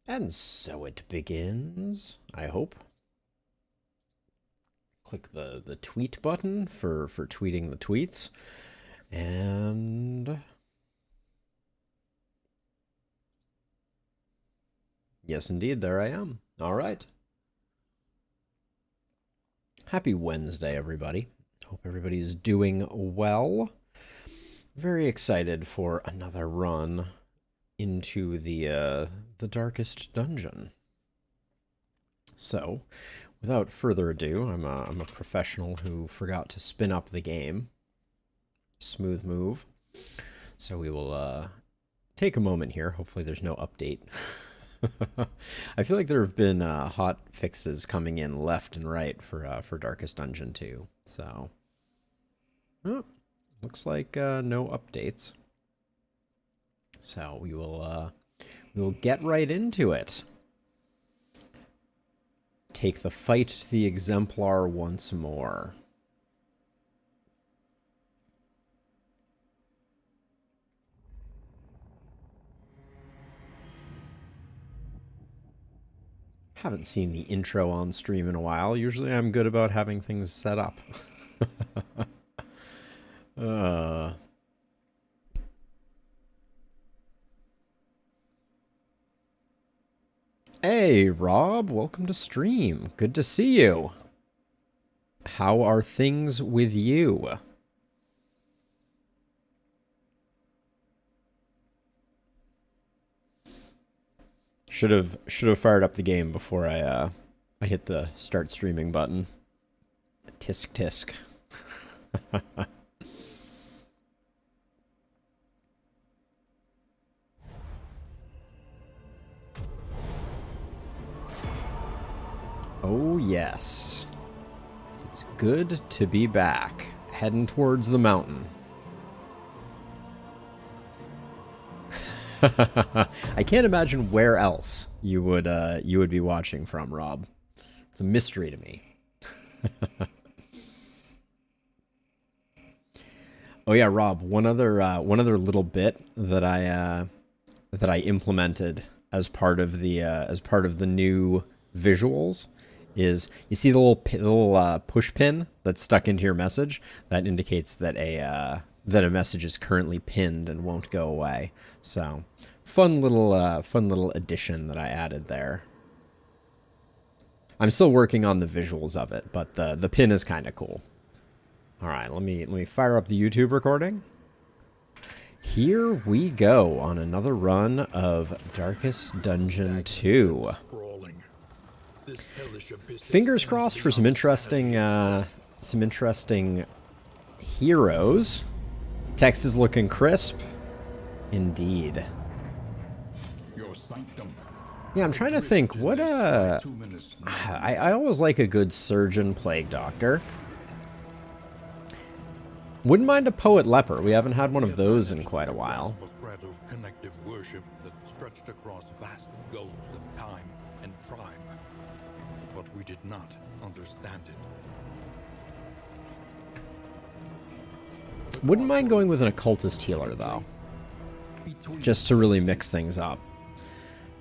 And so it begins, I hope. Click the tweet button for tweeting the tweets. And yes, indeed, there I am. All right. Happy Wednesday, everybody. Hope everybody's doing well. Very excited for another run into the darkest dungeon. So, without further ado, I'm a professional who forgot to spin up the game. Smooth move. So we will take a moment here. Hopefully there's no update. I feel like there have been hot fixes coming in left and right for Darkest Dungeon 2. So, oh, looks like no updates. So we will get right into it. Take the fight to the Exemplar once more. Haven't seen the intro on stream in a while. Usually I'm good about having things set up. Hey, Rob, welcome to stream. Good to see you. How are things with you? Should have fired up the game before I hit the start streaming button. Tisk tisk. Oh yes. It's good to be back, heading towards the mountain. I can't imagine where else you would be watching from, Rob. It's a mystery to me. Oh yeah, Rob. One other little bit that I implemented as part of the new visuals is, you see the little push pin that's stuck into your message that indicates that a message is currently pinned and won't go away. So, fun little addition that I added there. I'm still working on the visuals of it, but the pin is kind of cool. All right, let me fire up the YouTube recording. Here we go on another run of Darkest Dungeon 2. Fingers crossed for some interesting heroes. Text is looking crisp. Indeed. Yeah, I'm trying to think. What I always like a good surgeon plague doctor. Wouldn't mind a poet leper. We haven't had one of those in quite a while. Connective worship that stretched across vast gulfs of time and time, but we did not understand it. Wouldn't mind going with an occultist healer though, just to really mix things up.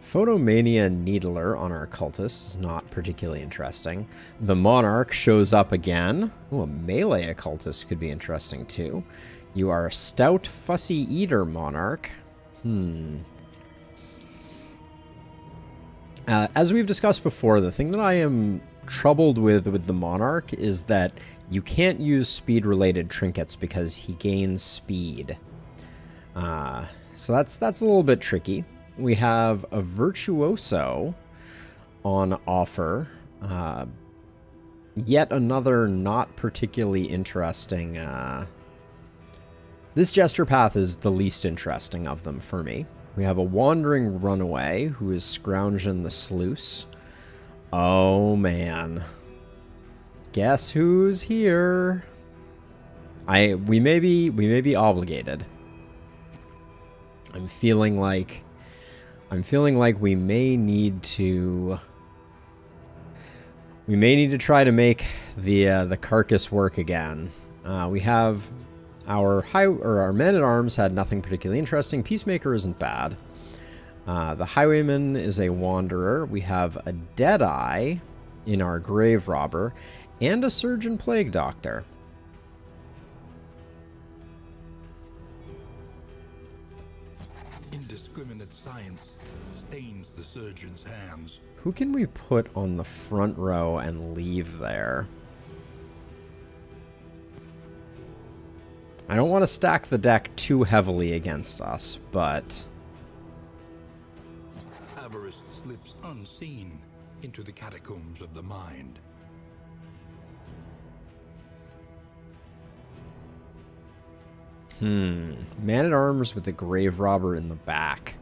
Photomania Needler on our cultist is not particularly interesting. The Monarch shows up again. Ooh, a melee occultist could be interesting too. You are a stout, fussy eater, Monarch. As we've discussed before, the thing that I am troubled with the Monarch is that you can't use speed-related trinkets because he gains speed. So that's a little bit tricky. We have a Virtuoso on offer. Yet another not particularly interesting. This gesture path is the least interesting of them for me. We have a Wandering Runaway who is scrounging the sluice. Oh man. Guess who's here? We may be obligated. I'm feeling like we may need to try to make the carcass work again. We have our men at arms had nothing particularly interesting. Peacemaker isn't bad. The Highwayman is a Wanderer. We have a Deadeye in our Grave Robber, and a Surgeon Plague Doctor. Indiscriminate science stains the surgeon's hands. Who can we put on the front row and leave there? I don't want to stack the deck too heavily against us, but... Avarice slips unseen into the catacombs of the mind. Man-at-Arms with the Grave Robber in the back.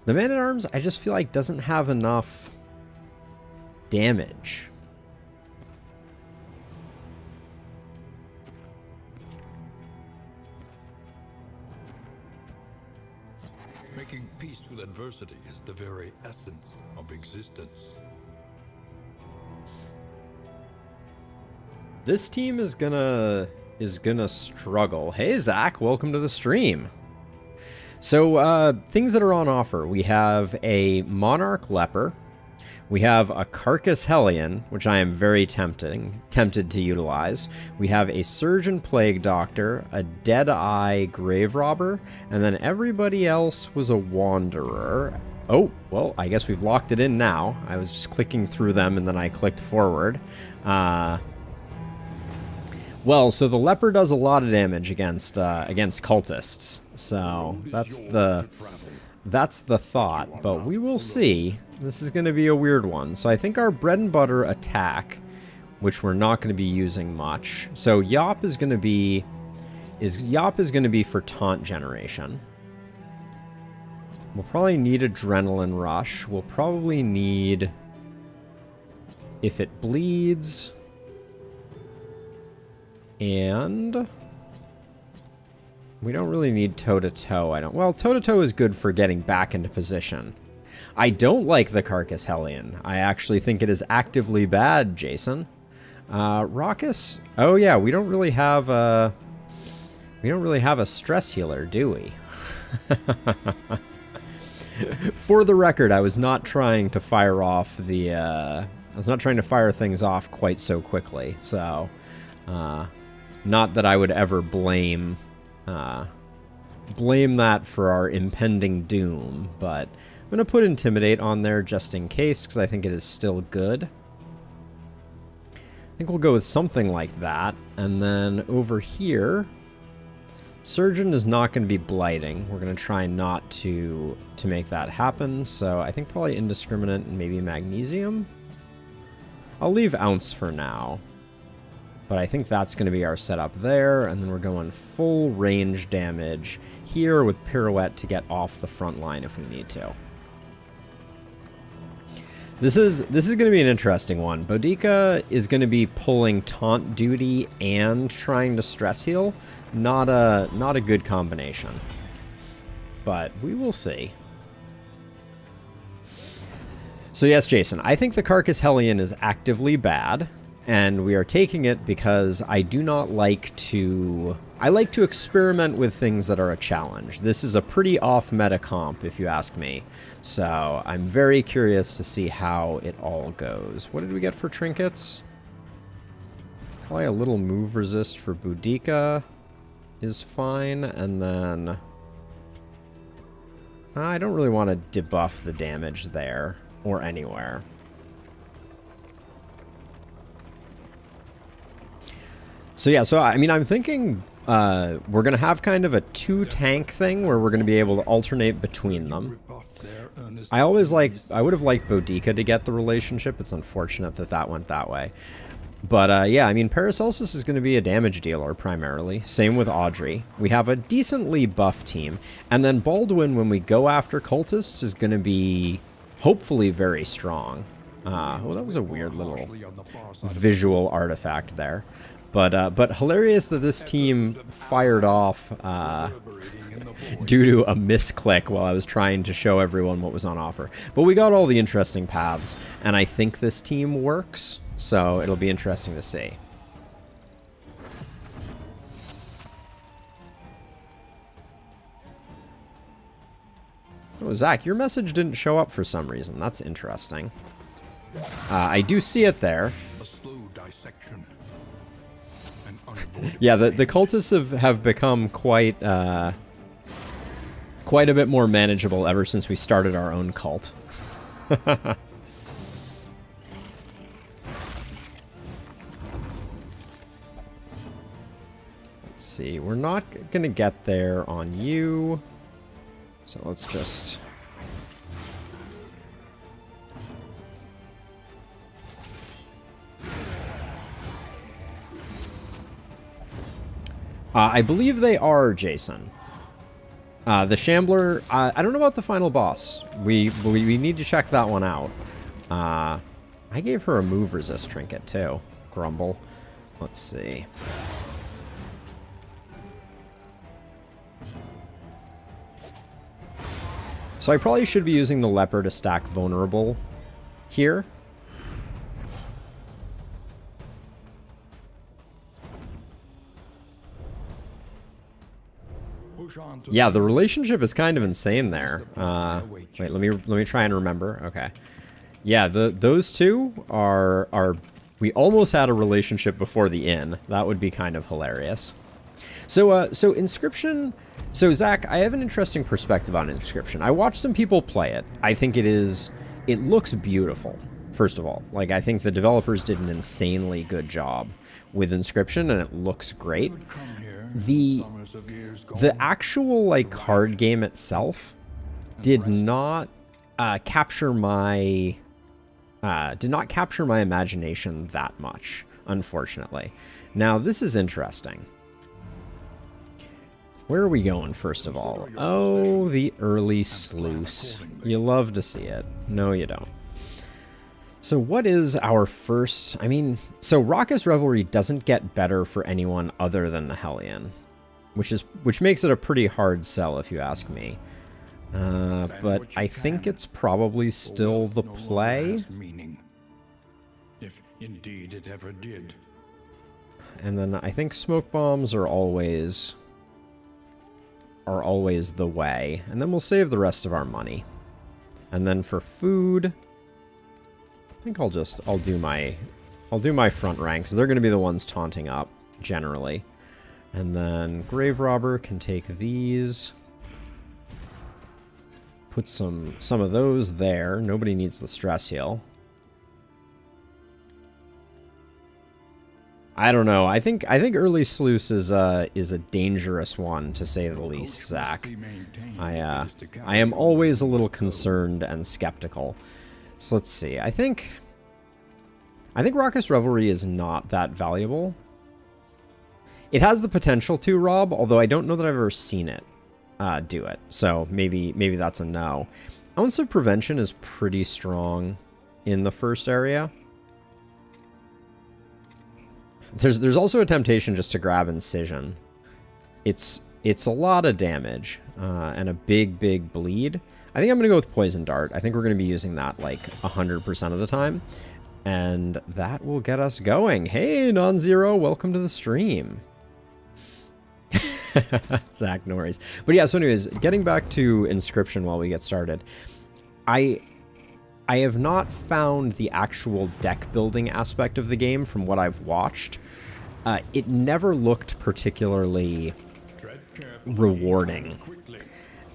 The Man-at-Arms, I just feel like doesn't have enough damage. Making peace with adversity is the very essence of existence. This team is gonna struggle. Hey Zach, welcome to the stream. So things that are on offer. We have a Monarch Leper. We have a Carcass Hellion, which I am very tempted to utilize. We have a Surgeon Plague Doctor, a Deadeye Grave Robber, and then everybody else was a Wanderer. Oh, well, I guess we've locked it in now. I was just clicking through them and then I clicked forward. Well, so the Leper does a lot of damage against cultists. So that's the thought, but we will see. This is going to be a weird one. So I think our bread and butter attack, which we're not going to be using much. So Yop is going to be for taunt generation. We'll probably need Adrenaline Rush. We'll probably need, if it bleeds, and we don't really need toe-to-toe. Well, toe-to-toe is good for getting back into position. I don't like the Carcass Hellion. I actually think it is actively bad, Jason. Raucous. Oh yeah, we don't really have a stress healer, do we? For the record, I was not trying to fire off the I was not trying to fire things off quite so quickly. So, not that I would ever blame that for our impending doom, but I'm going to put Intimidate on there just in case, because I think it is still good. I think we'll go with something like that. And then over here, Surgeon is not going to be blighting. We're going to try not to make that happen. So I think probably Indiscriminate and maybe Magnesium. I'll leave Ounce for now. But I think that's going to be our setup there. And then we're going full range damage here with Pirouette to get off the front line if we need to. This is going to be an interesting one. Boudica is going to be pulling taunt duty and trying to stress heal. Not a good combination. But we will see. So yes, Jason, I think the Carcass Hellion is actively bad, and we are taking it because I do not like to... I like to experiment with things that are a challenge. This is a pretty off-meta comp, if you ask me. So I'm very curious to see how it all goes. What did we get for trinkets? Probably a little move resist for Boudica is fine, and then... I don't really want to debuff the damage there, or anywhere. So yeah, so I mean, I'm thinking we're going to have kind of a two-tank thing where we're going to be able to alternate between them. I would have liked Boudica to get the relationship. It's unfortunate that that went that way. But yeah, I mean, Paracelsus is going to be a damage dealer primarily. Same with Audrey. We have a decently buff team. And then Baldwin, when we go after Cultists, is going to be hopefully very strong. Oh, that was a weird little visual artifact there. But hilarious that this team fired off due to a misclick while I was trying to show everyone what was on offer. But we got all the interesting paths, and I think this team works, so it'll be interesting to see. Oh, Zach, your message didn't show up for some reason. That's interesting. I do see it there. A slow dissection. An unavoidable Yeah, the cultists have become quite quite a bit more manageable ever since we started our own cult. Let's see, we're not gonna get there on you, so let's just... I believe they are, Jason. The Shambler, I don't know about the final boss. We need to check that one out. I gave her a move resist trinket, too. Grumble. Let's see. So I probably should be using the Leper to stack vulnerable here. Yeah, the relationship is kind of insane there. Wait, let me try and remember. Okay. Yeah, those two are we almost had a relationship before the inn. That would be kind of hilarious. So Inscription. So Zach, I have an interesting perspective on Inscription. I watched some people play it. I think it looks beautiful. First of all, like I think the developers did an insanely good job with Inscription, and it looks great. The actual like card game itself did not capture my imagination that much, unfortunately. Now this is interesting. Where are we going first of all? Oh, the early sluice. You love to see it. No, you don't. So what is our first... I mean, so Raucous Revelry doesn't get better for anyone other than the Hellion, which makes it a pretty hard sell if you ask me. But I think it's probably still the play. If indeed it ever did. And then I think smoke bombs are always the way. And then we'll save the rest of our money. And then for food, I think I'll do my front ranks. They're going to be the ones taunting up generally. And then Grave Robber can take these. Put some of those there. Nobody needs the stress heal. I don't know. I think early sluice is a dangerous one, to say the least, Zach. I am always a little concerned and skeptical. So let's see. I think Raucous Revelry is not that valuable. It has the potential to, Rob, although I don't know that I've ever seen it do it. So maybe that's a no. Ounce of Prevention is pretty strong in the first area. There's also a temptation just to grab Incision. It's a lot of damage and a big bleed. I think I'm going to go with Poison Dart. I think we're going to be using that like 100% of the time. And that will get us going. Hey, Non-Zero, welcome to the stream. Zach, no worries. But yeah, so anyways, getting back to Inscription while we get started. I have not found the actual deck building aspect of the game from what I've watched. It never looked particularly rewarding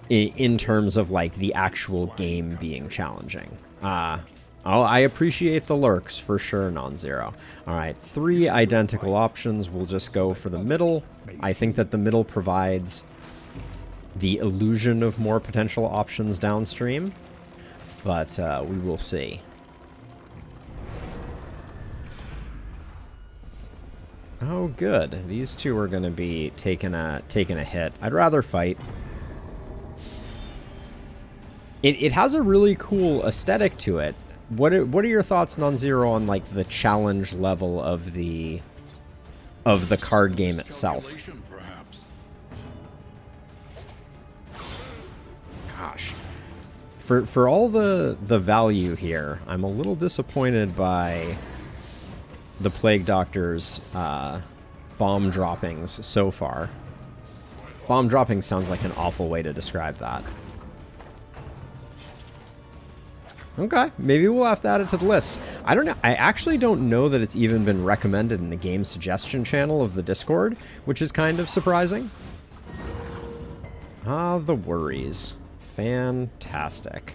in terms of like the actual game being challenging. I appreciate the lurks for sure, Non-Zero. All right, 3 identical options. We'll just go for the middle. I think that the middle provides the illusion of more potential options downstream, but we will see. Oh, good. These two are going to be taking a hit. I'd rather fight. It has a really cool aesthetic to it. What are your thoughts, Non-Zero, on like the challenge level of the card game itself? Gosh, for all the value here, I'm a little disappointed by the Plague Doctor's bomb droppings so far. Bomb dropping sounds like an awful way to describe that. Okay, maybe we'll have to add it to the list. I don't know. I actually don't know that it's even been recommended in the game suggestion channel of the Discord, which is kind of surprising. Ah, the worries. Fantastic.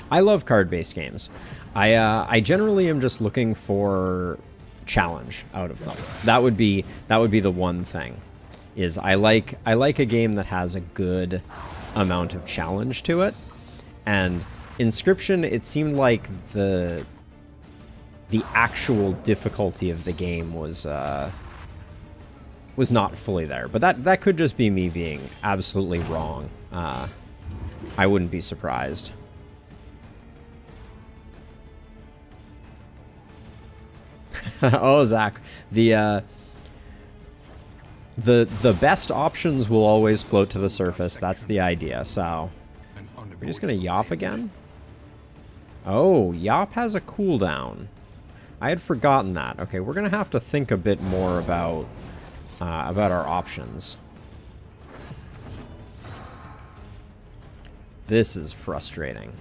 I love card-based games. I generally am just looking for challenge out of them. That would be the one thing. Is I like a game that has a good amount of challenge to it. And Inscription, it seemed like the actual difficulty of the game was not fully there. But that could just be me being absolutely wrong. I wouldn't be surprised. Oh, Zach, the best options will always float to the surface. That's the idea. So we're just gonna Yop again. Oh, Yop has a cooldown. I had forgotten that. Okay, we're gonna have to think a bit more about our options. This is frustrating.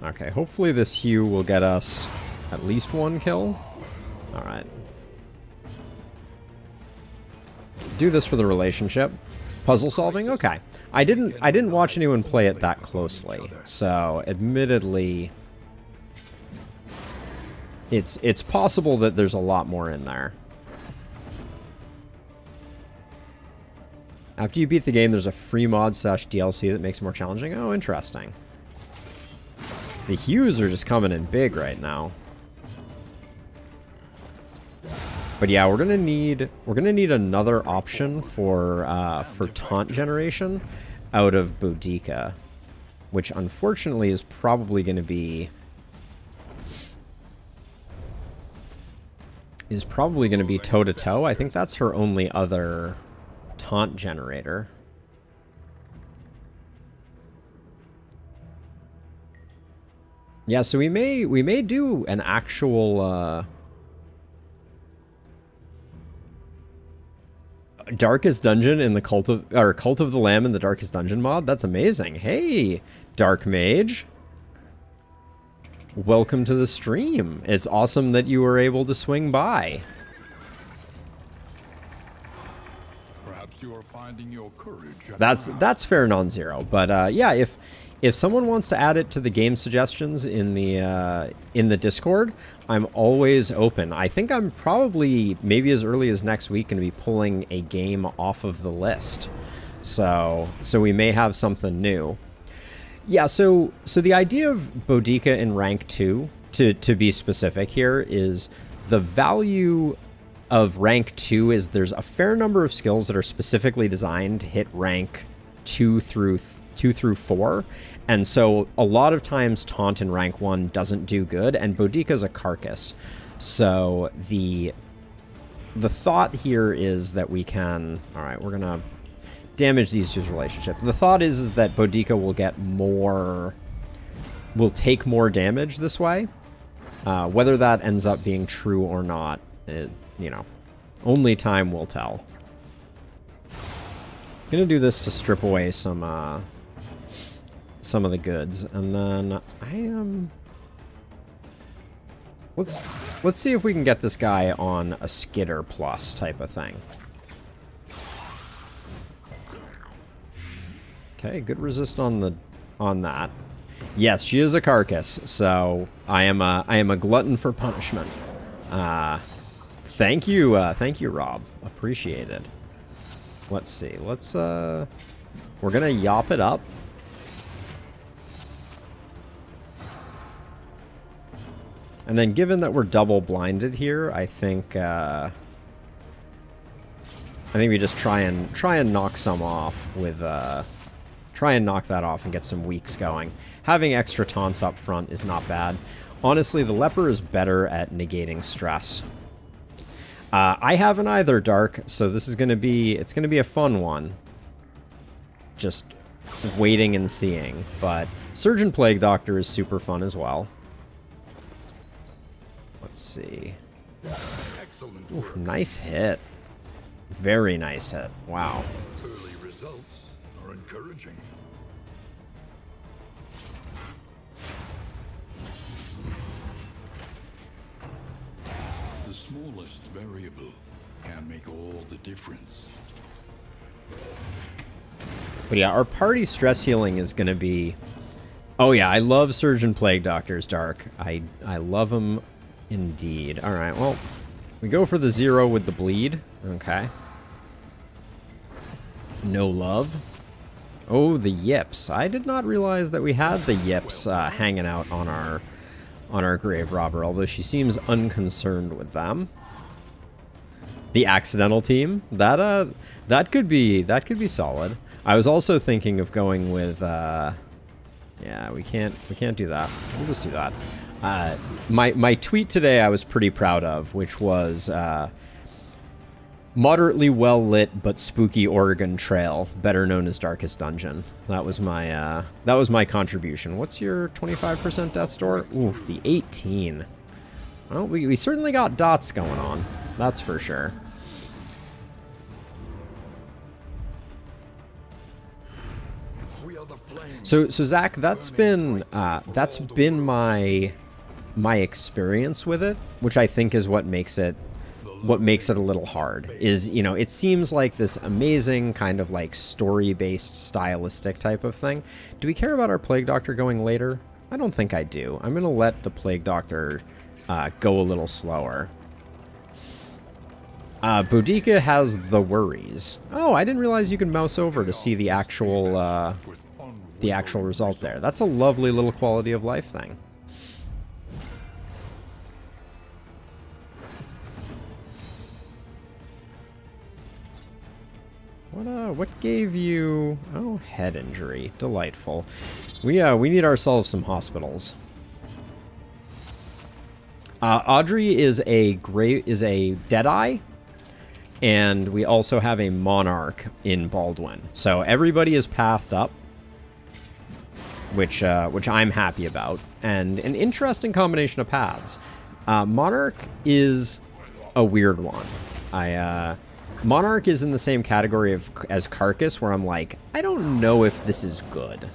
Okay, hopefully this Hue will get us at least one kill. All right. Do this for the relationship. Puzzle solving? Okay. I didn't watch anyone play it that closely. So, admittedly, it's possible that there's a lot more in there. After you beat the game, there's a free mod / DLC that makes it more challenging. Oh, interesting. The Hues are just coming in big right now. But yeah, we're gonna need another option for taunt generation out of Boudica, which unfortunately is probably gonna be toe to toe. I think that's her only other taunt generator. Yeah, so we may do an actual Darkest Dungeon in the Cult of the Lamb in the Darkest Dungeon mod. That's amazing. Hey, Dark Mage. Welcome to the stream. It's awesome that you were able to swing by. Perhaps you are finding your courage. That's fair, non-zero. But yeah, if someone wants to add it to the game suggestions in the Discord, I'm always open. I think I'm probably, maybe as early as next week, going to be pulling a game off of the list. So we may have something new. Yeah, so the idea of Boudica in rank 2, to be specific here, is the value of rank 2 is there's a fair number of skills that are specifically designed to hit rank 2 through 4. And so a lot of times taunt in rank 1 doesn't do good, and Boudica's a carcass. So the thought here is that we can... Alright, we're gonna damage these two's relationship. The thought is that Boudica will get more... will take more damage this way. Whether that ends up being true or not, you know, only time will tell. Gonna do this to strip away some of the goods, and then I am... Let's see if we can get this guy on a Skitter plus type of thing. Okay, good resist on that. Yes, she is a carcass, so I am a glutton for punishment. Thank you, Rob. Appreciate it. Let's see. We're gonna Yop it up. And then, given that we're double blinded here, I think we just try and knock some off with try and knock that off and get some weaks going. Having extra taunts up front is not bad. Honestly, the leper is better at negating stress. I haven't either, Dark, so this is gonna be a fun one. Just waiting and seeing. But Surgeon Plague Doctor is super fun as well. Let's see. Excellent Ooh, work. nice hit. Very nice hit. Wow. Early results are encouraging. The smallest variable can make all the difference. But yeah, our party stress healing is going to be... Oh yeah, I love Surgeon Plague Doctors, Dark. I love them indeed. All right, well, we go for the 0 with the bleed. Okay. No love. Oh, the yips. I did not realize that we had the yips hanging out on our grave robber, although she seems unconcerned with them. The accidental team, that could be solid. I was also thinking of going with yeah, we can't do that. We'll just do that. My tweet today I was pretty proud of, which was moderately well lit but spooky Oregon Trail, better known as Darkest Dungeon. That was my contribution. What's your 25% death store? Ooh, the 18. Well, we certainly got dots going on. That's for sure. So Zach, that's been my experience with it, which I think is what makes it a little hard. Is, you know, it seems like this amazing kind of like story-based stylistic type of thing. Do we care about our Plague Doctor going later? I don't think I do. I'm gonna let the Plague Doctor go a little slower. Boudica has the worries. Oh, I didn't realize you could mouse over to see the actual result there. That's a lovely little quality of life thing. What gave you... Oh, head injury. Delightful. We need ourselves some hospitals. Audrey is a Deadeye, and we also have a Monarch in Baldwin. So everybody is pathed up, which I'm happy about, and an interesting combination of paths. Monarch is a weird one. Monarch is in the same category as Carcass, where I'm like, I don't know if this is good.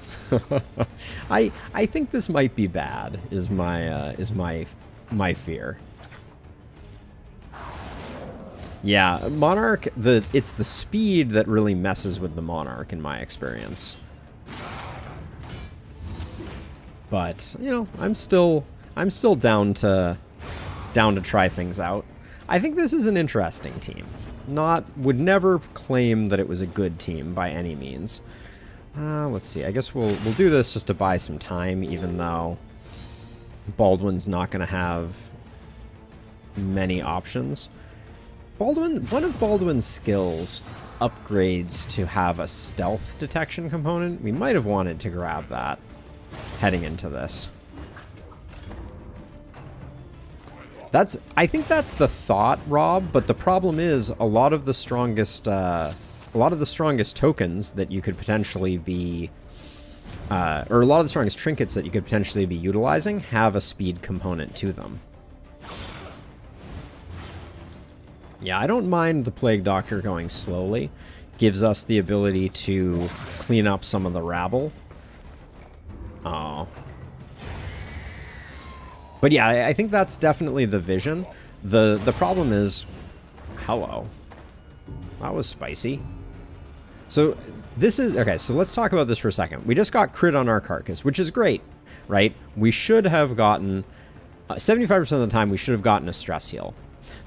I think this might be bad. Is my fear. Yeah, Monarch. It's the speed that really messes with the Monarch in my experience. But you know, I'm still down to try things out. I think this is an interesting team. Would never claim that it was a good team by any means. Let's see. I guess we'll do this just to buy some time, even though Baldwin's not going to have many options. One of Baldwin's skills upgrades to have a stealth detection component. We might have wanted to grab that heading into this. I think that's the thought, Rob, but the problem is a lot of the strongest tokens that you could potentially be or a lot of the strongest trinkets that you could potentially be utilizing have a speed component to them. Yeah, I don't mind the Plague Doctor going slowly. Gives us the ability to clean up some of the rabble. Oh. But yeah, I think that's definitely the vision. The problem is... Hello. That was spicy. So this is... Okay, so let's talk about this for a second. We just got crit on our Carcass, which is great, right? We should have gotten... 75% of the time, we should have gotten a stress heal.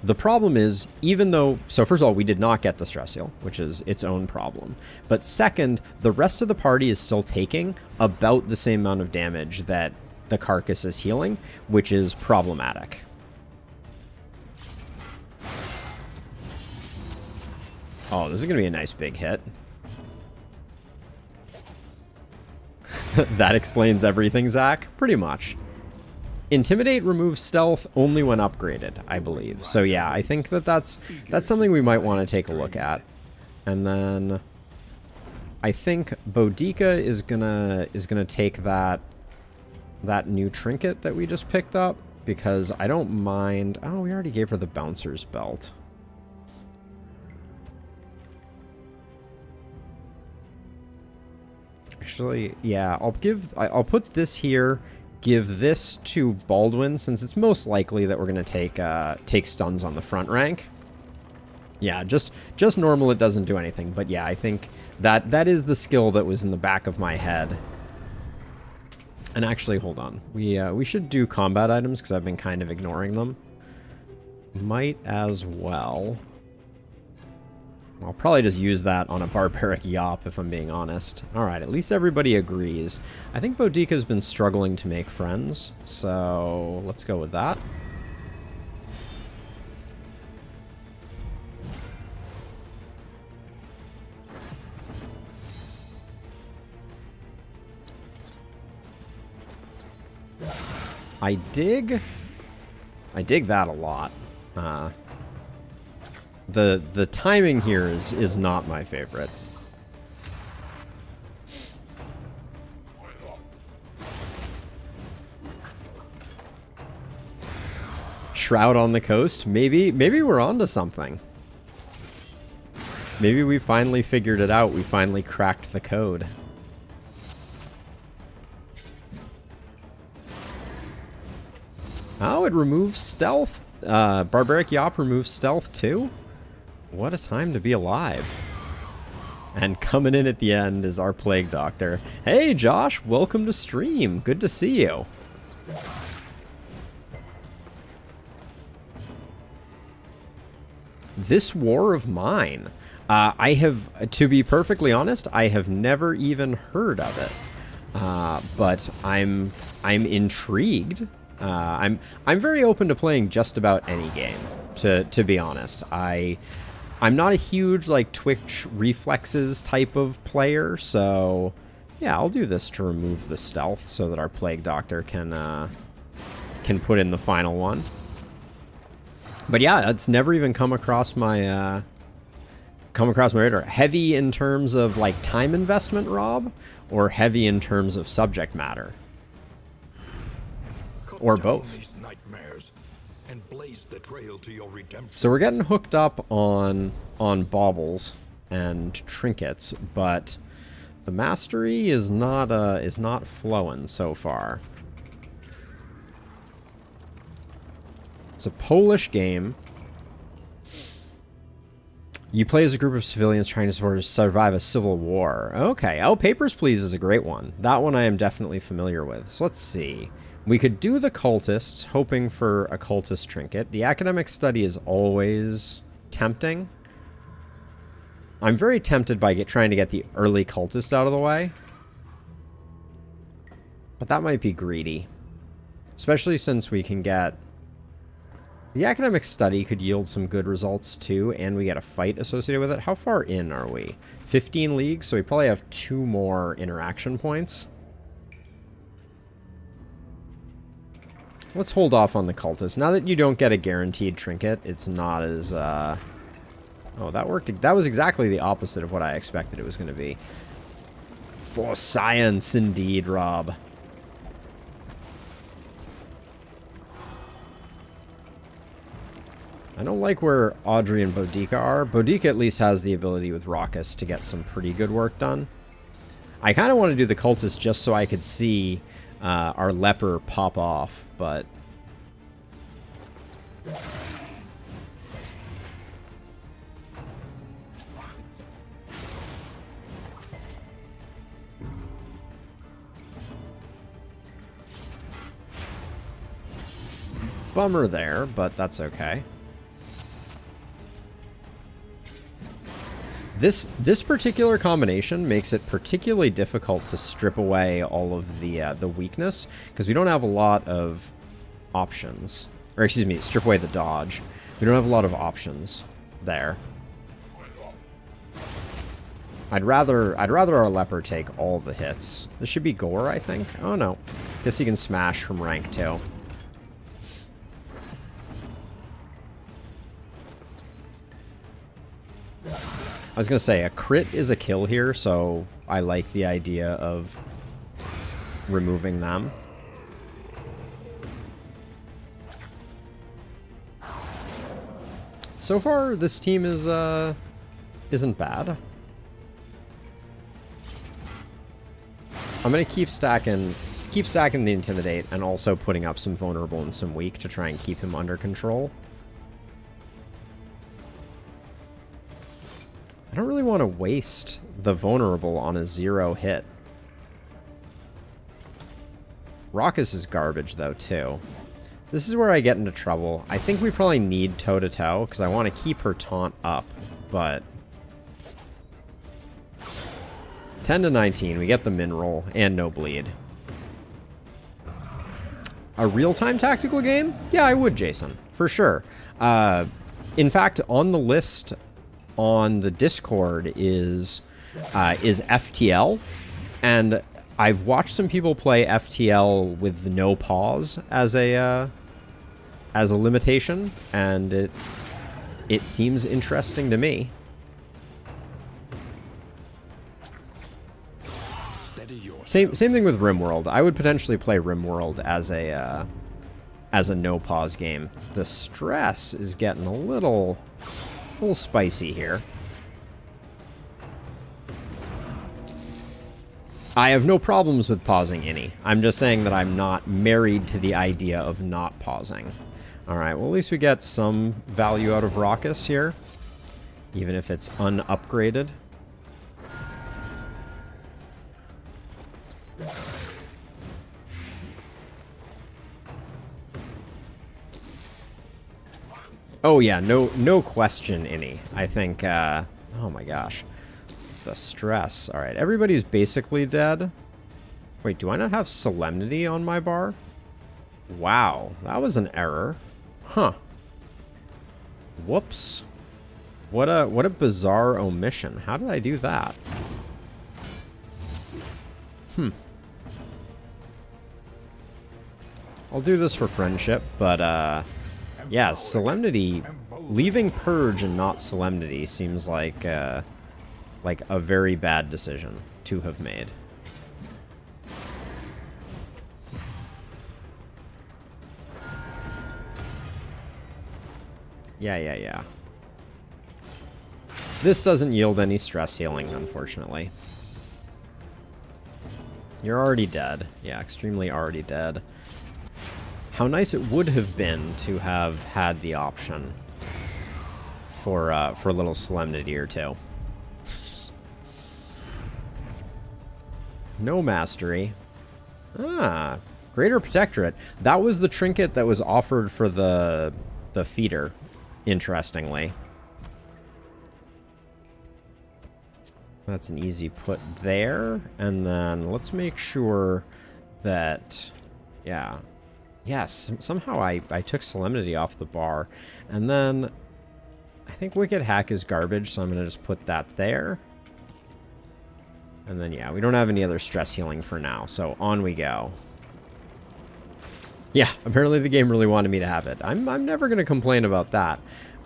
The problem is, even though... So first of all, we did not get the stress heal, which is its own problem. But second, the rest of the party is still taking about the same amount of damage that the Carcass is healing, which is problematic. Oh, this is going to be a nice big hit. That explains everything, Zach. Pretty much. Intimidate removes stealth only when upgraded, I believe. So yeah, I think that's something we might want to take a look at. And then I think Boudica is gonna take that new trinket that we just picked up, because I don't mind. Oh, we already gave her the bouncer's belt. Actually, yeah, I'll put this here, give this to Baldwin, since it's most likely that we're gonna take stuns on the front rank. Yeah, just normal, it doesn't do anything, but yeah, I think that is the skill that was in the back of my head. And actually, hold on, we should do combat items because I've been kind of ignoring them. Might as well. I'll probably just use that on a barbaric yop if I'm being honest. Alright, at least everybody agrees. I think Boudica's been struggling to make friends, so let's go with that. I dig that a lot. The timing here is not my favorite. Shroud on the coast? Maybe we're onto something. Maybe we finally figured it out. We finally cracked the code. Oh, it removes stealth. Barbaric Yop removes stealth too? What a time to be alive. And coming in at the end is our Plague Doctor. Hey Josh, welcome to stream. Good to see you. This war of mine. I have, to be perfectly honest, I have never even heard of it. But I'm intrigued. I'm very open to playing just about any game, to be honest. I'm not a huge like Twitch reflexes type of player, so yeah, I'll do this to remove the stealth so that our Plague Doctor can put in the final one. But yeah, it's never even come across my radar. Heavy in terms of like time investment, Rob, or heavy in terms of subject matter? Or both. And blaze the trail to your redemption. So we're getting hooked up on baubles and trinkets, but the mastery is not flowing so far. It's a Polish game. You play as a group of civilians trying to survive a civil war. Okay. Oh, Papers, Please is a great one. That one I am definitely familiar with. So let's see. We could do the Cultists, hoping for a Cultist trinket. The Academic Study is always tempting. I'm very tempted by trying to get the early Cultist out of the way. But that might be greedy. Especially since we can get... The Academic Study could yield some good results too, and we get a fight associated with it. How far in are we? 15 leagues, so we probably have 2 more interaction points. Let's hold off on the Cultist. Now that you don't get a guaranteed trinket, it's not as, Oh, that worked. That was exactly the opposite of what I expected it was going to be. For science, indeed, Rob. I don't like where Audrey and Boudica are. Boudica at least has the ability with Raucous to get some pretty good work done. I kind of want to do the Cultist just so I could see... our leper pop off, but bummer there, but that's okay. This particular combination makes it particularly difficult to strip away all of the weakness, because we don't have a lot of options. Or excuse me, strip away the dodge. We don't have a lot of options there. I'd rather our leper take all the hits. This should be gore, I think. Oh no. Guess he can smash from rank 2. was going to say, a crit is a kill here, so I like the idea of removing them. So far, this team is, isn't bad. I'm going to keep stacking the Intimidate and also putting up some Vulnerable and some Weak to try and keep him under control. I don't really want to waste the Vulnerable on a 0 hit. Raucous is garbage, though, too. This is where I get into trouble. I think we probably need toe-to-toe, because I want to keep her taunt up, but... 10 to 19, we get the min roll, and no bleed. A real-time tactical game? Yeah, I would, Jason, for sure. In fact, on the list on the Discord is FTL, and I've watched some people play FTL with no pause as a limitation, and it seems interesting to me. Same thing with RimWorld. I would potentially play RimWorld as a no pause game. The stress is getting a little spicy here. I have no problems with pausing any. I'm just saying that I'm not married to the idea of not pausing. Alright, well at least we get some value out of Raucous here, even if it's unupgraded. Oh yeah, no question any. I think, oh my gosh. The stress. Alright, everybody's basically dead. Wait, do I not have Solemnity on my bar? Wow, that was an error. Huh. Whoops. What a bizarre omission. How did I do that? I'll do this for friendship, but yeah, Solemnity, leaving Purge and not Solemnity seems like a very bad decision to have made. Yeah. This doesn't yield any stress healing, unfortunately. You're already dead. Yeah, extremely already dead. How nice it would have been to have had the option for a little Solemnity or two. No Mastery. Ah, Greater Protectorate. That was the trinket that was offered for the feeder, interestingly. That's an easy put there. And then let's make sure that, yeah. Yes, somehow I took Solemnity off the bar. And then I think Wicked Hack is garbage, so I'm going to just put that there. And then, yeah, we don't have any other stress healing for now, so on we go. Yeah, apparently the game really wanted me to have it. I'm never going to complain about that.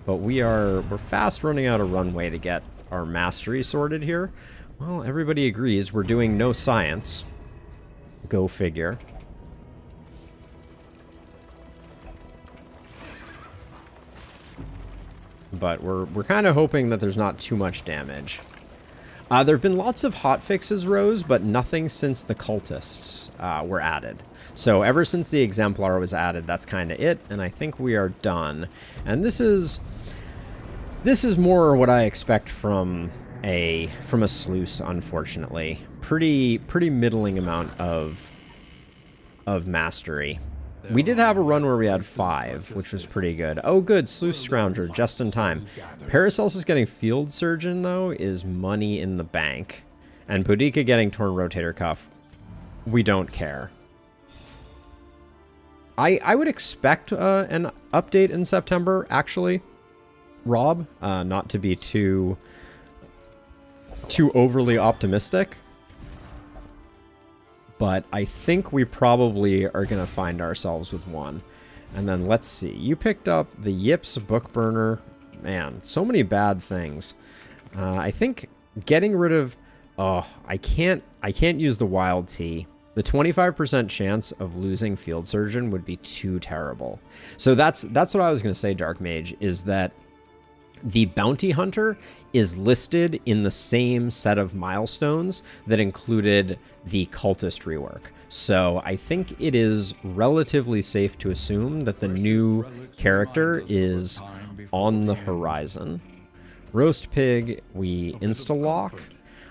But we're fast running out of runway to get our mastery sorted here. Well, everybody agrees we're doing no science. Go figure. But we're kind of hoping that there's not too much damage. There have been lots of hotfixes, Rose, but nothing since the Cultists were added. So ever since the Exemplar was added, that's kind of it, and I think we are done. And this is more what I expect from a sluice, unfortunately. Pretty middling amount of mastery. We did have a run where we had 5, which was pretty good. Oh, good. Sleuth Scrounger, just in time. Paracelsus getting Field Surgeon, though, is money in the bank. And Boudica getting Torn Rotator Cuff, we don't care. I would expect an update in September, actually, Rob. Not to be too overly optimistic. But I think we probably are going to find ourselves with one. And then let's see. You picked up the Yips Book Burner. Man, so many bad things. I think getting rid of... Oh, I can't use the wild tea. The 25% chance of losing Field Surgeon would be too terrible. So that's what I was going to say, Dark Mage, is that the Bounty Hunter is listed in the same set of milestones that included the Cultist rework. So I think it is relatively safe to assume that the new character is on the horizon. Roast Pig, we insta-lock.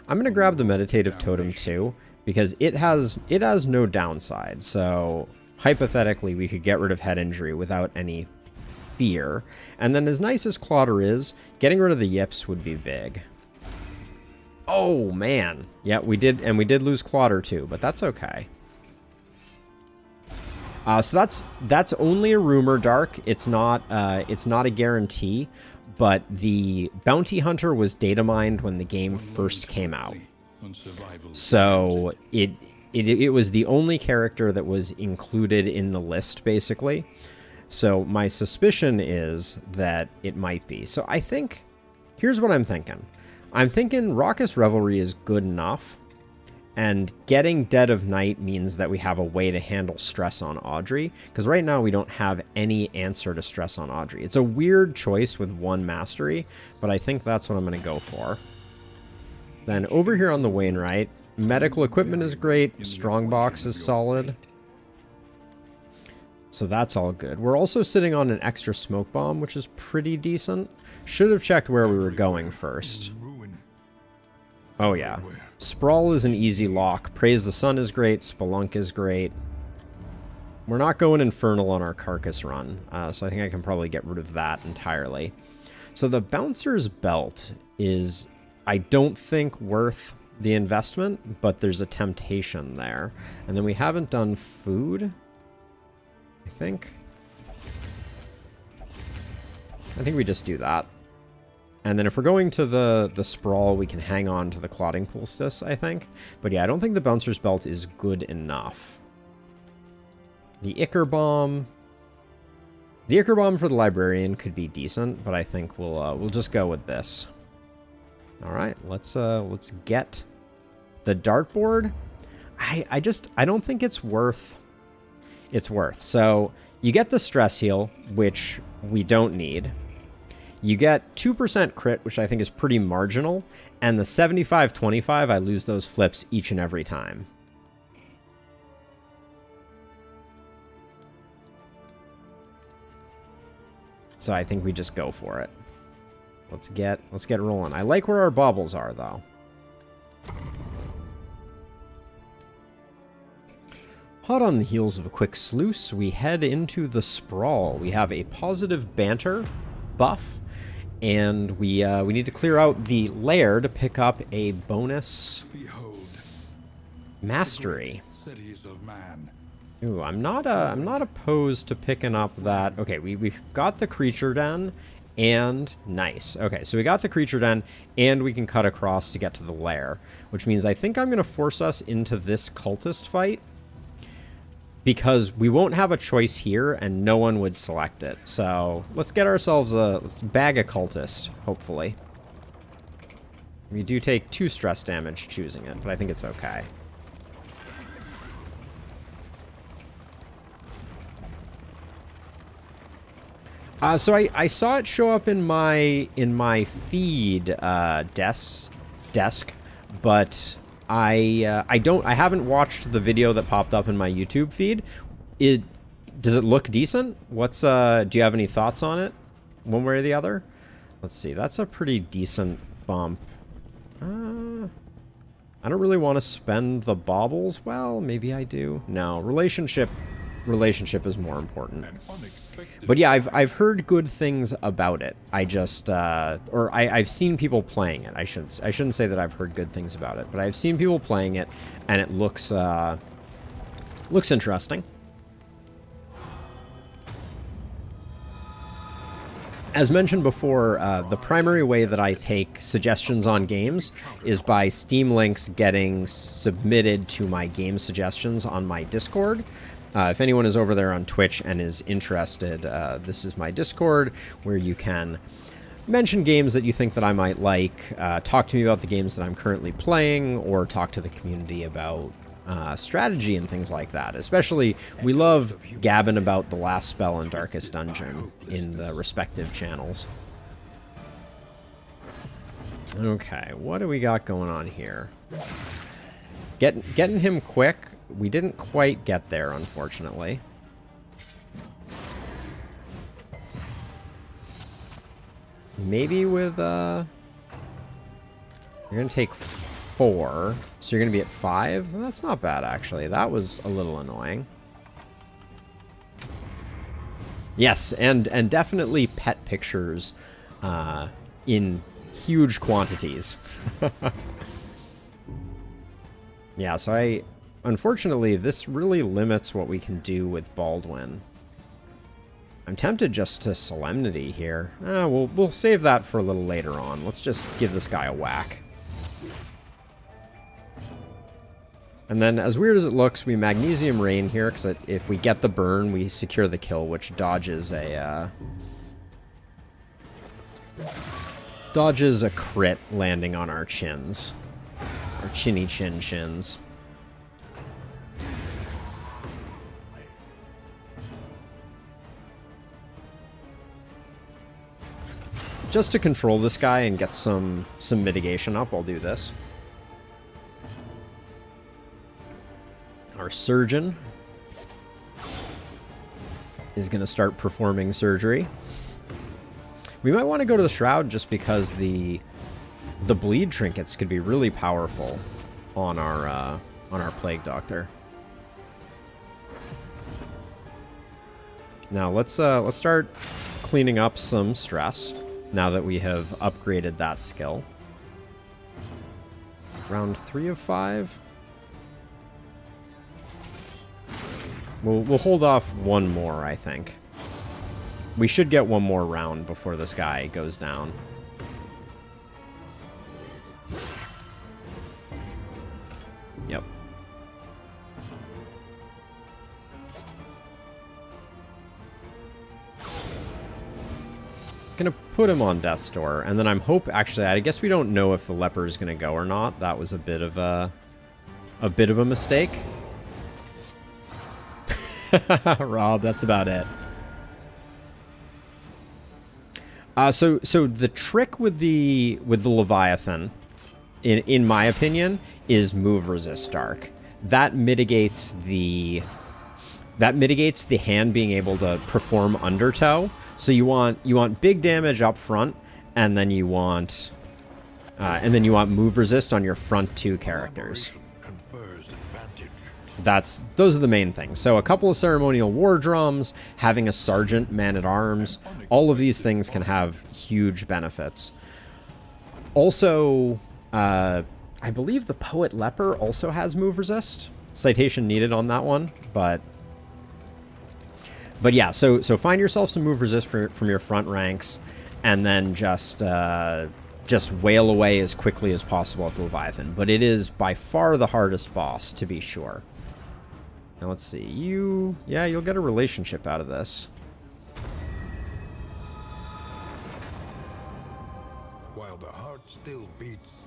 I'm going to grab the Meditative Totem too, because it has no downside. So hypothetically, we could get rid of head injury without any fear. And then as nice as Clotter is, getting rid of the yips would be big. Oh, man. Yeah, we did, and we did lose Clotter too, but that's okay. So that's only a rumor, Dark. It's not a guarantee, but the Bounty Hunter was data mined when the game first came out. So it was the only character that was included in the list, basically. So my suspicion is that it might be. So I think, here's what I'm thinking. I'm thinking Raucous Revelry is good enough, and getting Dead of Night means that we have a way to handle stress on Audrey, because right now we don't have any answer to stress on Audrey. It's a weird choice with one mastery, but I think that's what I'm going to go for. Then over here on the Wainwright, medical equipment is great, strongbox is solid. So that's all good. We're also sitting on an extra smoke bomb, which is pretty decent. Should have checked where we were going first. Oh yeah. Sprawl is an easy lock. Praise the Sun is great. Spelunk is great. We're not going Infernal on our Carcass run, so I think I can probably get rid of that entirely. So the Bouncer's Belt is, I don't think, worth the investment, but there's a temptation there. And then we haven't done food, I think. I think we just do that. And then if we're going to the Sprawl, we can hang on to the Clotting Poultice, I think. But yeah, I don't think the Bouncer's Belt is good enough. The Ichor Bomb. The Ichor Bomb for the Librarian could be decent, but I think we'll just go with this. All right, let's get the dartboard. I don't think it's worth. It's worth. So you get the Stress Heal, which we don't need. You get 2% crit, which I think is pretty marginal, and the 75-25, I lose those flips each and every time. So I think we just go for it. Let's get rolling. I like where our baubles are, though. Hot on the heels of a quick sluice, we head into the Sprawl. We have a positive banter buff, and we need to clear out the lair to pick up a bonus mastery. Ooh, I'm not opposed to picking up that. Okay, we've got the creature den, and nice. Okay, so we got the creature den, and we can cut across to get to the lair, which means I think I'm going to force us into this cultist fight, because we won't have a choice here, and no one would select it. So let's get ourselves let's bag a cultist, hopefully. We do take 2 stress damage choosing it, but I think it's okay. So I saw it show up in my feed desk, but I haven't watched the video that popped up in my YouTube feed. Does it look decent? Do you have any thoughts on it, one way or the other? Let's see. That's a pretty decent bump. I don't really want to spend the baubles. Well, maybe I do. No, relationship is more important. But yeah, I've heard good things about it. I've seen people playing it. I shouldn't say that I've heard good things about it, but I've seen people playing it, and it looks interesting. As mentioned before, the primary way that I take suggestions on games is by Steam links getting submitted to my game suggestions on my Discord. If anyone is over there on Twitch and is interested, this is my Discord, where you can mention games that you think that I might like. Talk to me about the games that I'm currently playing, or talk to the community about strategy and things like that. Especially, we love gabbing about the last spell in Darkest Dungeon in the respective channels. Okay, what do we got going on here? Getting him quick. We didn't quite get there, unfortunately. Maybe with, you're gonna take 4, so you're gonna be at 5? Well, that's not bad, actually. That was a little annoying. Yes, and definitely pet pictures in huge quantities. Yeah, so unfortunately, this really limits what we can do with Baldwin. I'm tempted just to Solemnity here. We'll save that for a little later on. Let's just give this guy a whack. And then, as weird as it looks, we Magnesium Rain here, because if we get the burn, we secure the kill, which dodges a crit landing on our chins. Our chinny chin chins. Just to control this guy and get some mitigation up, I'll do this. Our Surgeon is going to start performing surgery. We might want to go to the Shroud just because the bleed trinkets could be really powerful on our Plague Doctor. Now let's start cleaning up some stress now that we have upgraded that skill. Round 3 of 5. We'll hold off one more, I think. We should get one more round before this guy goes down. Yep. Gonna put him on Death's Door, and then actually, I guess we don't know if the leper is gonna go or not. That was a bit of a mistake. Rob, that's about it. So the trick with the Leviathan, in my opinion, is move resist dark. That mitigates the hand being able to perform undertow. So you want big damage up front, and then you want move resist on your front 2 characters. Those are the main things. So a couple of ceremonial war drums, having a sergeant man-at-arms, all of these things can have huge benefits. Also, I believe the Poet Leper also has move resist. Citation needed on that one, but yeah. So find yourself some move resist from your front ranks, and then just wail away as quickly as possible at the Leviathan. But it is by far the hardest boss, to be sure. Now let's see, you'll get a relationship out of this. While the heart still beats,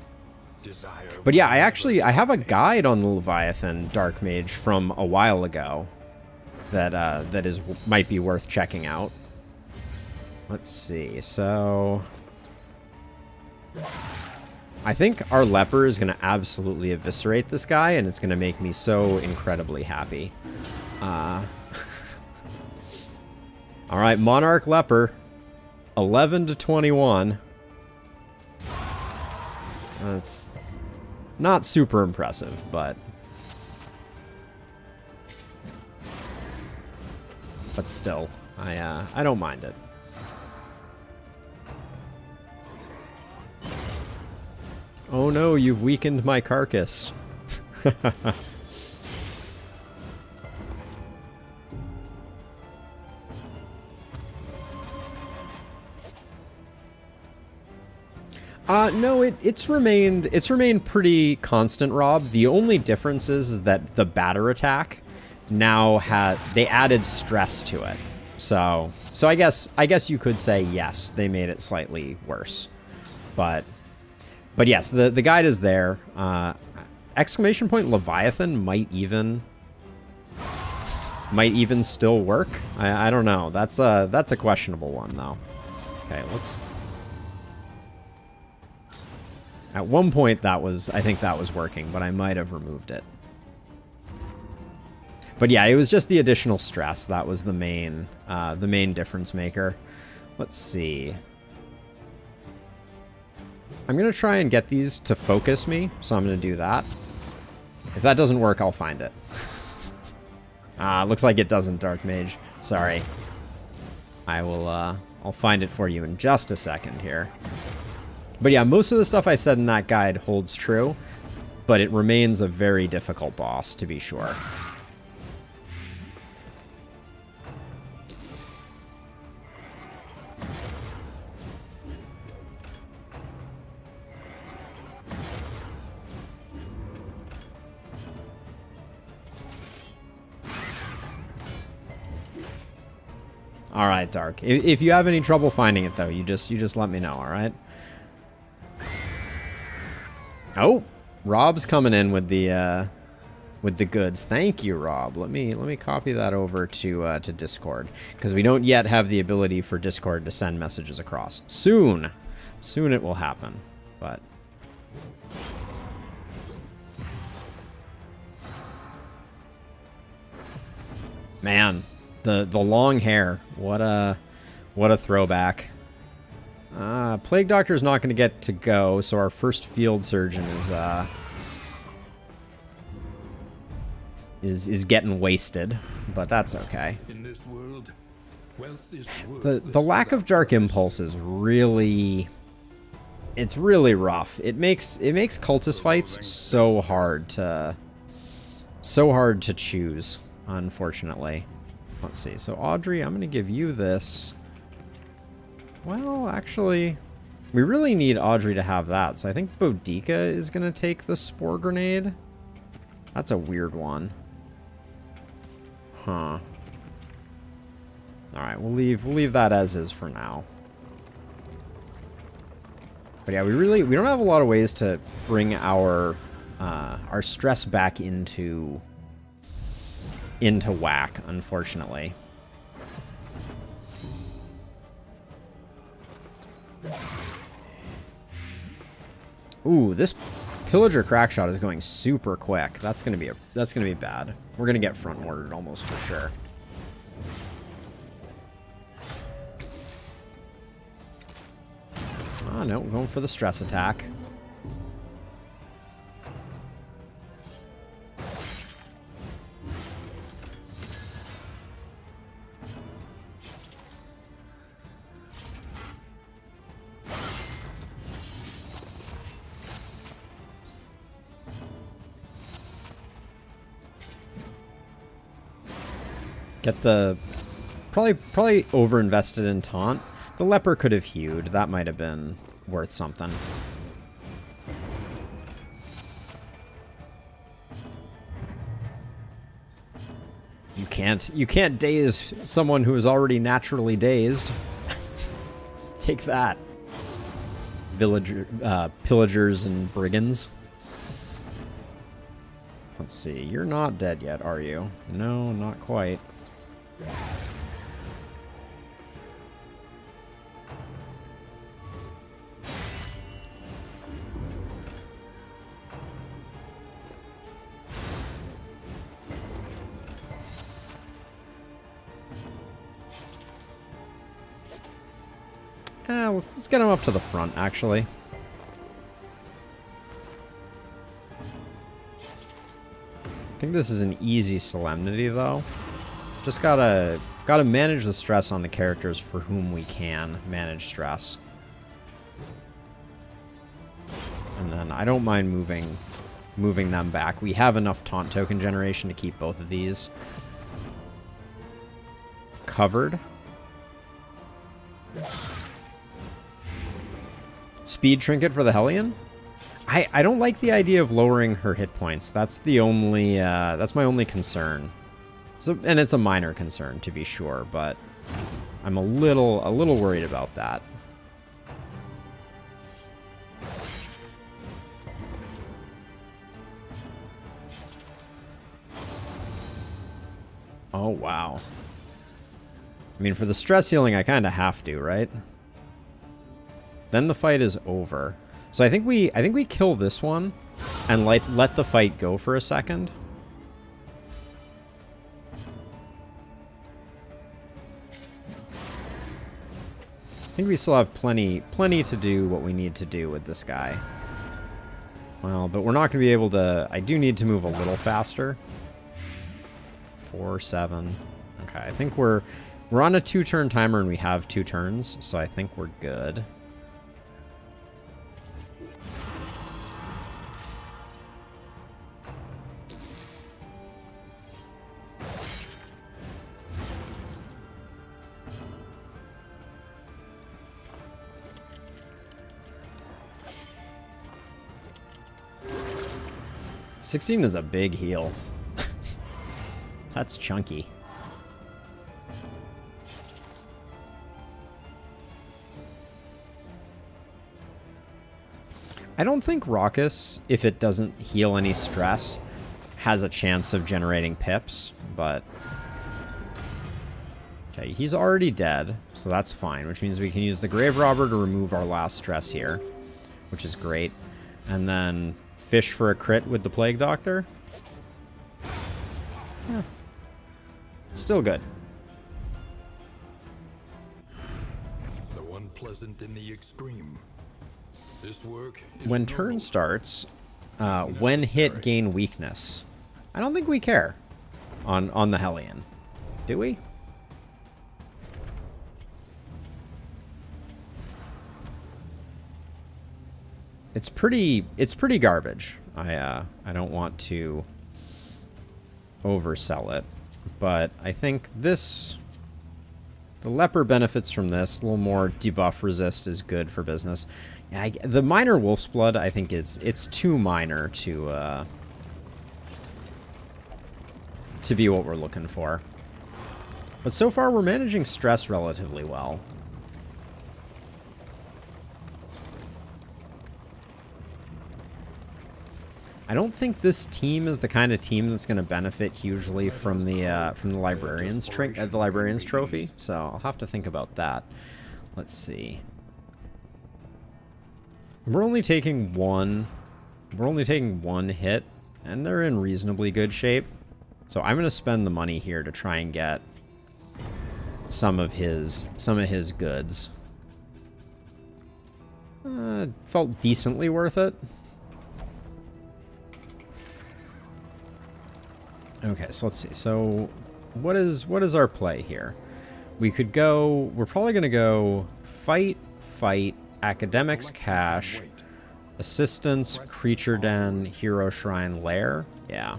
desire. But yeah, I have a guide on the Leviathan Dark Mage from a while ago that might be worth checking out. Let's see, so I think our leper is going to absolutely eviscerate this guy, and it's going to make me so incredibly happy. All right, Monarch Leper, 11 to 21. That's not super impressive, but still, I don't mind it. Oh no, you've weakened my carcass. No, it's remained pretty constant, Rob. The only difference is that the batter attack now they added stress to it. So I guess you could say yes, they made it slightly worse. But yes, the guide is there. Exclamation point Leviathan might even still work. I don't know. That's a questionable one though. Okay, let's. At one point I think that was working, but I might have removed it. But yeah, it was just the additional stress that was the main difference maker. Let's see. I'm gonna try and get these to focus me, so I'm gonna do that. If that doesn't work, I'll find it. Looks like it doesn't, Dark Mage. Sorry. I'll find it for you in just a second here. But yeah, most of the stuff I said in that guide holds true, but it remains a very difficult boss, to be sure. All right, Dark. If you have any trouble finding it, though, you just let me know. All right. Oh, Rob's coming in with the goods. Thank you, Rob. Let me copy that over to Discord, because we don't yet have the ability for Discord to send messages across. Soon it will happen. But man. The long hair, what a throwback. Plague Doctor's not going to get to go, so our first field surgeon is getting wasted, but that's okay. In this world, wealth is worthless. The lack of dark impulse is really, it's really rough. It makes cultist fights so hard to choose, unfortunately. Let's see. So, Audrey, I'm going to give you this. Well, actually, we really need Audrey to have that. So I think Boudica is going to take the Spore Grenade. That's a weird one. Huh. Alright, we'll leave that as is for now. But yeah, we don't have a lot of ways to bring our stress back into whack, unfortunately. Ooh, this pillager crackshot is going super quick. That's gonna be bad. We're gonna get front mortared almost for sure. Oh no, we're going for the stress attack. Get the... Probably over-invested in taunt. The leper could have hewed. That might have been worth something. You can't daze someone who is already naturally dazed. Take that. Pillagers and brigands. Let's see. You're not dead yet, are you? No, not quite. Let's get him up to the front, actually. I think this is an easy solemnity, though. Just gotta manage the stress on the characters for whom we can manage stress. And then I don't mind moving them back. We have enough taunt token generation to keep both of these covered. Speed trinket for the Hellion? I don't like the idea of lowering her hit points. That's the only that's my only concern. So, and it's a minor concern, to be sure, but I'm a little worried about that. Oh, wow. I mean, for the stress healing, I kind of have to, right? Then the fight is over. So I think we kill this one and let the fight go for a second. I think we still have plenty to do what we need to do with this guy. Well, but we're not going to be able to... I do need to move a little faster. 4, 7. Okay, I think we're on a 2-turn timer and we have 2 turns, so I think we're good. $16 is a big heal. That's chunky. I don't think Raucous, if it doesn't heal any stress, has a chance of generating pips, but... Okay, he's already dead, so that's fine, which means we can use the Grave Robber to remove our last stress here, which is great. And then fish for a crit with the Plague Doctor. Yeah. Still good. Though unpleasant in the extreme. This work is When turn starts, when hit, gain weakness. I don't think we care on the Hellion. Do we? It's pretty garbage. I don't want to oversell it, but I think the leper benefits from this. A little more debuff resist is good for business. Yeah, the minor Wolf's Blood, I think it's too minor to be what we're looking for. But so far we're managing stress relatively well. I don't think this team is the kind of team that's going to benefit hugely from the librarian's trophy. So I'll have to think about that. Let's see. We're only taking one hit, and they're in reasonably good shape. So I'm going to spend the money here to try and get some of his goods. Felt decently worth it. Okay, so let's see. So what is our play here? We could go... We're probably going to go fight, academics, cash, assistance, creature den, hero shrine, lair. Yeah.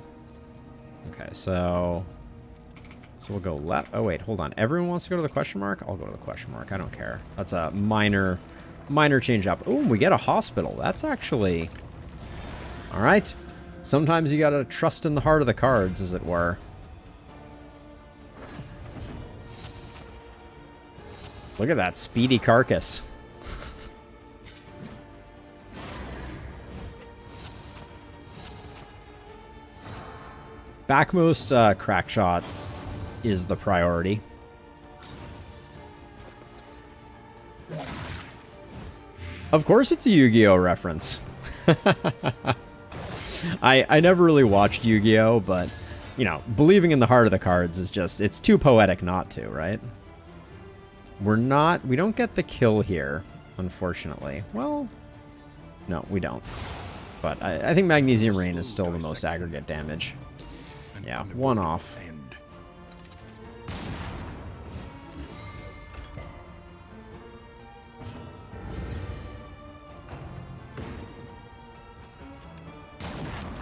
Okay, so we'll go left. Oh, wait, hold on. Everyone wants to go to the question mark? I'll go to the question mark. I don't care. That's a minor change up. Oh, we get a hospital. That's actually... All right. Sometimes you gotta trust in the heart of the cards, as it were. Look at that speedy carcass. Backmost crack shot is the priority. Of course it's a Yu-Gi-Oh reference. I never really watched Yu-Gi-Oh, but, you know, believing in the heart of the cards is just, it's too poetic not to, right? We don't get the kill here, unfortunately. Well, no, we don't. But I think Magnesium Rain is still the most aggregate damage. Yeah, one off.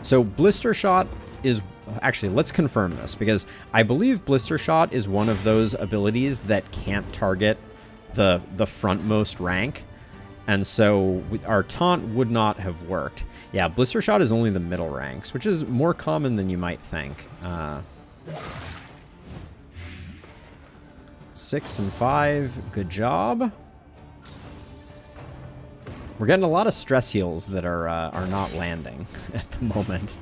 So Blister Shot is... Actually, let's confirm this, because I believe Blister Shot is one of those abilities that can't target the frontmost rank, and so our taunt would not have worked. Yeah, Blister Shot is only the middle ranks, which is more common than you might think. 6 and 5. Good job. We're getting a lot of stress heals that are not landing at the moment.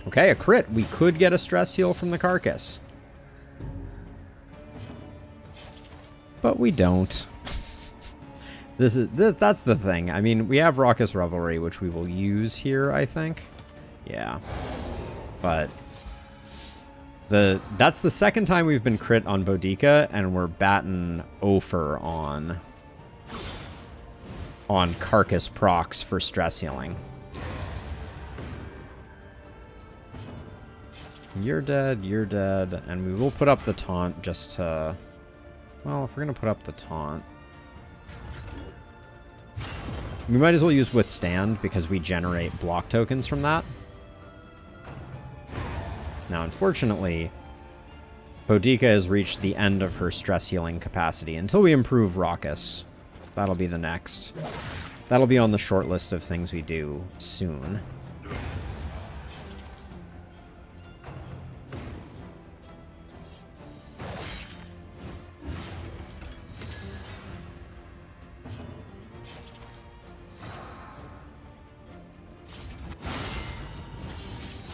Okay, a crit. We could get a stress heal from the carcass. But we don't. That's the thing. I mean, we have Raucous Revelry, which we will use here, I think. Yeah. But that's the second time we've been crit on Boudica, and we're batting over on carcass procs for stress healing. You're dead, and we will put up the taunt just to... Well, if we're going to put up the taunt... We might as well use Withstand, because we generate block tokens from that. Now, unfortunately, Boudica has reached the end of her stress healing capacity until we improve Raucous. That'll be the next. That'll be on the short list of things we do soon.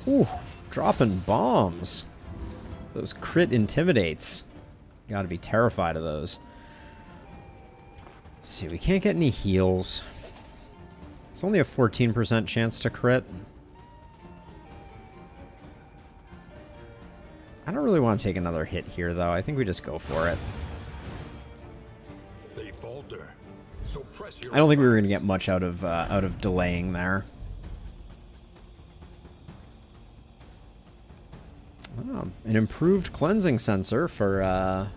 Ooh, dropping bombs. Those crit intimidates. Gotta be terrified of those. Let's see, we can't get any heals. It's only a 14% chance to crit. I don't really want to take another hit here, though. I think we just go for it. They falter. So press your I don't think we were going to get much out of delaying there. Oh, an improved cleansing sensor for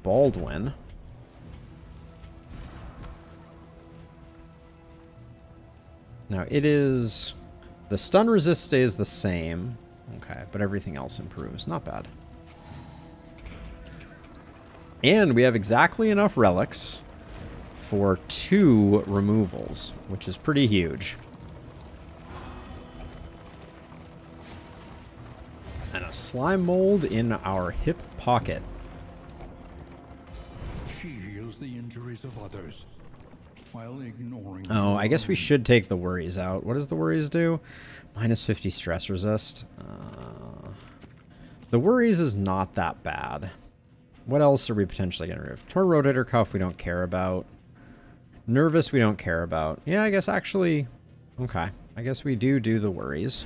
Baldwin. Now it is... The stun resist stays the same. Okay, but everything else improves. Not bad. And we have exactly enough relics for 2 removals, which is pretty huge. And a slime mold in our hip pocket. She heals the injuries of others while ignoring. Oh, I guess we should take the worries out. What does the worries do? Minus 50 stress resist. The worries is not that bad. What else are we potentially getting rid of? Tor rotator cuff we don't care about. Nervous we don't care about. Yeah, I guess actually... Okay. I guess we do the worries.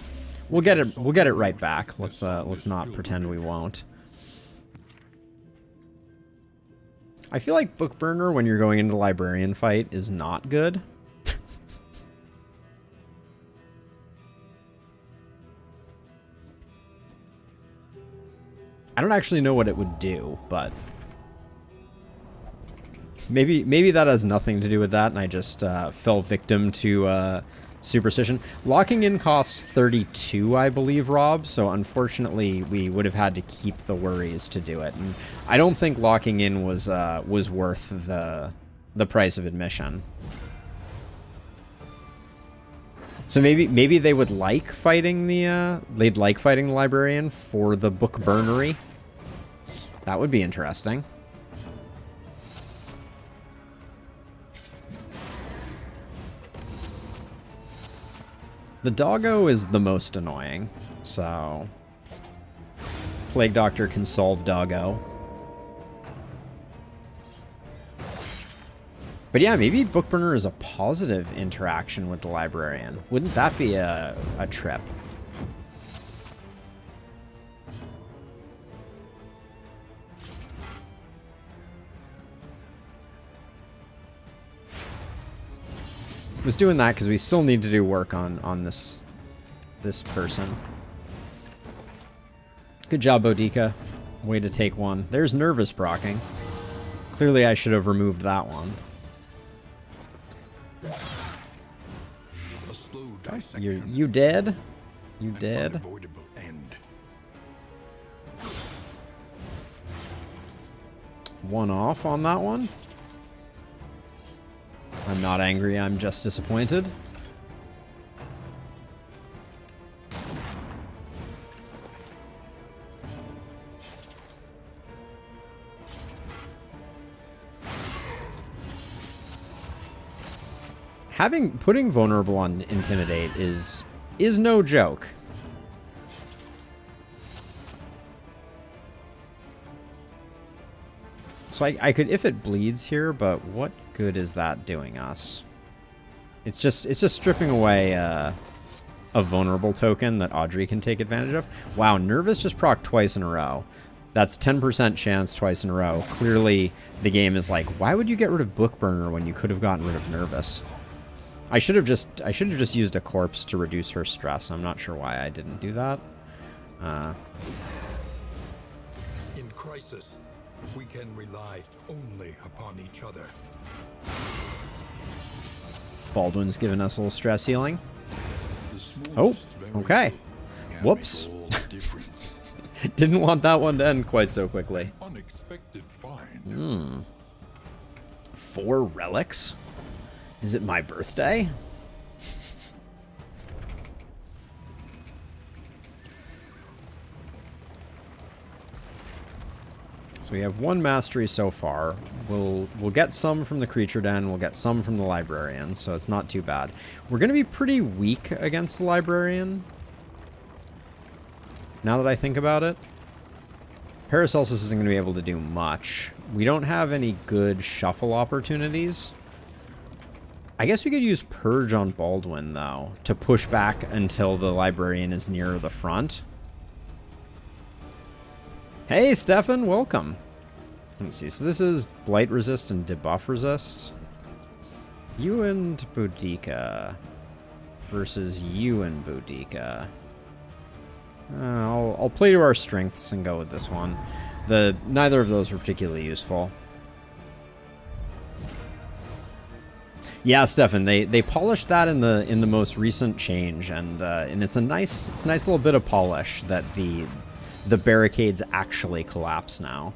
We'll get it right back. Let's not pretend we won't. I feel like Book Burner when you're going into the librarian fight is not good. I don't actually know what it would do, but maybe that has nothing to do with that, and I just fell victim to superstition. Locking in costs 32, I believe, Rob, so unfortunately we would have had to keep the worries to do it. And I don't think locking in was worth the price of admission. So maybe they would like fighting the librarian for the book burnery. That would be interesting. The doggo is the most annoying, so Plague Doctor can solve doggo. But yeah, maybe Bookburner is a positive interaction with the librarian. Wouldn't that be a trip? Was doing that because we still need to do work on this person. Good job, Boudica. Way to take one. There's nervous procking. Clearly I should have removed that one. A slow dissection. You dead? You dead? Unavoidable end. One off on that one. I'm not angry, I'm just disappointed. Putting vulnerable on intimidate is no joke. So I could, if it bleeds here, but what good is that doing us? It's just stripping away a vulnerable token that Audrey can take advantage of. Wow, Nervous just proc twice in a row. That's 10% chance twice in a row. Clearly, the game is like, why would you get rid of Bookburner when you could have gotten rid of Nervous? I should have just used a corpse to reduce her stress. I'm not sure why I didn't do that. In crisis, we can rely only upon each other. Baldwin's giving us a little stress healing. Oh, okay. Whoops. Didn't want that one to end quite so quickly. Unexpected find. 4 relics? Is it my birthday? So we have 1 mastery so far. We'll get some from the creature den. We'll get some from the librarian, so it's not too bad. We're going to be pretty weak against the librarian, now that I think about it. Paracelsus isn't going to be able to do much. We don't have any good shuffle opportunities. I guess we could use Purge on Baldwin, though, to push back until the librarian is near the front. Hey, Stefan, welcome. Let's see, so this is Blight Resist and Debuff Resist. You and Boudica versus you and Boudica. I'll play to our strengths and go with this one. Neither of those were particularly useful. Yeah, Stefan, they polished that in the most recent change, and it's a nice little bit of polish that the barricades actually collapse now.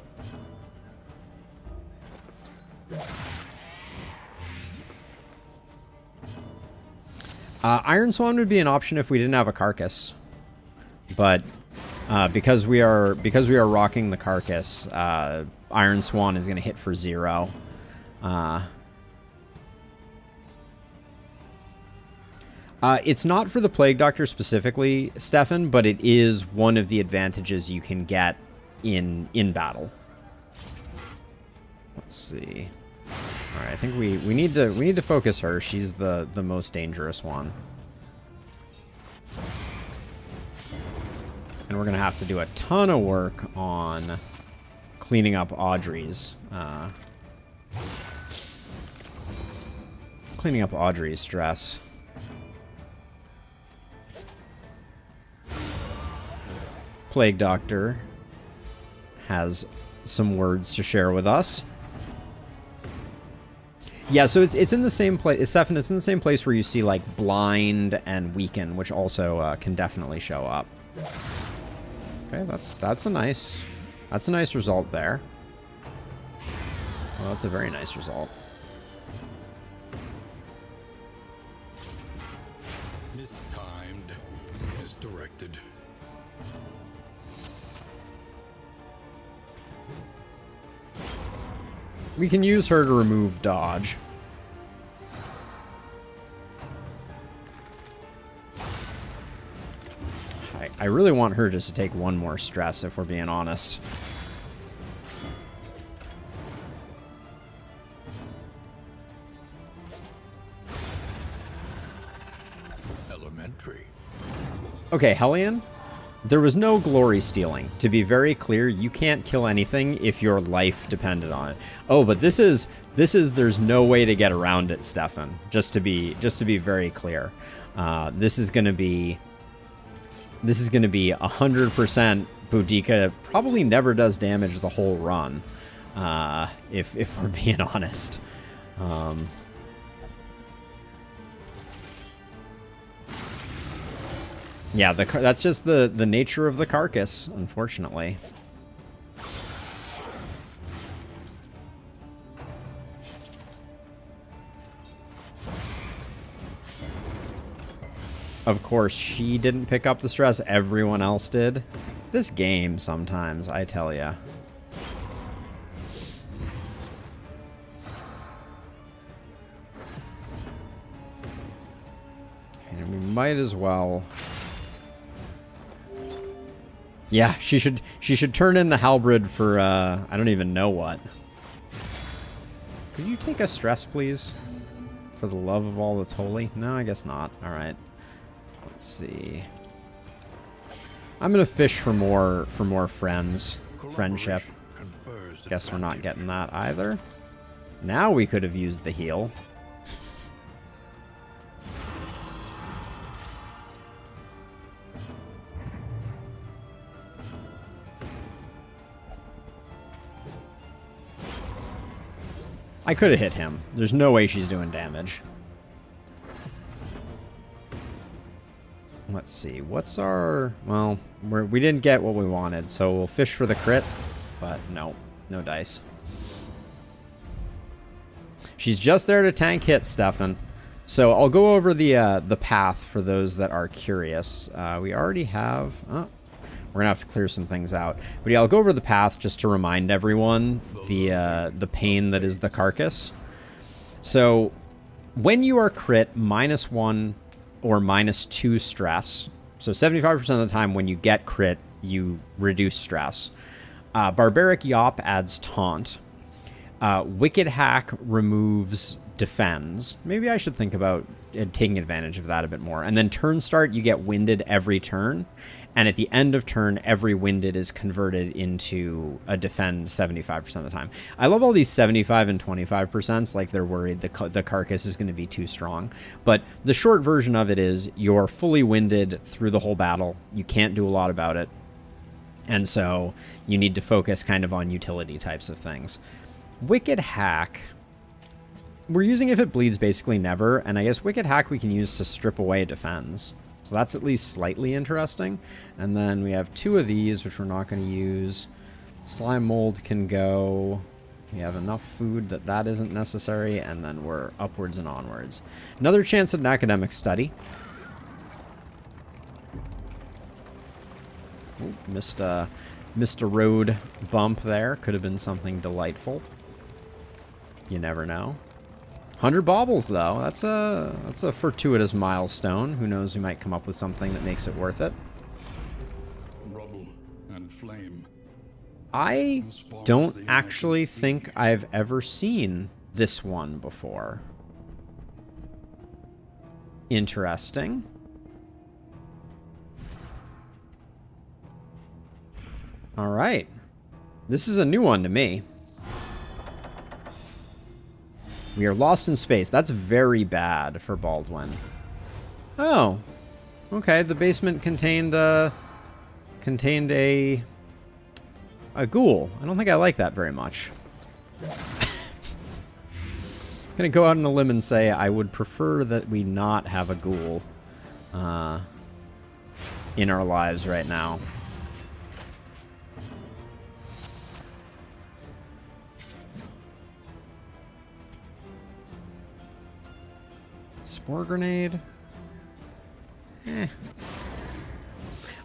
Iron Swan would be an option if we didn't have a carcass, but because we are rocking the carcass, Iron Swan is going to hit for 0. It's not for the Plague Doctor specifically, Stefan, but it is one of the advantages you can get in battle. Let's see. All right, I think we need to focus her. She's the most dangerous one. And we're gonna have to do a ton of work on cleaning up Audrey's stress. Plague Doctor has some words to share with us. Yeah, so it's in the same place. Stefan, it's in the same place where you see like blind and weaken, which also can definitely show up. Okay, that's a nice result there. Well, that's a very nice result. Mistimed, misdirected. We can use her to remove dodge. I really want her just to take 1 more stress, if we're being honest. Elementary. Okay, Hellion. There was no glory stealing. To be very clear, you can't kill anything if your life depended on it. Oh, but this is there's no way to get around it, Stefan. Just to be very clear. This is gonna be 100% Boudica probably never does damage the whole run. If we're being honest. Yeah, that's just the nature of the carcass, unfortunately. Of course, she didn't pick up the stress, everyone else did. This game sometimes, I tell ya. might as well. Yeah, she should turn in the halberd for I don't even know what. Could you take a stress, please? For the love of all that's holy? No, I guess not. All right. Let's see. I'm gonna fish for more friendship. Guess we're not getting that either. Now we could have used the heal. I could have hit him. There's no way she's doing damage. Let's see. What's our... Well, we didn't get what we wanted, so we'll fish for the crit. But no. No dice. She's just there to tank hit, Stefan. So I'll go over the path for those that are curious. We already have... Oh, we're going to have to clear some things out. But yeah, I'll go over the path just to remind everyone the pain that is the carcass. So when you are crit, -1 or -2 stress. So 75% of the time when you get crit, you reduce stress. Barbaric Yop adds taunt. Wicked Hack removes defends. Maybe I should think about taking advantage of that a bit more. And then turn start, you get winded every turn. And at the end of turn, every winded is converted into a defend 75% of the time. I love all these 75 and 25%. Like they're worried the carcass is going to be too strong. But the short version of it is you're fully winded through the whole battle. You can't do a lot about it. And so you need to focus kind of on utility types of things. Wicked Hack, we're using if it bleeds basically never. And I guess Wicked Hack we can use to strip away defends. So that's at least slightly interesting. And then we have 2 of these, which we're not going to use. Slime Mold can go. We have enough food that isn't necessary. And then we're upwards and onwards. Another chance at an academic study. Ooh, missed a road bump there. Could have been something delightful. You never know. 100 baubles, though. That's a fortuitous milestone. Who knows? We might come up with something that makes it worth it. Rubble and flame. I don't actually think I've ever seen this one before. Interesting. All right. This is a new one to me. We are lost in space. That's very bad for Baldwin. Oh. Okay, the basement contained a ghoul. I don't think I like that very much. I'm gonna go out on a limb and say I would prefer that we not have a ghoul in our lives right now. Spore grenade.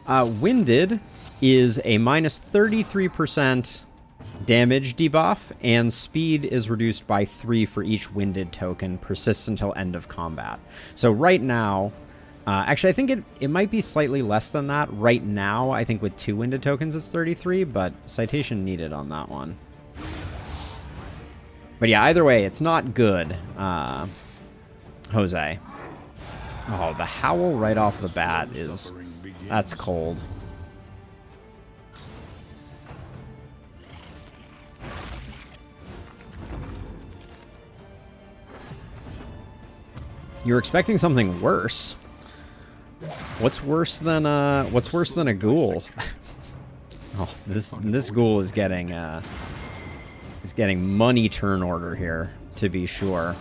Winded is a -33% damage debuff, and speed is reduced by 3 for each winded token. Persists until end of combat. So right now, actually I think it might be slightly less than that. Right now, I think with 2 winded tokens it's 33, but citation needed on that one. But yeah, either way, it's not good. Jose. Oh, the howl right off the bat is... That's cold. You're expecting something worse. What's worse than a ghoul? Oh, this ghoul is getting money turn order here, to be sure.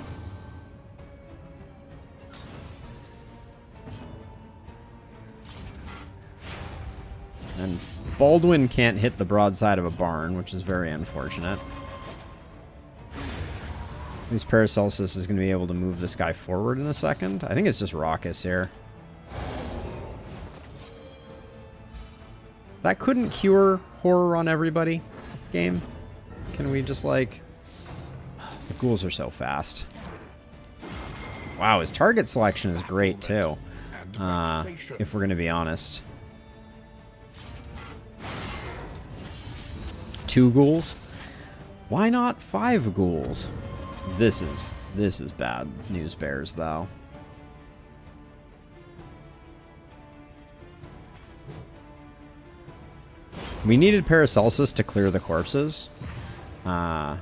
And Baldwin can't hit the broadside of a barn, which is very unfortunate. At least Paracelsus is going to be able to move this guy forward in a second. I think it's just Raucous here. That couldn't cure horror on everybody, game. Can we just, like... The ghouls are so fast. Wow, his target selection is great, too. if we're going to be honest. 2 ghouls? Why not 5 ghouls? This is bad news bears, though. We needed Paracelsus to clear the corpses. Well,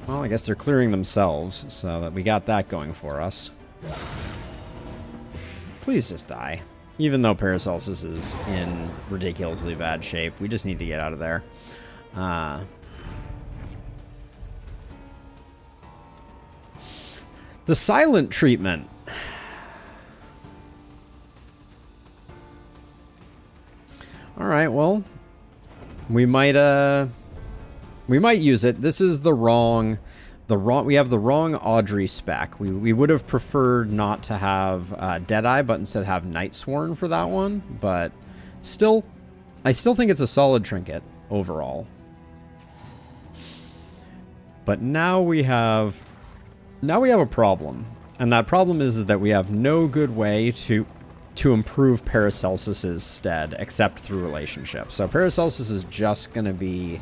I guess they're clearing themselves, so that we got that going for us. Please just die. Even though Paracelsus is in ridiculously bad shape, we just need to get out of there. The silent treatment. All right, well, we might use it. This is the wrong we have the wrong Audrey spec. We would have preferred not to have Deadeye, but instead have Nightsworn for that one. But still, I still think it's a solid trinket overall. But now we have a problem, and that problem is that we have no good way to improve Paracelsus's stead except through relationships. So Paracelsus is just going to be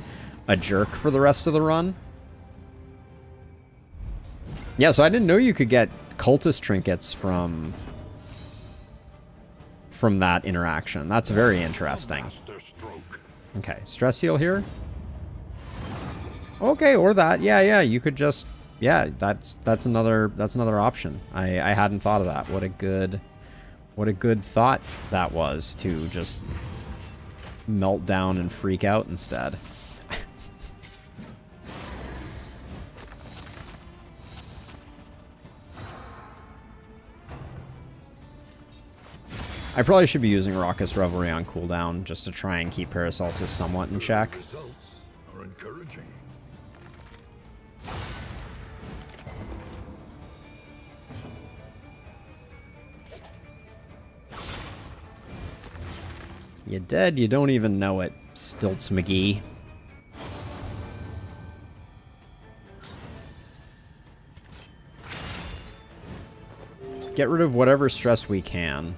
a jerk for the rest of the run. Yeah, so I didn't know you could get cultist trinkets from that interaction. That's very interesting. Okay, stress heal here. Okay, or that. Yeah, you could just, yeah, that's another option. I hadn't thought of that. What a good thought that was, to just melt down and freak out instead. I probably should be using Raucous Revelry on cooldown just to try and keep Paracelsus somewhat in check. Results are encouraging. You dead, you don't even know it, Stilts McGee. Get rid of whatever stress we can.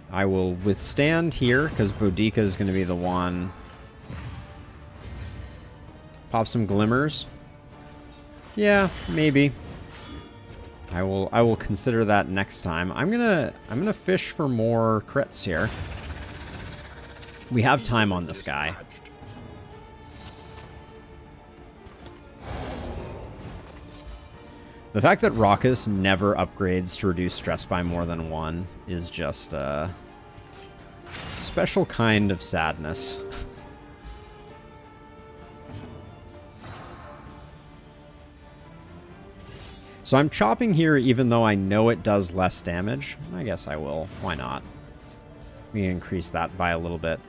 I will withstand here, because Boudica is going to be the one. Pop some glimmers. Yeah, maybe. I will consider that next time. I'm gonna fish for more crits here. We have time on this guy. The fact that Raucous never upgrades to reduce stress by more than 1 is just a special kind of sadness. So I'm chopping here even though I know it does less damage. I guess I will. Why not? We can increase that by a little bit.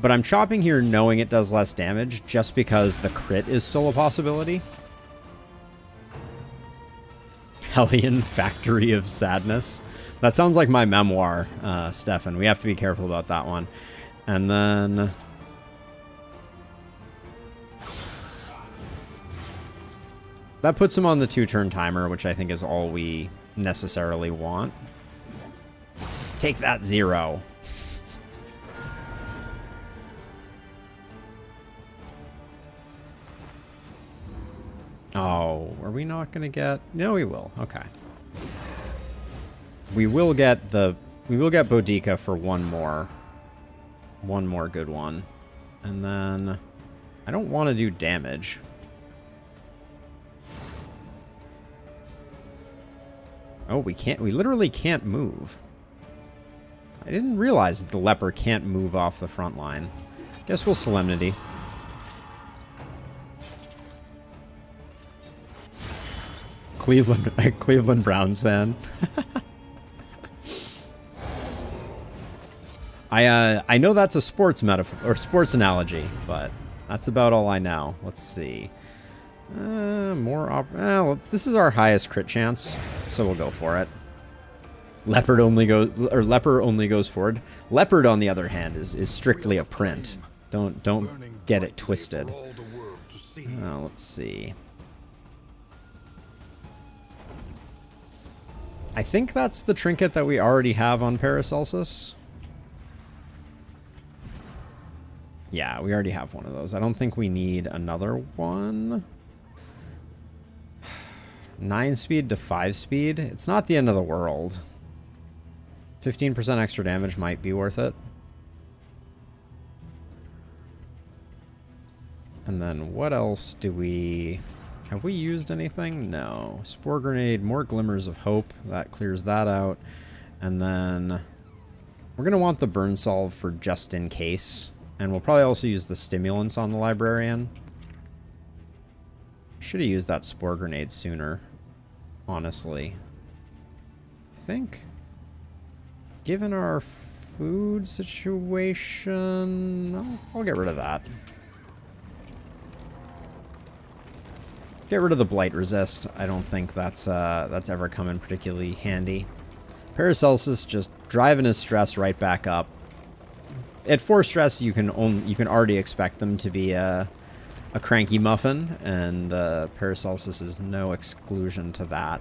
But I'm chopping here knowing it does less damage just because the crit is still a possibility. Hellion Factory of Sadness. That sounds like my memoir, Stefan. We have to be careful about that one. And then... that puts him on the 2-turn timer, which I think is all we necessarily want. Take that, 0. Oh, are we not going to get... no, we will. Okay. We will get Boudica for one more good one. And then I don't want to do damage. Oh, we literally can't move. I didn't realize that the leper can't move off the front line. Guess we'll Solemnity. Cleveland Browns fan. I know that's a sports metaphor or sports analogy, but that's about all I know. Let's see. Well, this is our highest crit chance, so we'll go for it. Leper only goes forward. Leopard, on the other hand, is strictly a print. Don't get it twisted. Let's see. I think that's the trinket that we already have on Paracelsus. Yeah, we already have one of those. I don't think we need another one. 9 speed to 5 speed. It's not the end of the world. 15% extra damage might be worth it. And then what else do we... Have we used anything? No. Spore Grenade, more Glimmers of Hope. That clears that out. And then we're going to want the Burn Salve for just in case. And we'll probably also use the Stimulants on the Librarian. Should have used that Spore Grenade sooner, honestly. I think, given our food situation, I'll get rid of that. Get rid of the Blight Resist. I don't think that's ever come in particularly handy. Paracelsus just driving his stress right back up. At 4 stress, you can already expect them to be a cranky muffin, and Paracelsus is no exclusion to that.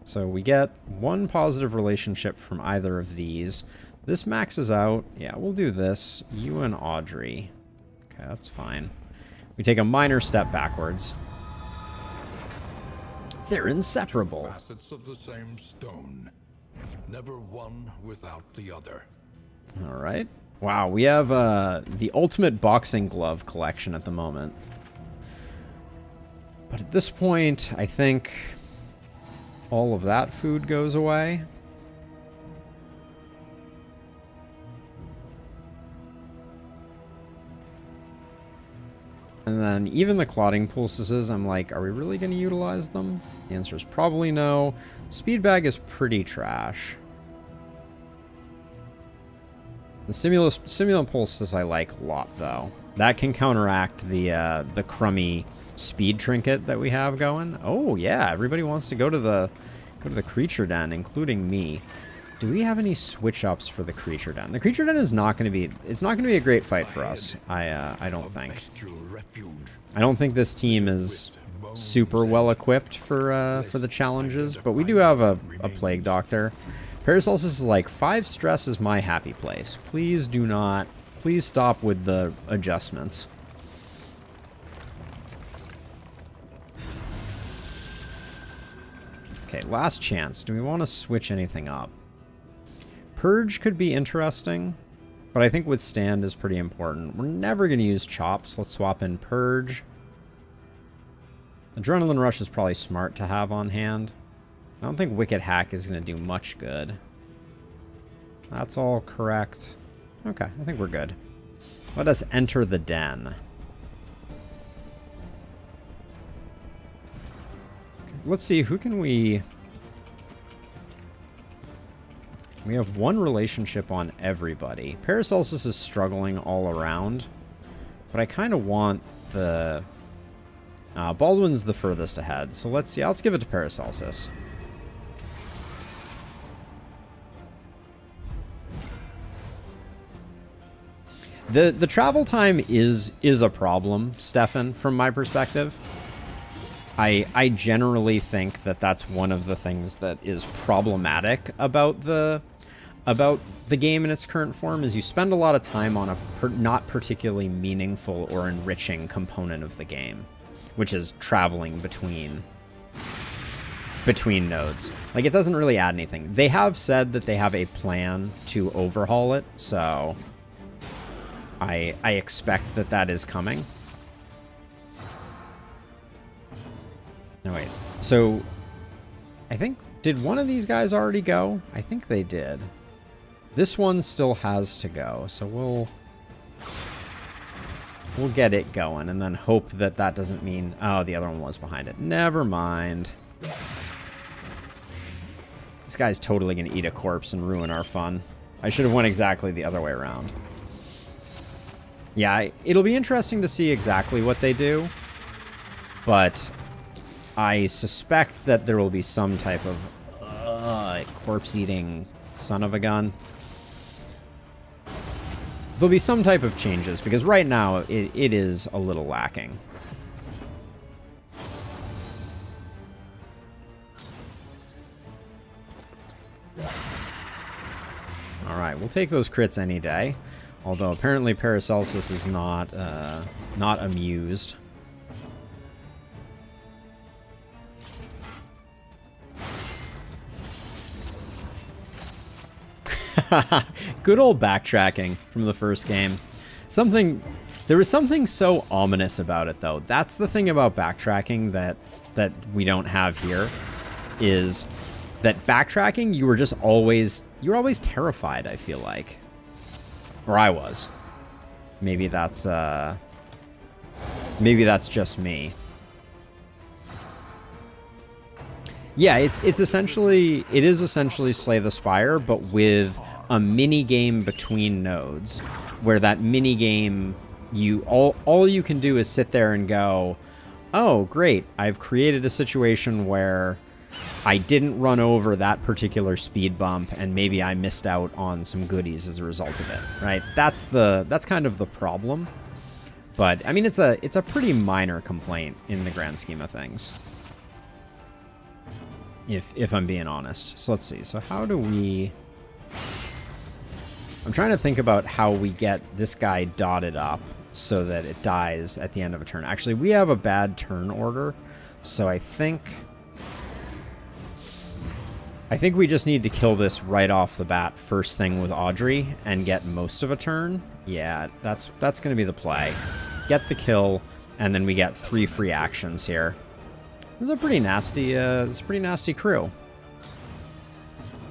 So we get 1 positive relationship from either of these. This maxes out. Yeah, we'll do this. You and Audrey. Okay, that's fine. We take a minor step backwards. They're inseparable. Facets of the same stone. Never one without the other. All right. Wow, we have the ultimate boxing glove collection at the moment. But at this point, I think all of that food goes away. And then even the clotting pulses, I'm like, are we really going to utilize them? The answer is probably no. Speed bag is pretty trash. The stimulant pulses I like a lot, though. That can counteract the crummy speed trinket that we have going. Oh yeah, everybody wants to go to the creature den, including me. Do we have any switch ups for the creature den? The creature den is not going to be. It's not going to be a great fight for us. I don't think. I don't think this team is super well equipped for the challenges, but we do have a plague doctor. Paracelsus is like 5 stress is my happy place. Please do not. Please stop with the adjustments. Okay, last chance. Do we want to switch anything up? Purge could be interesting, but I think Withstand is pretty important. We're never going to use Chops. Let's swap in Purge. Adrenaline Rush is probably smart to have on hand. I don't think Wicked Hack is going to do much good. That's all correct. Okay, I think we're good. Let us enter the den. Okay, let's see, who can we... We have 1 relationship on everybody. Paracelsus is struggling all around, but I kind of want the... Baldwin's the furthest ahead, so let's give it to Paracelsus. The travel time is a problem, Stefan, from my perspective. I generally think that that's one of the things that is problematic about the game in its current form, is you spend a lot of time on a not particularly meaningful or enriching component of the game, which is traveling between nodes. Like, it doesn't really add anything. They have said that they have a plan to overhaul it, so I expect that is coming. No, wait. So, I think, did one of these guys already go? I think they did. This one still has to go, so we'll get it going, and then hope that doesn't mean... Oh, the other one was behind it. Never mind. This guy's totally going to eat a corpse and ruin our fun. I should have went exactly the other way around. Yeah, it'll be interesting to see exactly what they do, but I suspect that there will be some type of corpse-eating son of a gun. There'll be some type of changes, because right now it is a little lacking. try. We'll take those crits any day. Although apparently Paracelsus is not amused. Good old backtracking from the first game. There was something so ominous about it, though. That's the thing about backtracking that we don't have here, is that backtracking, you were always terrified, I feel like. Or I was. Maybe that's just me. Yeah, it is essentially Slay the Spire, but with a mini game between nodes, where that mini game, all you can do is sit there and go, oh great, I've created a situation where I didn't run over that particular speed bump, and maybe I missed out on some goodies as a result of it, right? That's kind of the problem. But I mean, it's a pretty minor complaint in the grand scheme of things, if I'm being honest. So let's see. So how do we? I'm trying to think about how we get this guy dotted up so that it dies at the end of a turn. Actually, we have a bad turn order, so I think we just need to kill this right off the bat, first thing with Audrey, and get most of a turn. Yeah, that's going to be the play. Get the kill, and then we get 3 free actions here. This is a pretty nasty crew.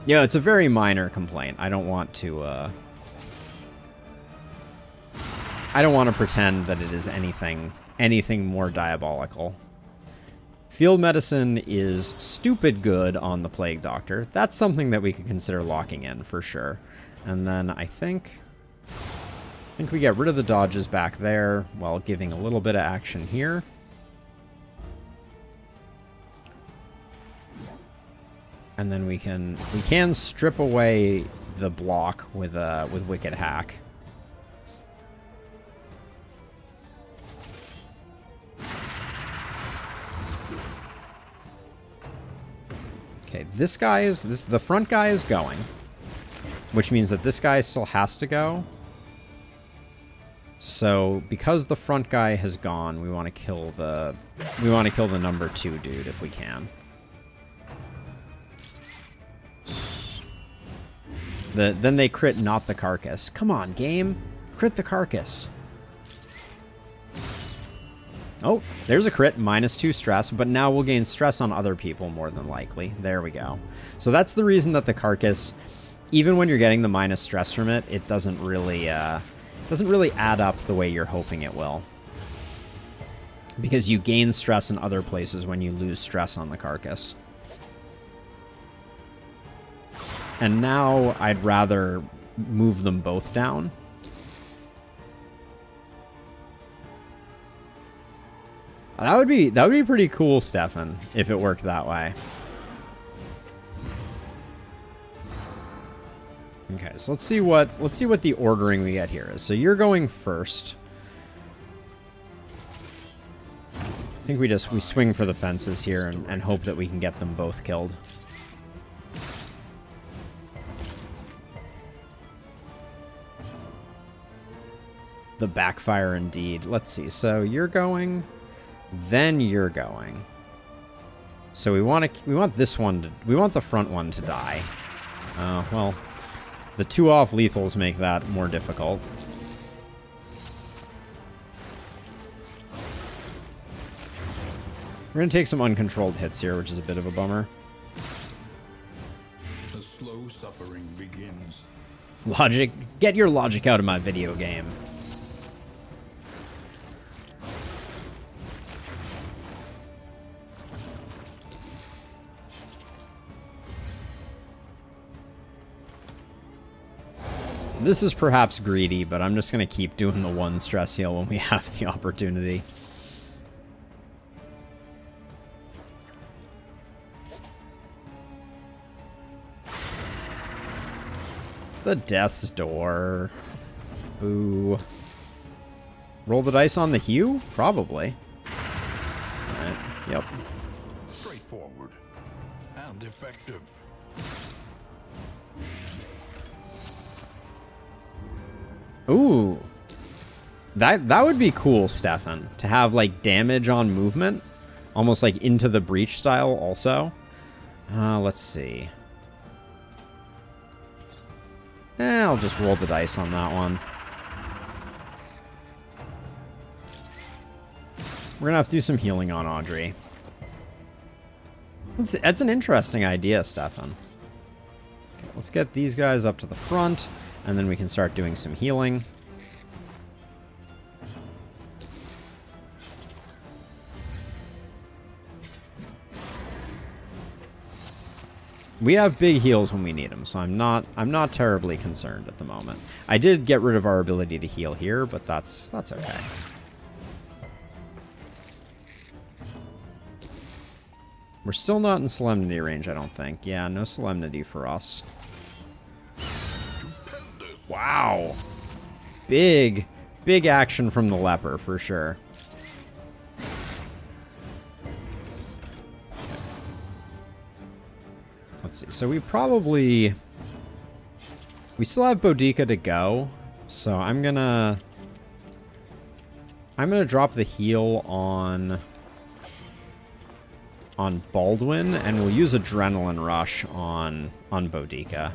Yeah, it's a very minor complaint. I don't want to pretend that it is anything more diabolical. Field medicine is stupid good on the Plague Doctor. That's something that we could consider locking in for sure. And then I think we get rid of the dodges back there while giving a little bit of action here. And then we can strip away the block with Wicked Hack. Okay, the front guy is going, which means that this guy still has to go. So because the front guy has gone, we want to kill the number 2 dude if we can. Then they crit not the carcass. Come on, game. Crit the carcass. Oh, there's a crit, -2 stress, but now we'll gain stress on other people more than likely. There we go. So that's the reason that the carcass, even when you're getting the minus stress from it, it doesn't really add up the way you're hoping it will. Because you gain stress in other places when you lose stress on the carcass. And now I'd rather move them both down. That would be pretty cool, Stefan, if it worked that way. Okay, so let's see what the ordering we get here is. So you're going first. I think we swing for the fences here and hope that we can get them both killed. The backfire indeed. Let's see. So you're going, then you're going. So we want this one to, we want the front one to die. Well, the 2 off lethals make that more difficult. We're gonna take some uncontrolled hits here, which is a bit of a bummer. The slow suffering begins. Logic, get your logic out of my video game. This is perhaps greedy, but I'm just going to keep doing the 1 stress heal when we have the opportunity. The Death's Door. Boo. Roll the dice on the Hue? Probably. Alright, yep. Straightforward and effective. Ooh. That would be cool, Stefan, to have like damage on movement, almost like Into the Breach style also. Let's see. I'll just roll the dice on that one. We're gonna have to do some healing on Audrey. That's an interesting idea, Stefan. Okay, let's get these guys up to the front, and then we can start doing some healing. We have big heals when we need them, so I'm not terribly concerned at the moment. I did get rid of our ability to heal here, but that's okay. We're still not in Solemnity range, I don't think. Yeah, no Solemnity for us. Wow. Big action from the leper, for sure. Let's see. So we still have Boudica to go. So I'm gonna drop the heal on Baldwin, and we'll use Adrenaline Rush on Boudica.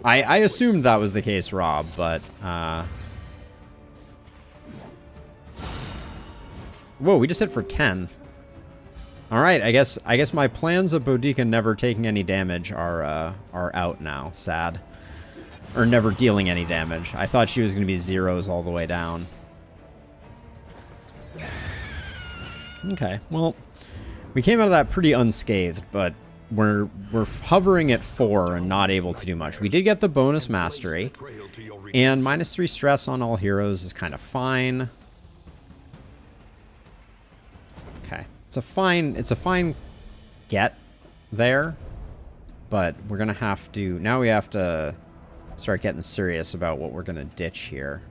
I assumed that was the case, Rob, but whoa, we just hit for 10. All right, I guess my plans of Boudica never taking any damage are out now. Sad. Or never dealing any damage. I thought she was going to be zeros all the way down. Okay, well, we came out of that pretty unscathed, but we're hovering at 4 and not able to do much. We did get the bonus mastery, and -3 stress on all heroes is kind of fine. Okay, it's a fine get there, but we're gonna have to now. We have to start getting serious about what we're gonna ditch here.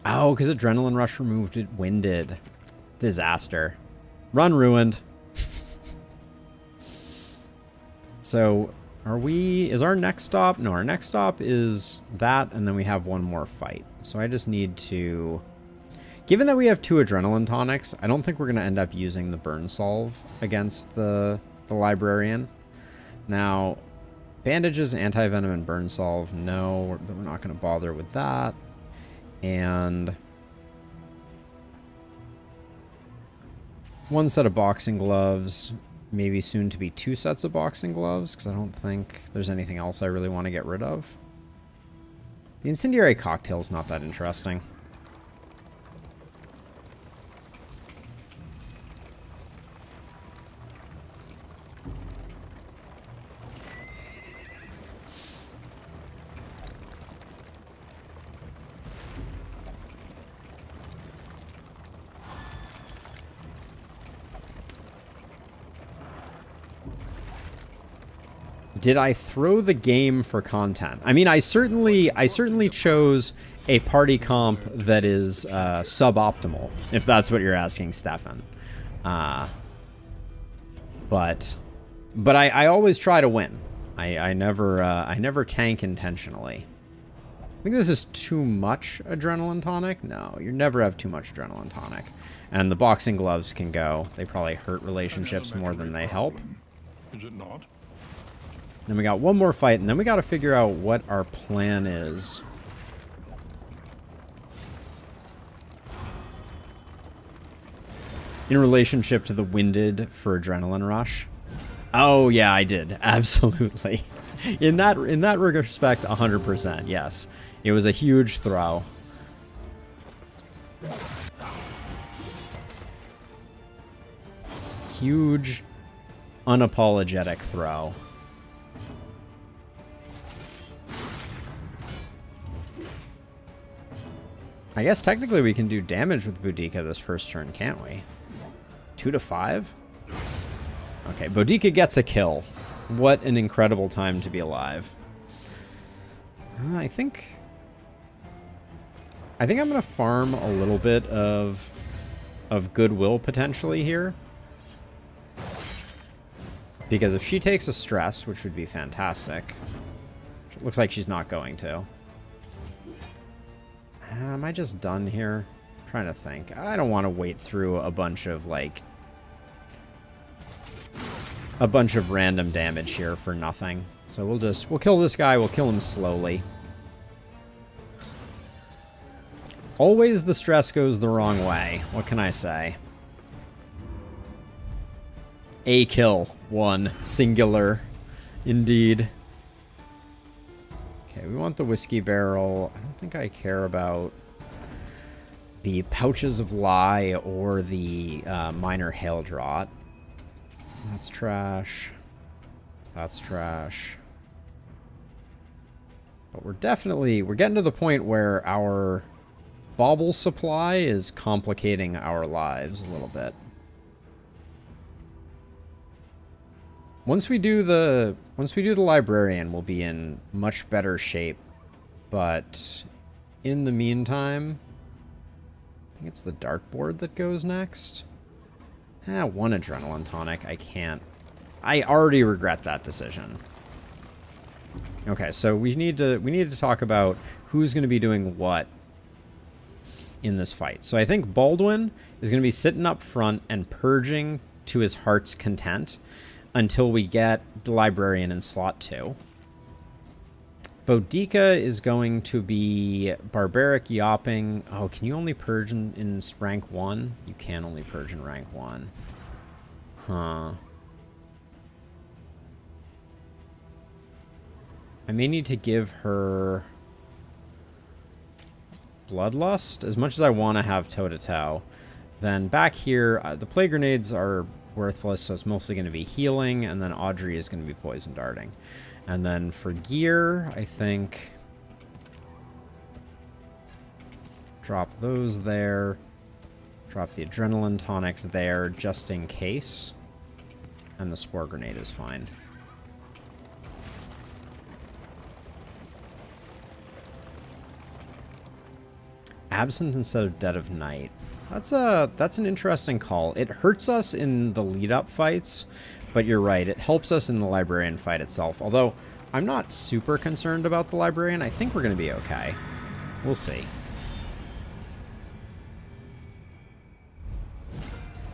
Oh, because Adrenaline Rush removed it. Winded. Disaster. Run ruined. So, is our next stop? No, our next stop is that, and then we have one more fight. So I just need to... Given that we have 2 Adrenaline Tonics, I don't think we're going to end up using the Burn Solve against the Librarian. Now, Bandages, Anti-Venom, and Burn Solve, no, we're not going to bother with that. And 1 set of boxing gloves, maybe soon to be 2 sets of boxing gloves, because I don't think there's anything else I really want to get rid of. The Incendiary Cocktail's not that interesting. Did I throw the game for content? I mean, I certainly chose a party comp that is suboptimal, if that's what you're asking, Stefan. But I always try to win. I never tank intentionally. I think this is too much Adrenaline Tonic. No, you never have too much Adrenaline Tonic. And the boxing gloves can go. They probably hurt relationships more than they help. Is it not? Then we got one more fight, and then we got to figure out what our plan is. In relationship to the Winded for Adrenaline Rush. Oh, yeah, I did. Absolutely. In that respect, 100%, yes. It was a huge throw. Huge, unapologetic throw. I guess technically we can do damage with Boudica this first turn, can't we? 2 to 5? Okay, Boudica gets a kill. What an incredible time to be alive. I think I'm gonna farm a little bit of goodwill potentially here. Because if she takes a stress, which would be fantastic, it looks like she's not going to. Am I just done here? I'm trying to think. I don't want to wait through a bunch of, like, a bunch of random damage here for nothing. So we'll kill this guy. We'll kill him slowly. Always the stress goes the wrong way. What can I say? A kill. One. Singular. Indeed. Okay, we want the whiskey barrel. I don't think I care about the pouches of lye or the minor hail draught. That's trash. That's trash. But we're getting to the point where our bauble supply is complicating our lives a little bit. Once we do the librarian, we'll be in much better shape. But in the meantime, I think it's the dartboard that goes next. One adrenaline tonic. I can't. I already regret that decision. Okay, so we need to talk about who's going to be doing what in this fight. So I think Baldwin is going to be sitting up front and purging to his heart's content until we get the librarian in slot 2. Boudica is going to be barbaric yopping. Oh, can you only purge in rank 1? You can only purge in rank 1. Huh. I may need to give her Bloodlust. As much as I want to have toe-to-toe, then back here, the plague grenades are worthless, so it's mostly going to be healing, and then Audrey is going to be poison darting. And then for gear, I think drop those there, drop the adrenaline tonics there just in case, and the spore grenade is fine. Absent instead of Dead of Night. That's an interesting call. It hurts us in the lead-up fights, but you're right. It helps us in the librarian fight itself. Although I'm not super concerned about the librarian. I think we're going to be okay. We'll see.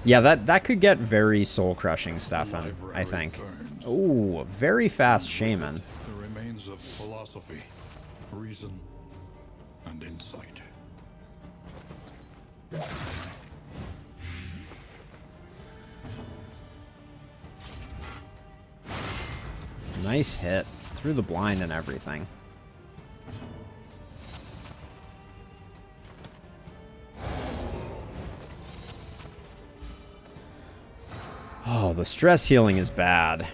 Yeah, that could get very soul-crushing, Stefan, I think. Oh, very fast shaman. The remains of philosophy, reason, and insight. Nice hit. Through the blind and everything. Oh, the stress healing is bad.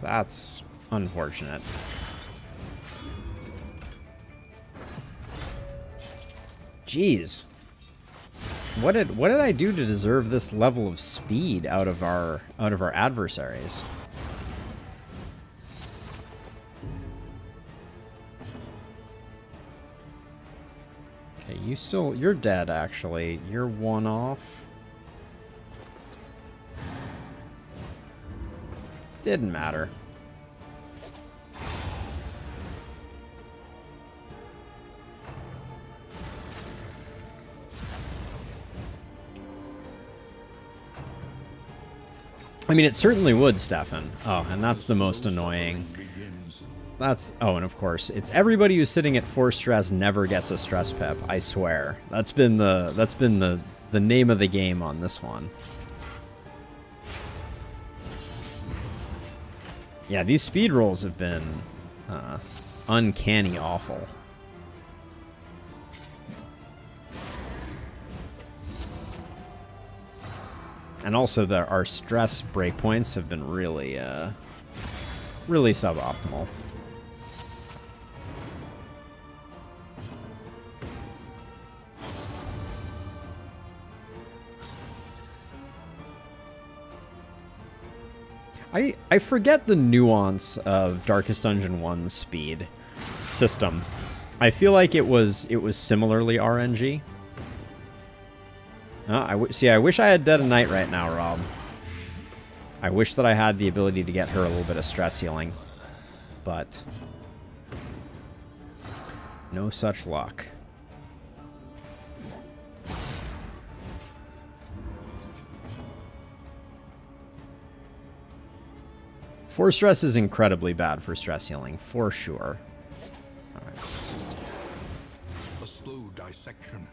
That's unfortunate. Jeez. What did I do to deserve this level of speed out of our adversaries? Okay, you're dead actually. You're one off. Didn't matter. I mean, it certainly would, Stefan. Oh, and that's the most annoying. Oh, and of course, it's everybody who's sitting at 4 stress never gets a stress pip. I swear. That's been the name of the game on this one. Yeah, these speed rolls have been uncanny awful. And also our stress breakpoints have been really, really suboptimal. I forget the nuance of Darkest Dungeon 1's speed system. I feel like it was similarly RNG. See, I wish I had Dead of Night right now, Rob. I wish that I had the ability to get her a little bit of stress healing. But no such luck. Force stress is incredibly bad for stress healing, for sure. Alright, let's just... A slow dissection.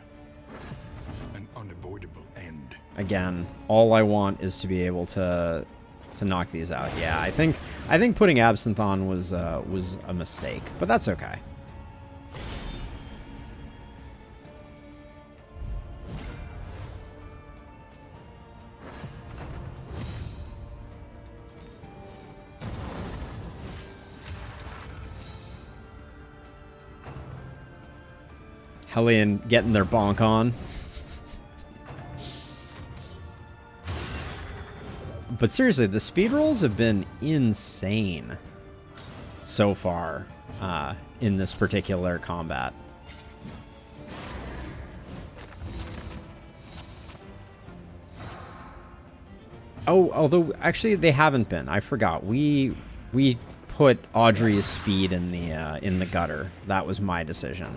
An unavoidable end. Again, all I want is to be able to knock these out. Yeah, I think putting Absinthe on was a mistake, but that's okay. Hellion getting their bonk on. But seriously, the speed rolls have been insane so far in this particular combat. Oh, although actually they haven't been. I forgot. We put Audrey's speed in the gutter. That was my decision.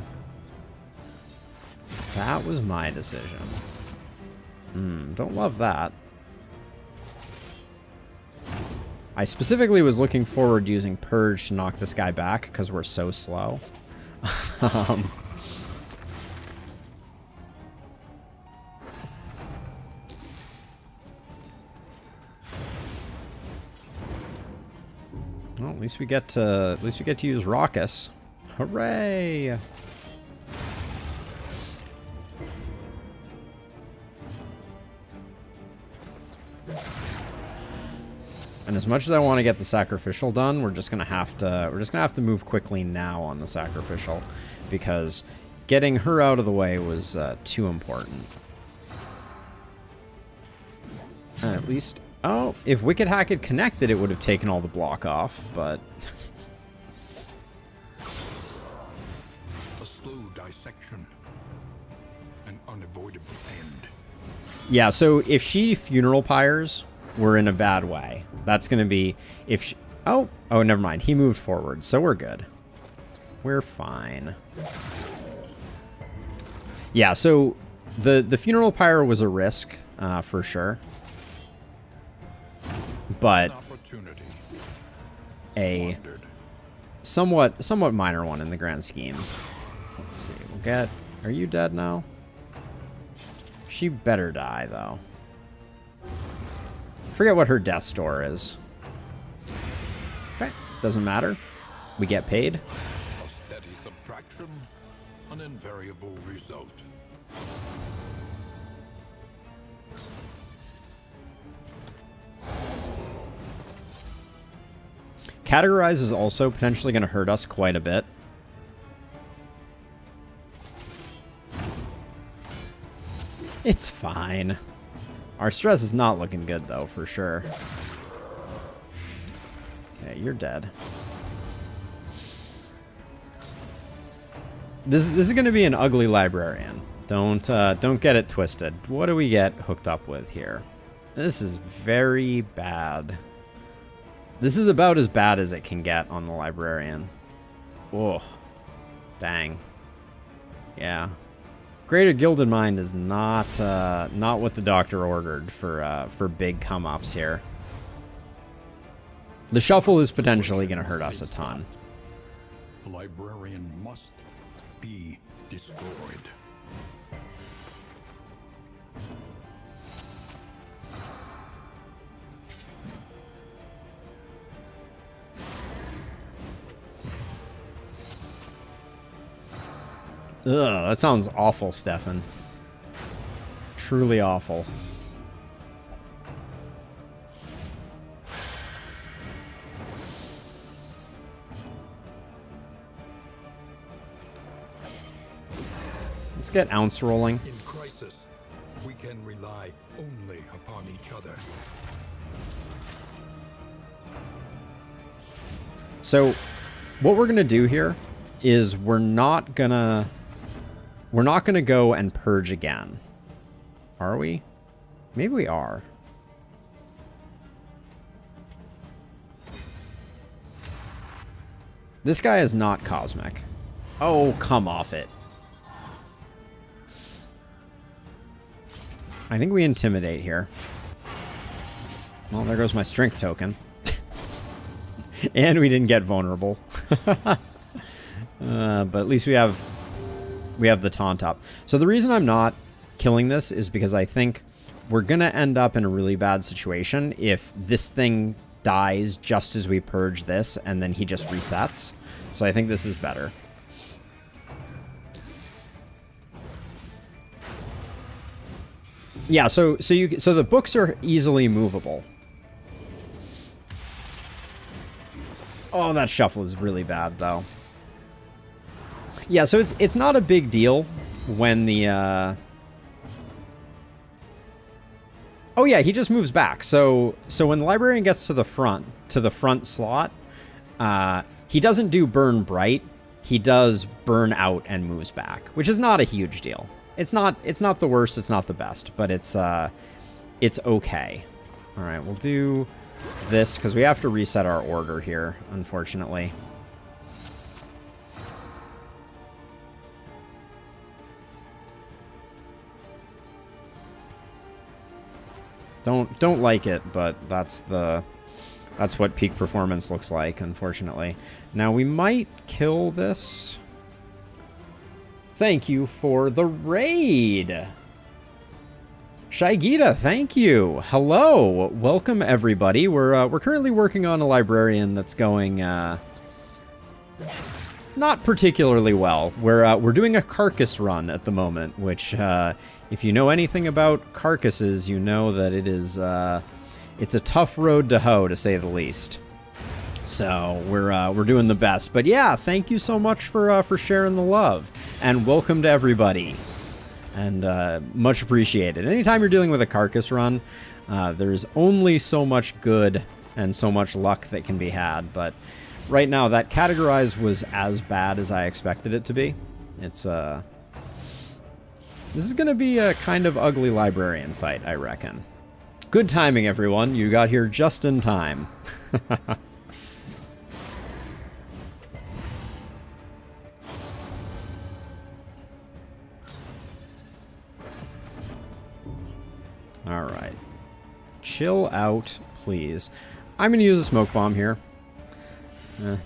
That was my decision. Don't love that. I specifically was looking forward to using Purge to knock this guy back because we're so slow. Well, at least we get to use Raucous. Hooray! And as much as I want to get the sacrificial done, we're just gonna have to move quickly now on the sacrificial, because getting her out of the way was too important. At least, oh, if Wicked Hack had connected, it would have taken all the block off, but A slow dissection. An unavoidable end. yeah. So if she funeral pyres, we're in a bad way. That's going to be if she, oh, never mind. He moved forward, so we're good. We're fine. Yeah, so the funeral pyre was a risk for sure. But a somewhat minor one in the grand scheme. Let's see. We'll get, are you dead now? She better die though. Forget what her death store is. Okay, doesn't matter. We get paid. A steady subtraction, an invariable result. Categorize is also potentially going to hurt us quite a bit. It's fine. Our stress is not looking good, though, for sure. Okay, you're dead. This is going to be an ugly librarian. Don't get it twisted. What do we get hooked up with here? This is very bad. This is about as bad as it can get on the librarian. Oh, dang. Yeah. Greater Gilded Mind is not what the doctor ordered for big come-ups here. The shuffle is potentially going to hurt us a ton. The librarian must be destroyed. Ugh, that sounds awful, Stefan. Truly awful. Let's get ounce rolling. In crisis, we can rely only upon each other. So what we're gonna do here is we're not gonna go and purge again. Are we? Maybe we are. This guy is not cosmic. Oh, come off it. I think we intimidate here. Well, there goes my strength token. And we didn't get vulnerable. But at least we have the taunt up. So the reason I'm not killing this is because I think we're going to end up in a really bad situation if this thing dies just as we purge this and then he just resets. So I think this is better. Yeah, so the books are easily movable. Oh, that shuffle is really bad though. Yeah, so it's not a big deal when the Oh yeah, he just moves back. So when the librarian gets to the front slot, he doesn't do burn bright. He does burn out and moves back, which is not a huge deal. It's not the worst, it's not the best, but it's okay. All right, we'll do this because we have to reset our order here, unfortunately. Don't like it, but that's what peak performance looks like, unfortunately. Now we might kill this. Thank you for the raid. Shaigita, thank you. Hello, welcome everybody. We're currently working on a librarian that's going not particularly well. We're doing a carcass run at the moment, which if you know anything about carcasses, you know that it is it's a tough road to hoe, to say the least. So we're doing the best. But yeah, thank you so much for sharing the love, and welcome to everybody. And much appreciated. Anytime you're dealing with a carcass run, there's only so much good and so much luck that can be had. But right now, that categorize was as bad as I expected it to be. It's this is going to be a kind of ugly librarian fight, I reckon. Good timing, everyone. You got here just in time. All right. Chill out, please. I'm going to use a smoke bomb here.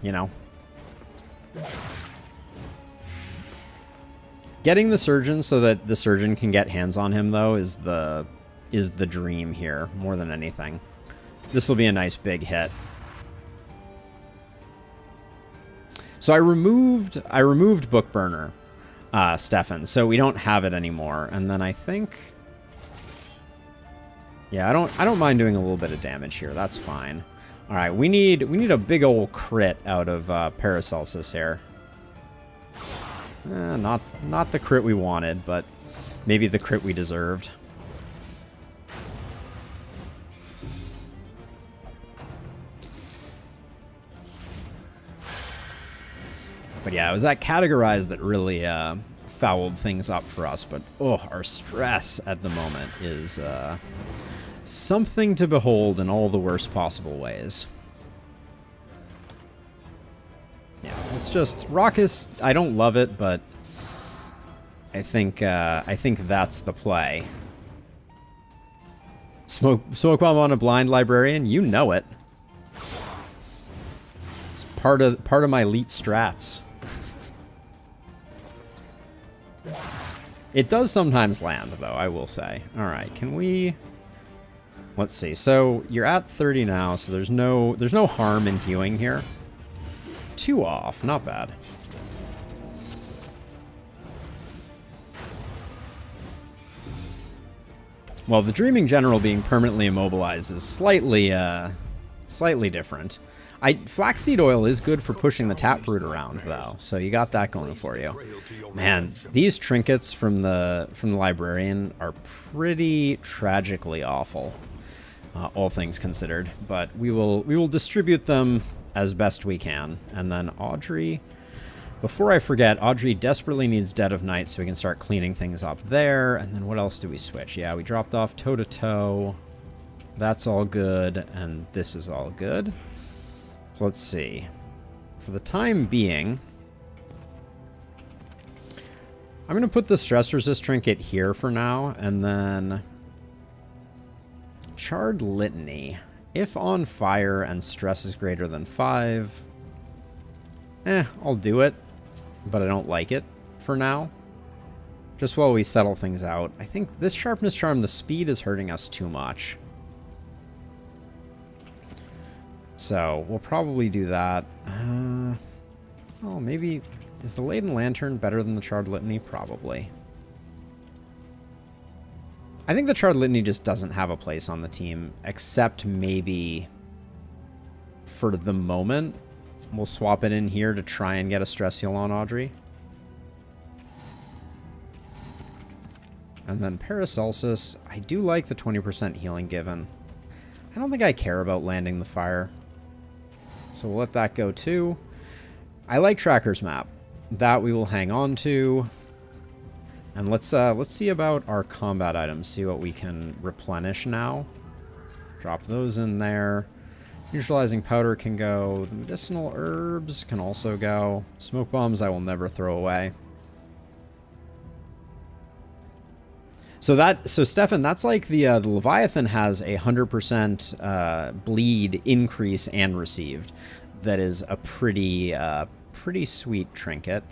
You know. Getting the surgeon so that the surgeon can get hands on him, though, is the dream here, more than anything. This will be a nice big hit. So I removed Book Burner, Stefan, so we don't have it anymore. And then I think, yeah, I don't mind doing a little bit of damage here. That's fine. All right, we need a big old crit out of Paracelsus here. Not the crit we wanted, but maybe the crit we deserved. But yeah, it was that categorize that really fouled things up for us. But oh, our stress at the moment is something to behold in all the worst possible ways. Yeah, it's just Raucous. I don't love it, but I think that's the play. Smoke bomb on a blind librarian. You know it. It's part of my elite strats. It does sometimes land, though, I will say. All right, can we? Let's see. So you're at 30 now, so there's no harm in hewing here. 2 off, not bad. Well, the Dreaming General being permanently immobilized is slightly different. Flaxseed oil is good for pushing the taproot around, though, so you got that going for you. Man, these trinkets from the librarian are pretty tragically awful, all things considered. But we will distribute them as best we can. And then Audrey, before I forget, Audrey desperately needs Dead of Night so we can start cleaning things up there. And then what else do we switch? Yeah, we dropped off Toe to Toe. That's all good, and this is all good. So let's see. For the time being, I'm going to put the Stress Resist Trinket here for now, and then Charred Litany. If on fire and stress is greater than 5, I'll do it, but I don't like it for now. Just while we settle things out. I think this Sharpness Charm, the speed is hurting us too much. So, we'll probably do that. Oh, maybe... Is the Laden Lantern better than the Charred Litany? Probably. I think the Charred Litany just doesn't have a place on the team, except maybe for the moment. We'll swap it in here to try and get a Stress Heal on Audrey. And then Paracelsus, I do like the 20% healing given. I don't think I care about landing the fire. So we'll let that go too. I like Tracker's Map. That we will hang on to. And let's see about our combat items. See what we can replenish now. Drop those in there. Neutralizing powder can go. The medicinal herbs can also go. Smoke bombs I will never throw away. So Stefan, that's like the Leviathan has a 100% bleed increase and received. That is a pretty sweet trinket.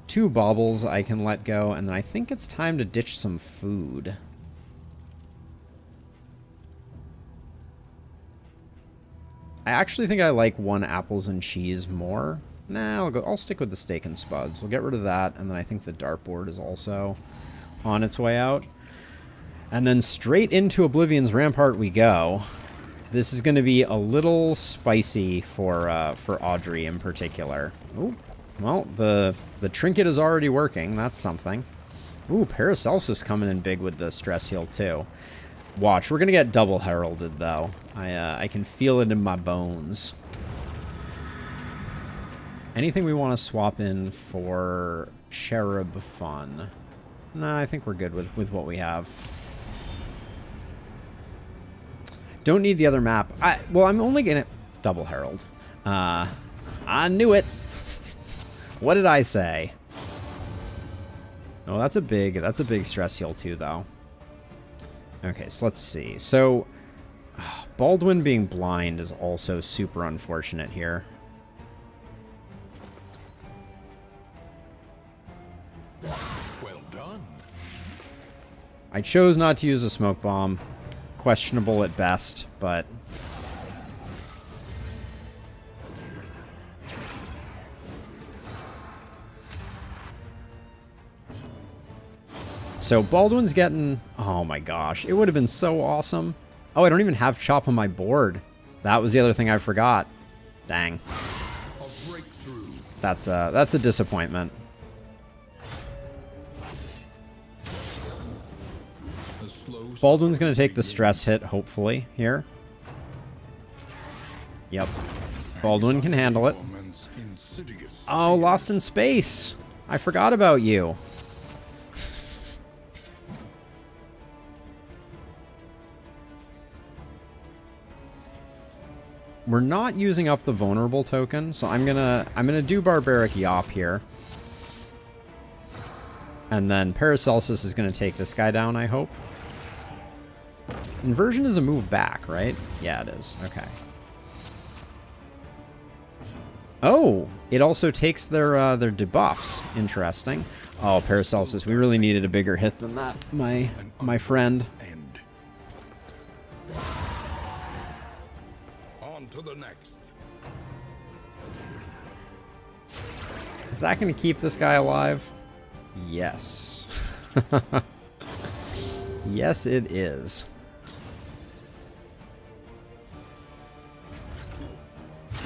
2 baubles I can let go, and then I think it's time to ditch some food. I actually think I like 1 apples and cheese more. Nah, I'll stick with the steak and spuds. We'll get rid of that, and then I think the dartboard is also on its way out. And then straight into Oblivion's Rampart we go. This is going to be a little spicy for Audrey in particular. Ooh, well, the trinket is already working. That's something. Ooh, Paracelsus coming in big with the stress heal too. Watch, we're going to get double heralded though. I can feel it in my bones. Anything we want to swap in for Cherub Fun? No, I think we're good with what we have. Don't need the other map. Well, I'm only gonna double herald. I knew it. What did I say? Oh, that's a big stress heal too, though. Okay, so let's see. So, Baldwin being blind is also super unfortunate here. Well done. I chose not to use a smoke bomb. Questionable at best, but... So Baldwin's getting... Oh my gosh, it would have been so awesome. Oh, I don't even have Chop on my board. That was the other thing I forgot. Dang. That's a disappointment. Baldwin's going to take the stress hit, hopefully, here. Yep. Baldwin can handle it. Oh, Lost in Space. I forgot about you. We're not using up the vulnerable token, so I'm gonna do Barbaric Yop here. And then Paracelsus is gonna take this guy down, I hope. Inversion is a move back, right? Yeah, it is. Okay. Oh, it also takes their debuffs. Interesting. Oh, Paracelsus, we really needed a bigger hit than that, my friend. On to the next. Is that going to keep this guy alive? Yes. Yes, it is.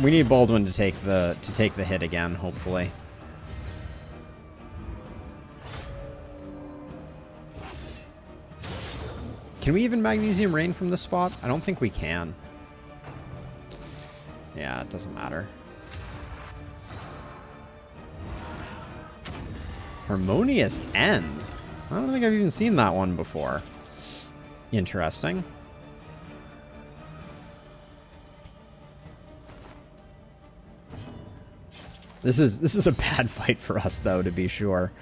We need Baldwin to take the hit again, hopefully. Can we even Magnesium Rain from this spot? I don't think we can. Yeah, it doesn't matter. Harmonious End. I don't think I've even seen that one before. Interesting. This is a bad fight for us, though, to be sure.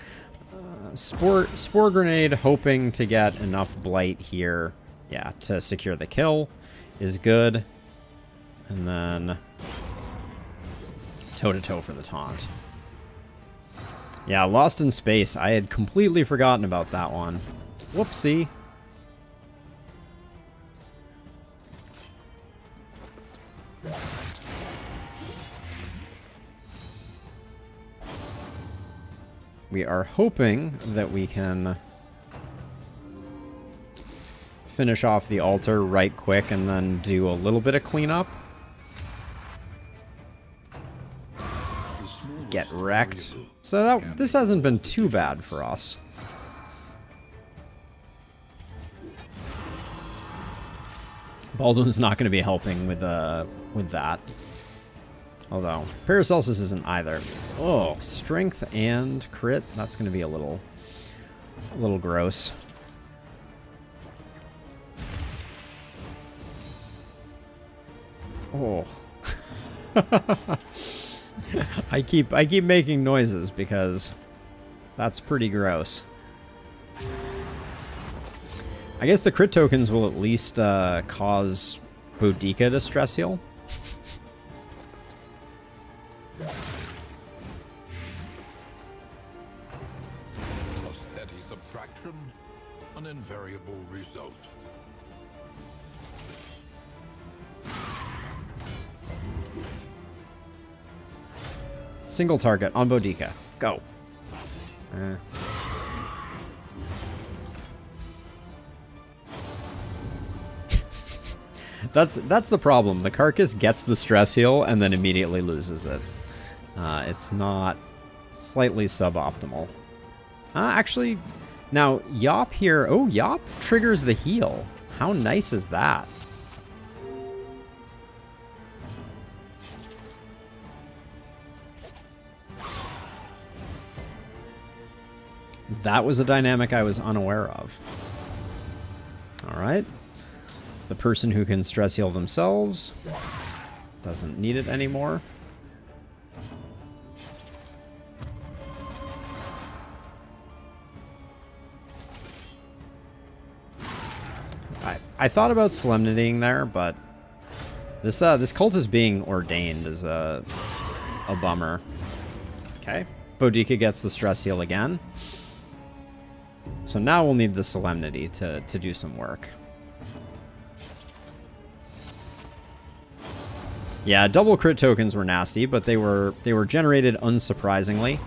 Spore Grenade, hoping to get enough Blight here, yeah, to secure the kill, is good. And then toe-to-toe for the taunt. Yeah, Lost in Space. I had completely forgotten about that one. Whoopsie. We are hoping that we can finish off the altar right quick and then do a little bit of cleanup. Get wrecked. So this hasn't been too bad for us. Baldwin's not going to be helping with that. Although, Paracelsus isn't either. Oh, strength and crit. That's going to be a little gross. Oh. I keep making noises because that's pretty gross. I guess the crit tokens will at least cause Boudica to stress heal. A steady subtraction, an invariable result. Single target on Boudica. Go. That's the problem. The Carcass gets the stress heal and then immediately loses it. It's not slightly suboptimal. Actually, now Yop here. Oh, Yop triggers the heal. How nice is that? That was a dynamic I was unaware of. All right. The person who can stress heal themselves doesn't need it anymore. I thought about solemnitying there, but this cult is being ordained is a bummer. Okay. Boudica gets the stress heal again. So now we'll need the solemnity to do some work. Yeah, double crit tokens were nasty, but they were generated unsurprisingly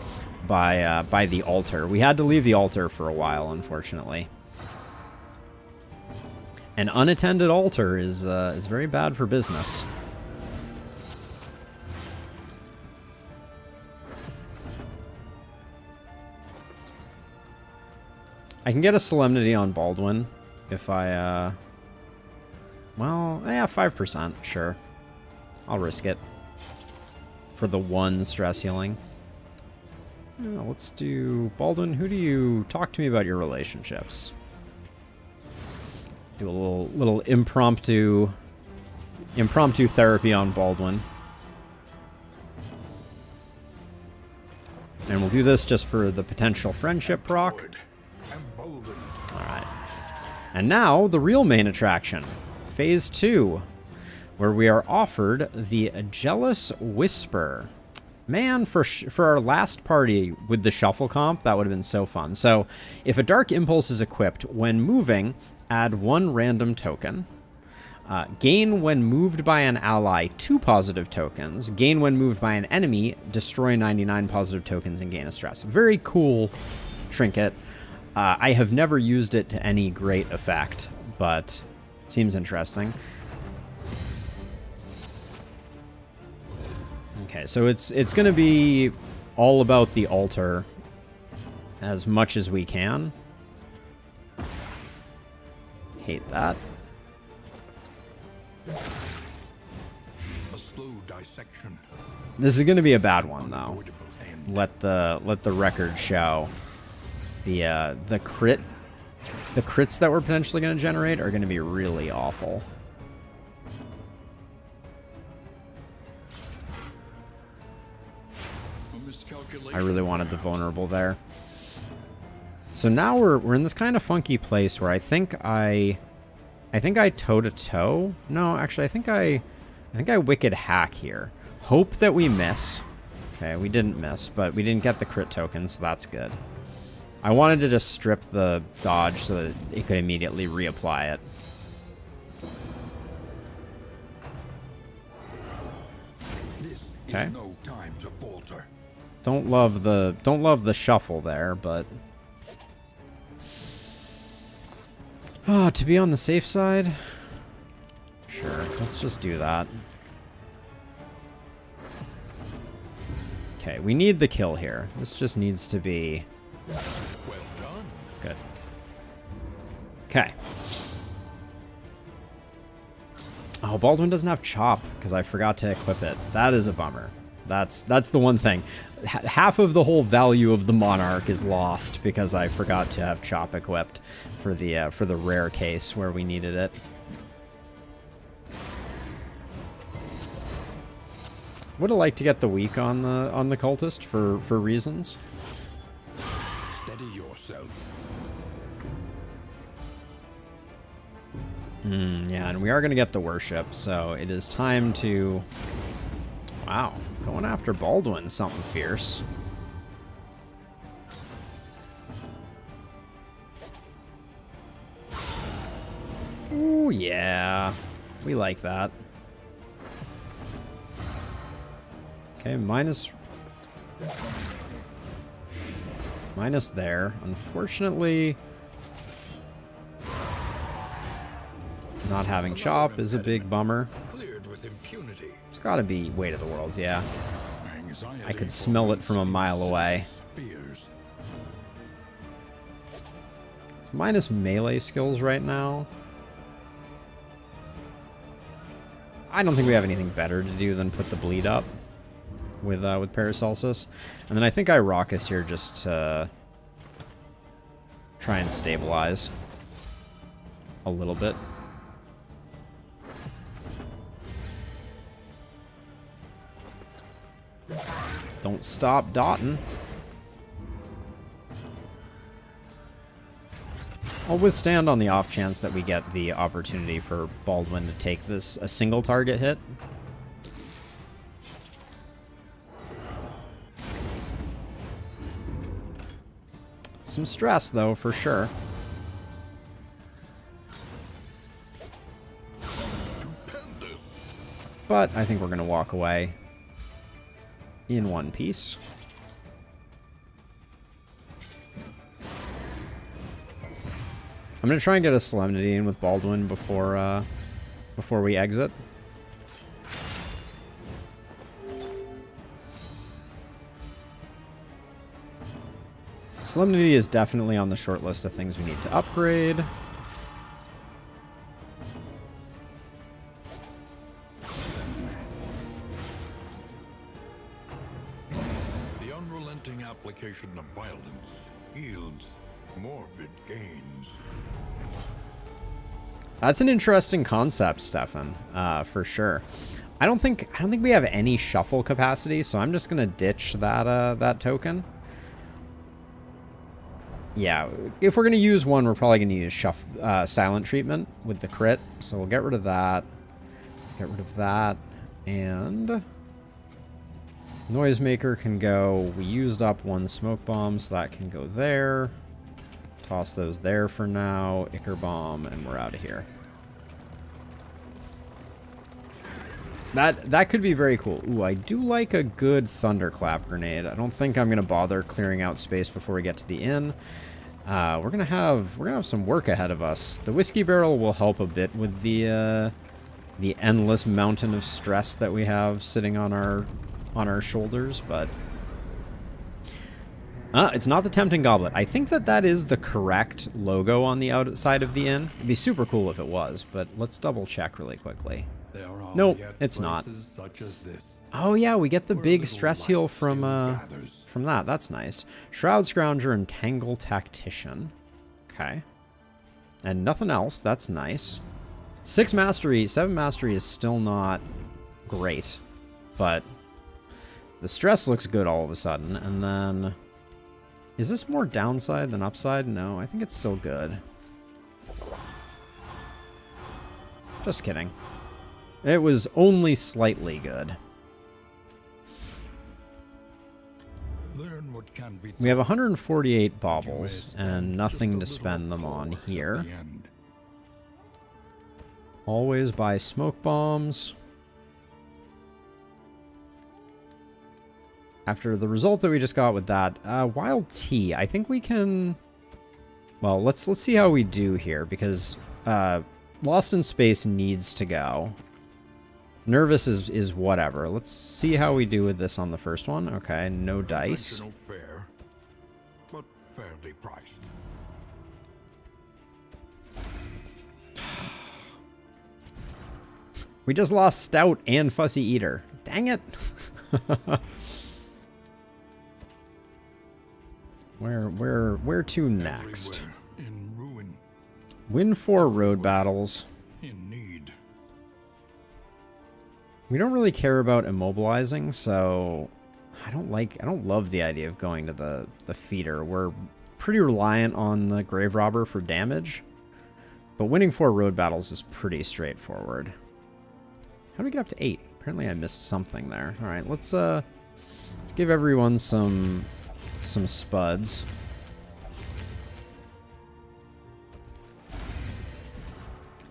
by the altar. We had to leave the altar for a while, unfortunately. An unattended altar is very bad for business. I can get a solemnity on Baldwin if I, well, yeah, 5%, sure. I'll risk it for the one stress healing. Let's do Baldwin. Who do you talk to me about your relationships? Do a little impromptu therapy on Baldwin. And we'll do this just for the potential friendship proc. Alright. And now, the real main attraction. Phase 2. Where we are offered the Jealous Whisper. Man, for our last party with the shuffle comp, that would have been so fun. So, if a Dark Impulse is equipped, when moving, add 1 random token. Gain when moved by an ally 2 positive tokens. Gain when moved by an enemy, destroy 99 positive tokens and gain a stress. Very cool trinket. I have never used it to any great effect, but seems interesting. Okay, so it's going to be all about the altar as much as we can. Hate that. A slow dissection. This is going to be a bad one, though. Let the record show. The crits that we're potentially going to generate are going to be really awful. I really wanted the vulnerable there. So now we're in this kind of funky place where I think I toe-to-toe. No, actually, I think I wicked hack here. Hope that we miss. Okay, we didn't miss, but we didn't get the crit token, so that's good. I wanted to just strip the dodge so that it could immediately reapply it. Okay. No time to falter. Don't love the shuffle there, but to be on the safe side, sure, let's just do that. Okay, we need the kill here. This just needs to be Well done. good. Okay. Oh, Baldwin doesn't have chop because I forgot to equip it. That is a bummer. That's the one thing. Half of the whole value of the Monarch is lost because I forgot to have chop equipped for the rare case where we needed it. Would have liked to get the weak on the cultist for reasons. Steady yourself. Yeah, and we are going to get the worship, so it is time to... Wow, going after Baldwin, something fierce. Ooh, yeah. We like that. Okay, minus there. Unfortunately, not having chop is a big bummer. Cleared with impunity. It's got to be Weight of the Worlds, yeah. Anxiety I could smell it from a mile away. Spears. It's minus melee skills right now. I don't think we have anything better to do than put the bleed up with Paracelsus. And then I think I Raucous here just to try and stabilize a little bit. Don't stop dotting. I'll withstand on the off chance that we get the opportunity for Baldwin to take this a single target hit. Some stress, though, for sure. But I think we're going to walk away in one piece. I'm going to try and get a Solemnity in with Baldwin before we exit. Solemnity is definitely on the short list of things we need to upgrade. The unrelenting application of violence yields morbid gains. That's an interesting concept, Stefan, for sure. I don't think we have any shuffle capacity, so I'm just gonna ditch that token. Yeah, if we're going to use one, we're probably going to use Silent Treatment with the crit. So we'll get rid of that. Get rid of that. And Noisemaker can go. We used up one Smoke Bomb, so that can go there. Toss those there for now. Ichor Bomb, and we're out of here. That could be very cool. Ooh, I do like a good Thunderclap grenade. I don't think I'm gonna bother clearing out space before we get to the inn. We're gonna have some work ahead of us. The whiskey barrel will help a bit with the endless mountain of stress that we have sitting on our shoulders, but it's not the Tempting Goblet. I think that is the correct logo on the outside of the inn. It'd be super cool if it was, but let's double check really quickly. Nope, it's not. Such as this, Oh yeah, we get the big stress heal from from that. That's nice. Shroud Scrounger and Tangle Tactician. Okay. And nothing else. That's nice. 6 mastery. 7 mastery is still not great. But the stress looks good all of a sudden. And then... Is this more downside than upside? No, I think it's still good. Just kidding. It was only slightly good. Learn what can be We have 148 baubles and nothing to spend them on here. Always buy smoke bombs. After the result that we just got with that, wild tea, I think we can... Well, let's see how we do here, because Lost in Space needs to go. Nervous is whatever. Let's see how we do with this on the first one. Okay, no dice. Fair, but fairly priced. We just lost Stout and Fussy Eater. Dang it. Where to next? In ruin. Win 4 road battles. In need. We don't really care about immobilizing, so I don't love the idea of going to the feeder. We're pretty reliant on the Grave Robber for damage, but winning 4 road battles is pretty straightforward. How do we get up to 8? Apparently I missed something there. All right, let's give everyone some spuds.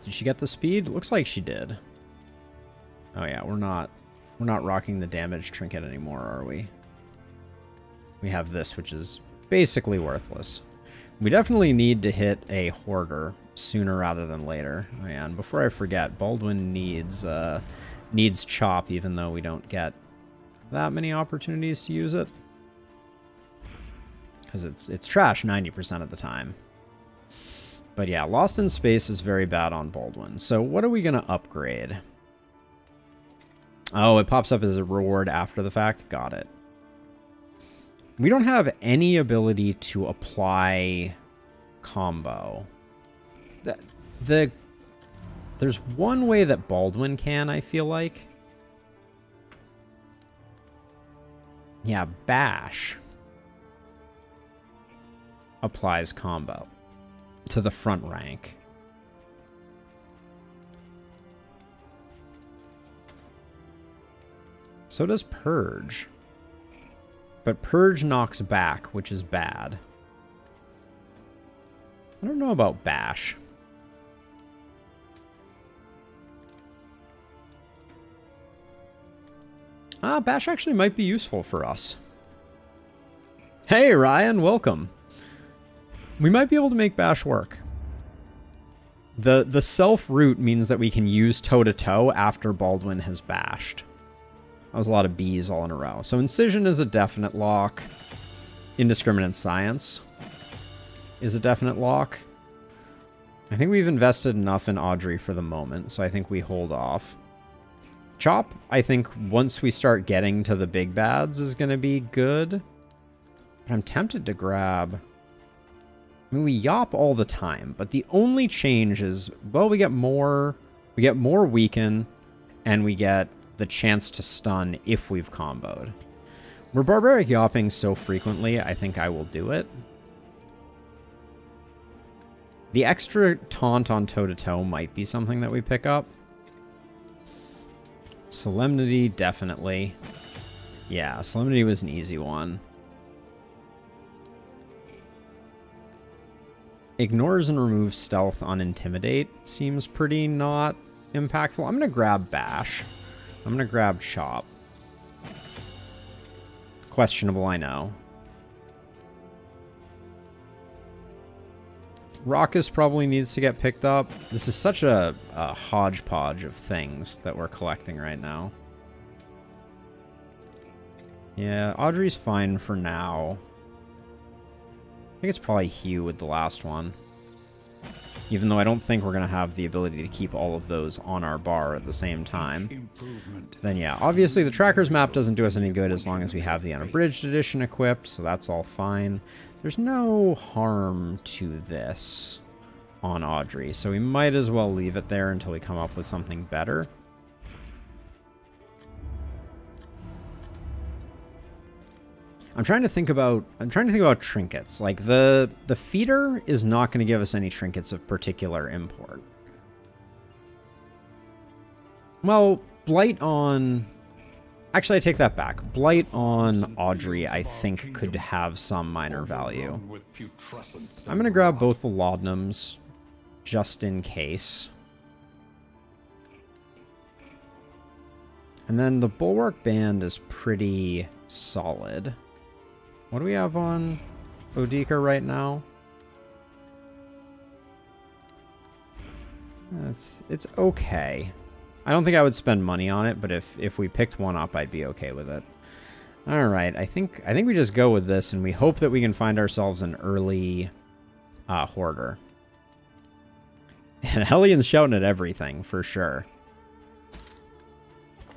Did she get the speed? Looks like she did. Oh yeah, we're not rocking the damage trinket anymore, are we? We have this, which is basically worthless. We definitely need to hit a hoarder sooner rather than later. Oh yeah, and before I forget, Baldwin needs chop, even though we don't get that many opportunities to use it. Because it's trash 90% of the time. But yeah, Lost in Space is very bad on Baldwin. So what are we going to upgrade? Oh, it pops up as a reward after the fact. Got it. We don't have any ability to apply combo. There's one way that Baldwin can, I feel like. Yeah, Bash applies combo to the front rank. So does Purge. But Purge knocks back, which is bad. I don't know about Bash. Bash actually might be useful for us. Hey, Ryan, welcome. We might be able to make Bash work. The self route means that we can use toe-to-toe after Baldwin has bashed. That was a lot of B's all in a row. So Incision is a definite lock. Indiscriminate Science is a definite lock. I think we've invested enough in Audrey for the moment, so I think we hold off. Chop, I think once we start getting to the big bads is going to be good. But I'm tempted to grab... I mean, we yop all the time, but the only change is, well, we get more weaken, and we get the chance to stun if we've comboed. We're barbaric yopping so frequently, I think I will do it. The extra taunt on toe-to-toe might be something that we pick up. Solemnity, definitely. Yeah, Solemnity was an easy one. Ignores and removes stealth on Intimidate seems pretty not impactful. I'm going to grab Bash. I'm going to grab Chop. Questionable, I know. Raucous probably needs to get picked up. This is such a hodgepodge of things that we're collecting right now. Yeah, Audrey's fine for now. I think it's probably Hugh with the last one. even though I don't think we're going to have the ability to keep all of those on our bar at the same time. Then yeah, obviously the Trackers map doesn't do us any good as long as we have the Unabridged edition equipped, so that's all fine. There's no harm to this on Audrey, so we might as well leave it there until we come up with something better. I'm trying to think about trinkets. Like the feeder is not going to give us any trinkets of particular import. Well, Blight on... Actually, I take that back. Blight on Audrey, I think, could have some minor value. I'm going to grab both the laudanums, just in case. And then the Bulwark Band is pretty solid. What do we have on Boudica right now? It's okay. I don't think I would spend money on it, but if we picked one up, I'd be okay with it. All right, I think we just go with this, and we hope that we can find ourselves an early hoarder. And Hellion's shouting at everything for sure.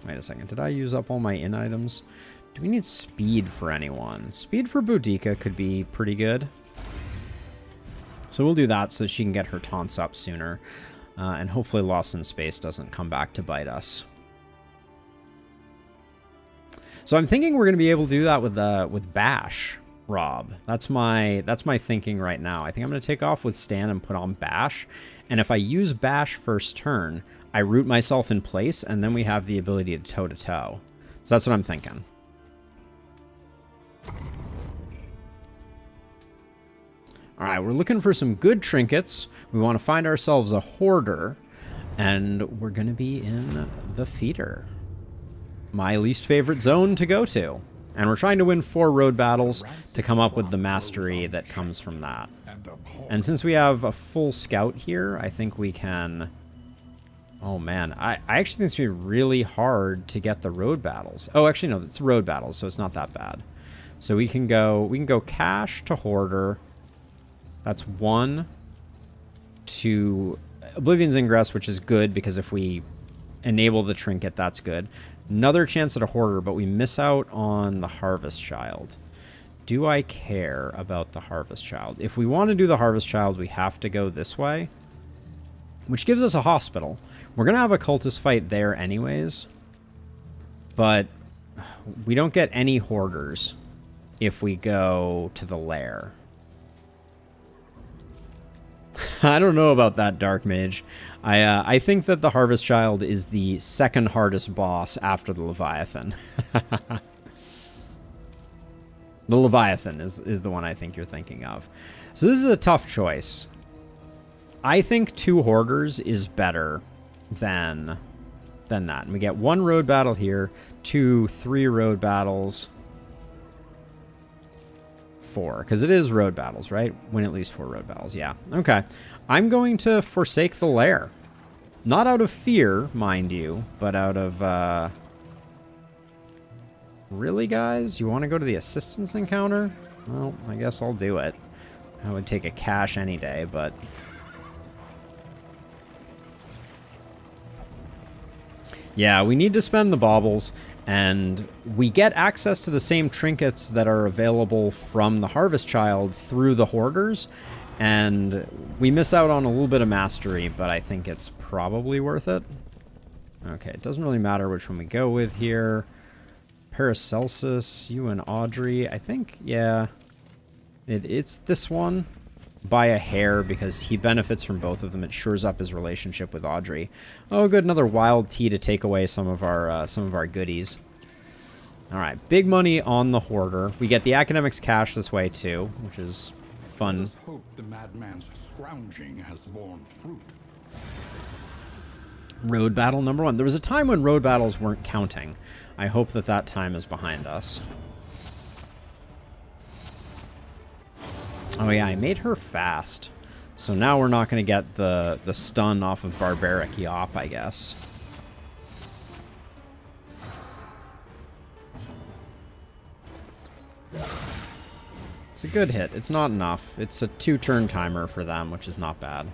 Wait a second, did I use up all my in items? Do we need speed for anyone? Speed for Boudica could be pretty good. So we'll do that so she can get her taunts up sooner. And hopefully Lost in Space doesn't come back to bite us. So I'm thinking we're going to be able to do that with Bash, Rob. That's my thinking right now. I think I'm going to take off with Stan and put on Bash. And if I use Bash first turn, I root myself in place, and then we have the ability to toe-to-toe. So that's what I'm thinking. Alright, we're looking for some good trinkets. We want to find ourselves a hoarder. And we're going to be in the feeder. My least favorite zone to go to. And we're trying to win 4 road battles to come up with the mastery that comes from that. And since we have a full scout here, I think we can... Oh man, I actually think it's going to be really hard to get the road battles. Oh, actually no, it's road battles, so it's not that bad. So we can go cash to hoarder. That's 1 to Oblivion's Ingress, which is good because if we enable the trinket, that's good. Another chance at a hoarder, but we miss out on the Harvest Child. Do I care about the Harvest Child? If we want to do the Harvest Child, we have to go this way, which gives us a hospital. We're going to have a cultist fight there anyways, but we don't get any hoarders if we go to the lair. I don't know about that, Dark Mage. I think that the Harvest Child is the second hardest boss after the Leviathan. The Leviathan is the one I think you're thinking of. So this is a tough choice. I think 2 hoarders is better than that. And we get 1 road battle here, 2, 3 road battles. 4, because it is road battles, right? Win at least 4 road battles, yeah. Okay. I'm going to forsake the lair. Not out of fear, mind you, but out of, Really, guys? You want to go to the assistance encounter? Well, I guess I'll do it. I would take a cash any day, but... Yeah, we need to spend the baubles, and we get access to the same trinkets that are available from the Harvest Child through the Hoarders, and we miss out on a little bit of mastery, but I think it's probably worth it. Okay, it doesn't really matter which one we go with here. Paracelsus, you and Audrey, I think, yeah, it's this one. By a hair, because he benefits from both of them. It shores up his relationship with Audrey. Oh, good, another wild tea to take away some of our goodies. All right, big money on the hoarder. We get the academics cash this way too, which is fun. Let us hope the madman's scrounging has borne fruit. Road battle number 1. There was a time when road battles weren't counting. I hope that that time is behind us. Oh yeah, I made her fast. So now we're not going to get the stun off of Barbaric Yop, I guess. It's a good hit. It's not enough. It's a 2-turn timer for them, which is not bad.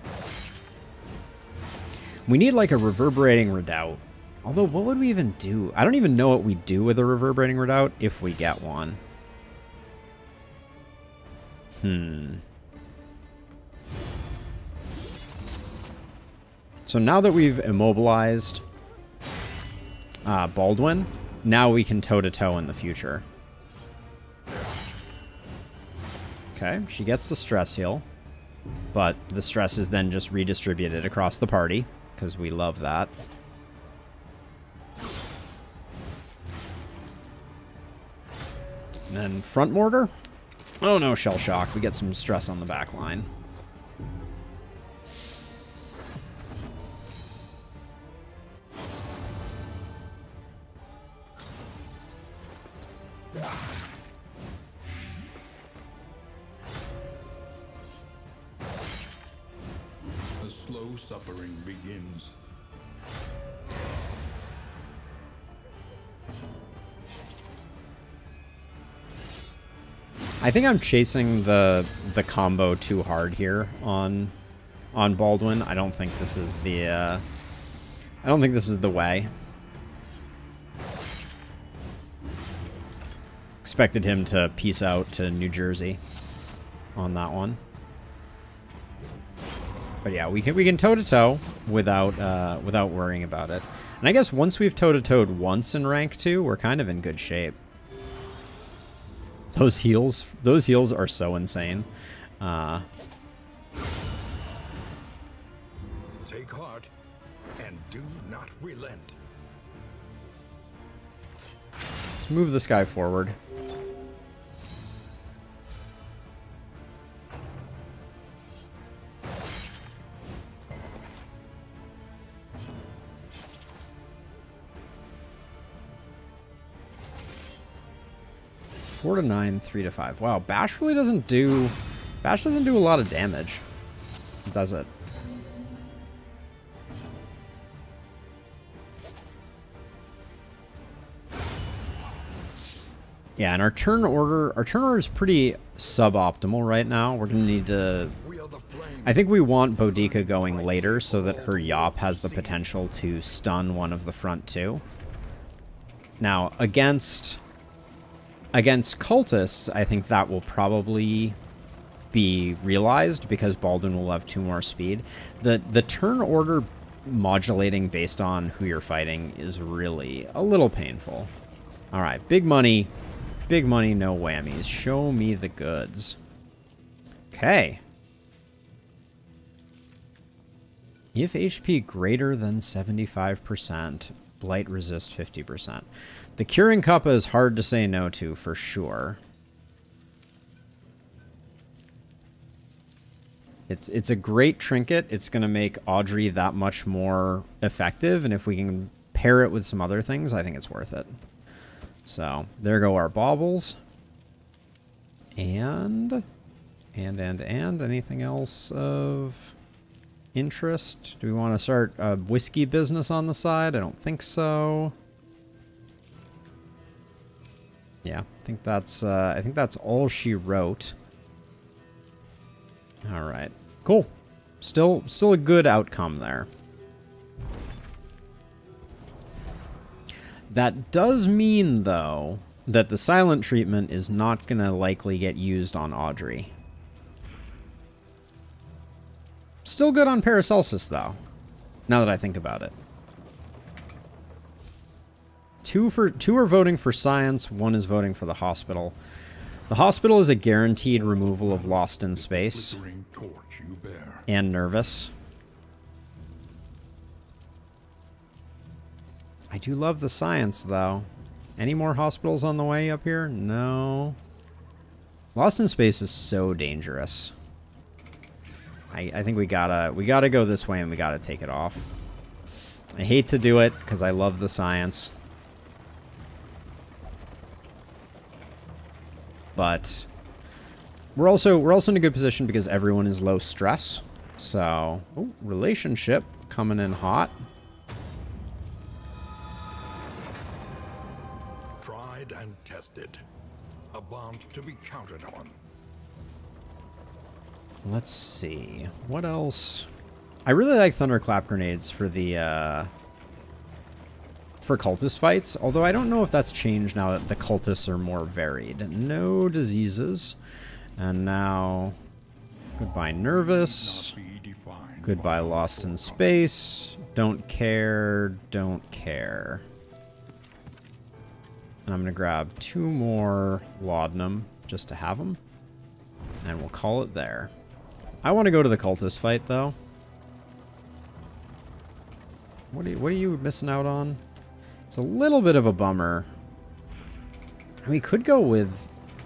We need like a reverberating redoubt. Although, what would we even do? I don't even know what we do with a reverberating redoubt if we get one. So now that we've immobilized Baldwin, now we can toe-to-toe in the future. Okay, she gets the stress heal, but the stress is then just redistributed across the party, because we love that. And then front mortar? Oh no, shell shock. We get some stress on the back line. The slow suffering begins. I think I'm chasing the combo too hard here on Baldwin. I don't think this is the way. Expected him to peace out to New Jersey on that one. But yeah, we can toe to toe without worrying about it. And I guess once we've toe to toed once in rank 2, we're kind of in good shape. Those heals are so insane. Take heart and do not relent. Let's move this guy forward. Four to 9, 3 to 5. Wow, Bash really doesn't do... Bash doesn't do a lot of damage, does it? Yeah, and our turn order is pretty suboptimal right now. We're gonna need to... I think we want Boudica going later so that her Yop has the potential to stun one of the front two. Now, against Cultists, I think that will probably be realized because Baldwin will have 2 more speed. The turn order modulating based on who you're fighting is really a little painful. All right, big money, no whammies. Show me the goods. Okay. If HP greater than 75%, Blight resist 50%. The Curing Kappa is hard to say no to, for sure. It's a great trinket. It's going to make Audrey that much more effective, and if we can pair it with some other things, I think it's worth it. So, there go our baubles. And anything else of interest? Do we want to start a whiskey business on the side? I don't think so. Yeah, I think that's all she wrote. All right, cool. Still a good outcome there. That does mean, though, that the silent treatment is not gonna likely get used on Audrey. Still good on Paracelsus, though, now that I think about it. Two are voting for science, 1 is voting for the hospital. The hospital is a guaranteed removal of Lost in Space and Nervous. I do love the science, though. Any more hospitals on the way up here? No. Lost in Space is so dangerous. I think we gotta go this way and we gotta take it off. I hate to do it because I love the science. But we're also in a good position because everyone is low stress. So, oh, relationship coming in hot. Tried and tested. A bond to be counted on. Let's see. What else? I really like thunderclap grenades for the for cultist fights, although I don't know if that's changed now that the cultists are more varied. No diseases. And now, goodbye nervous. Goodbye lost in space. Don't care, don't care. And I'm going to grab 2 more laudanum just to have them. And we'll call it there. I want to go to the cultist fight, though. What are you missing out on? It's a little bit of a bummer. We could go with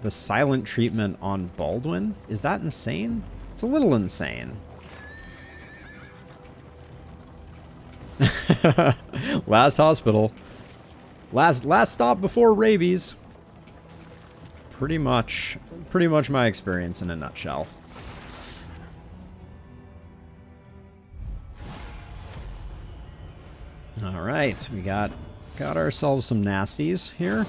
the silent treatment on Baldwin. Is that insane? It's a little insane. Last hospital. Last stop before rabies. Pretty much my experience in a nutshell. All right, we got ourselves some nasties here.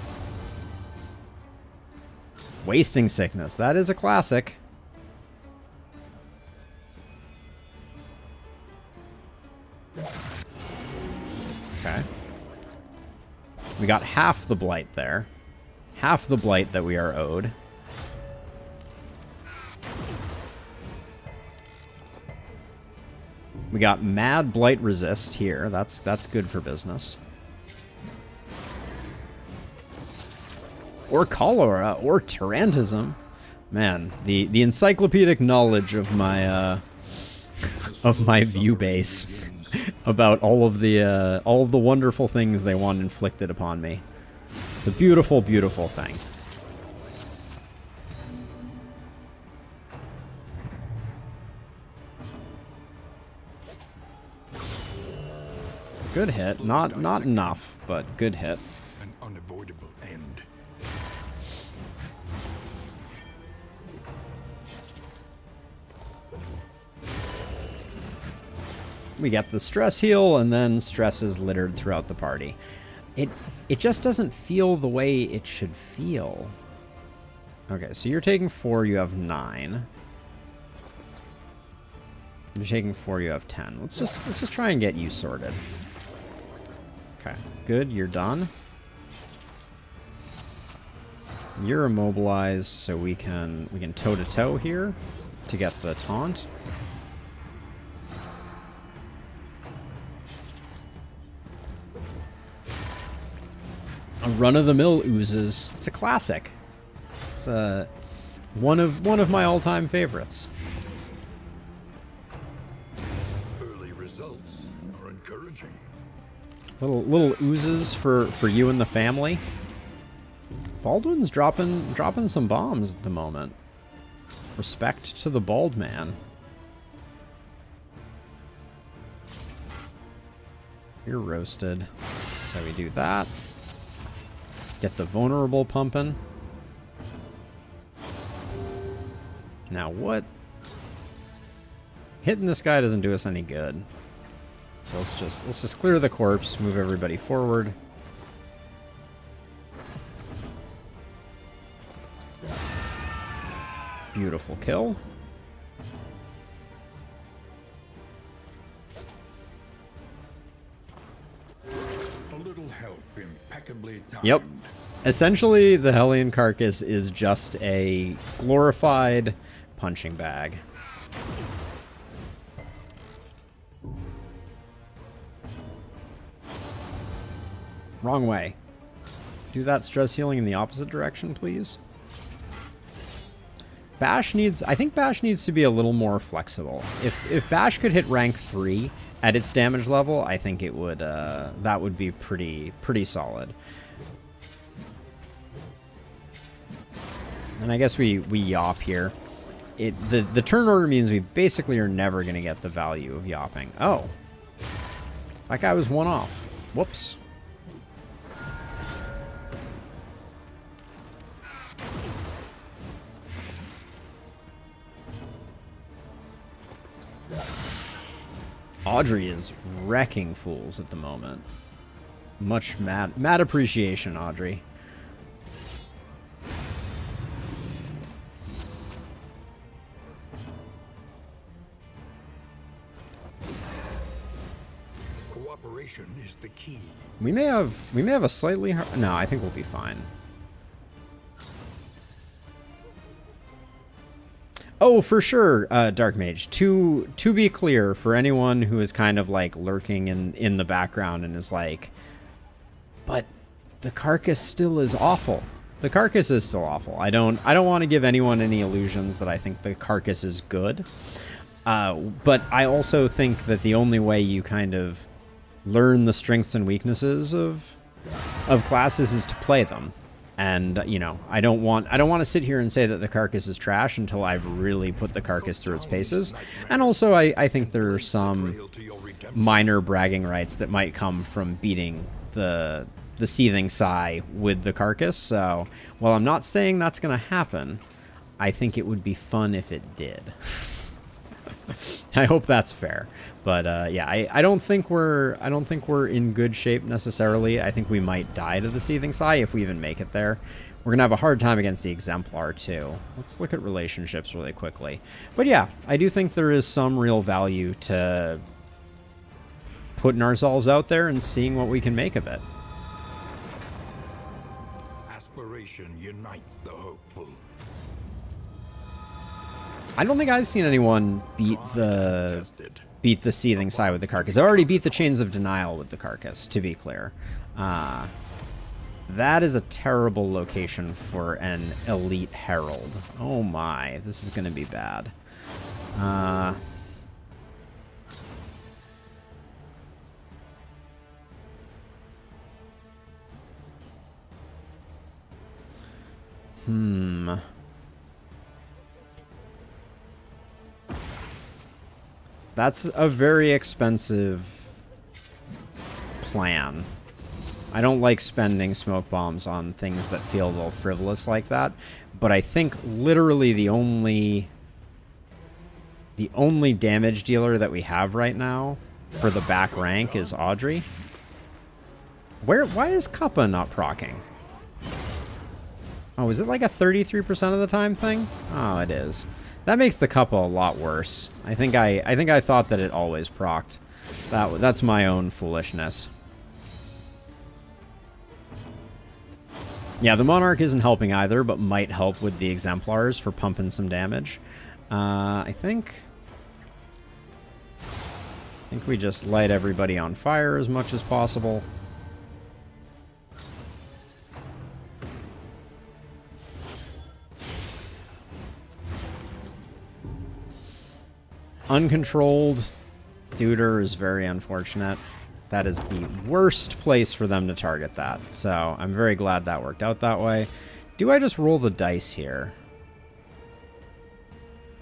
Wasting sickness. That is a classic. Okay. We got half the blight there. Half the blight that we are owed. We got mad blight resist here. That's good for business. Or cholera, or tarantism. Man, the encyclopedic knowledge of my view base about all of the wonderful things they want inflicted upon me. It's a beautiful, beautiful thing. Good hit. Not enough, but good hit. An unavoidable end. We get the stress heal, and then stress is littered throughout the party. It just doesn't feel the way it should feel. Okay, so you're taking 4, you have 9. You're taking 4, you have 10. Let's just try and get you sorted. Okay, good, you're done. You're immobilized, so we can toe to toe here to get the taunt. A run-of-the-mill oozes. It's a classic. It's one of my all-time favorites. Early results are encouraging. Little oozes for you and the family. Baldwin's dropping some bombs at the moment. Respect to the bald man. You're roasted. So we do that. Get the vulnerable pumping. Now what? Hitting this guy doesn't do us any good. So let's just clear the corpse, move everybody forward. Beautiful kill. A little help impeccably timed. Yep. Essentially, the Hellion Carcass is just a glorified punching bag. Wrong way. Do that stress healing in the opposite direction, please. Bash needs... I think Bash needs to be a little more flexible. If Bash could hit rank 3 at its damage level, I think it would... that would be pretty solid. And I guess we yop here. The turn order means we basically are never going to get the value of yopping. Oh. That guy was one off. Whoops. Audrey is wrecking fools at the moment. Much mad appreciation, Audrey. Cooperation is the key. We may have a slightly hard... No, I think we'll be fine. Oh, for sure, Dark Mage. To be clear, for anyone who is kind of like lurking in the background and is like, but the carcass still is awful. The carcass is still awful. I don't want to give anyone any illusions that I think the carcass is good. But I also think that the only way you kind of learn the strengths and weaknesses of classes is to play them. And, you know, I don't want to sit here and say that the carcass is trash until I've really put the carcass through its paces. And also, I think there are some minor bragging rights that might come from beating the seething sigh with the carcass. So, while I'm not saying that's going to happen, I think it would be fun if it did. I hope that's fair. But yeah, I don't think we're in good shape necessarily. I think we might die to the seething sigh if we even make it there. We're gonna have a hard time against the exemplar too. Let's look at relationships really quickly. But yeah, I do think there is some real value to putting ourselves out there and seeing what we can make of it. Aspiration unites the hopeful. I don't think I've seen anyone beat the seething sigh with the carcass. I already beat the chains of denial with the carcass, to be clear. That is a terrible location for an elite herald. Oh my, this is going to be bad. That's a very expensive plan. I don't like spending smoke bombs on things that feel a little frivolous like that, but I think literally the only damage dealer that we have right now for the back rank is Audrey. Why is Kappa not proccing? Oh, is it like a 33% of the time thing? Oh, it is. That makes the Kappa a lot worse. I think I thought that it always procced. That's my own foolishness. Yeah, the Monarch isn't helping either, but might help with the Exemplars for pumping some damage. I think we just light everybody on fire as much as possible. Uncontrolled Deuter is very unfortunate. That is the worst place for them to target that. So I'm very glad that worked out that way. Do I just roll the dice here?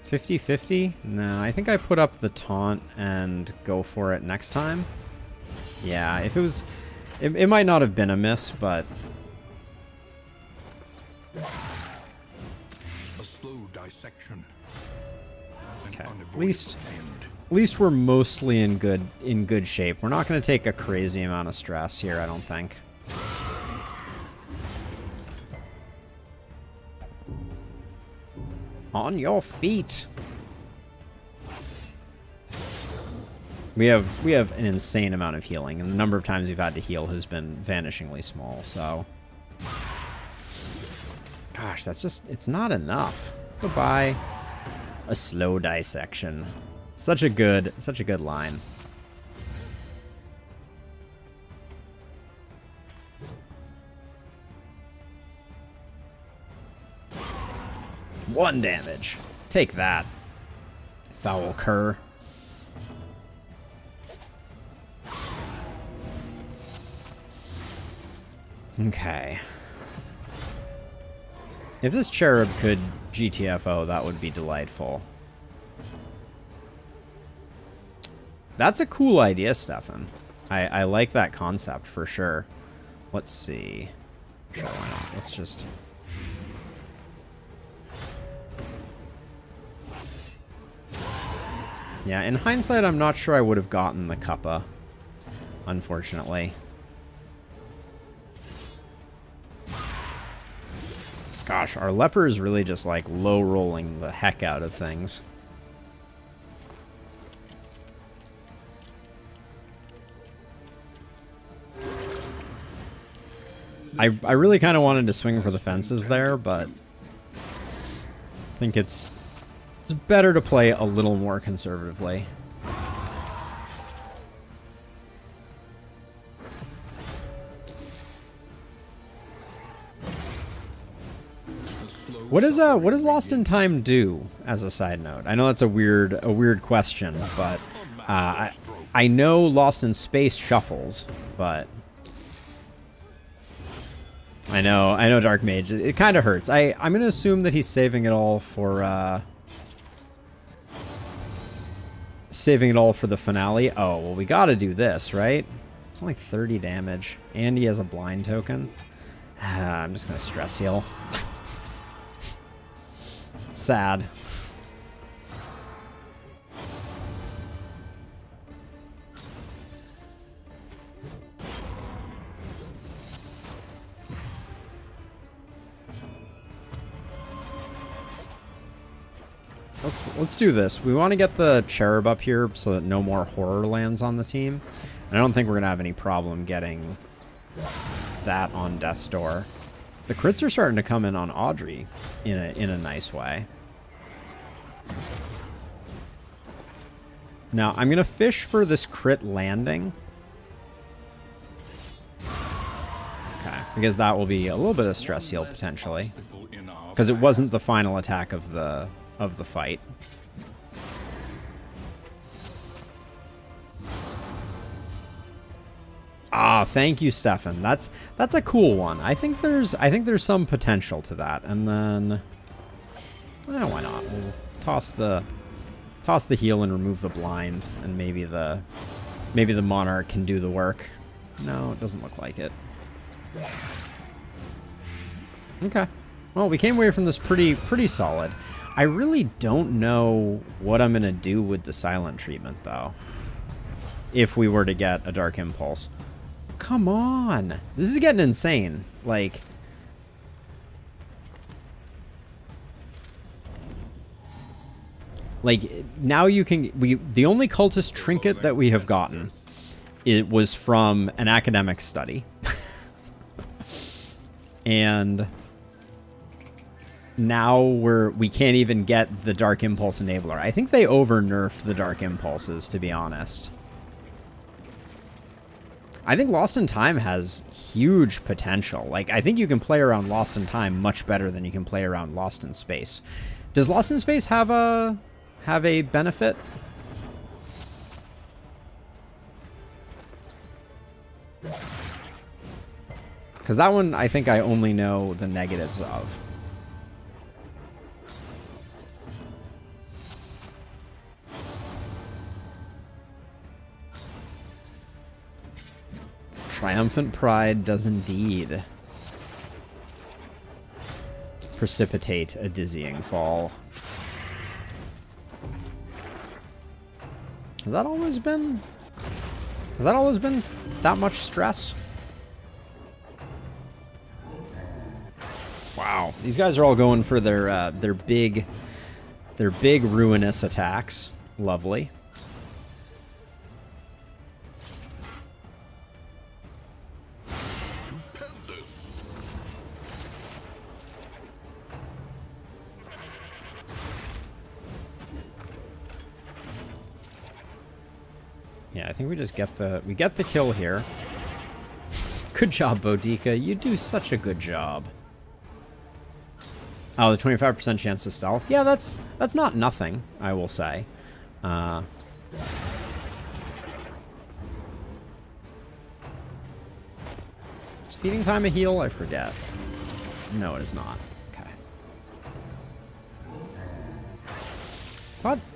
50-50? No, I think I put up the taunt and go for it next time. Yeah, if it was... It might not have been a miss, but... A slow dissection. Okay, at least we're mostly in good shape. We're not going to take a crazy amount of stress here, I don't think. On your feet. We have an insane amount of healing, and the number of times we've had to heal has been vanishingly small, so... Gosh, that's just... It's not enough. Goodbye. A slow dissection. Such a good line. One damage. Take that, foul cur. Okay. If this cherub could GTFO, that would be delightful. That's a cool idea, Stefan. I like that concept for sure. Let's see. Sure, why not? Let's just... Yeah, in hindsight, I'm not sure I would have gotten the Kappa, unfortunately. Gosh, our leper is really just like low rolling the heck out of things. I really kind of wanted to swing for the fences there, but I think it's better to play a little more conservatively. What does Lost in Time do, as a side note? I know that's a weird question, but I know Lost in Space shuffles, but I know Dark Mage. It kind of hurts. I'm gonna assume that he's saving it all for the finale. Oh well, we got to do this, right? It's only 30 damage, and he has a blind token. I'm just gonna stress heal. Sad. Let's do this. We want to get the cherub up here so that no more horror lands on the team. And I don't think we're gonna have any problem getting that on Death's Door. The crits are starting to come in on Audrey in a nice way. Now, I'm going to fish for this crit landing. Okay, because that will be a little bit of stress heal potentially. Because it wasn't the final attack of the fight. Ah, thank you, Stefan. That's a cool one. I think there's some potential to that. And then, why not? We'll toss the heal and remove the blind, and maybe the Monarch can do the work. No, it doesn't look like it. Okay. Well, we came away from this pretty solid. I really don't know what I'm gonna do with the silent treatment though. If we were to get a Dark Impulse. Come on. This is getting insane. Like, now you can... The only cultist trinket that we have gotten, it was from an academic study. And now we can't even get the Dark Impulse Enabler. I think they over-nerfed the Dark Impulses, to be honest. I think Lost in Time has huge potential. Like, I think you can play around Lost in Time much better than you can play around Lost in Space. Does Lost in Space have a benefit? Because that one, I think I only know the negatives of. Triumphant Pride does indeed precipitate a dizzying fall. Has that always been that much stress? Wow, these guys are all going for their big ruinous attacks. Lovely. Yeah, I think we just get the kill here. Good job, Boudica. You do such a good job. Oh, the 25% chance to stealth. Yeah, that's not nothing, I will say. Is feeding time a heal? I forget. No, it is not. Okay.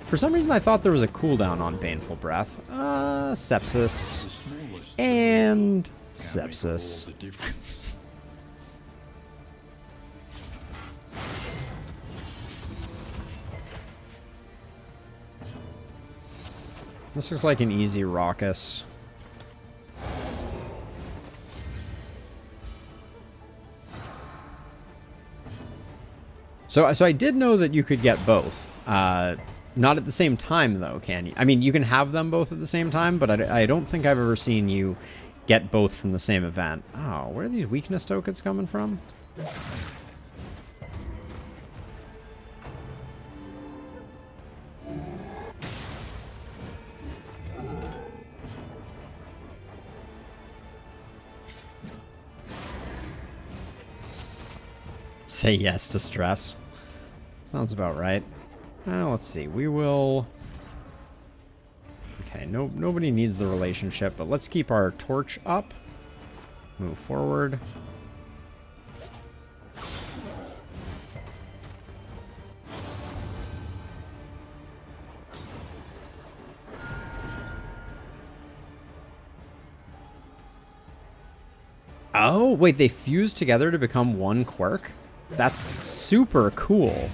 For some reason, I thought there was a cooldown on Baneful Breath. Sepsis. And sepsis. This looks like an easy Raucous. So I did know that you could get both. Not at the same time, though, can you? I mean, you can have them both at the same time, but I don't think I've ever seen you get both from the same event. Oh, where are these weakness tokens coming from? Say yes to stress. Sounds about right. Let's see. We will... Okay, nobody needs the relationship, but let's keep our torch up. Move forward. Oh, wait, they fuse together to become one quirk? That's super cool.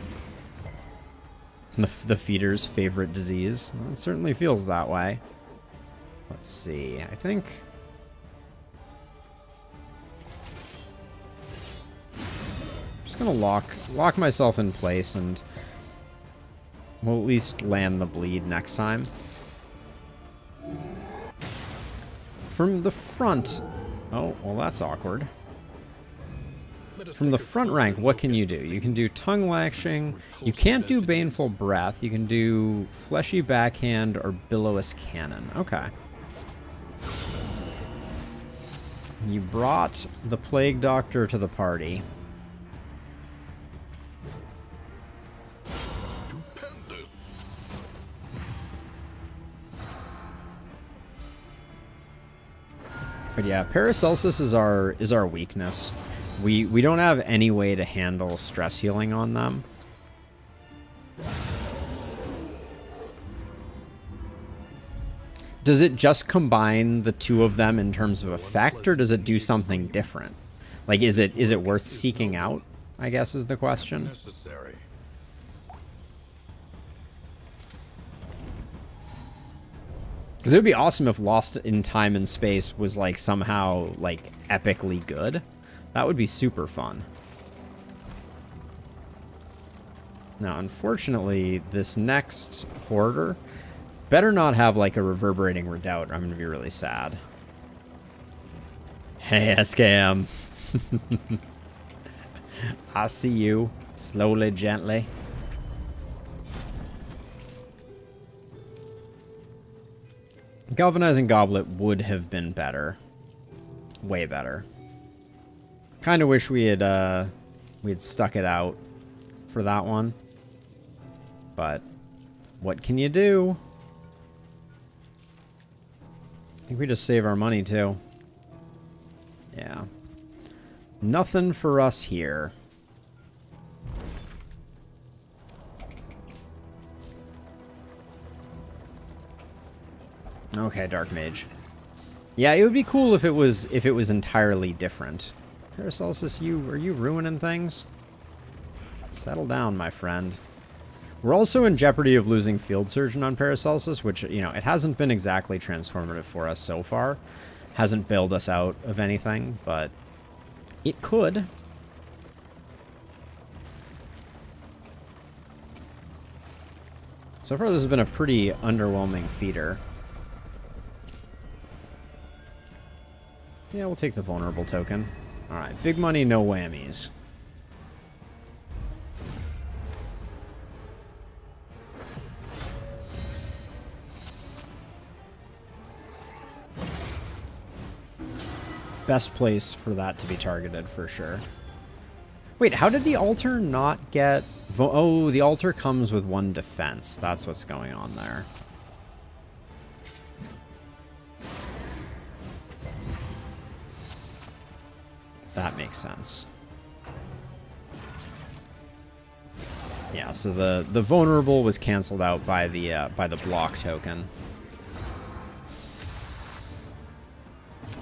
The feeder's favorite disease. Well, it certainly feels that way. Let's see. I think... I'm just going to lock myself in place, and we'll at least land the bleed next time. From the front... Oh, well, that's awkward. From the front rank, what can you do? You can do tongue lashing. You can't do baneful breath. You can do fleshy backhand or billows cannon. Okay. You brought the plague doctor to the party. But yeah, Paracelsus is our weakness. We don't have any way to handle stress healing on them. Does it just combine the two of them in terms of effect, or does it do something different? Like, is it worth seeking out, I guess is the question. Necessary. Because it would be awesome if Lost in Time and Space was, like, somehow, like, epically good. That would be super fun. Now, unfortunately, this next Hoarder better not have, like, a reverberating redoubt, or I'm going to be really sad. Hey, SKM. I see you. Slowly, gently. Galvanizing Goblet would have been better. Way better. Kind of wish we had stuck it out for that one. But what can you do? I think we just save our money too. Yeah. Nothing for us here. Okay, Dark Mage. Yeah, it would be cool if it was entirely different. Paracelsus, are you ruining things? Settle down, my friend. We're also in jeopardy of losing Field Surgeon on Paracelsus, which, you know, it hasn't been exactly transformative for us so far. Hasn't bailed us out of anything, but it could. So far, this has been a pretty underwhelming feeder. Yeah, we'll take the vulnerable token. Alright, big money, no whammies. Best place for that to be targeted, for sure. Wait, how did the altar not get... Oh, the altar comes with 1 defense. That's what's going on there. That makes sense. Yeah, so the vulnerable was canceled out by the block token.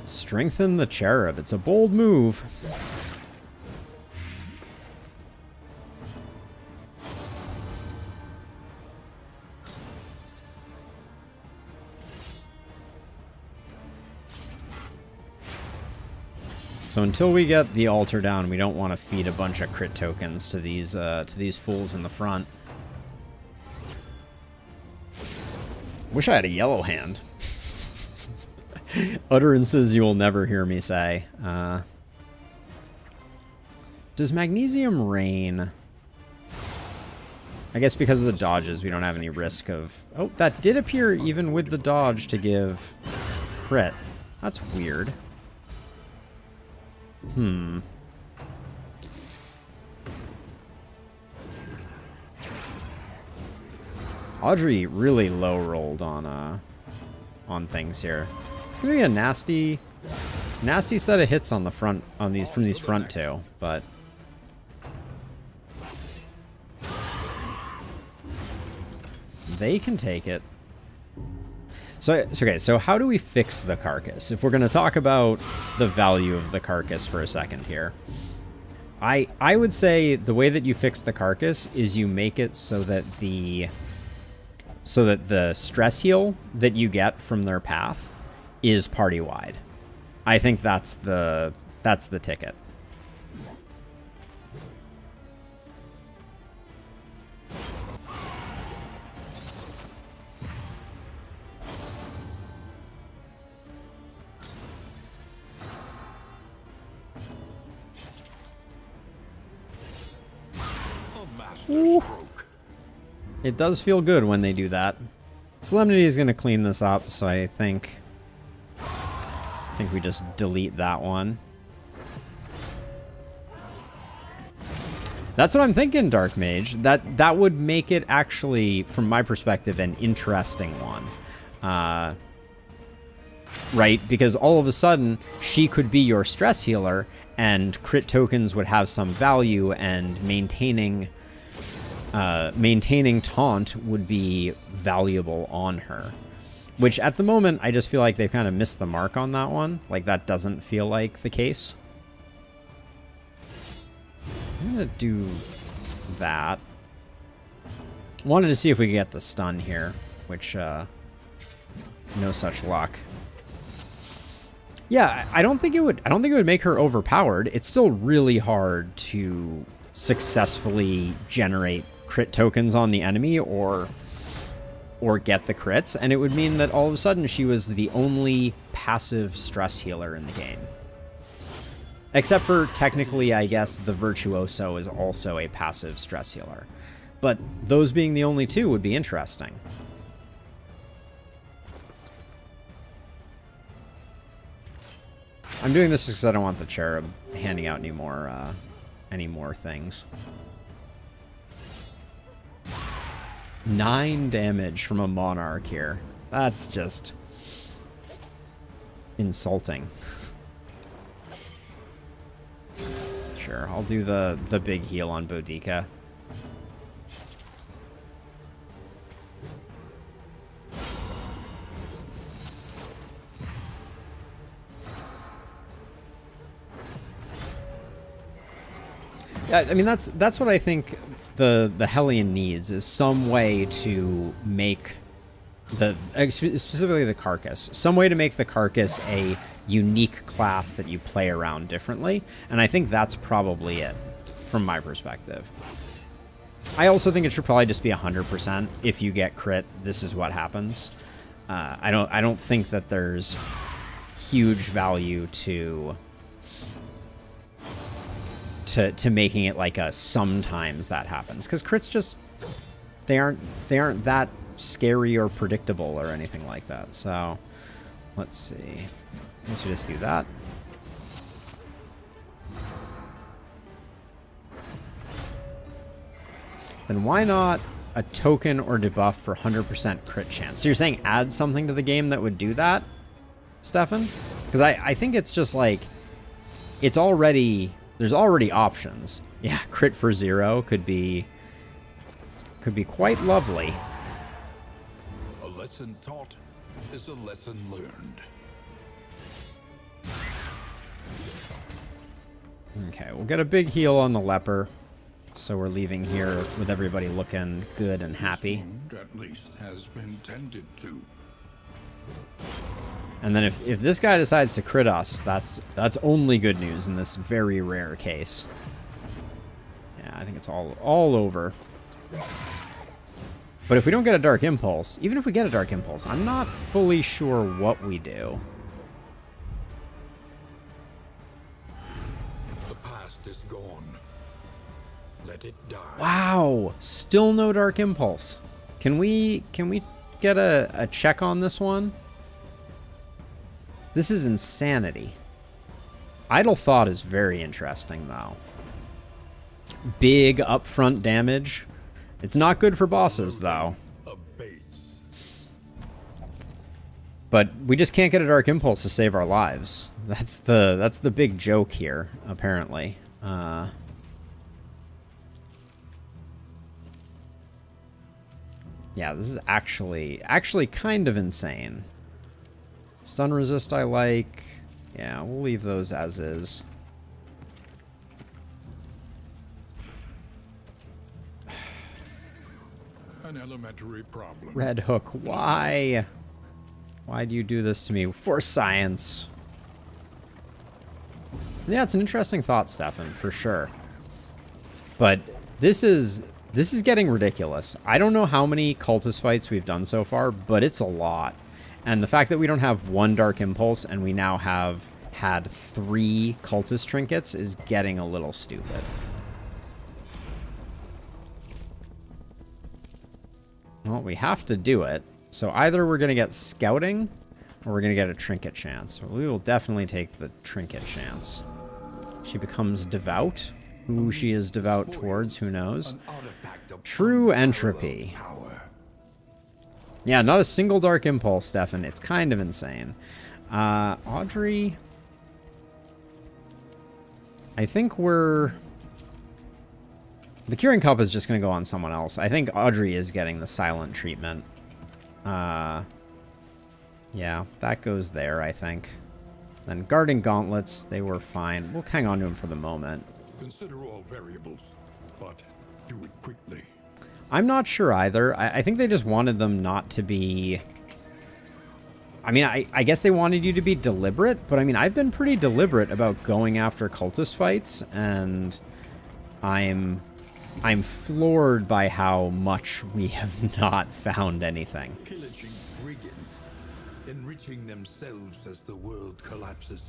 Strengthen the cherub. It's a bold move. So until we get the altar down, we don't want to feed a bunch of crit tokens to these fools in the front. Wish I had a yellow hand. Utterances you will never hear me say. Does magnesium rain? I guess because of the dodges, we don't have any risk of... Oh, that did appear even with the dodge to give crit. That's weird. Audrey really low rolled on things here. It's gonna be a nasty set of hits on the front from these front two, but they can take it. So okay, so how do we fix the carcass? If we're gonna talk about the value of the carcass for a second here, I would say the way that you fix the carcass is you make it so that the stress heal that you get from their path is party-wide. I think that's the ticket. It does feel good when they do that. Solemnity is going to clean this up, so I think we just delete that one. That's what I'm thinking, Dark Mage. That would make it actually, from my perspective, an interesting one. Right? Because all of a sudden, she could be your stress healer, and crit tokens would have some value, and maintaining taunt would be valuable on her. Which, at the moment, I just feel like they've kind of missed the mark on that one. Like, that doesn't feel like the case. I'm going to do that. Wanted to see if we could get the stun here, which, no such luck. Yeah, I don't think it would make her overpowered. It's still really hard to successfully generate crit tokens on the enemy or get the crits, and it would mean that all of a sudden she was the only passive stress healer in the game. Except for, technically, I guess, the Virtuoso is also a passive stress healer. But those being the only two would be interesting. I'm doing this because I don't want the Cherub handing out any more things. 9 damage from a Monarch here. That's just insulting. Sure, I'll do the big heal on Boudica. Yeah, I mean that's what I think the Hellion needs, is some way to make specifically the Carcass, some way to make the Carcass a unique class that you play around differently, and I think that's probably it from my perspective. I also think it should probably just be 100%. If you get crit, this is what happens. I don't think that there's huge value to making it like a sometimes that happens, because crits just they aren't that scary or predictable or anything like that. So let's see. Let's just do that. Then why not a token or debuff for 100% crit chance? So you're saying add something to the game that would do that, Stefan? Because I think it's just like, it's already, there's already options. Yeah, crit for 0 could be quite lovely. A lesson taught is a lesson learned. Okay, we'll get a big heal on the leper. So we're leaving here with everybody looking good and happy. At least has been tended to. And then if this guy decides to crit us, that's only good news in this very rare case. Yeah, I think it's all over. But if we don't get a Dark Impulse, even if we get a Dark Impulse, I'm not fully sure what we do. it die. Wow, still no Dark Impulse. Can we get a check on this one? This is insanity. Idle Thought is very interesting, though. Big upfront damage. It's not good for bosses, though. Abates. But we just can't get a Dark Impulse to save our lives. That's the big joke here, apparently. Yeah, this is actually kind of insane. Stun resist I like. Yeah, we'll leave those as is. An elementary problem. Red Hook, why? Why do you do this to me? For science. Yeah, it's an interesting thought, Stefan, for sure. But this is getting ridiculous. I don't know how many cultist fights we've done so far, but it's a lot. And the fact that we don't have one Dark Impulse and we now have had 3 cultist trinkets is getting a little stupid. Well, we have to do it. So either we're going to get scouting or we're going to get a trinket chance. We will definitely take the trinket chance. She becomes devout. Who she is devout towards, who knows. True entropy. Yeah, not a single Dark Impulse, Stefan. It's kind of insane. Audrey. I think we're... The Curing Cup is just going to go on someone else. I think Audrey is getting the silent treatment. Yeah, that goes there, I think. Then Guarding Gauntlets, they were fine. We'll hang on to them for the moment. Consider all variables, but do it quickly. I'm not sure either. I think they just wanted them not to be... I mean, I guess they wanted you to be deliberate, but I mean, I've been pretty deliberate about going after cultist fights, and I'm floored by how much we have not found anything. Pillaging brigands, enriching themselves as the world collapses.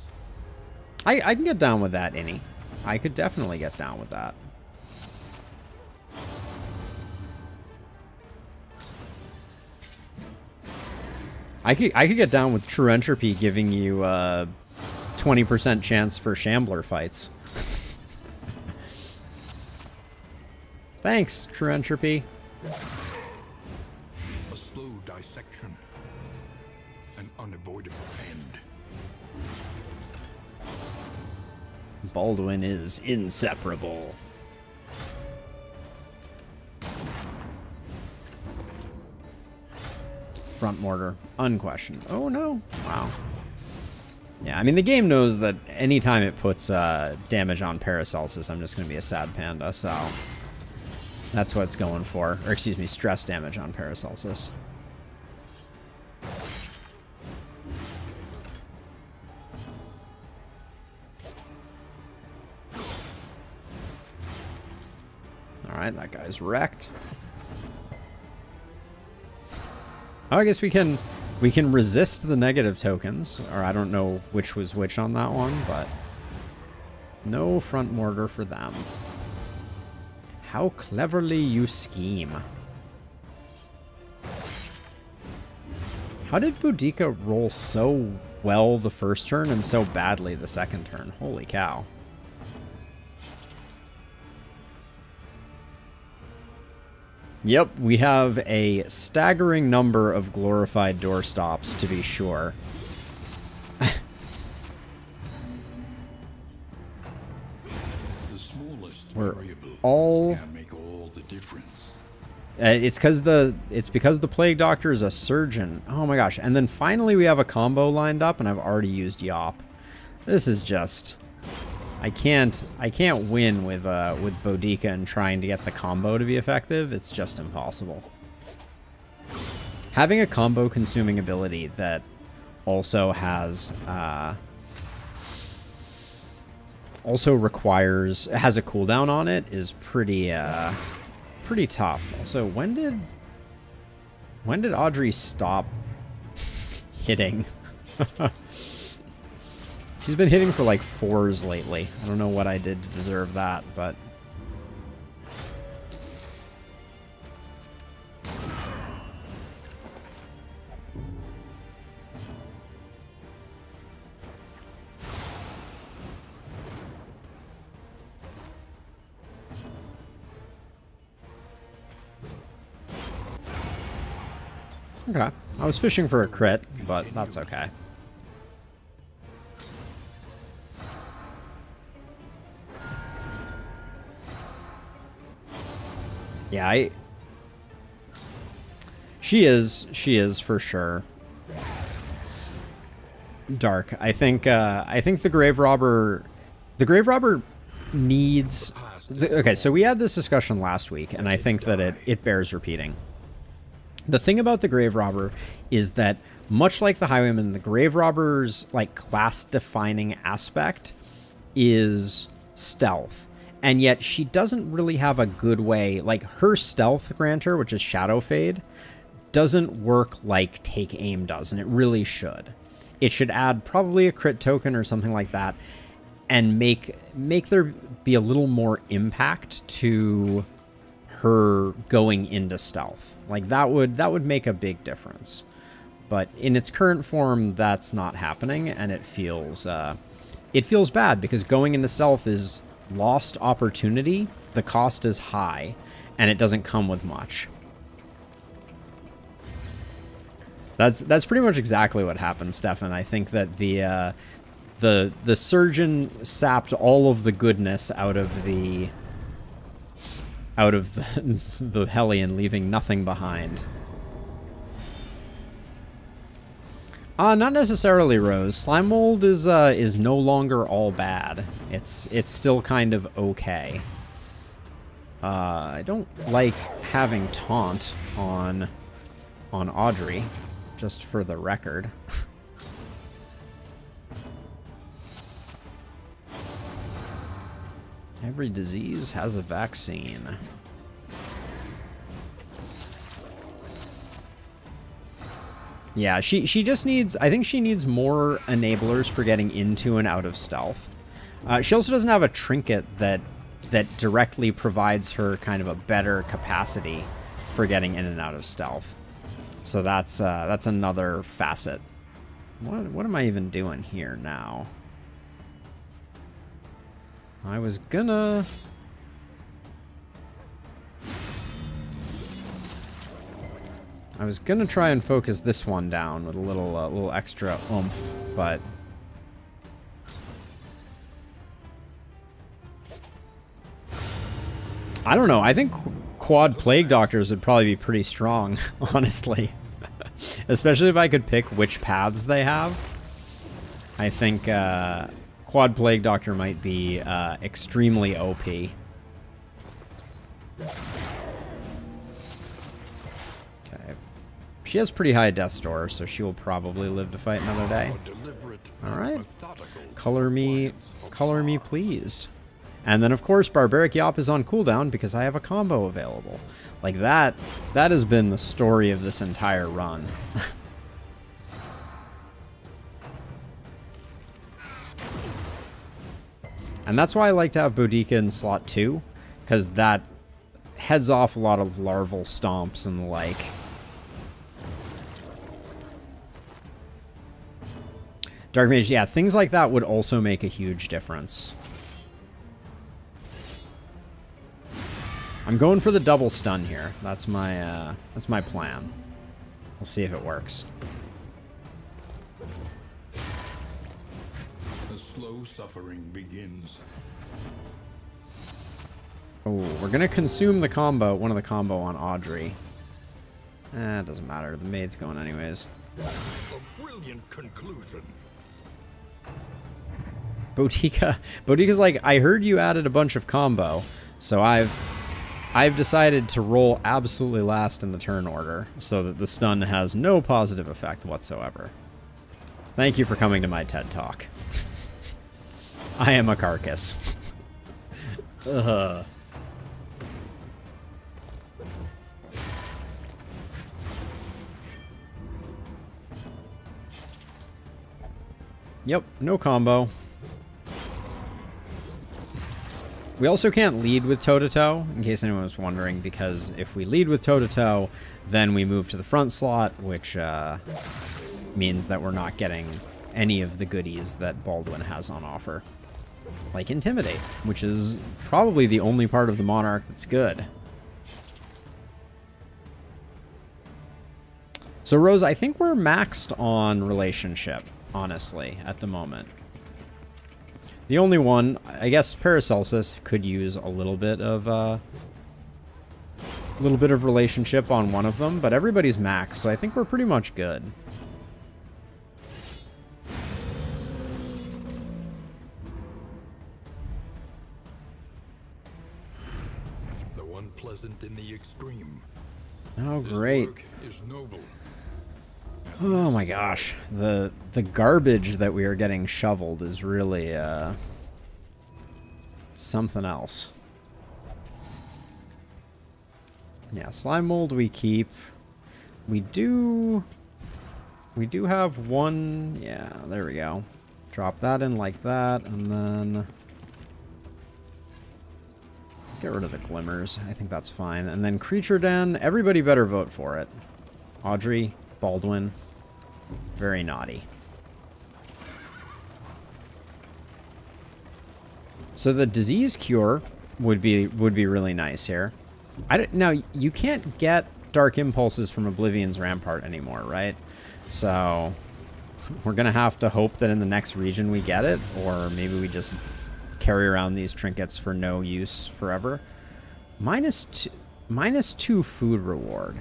I can get down with that, Innie. I could definitely get down with that. I could get down with True Entropy giving you a 20% chance for Shambler fights. Thanks, True Entropy. A slow dissection. An unavoidable end. Baldwin is inseparable. Front mortar, unquestioned. Oh no! Wow. Yeah, I mean the game knows that anytime it puts damage on Paracelsus, I'm just going to be a sad panda. So that's what it's going for. Or excuse me, stress damage on Paracelsus. All right, that guy's wrecked. Oh, I guess we can resist the negative tokens, or I don't know which was which on that one, but no front mortar for them. How cleverly you scheme. How did Boudica roll so well the first turn and so badly the second turn? Holy cow. Yep, we have a staggering number of glorified doorstops, to be sure. The smallest variable all... can make all the difference. It's because the Plague Doctor is a surgeon. Oh my gosh! And then finally we have a combo lined up, and I've already used Yop. This is just... I can't win with Boudica and trying to get the combo to be effective. It's just impossible. Having a combo consuming ability that also has has a cooldown on it is pretty tough. Also, when did Audrey stop hitting? She's been hitting for like 4s lately. I don't know what I did to deserve that, but... Okay. I was fishing for a crit, but that's okay. Yeah, she is for sure. Dark. I think the grave robber needs okay, so we had this discussion last week, and I think that it bears repeating. The thing about the grave robber is that much like the highwayman, the grave robber's like class defining aspect is stealth. And yet she doesn't really have a good way, like her stealth granter, which is shadow fade, doesn't work like take aim does, and it really should. It should add probably a crit token or something like that, and make there be a little more impact to her going into stealth. Like that would make a big difference. But in its current form, that's not happening, and it feels bad because going into stealth is lost opportunity. The cost is high, and it doesn't come with much. That's pretty much exactly what happened, Stefan. I think that the surgeon sapped all of the goodness out of the Hellion, leaving nothing behind. Not necessarily, Rose. Slime mold is no longer all bad. It's still kind of okay. I don't like having taunt on Audrey, just for the record. Every disease has a vaccine. Yeah, she just needs, I think she needs more enablers for getting into and out of stealth. She also doesn't have a trinket that directly provides her kind of a better capacity for getting in and out of stealth. So that's another facet. What am I even doing here now? I was gonna... try and focus this one down with a little extra oomph, but... I don't know. I think quad plague doctors would probably be pretty strong, honestly. Especially if I could pick which paths they have. I think quad plague doctor might be extremely OP. Okay. She has pretty high death's door, so she will probably live to fight another day. Alright. Color me pleased. And then, of course, Barbaric Yop is on cooldown because I have a combo available. Like, that has been the story of this entire run. And that's why I like to have Boudica in slot 2, because that heads off a lot of larval stomps and the like. Dark Mage, yeah, things like that would also make a huge difference. I'm going for the double stun here. That's my plan. We'll see if it works. The slow suffering begins. Oh, we're gonna consume the combo, one of the combo on Audrey. It doesn't matter. The maid's going anyways. A brilliant conclusion. Boudica's like, I heard you added a bunch of combo, so I've decided to roll absolutely last in the turn order so that the stun has no positive effect whatsoever. Thank you for coming to my TED Talk. I am a carcass. Ugh. Yep, no combo. We also can't lead with toe-to-toe, in case anyone was wondering, because if we lead with toe-to-toe, then we move to the front slot, which means that we're not getting any of the goodies that Baldwin has on offer. Like Intimidate, which is probably the only part of the Monarch that's good. So, Rose, I think we're maxed on relationship, honestly, at the moment. The only one, I guess, Paracelsus could use a little bit of relationship on one of them, but everybody's maxed, so I think we're pretty much good. The one pleasant in the extreme. Oh, This great. work is noble. Oh my gosh. The garbage that we are getting shoveled is really something else. Yeah, slime mold we keep. We do have one. Yeah, there we go. Drop that in like that, and then get rid of the glimmers. I think that's fine. And then creature den. Everybody better vote for it. Audrey, Baldwin. Very naughty. So the disease cure would be really nice here. Now you can't get dark impulses from Oblivion's Rampart anymore, right? So we're gonna have to hope that in the next region we get it, or maybe we just carry around these trinkets for no use forever. -2 food reward.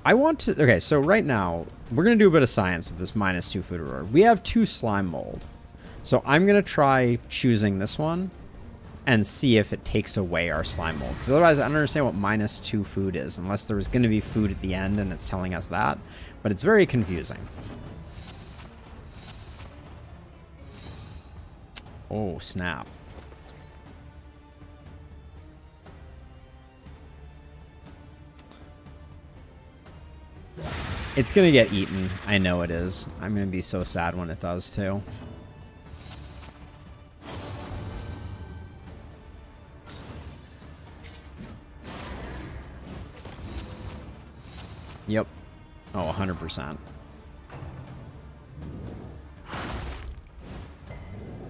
I want to... Okay, so right now, we're going to do a bit of science with this -2 food reward. We have 2 slime mold. So I'm going to try choosing this one and see if it takes away our slime mold. Because otherwise, I don't understand what -2 food is, unless there was going to be food at the end and it's telling us that. But it's very confusing. Oh, snap. It's gonna get eaten. I know it is. I'm gonna be so sad when it does, too. Yep. Oh, 100%.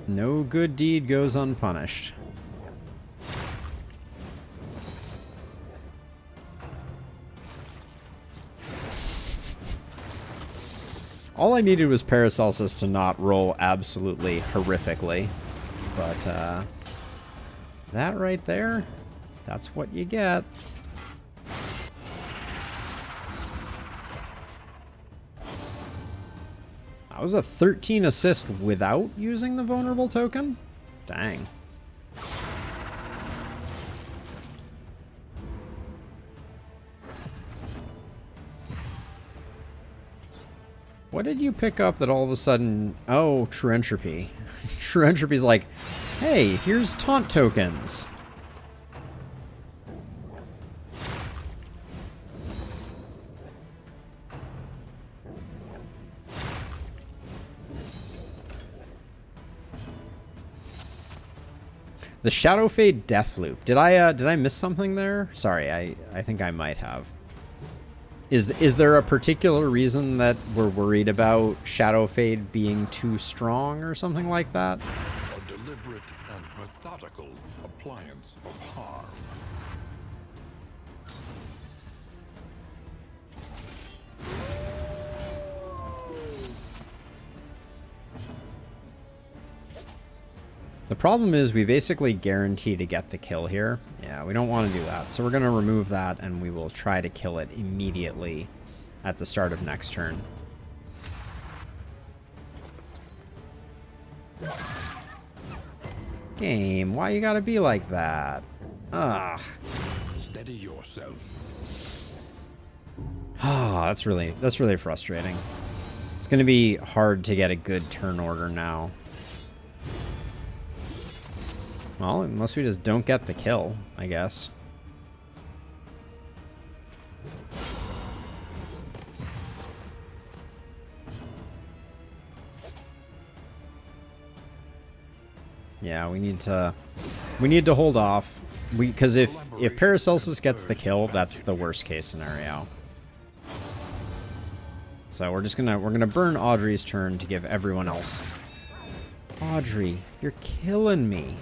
No good deed goes unpunished. All I needed was Paracelsus to not roll absolutely horrifically. But, that right there, that's what you get. That was a 13 assist without using the vulnerable token? Dang. What did you pick up that all of a sudden... Oh, True Entropy. True Entropy's like, hey, here's taunt tokens. The Shadow Fade Death Loop. Did I miss something there? Sorry, I think I might have. Is there a particular reason that we're worried about Shadow Fade being too strong or something like that? A deliberate and methodical appliance of harm. The problem is we basically guarantee to get the kill here. Yeah, we don't want to do that. So we're going to remove that, and we will try to kill it immediately at the start of next turn. Game, why you gotta be like that? Ugh. Steady yourself. Ah, that's really frustrating. It's going to be hard to get a good turn order now. Well, unless we just don't get the kill, I guess. Yeah, we need to hold off. Because if Paracelsus gets the kill, that's the worst case scenario. So we're gonna burn Audrey's turn to give everyone else. Audrey, you're killing me.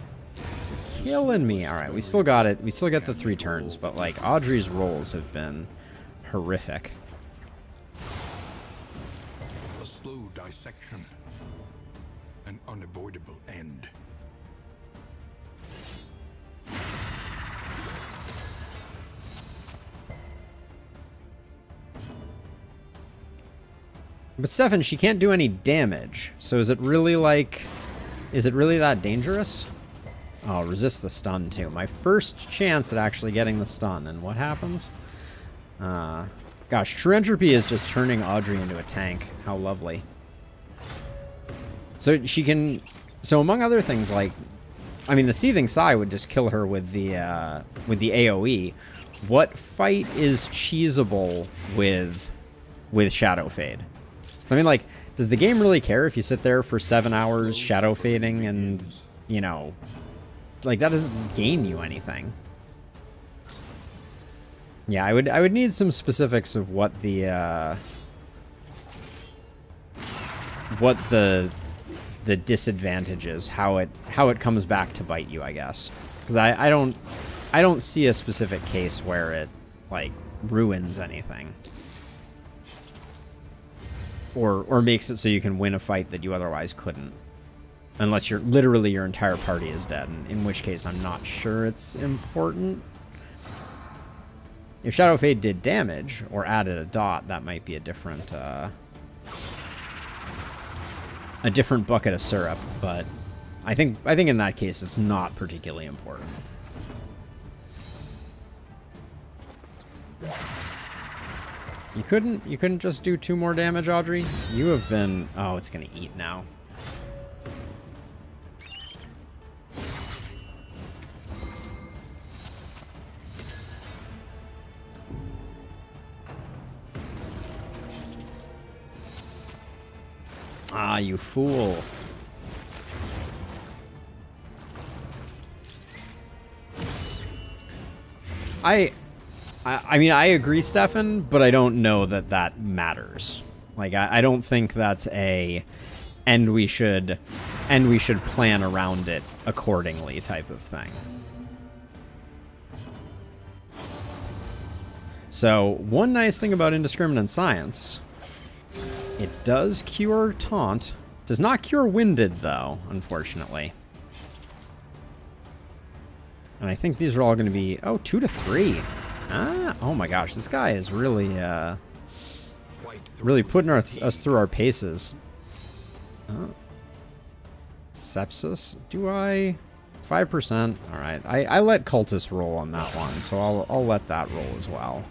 Killing me. All right, we still got it. We still get the 3 turns, but like Audrey's rolls have been horrific. slow dissection. An unavoidable end. But Stefan, she can't do any damage. So is it really like... Is it really that dangerous? Oh, resist the stun too. My first chance at actually getting the stun. And what happens? Gosh, True Entropy is just turning Audrey into a tank. How lovely. So she can... So among other things, like... I mean, the Seething Sigh would just kill her with the AoE. What fight is cheesable with Shadow Fade? I mean, like, does the game really care if you sit there for 7 hours shadow fading and, you know, like, that doesn't gain you anything. Yeah, I would need some specifics of what the disadvantage is, how it comes back to bite you, I guess. Because I don't see a specific case where it, like, ruins anything. Or makes it so you can win a fight that you otherwise couldn't. Unless literally your entire party is dead, in which case I'm not sure it's important. If Shadow Fade did damage, or added a dot, that might be a different bucket of syrup, but I think in that case it's not particularly important. You couldn't just do 2 more damage, Audrey? You have been... Oh, it's gonna eat now. Ah, you fool. I mean, I agree, Stefan, but I don't know that matters. Like, I don't think that's and we should plan around it accordingly type of thing. So, one nice thing about Indiscriminate Science, it does cure Taunt. Does not cure Winded, though, unfortunately. And I think these are all going to be... Oh, 2 to 3. Ah, oh my gosh, this guy is really, really putting us through our paces. Sepsis? Do I? 5%? Alright, I let Cultists roll on that one, so I'll let that roll as well.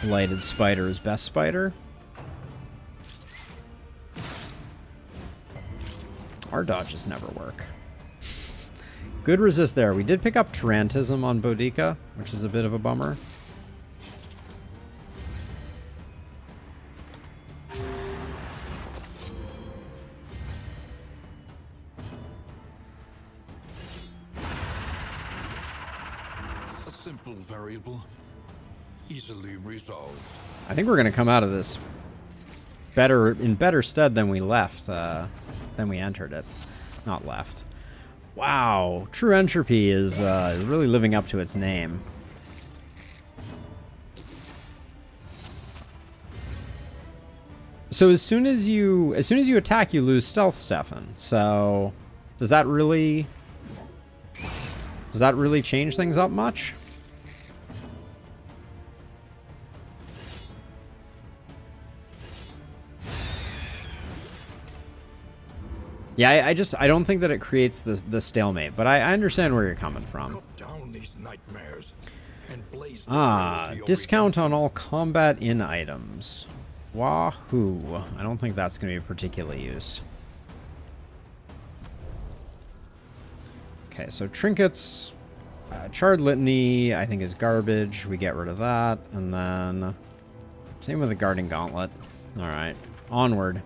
Lighted Spider is best spider. Our dodges never work. Good resist there. We did pick up Tarantism on Boudica, which is a bit of a bummer. A simple variable, easily resolved. I think we're going to come out of this in better stead than we left, than we entered it. Not left. Wow, True Entropy is really living up to its name. So as soon as you attack, you lose stealth, Stefan. So does that really change things up much? Yeah, I don't think that it creates the stalemate, but I understand where you're coming from. Cut down these nightmares and blaze the Ah, trail to your discount on all combat-in items. Wahoo. I don't think that's going to be of particular use. Okay, so trinkets, Charred Litany, I think is garbage. We get rid of that, and then same with the Guarding Gauntlet. All right, onward.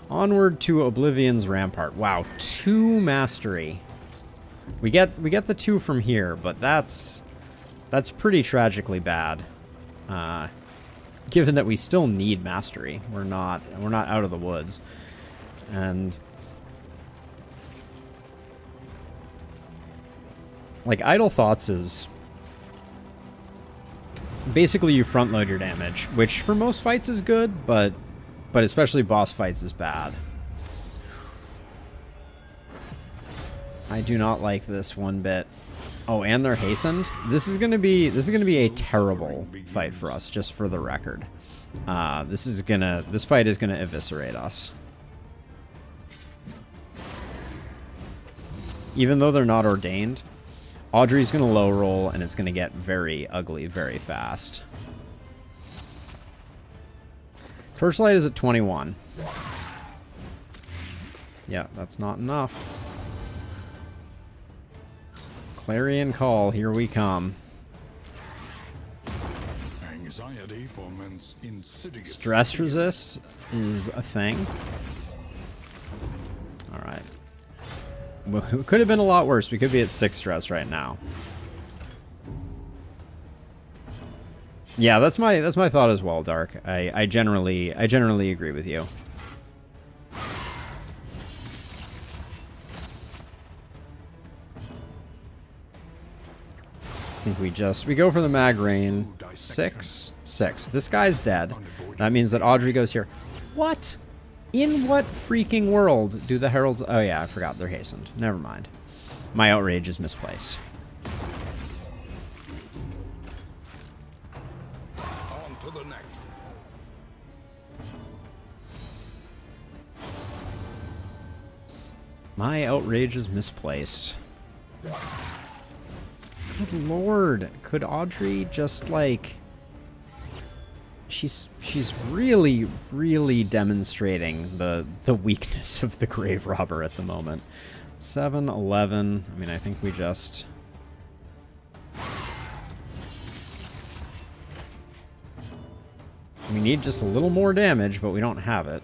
Onward to Oblivion's Rampart. Wow, 2 mastery. We get the 2 from here, but that's pretty tragically bad. Given that we still need mastery, we're not out of the woods, and like Idle Thoughts is basically you front load your damage, which for most fights is good, but But especially boss fights is bad. I do not like this one bit. Oh, and they're hastened. This is gonna be a terrible fight for us, just for the record. This fight is gonna eviscerate us. Even though they're not ordained, Audrey's gonna low roll, and it's gonna get very ugly very fast. Torchlight is at 21. Yeah, that's not enough. Clarion Call, here we come. Anxiety foments insidious. Stress resist is a thing. Alright. Well, it could have been a lot worse. We could be at 6 stress right now. Yeah, that's my thought as well, Dark. I generally agree with you. I think we go for the mag rain. 6. This guy's dead. That means that Audrey goes here. What? In what freaking world do the heralds? Oh yeah, I forgot they're hastened. Never mind. My outrage is misplaced. On to the next. My outrage is misplaced. Good lord, could Audrey just like... She's really, really demonstrating the weakness of the Grave Robber at the moment. 7, 11, I mean, I think we just... We need just a little more damage, but we don't have it.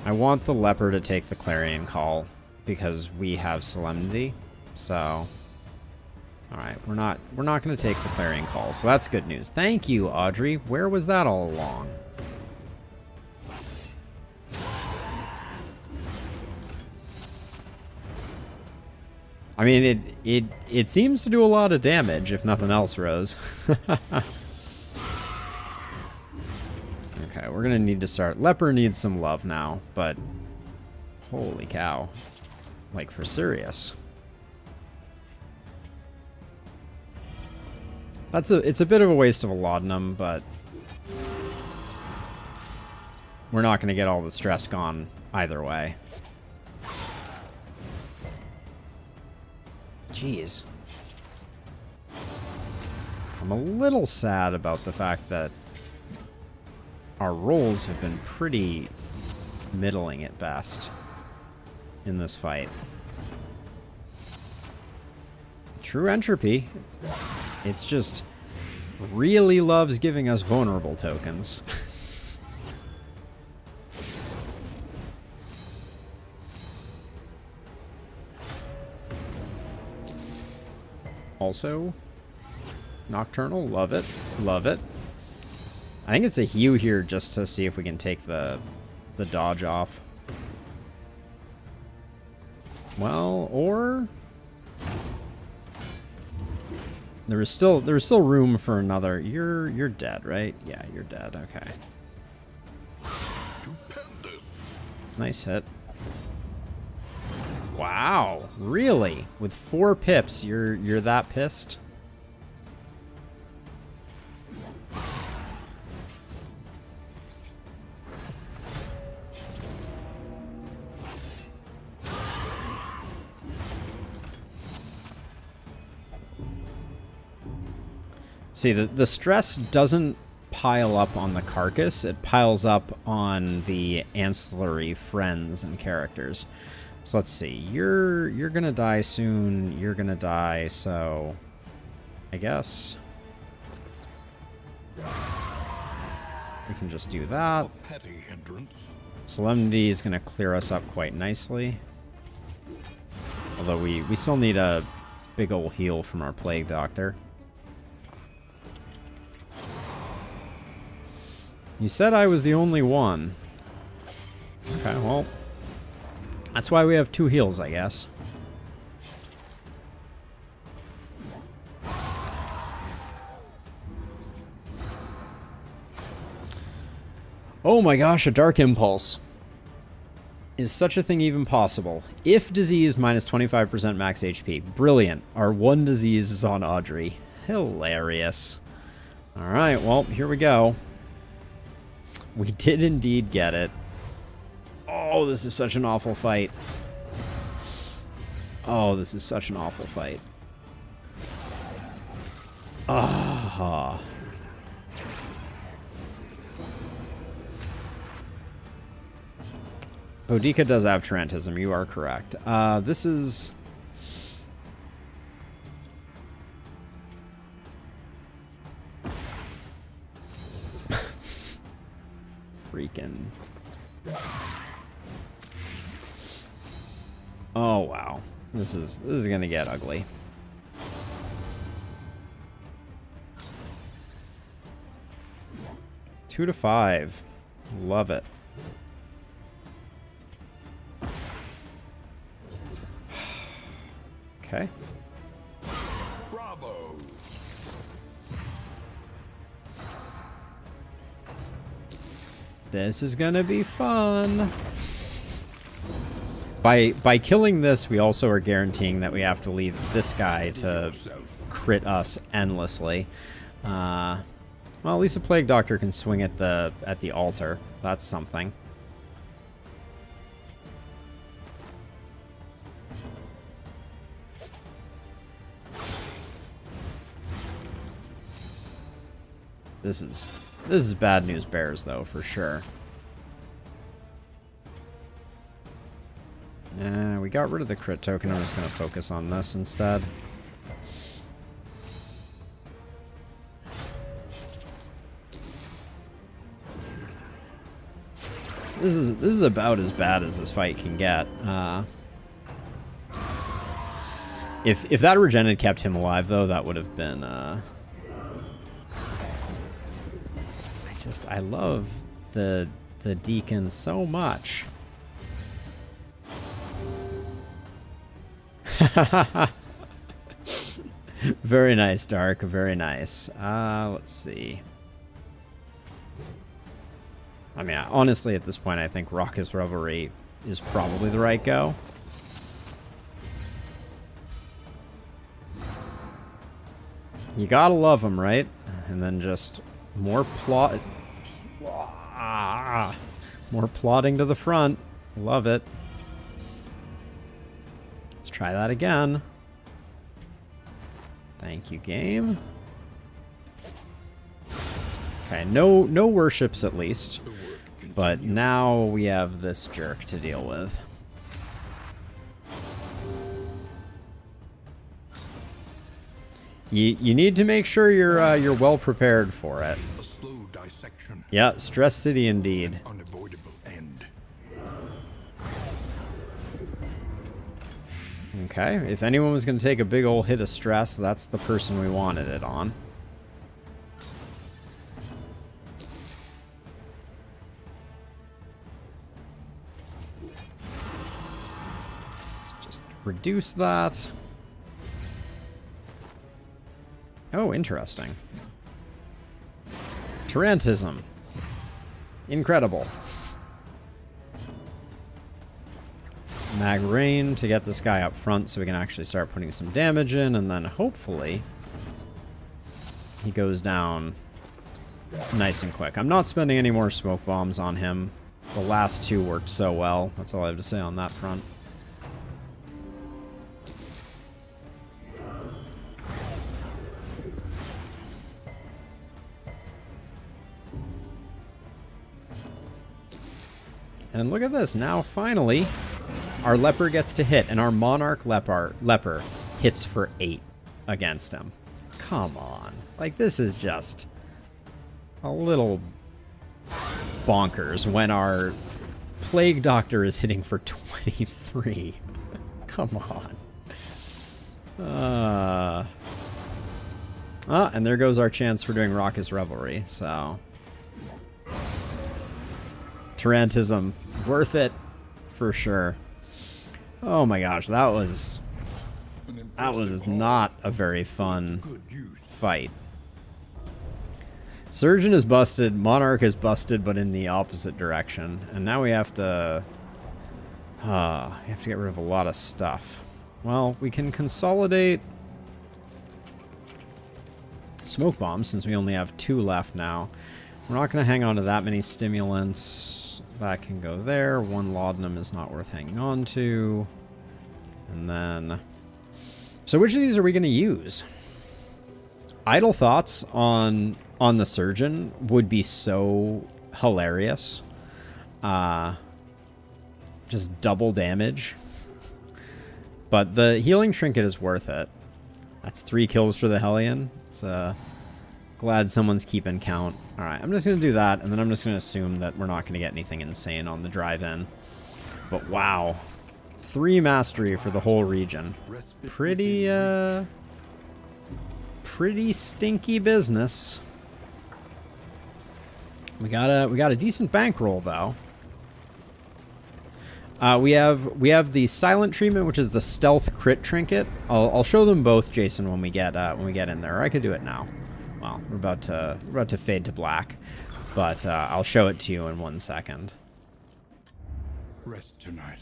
I want the leper to take the Clarion Call because we have Solemnity. So, all right, we're not going to take the Clarion Call. So that's good news. Thank you, Audrey. Where was that all along? I mean, it seems to do a lot of damage, if nothing else, Rose. Okay, we're gonna need to start. Leper needs some love now, but holy cow, like for serious. It's a bit of a waste of a laudanum, but we're not gonna get all the stress gone either way. Jeez. I'm a little sad about the fact that our rolls have been pretty middling at best in this fight. True Entropy. It's just really loves giving us vulnerable tokens. Also, Nocturnal, love it, love it. I think it's a hew here just to see if we can take the dodge off. Well, or there is still room for another. You're dead, right? Yeah, you're dead. Okay. Nice hit. Wow, really? With 4 pips, you're that pissed? See, the stress doesn't pile up on the carcass, it piles up on the ancillary friends and characters. So let's see, you're gonna die soon, you're gonna die, so I guess we can just do that. A petty hindrance. Solemnity is gonna clear us up quite nicely. Although we still need a big ol' heal from our Plague Doctor. You said I was the only one. Okay, well, that's why we have 2 heals, I guess. Oh my gosh, a Dark Impulse. Is such a thing even possible? If disease minus 25% max HP. Brilliant. Our 1 disease is on Audrey. Hilarious. Alright, well, here we go. We did indeed get it. Oh, this is such an awful fight. Oh, this is such an awful fight. Ah. Boudica does have Tarantism, you are correct. This is... Freaking... Oh, wow. This is gonna get ugly. Two to 5. Love it. Okay. Bravo. This is gonna be fun. By killing this, we also are guaranteeing that we have to leave this guy to crit us endlessly. Well, at least the Plague Doctor can swing at the altar. That's something. This is bad news bears, though, for sure. We got rid of the crit token. I'm just going to focus on this instead. This is about as bad as this fight can get. If that regen had kept him alive, though, that would have been... I love the Deacon so much. Very nice, Dark. Very nice. Let's see. I mean, honestly, at this point, I think Raucous Revelry is probably the right go. You gotta love them, right? And then just more plot... More plotting to the front. Love it. Let's try that again. Thank you, game. Okay, no worships at least. But now we have this jerk to deal with. You need to make sure you're well prepared for it. A slow dissection. Yeah, Stress City indeed. Unavoidable end. Okay, if anyone was going to take a big old hit of stress, that's the person we wanted it on. Let's just reduce that. Oh, interesting. Tarantism. Incredible. Mag Rain to get this guy up front so we can actually start putting some damage in, and then hopefully he goes down nice and quick. I'm not spending any more smoke bombs on him. The last 2 worked so well. That's all I have to say on that front. And look at this, now finally, our Leper gets to hit, and our Monarch Leper hits for 8 against him. Come on. Like, this is just a little bonkers when our Plague Doctor is hitting for 23. Come on. And there goes our chance for doing Raucous Revelry, so... Tarantism, worth it, for sure. Oh my gosh, that was not a very fun fight. Surgeon is busted, Monarch is busted, but in the opposite direction. And now we have to get rid of a lot of stuff. Well, we can consolidate smoke bombs since we only have 2 left now. We're not going to hang on to that many stimulants. That can go there. 1 laudanum is not worth hanging on to. And then... So which of these are we going to use? Idle Thoughts on the Surgeon would be so hilarious. Just double damage. But the Healing Trinket is worth it. That's 3 kills for the Hellion. It's glad someone's keeping count. Alright, I'm just going to do that, and then I'm just going to assume that we're not going to get anything insane on the drive-in. But wow. 3 mastery for the whole region. Pretty stinky business. We got a decent bankroll though. We have the silent treatment, which is the stealth crit trinket. I'll show them both, Jason, when we get in there. Or I could do it now. Well, we're about to fade to black, but I'll show it to you in 1 second. Rest tonight.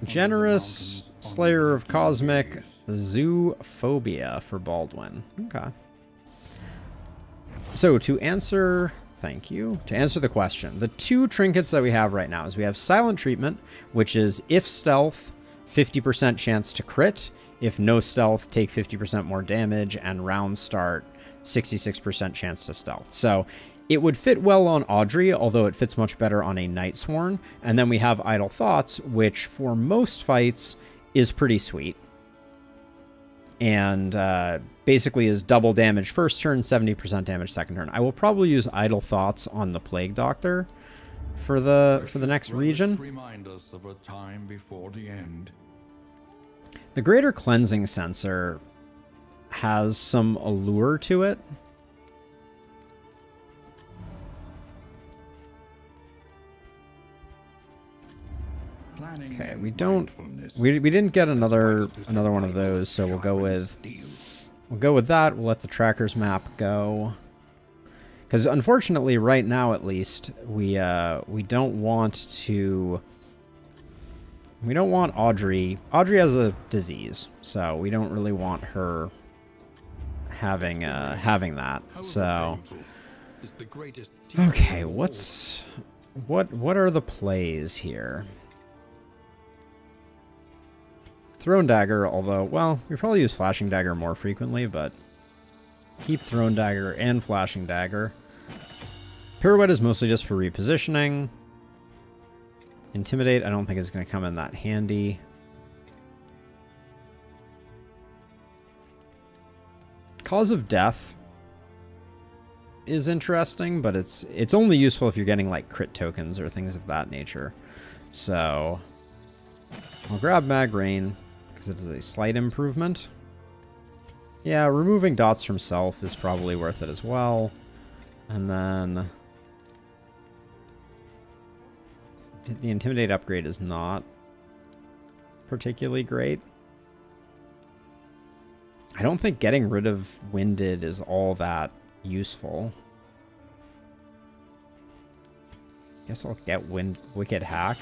Generous Slayer of Cosmic Zoophobia for Baldwin. Okay. So to answer, thank you. To answer the question, the 2 trinkets that we have right now is we have Silent Treatment, which is if stealth, 50% chance to crit. If no stealth, take 50% more damage, and round start, 66% chance to stealth. So it would fit well on Audrey, although it fits much better on a Night Sworn. And then we have Idle Thoughts, which for most fights is pretty sweet. And basically is double damage first turn, 70% damage second turn. I will probably use Idle Thoughts on the Plague Doctor for the next region. Remind us of a time before the end. The Greater Cleansing Sensor has some allure to it. Okay, we didn't get another one of those, so we'll go with that. We'll let the trackers map go. Because unfortunately, right now at least, we don't want Audrey. Audrey has a disease, so we don't really want her having that. So okay, what are the plays here? Throne Dagger, although, well, we probably use Flashing Dagger more frequently, but keep Throne Dagger and Flashing Dagger. Pirouette is mostly just for repositioning. Intimidate, I don't think is going to come in that handy. Cause of Death is interesting, but it's only useful if you're getting like crit tokens or things of that nature. So I'll grab Mag Rain because it is a slight improvement. Yeah, removing dots from self is probably worth it as well. And then the Intimidate upgrade is not particularly great. I don't think getting rid of Winded is all that useful. Guess I'll get Wicked Hack.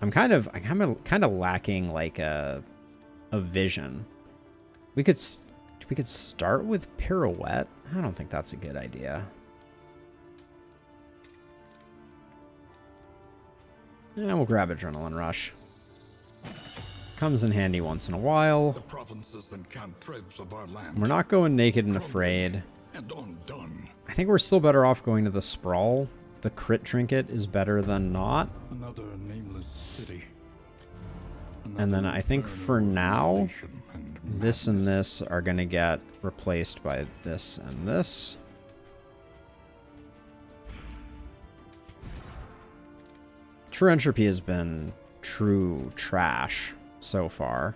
I'm kind of lacking like a vision. We could start with Pirouette. I don't think that's a good idea. Yeah, we'll grab Adrenaline Rush. Comes in handy once in a while. The provinces and cantrips of our land. We're not going Naked and Afraid. And undone. I think we're still better off going to the Sprawl. The crit trinket is better than not. Another nameless city. And then I think for now, this and this are going to get replaced by this and this. True Entropy has been true trash so far.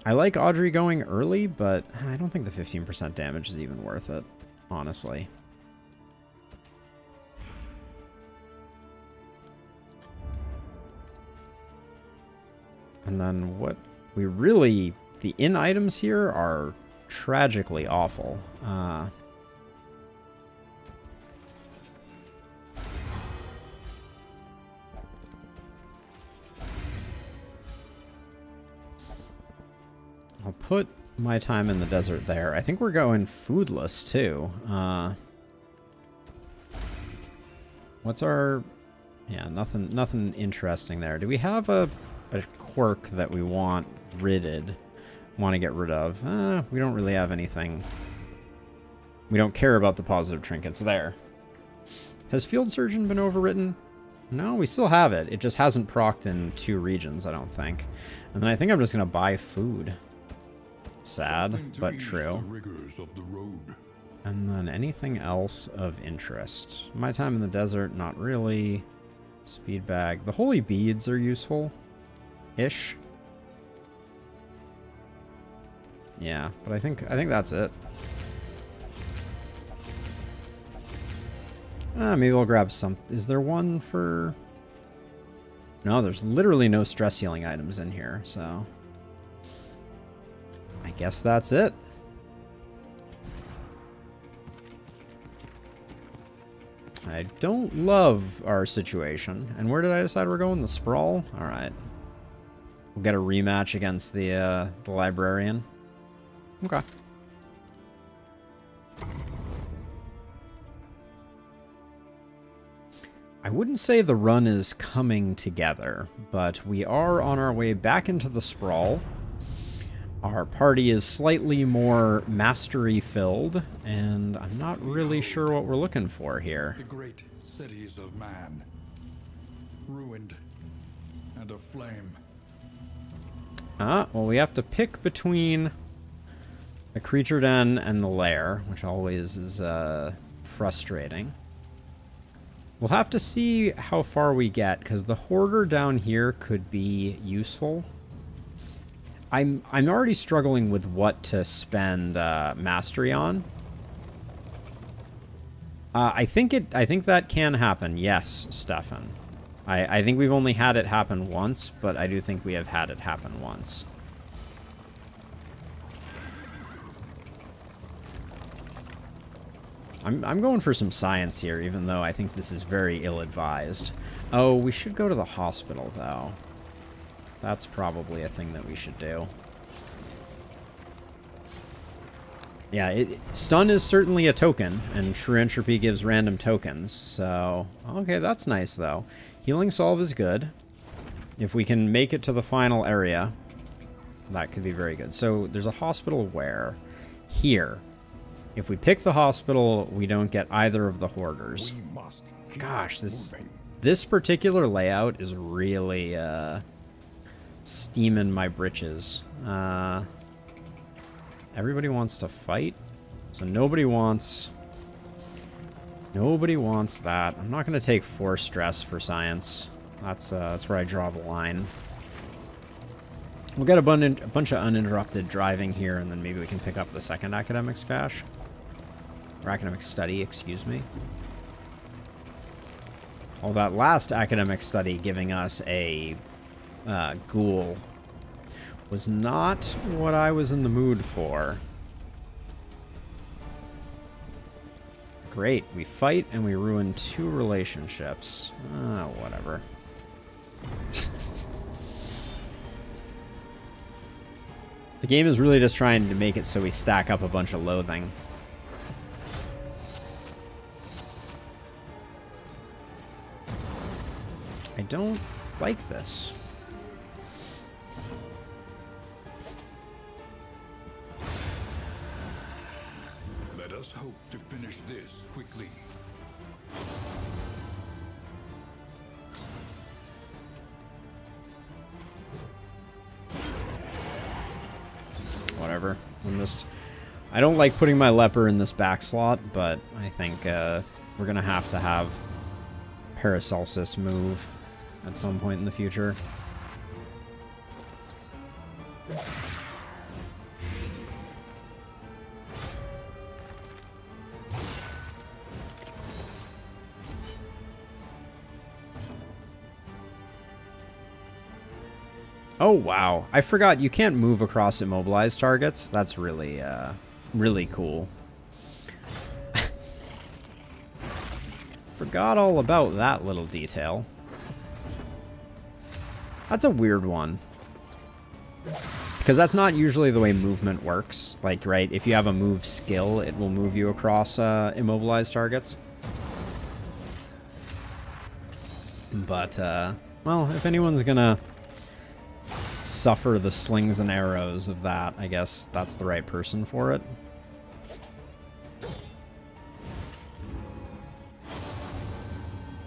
I like Audrey going early, but I don't think the 15% damage is even worth it, honestly. And then what we really... The in items here are tragically awful. I'll put my time in the desert there. I think we're going foodless, too. What's our... Yeah, nothing interesting there. Do we have a quirk that we want to get rid of? We don't really have anything. We don't care about the positive trinkets there. Has Field Surgeon been overwritten? No, we still have it. It just hasn't procced in 2 regions, I don't think. And then I think I'm just going to buy food. Sad, but true. And then anything else of interest? My time in the desert, not really. Speed bag. The holy beads are useful-ish. Yeah, but I think that's it. Maybe I'll grab some. Is there one for... No, there's literally no stress healing items in here, so... I guess that's it. I don't love our situation. And where did I decide we're going? The Sprawl? Alright. We'll get a rematch against the Librarian. Okay. I wouldn't say the run is coming together, but we are on our way back into the Sprawl. Our party is slightly more mastery-filled, and I'm not really sure what we're looking for here. The great cities of man, ruined and aflame. Well, we have to pick between the creature den and the lair, which always is frustrating. We'll have to see how far we get, because the hoarder down here could be useful. I'm already struggling with what to spend mastery on. I think that can happen. Yes, Stefan. I think we've only had it happen once, but I do think we have had it happen once. I'm going for some science here, even though I think this is very ill-advised. Oh, we should go to the hospital, though. That's probably a thing that we should do. Yeah, stun is certainly a token, and True Entropy gives random tokens, so... Okay, that's nice, though. Healing Salve is good. If we can make it to the final area, that could be very good. So, there's a hospital where? Here. If we pick the hospital, we don't get either of the hoarders. Gosh, this particular layout is really, steaming my britches. Everybody wants to fight, so nobody wants that. I'm not going to take 4 stress for science. That's where I draw the line. We'll get a bunch of uninterrupted driving here, and then maybe we can pick up the second academic cache. Or academic study, excuse me. All that last academic study giving us a ghoul was not what I was in the mood for. Great, we fight and we ruin 2 relationships. Whatever. The game is really just trying to make it so we stack up a bunch of loathing. I don't like this. Let us hope to finish this quickly. Whatever. I don't like putting my leper in this back slot, but I think we're gonna have to have Paracelsus move at some point in the future. Oh, wow. I forgot you can't move across immobilized targets. That's really, really cool. Forgot all about that little detail. That's a weird one. Because that's not usually the way movement works. Like, right, if you have a move skill, it will move you across immobilized targets. But, well, if anyone's gonna suffer the slings and arrows of that, I guess that's the right person for it.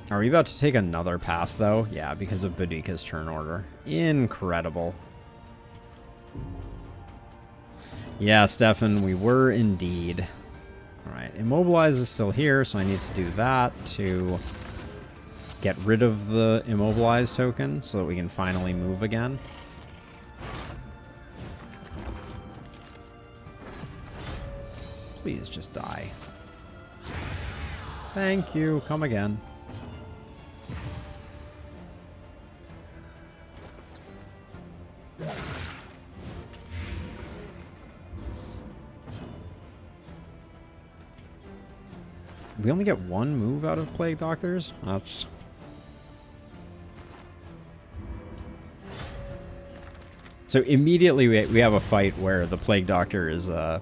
Are we about to take another pass, though? Yeah, because of Boudica's turn order. Incredible. Yeah, Stefan, we were indeed. Alright, Immobilize is still here, so I need to do that to get rid of the Immobilize token so that we can finally move again. Please just die. Thank you. Come again. We only get one move out of Plague Doctors? That's... So immediately we have a fight where the Plague Doctor is going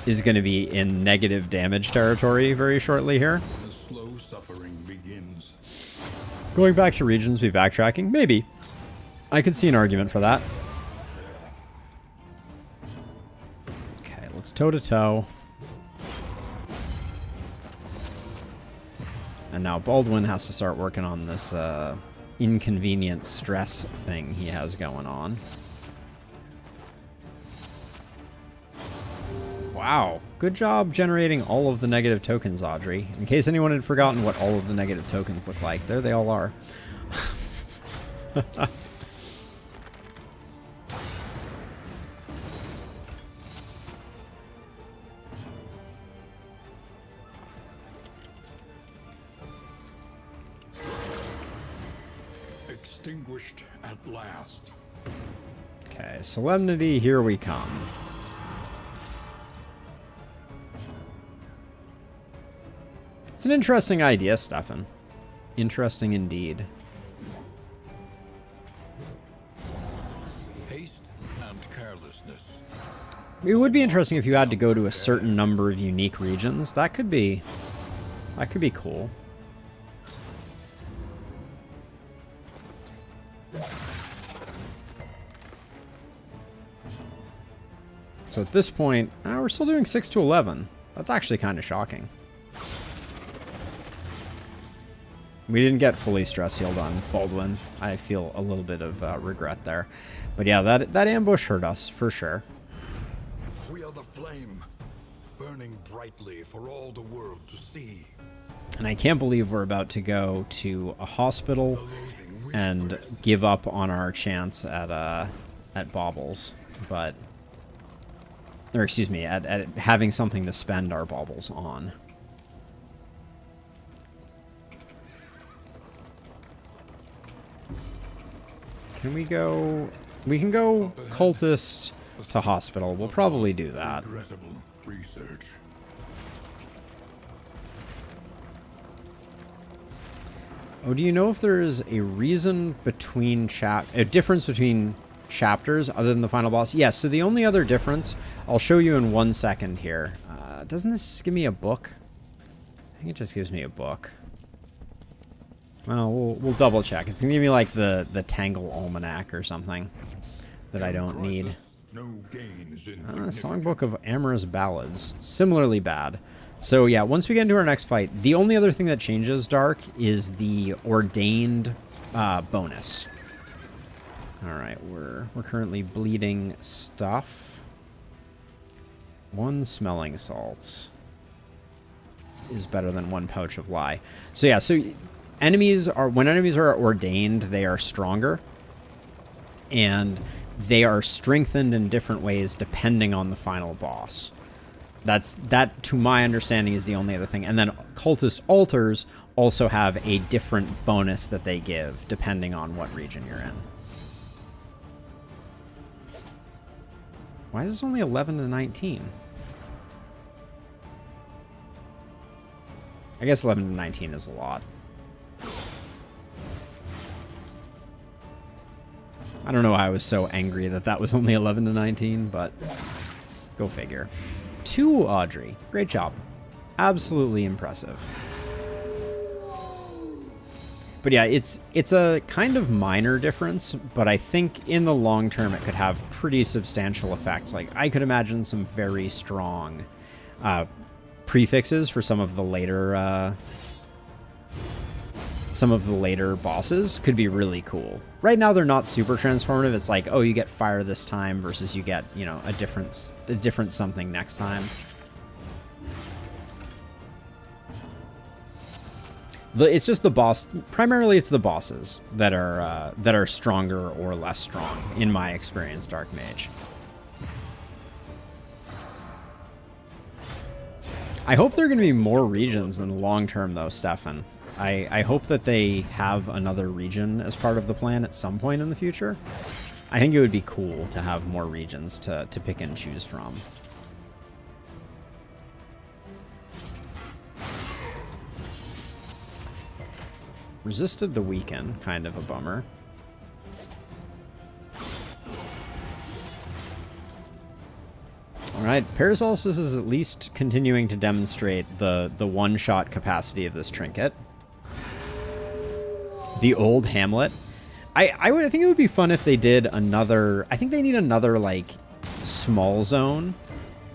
to be in negative damage territory very shortly here. The slow suffering begins. Going back to regions, be backtracking? Maybe. I could see an argument for that. Okay, let's toe-to-toe. And now Baldwin has to start working on this inconvenient stress thing he has going on. Wow. Good job generating all of the negative tokens, Audrey. In case anyone had forgotten what all of the negative tokens look like, there they all are. Extinguished at last. Okay, Solemnity, here we come. It's an interesting idea, Stefan. Interesting indeed. Haste and carelessness. It would be interesting if you had to go to a certain number of unique regions. That could be cool. So at this point, we're still doing 6 to 11. That's actually kind of shocking. We didn't get fully stress healed on Baldwin. I feel a little bit of regret there. But yeah, that ambush hurt us, for sure. We are the flame, burning brightly for all the world to see. And I can't believe we're about to go to a hospital and give up on our chance at baubles. But... Or excuse me, at having something to spend our baubles on. Can we go... We can go cultist to hospital. We'll probably do that. Regrettable research. Oh, do you know if there is a reason between a difference between chapters other than the final boss? Yes, so the only other difference, I'll show you in 1 second here. Doesn't this just give me a book? I think it just gives me a book. Well, we'll double check. It's gonna give me like the Tangle Almanac or something that I don't need. No gains in Songbook of Amorous Ballads. Similarly bad. So yeah, once we get into our next fight, the only other thing that changes, Dark, is the Ordained bonus. Alright, we're currently bleeding stuff. 1 smelling salts is better than 1 pouch of lye. So yeah, so when enemies are ordained, they are stronger. And they are strengthened in different ways depending on the final boss. That, to my understanding, is the only other thing. And then Cultist Altars also have a different bonus that they give depending on what region you're in. Why is this only 11 to 19? I guess 11 to 19 is a lot. I don't know why I was so angry that that was only 11 to 19, but go figure. 2 Audrey. Great job. Absolutely impressive. But yeah, it's a kind of minor difference, but I think in the long term it could have pretty substantial effects. Like, I could imagine some very strong prefixes for some of the later bosses could be really cool. Right now they're not super transformative. It's like, oh, you get fire this time versus you get, you know, a different something next time. It's just the boss. Primarily, it's the bosses that are stronger or less strong, in my experience, Dark Mage. I hope there are going to be more regions in the long term, though, Stefan. I hope that they have another region as part of the plan at some point in the future. I think it would be cool to have more regions to pick and choose from. Resisted the weaken, kind of a bummer. Alright, Paracelsus is at least continuing to demonstrate the one-shot capacity of this trinket. The old Hamlet. I think it would be fun if they did another... I think they need another, like, small zone,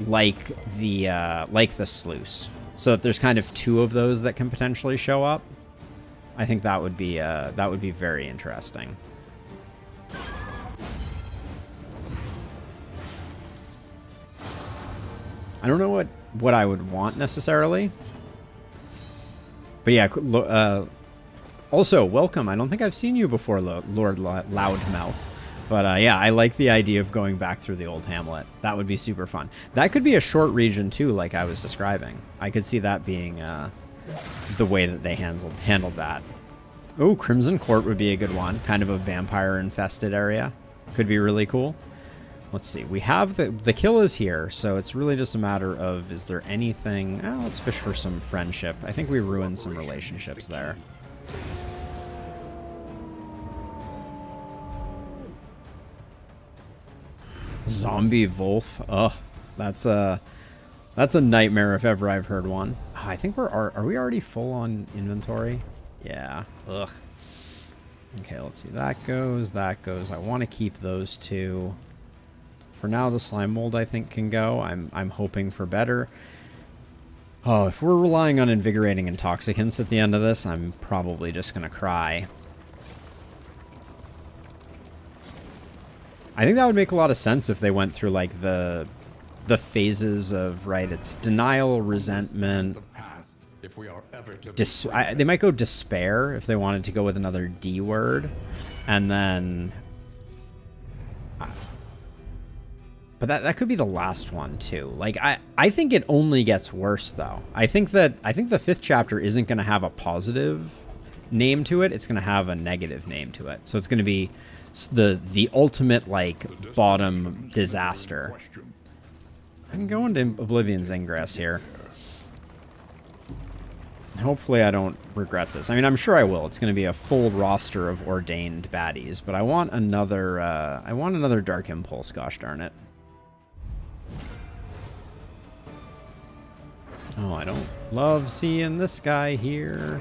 like the sluice. So that there's kind of 2 of those that can potentially show up. I think that would be very interesting. I don't know what I would want necessarily. But yeah, also, welcome. I don't think I've seen you before, Lord Loudmouth. But yeah, I like the idea of going back through the old Hamlet. That would be super fun. That could be a short region too, like I was describing. I could see that being the way that they handled that. Oh, Crimson Court would be a good one. Kind of a vampire-infested area. Could be really cool. Let's see. We have the kill is here, so it's really just a matter of, is there anything... Oh, let's fish for some friendship. I think we ruined some relationships there. Zombie Wolf. Ugh, that's a nightmare if ever I've heard one. I think are we already full on inventory? Yeah. Ugh. Okay, let's see. That goes. I want to keep those 2. For now, the slime mold I think can go. I'm hoping for better. Oh, if we're relying on invigorating intoxicants at the end of this, I'm probably just gonna cry. I think that would make a lot of sense if they went through like the phases of, right, it's denial, resentment. They might go despair if they wanted to go with another D word, and then but that could be the last one too. Like I think it only gets worse though. I think the 5th chapter isn't going to have a positive name to it. It's going to have a negative name to it. So it's going to be the ultimate like bottom disaster. I can go into Oblivion's Ingress here. Hopefully I don't regret this. I mean, I'm sure I will. It's going to be a full roster of ordained baddies, but I want another Dark Impulse, gosh darn it. Oh, I don't love seeing this guy here.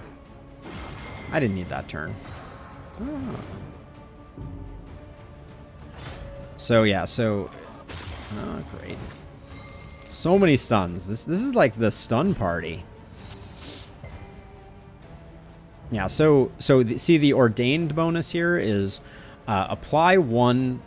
I didn't need that turn. Oh. So yeah, oh, great. So many stuns. This is like the stun party. Yeah, so see the ordained bonus here is apply 1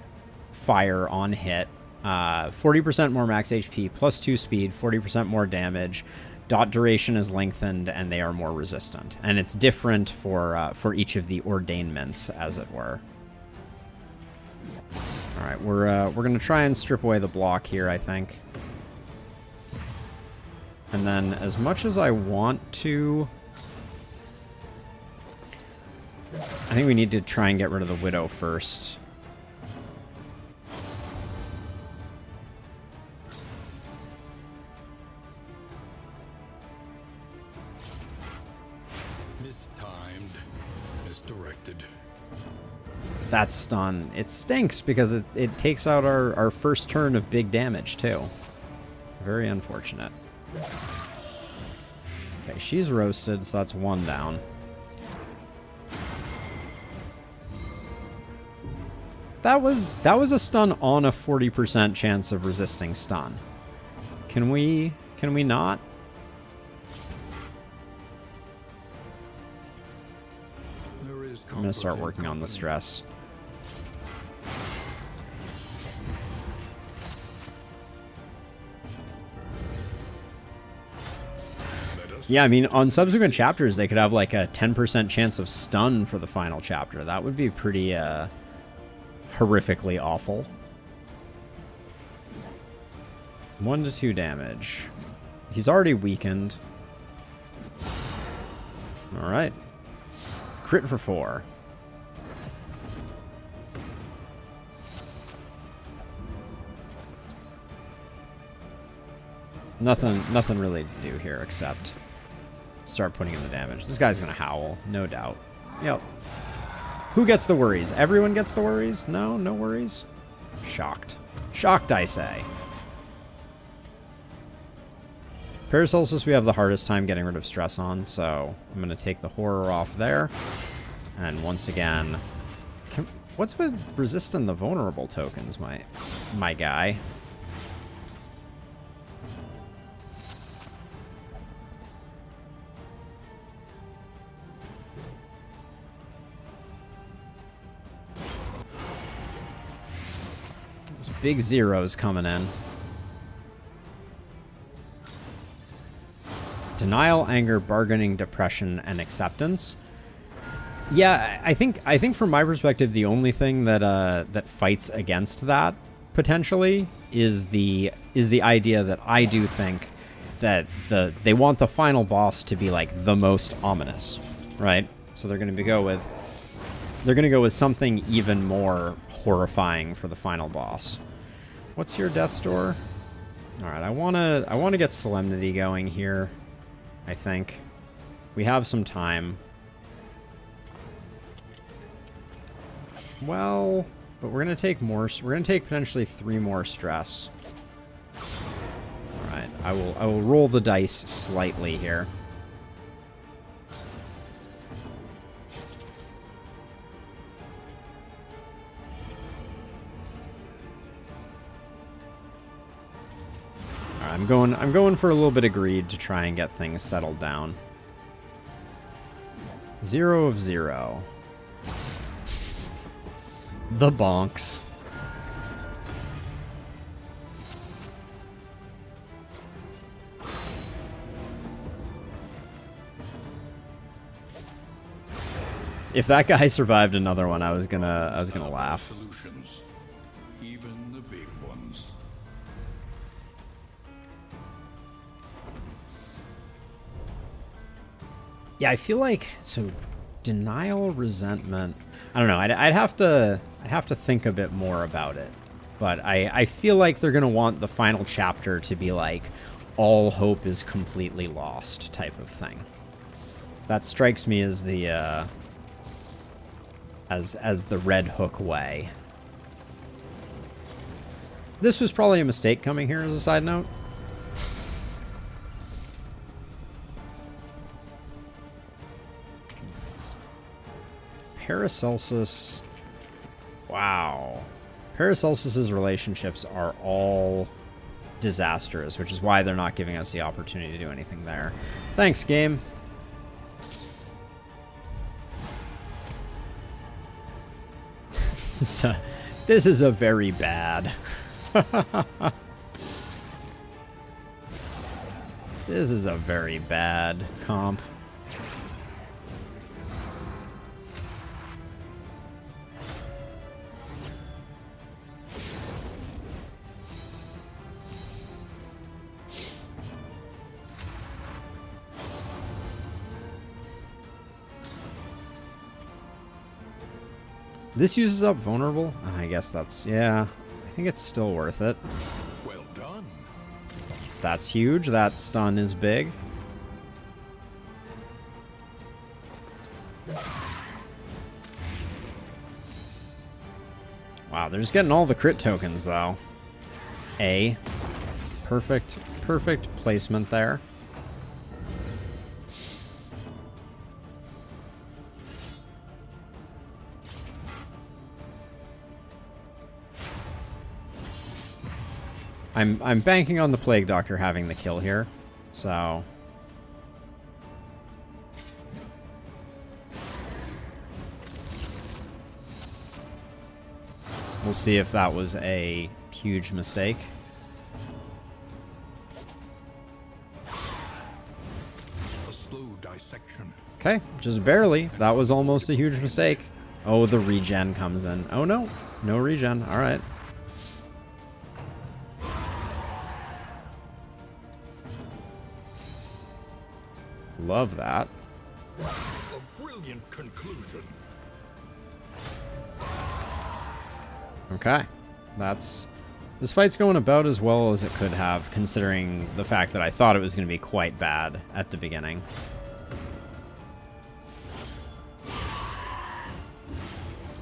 fire on hit, 40% more max HP, plus 2 speed, 40% more damage, dot duration is lengthened, and they are more resistant. And it's different for each of the ordainments, as it were. All right, we're gonna try and strip away the block here, I think. And then, as much as I want to, I think we need to try and get rid of the Widow first. that stun. It stinks because it takes out our first turn of big damage, too. Very unfortunate. Okay, she's roasted, so that's one down. That was a stun on a 40% chance of resisting stun. Can we not? I'm gonna start working on the stress. Yeah, I mean, on subsequent chapters, they could have like a 10% chance of stun for the final chapter. That would be pretty, horrifically awful. 1 to 2 damage. He's already weakened. Alright. Crit for 4. Nothing really to do here except start putting in the damage. This guy's gonna howl, no doubt. Yep. Who gets the worries? Everyone gets the worries? No? No worries? Shocked. Shocked, I say. Paracelsus we have the hardest time getting rid of stress on, so I'm going to take the horror off there. And once again... what's with resisting the vulnerable tokens, my guy? Big zeros coming in. Denial, anger, bargaining, depression, and acceptance. Yeah, I think from my perspective, the only thing that that fights against that potentially is the idea that I do think that they want the final boss to be like the most ominous, right? So they're going to go with something even more horrifying for the final boss. What's your death's door? All right, I want to get Solemnity going here. I think we have some time. Well, but we're gonna take more. We're gonna take potentially 3 more stress. All right, I will roll the dice slightly here. I'm going for a little bit of greed to try and get things settled down. 0 of 0. The bonks. If that guy survived another one, I was gonna laugh. Solutions, even the big ones. Yeah, I feel like so denial, resentment. I don't know. I'd have to think a bit more about it, but I feel like they're gonna want the final chapter to be like all hope is completely lost type of thing. That strikes me as the as the Red Hook way. This was probably a mistake coming here as a side note. Paracelsus. Wow. Paracelsus's relationships are all disastrous, which is why they're not giving us the opportunity to do anything there. Thanks, game. This is a very bad. This is a very bad comp. This uses up vulnerable? I guess that's, yeah. I think it's still worth it. Well done. That's huge. That stun is big. Wow, they're just getting all the crit tokens, though. A. Perfect, perfect placement there. I'm banking on the Plague Doctor having the kill here, so... We'll see if that was a huge mistake. A slow dissection. Okay, just barely. That was almost a huge mistake. Oh, the regen comes in. Oh no, no regen. All right. Love that. A brilliant conclusion. Okay. This fight's going about as well as it could have, considering the fact that I thought it was going to be quite bad at the beginning.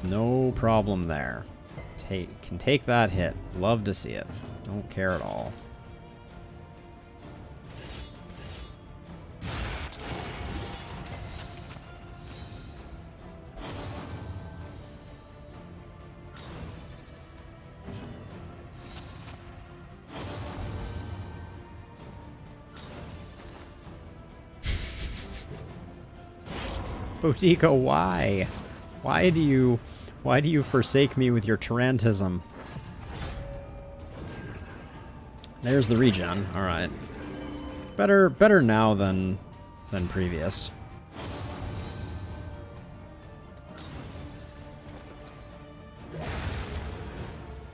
No problem there. Can take that hit. Love to see it. Don't care at all. Boudico, why? Why do you forsake me with your Tarantism? There's the regen. All right. Better now than previous.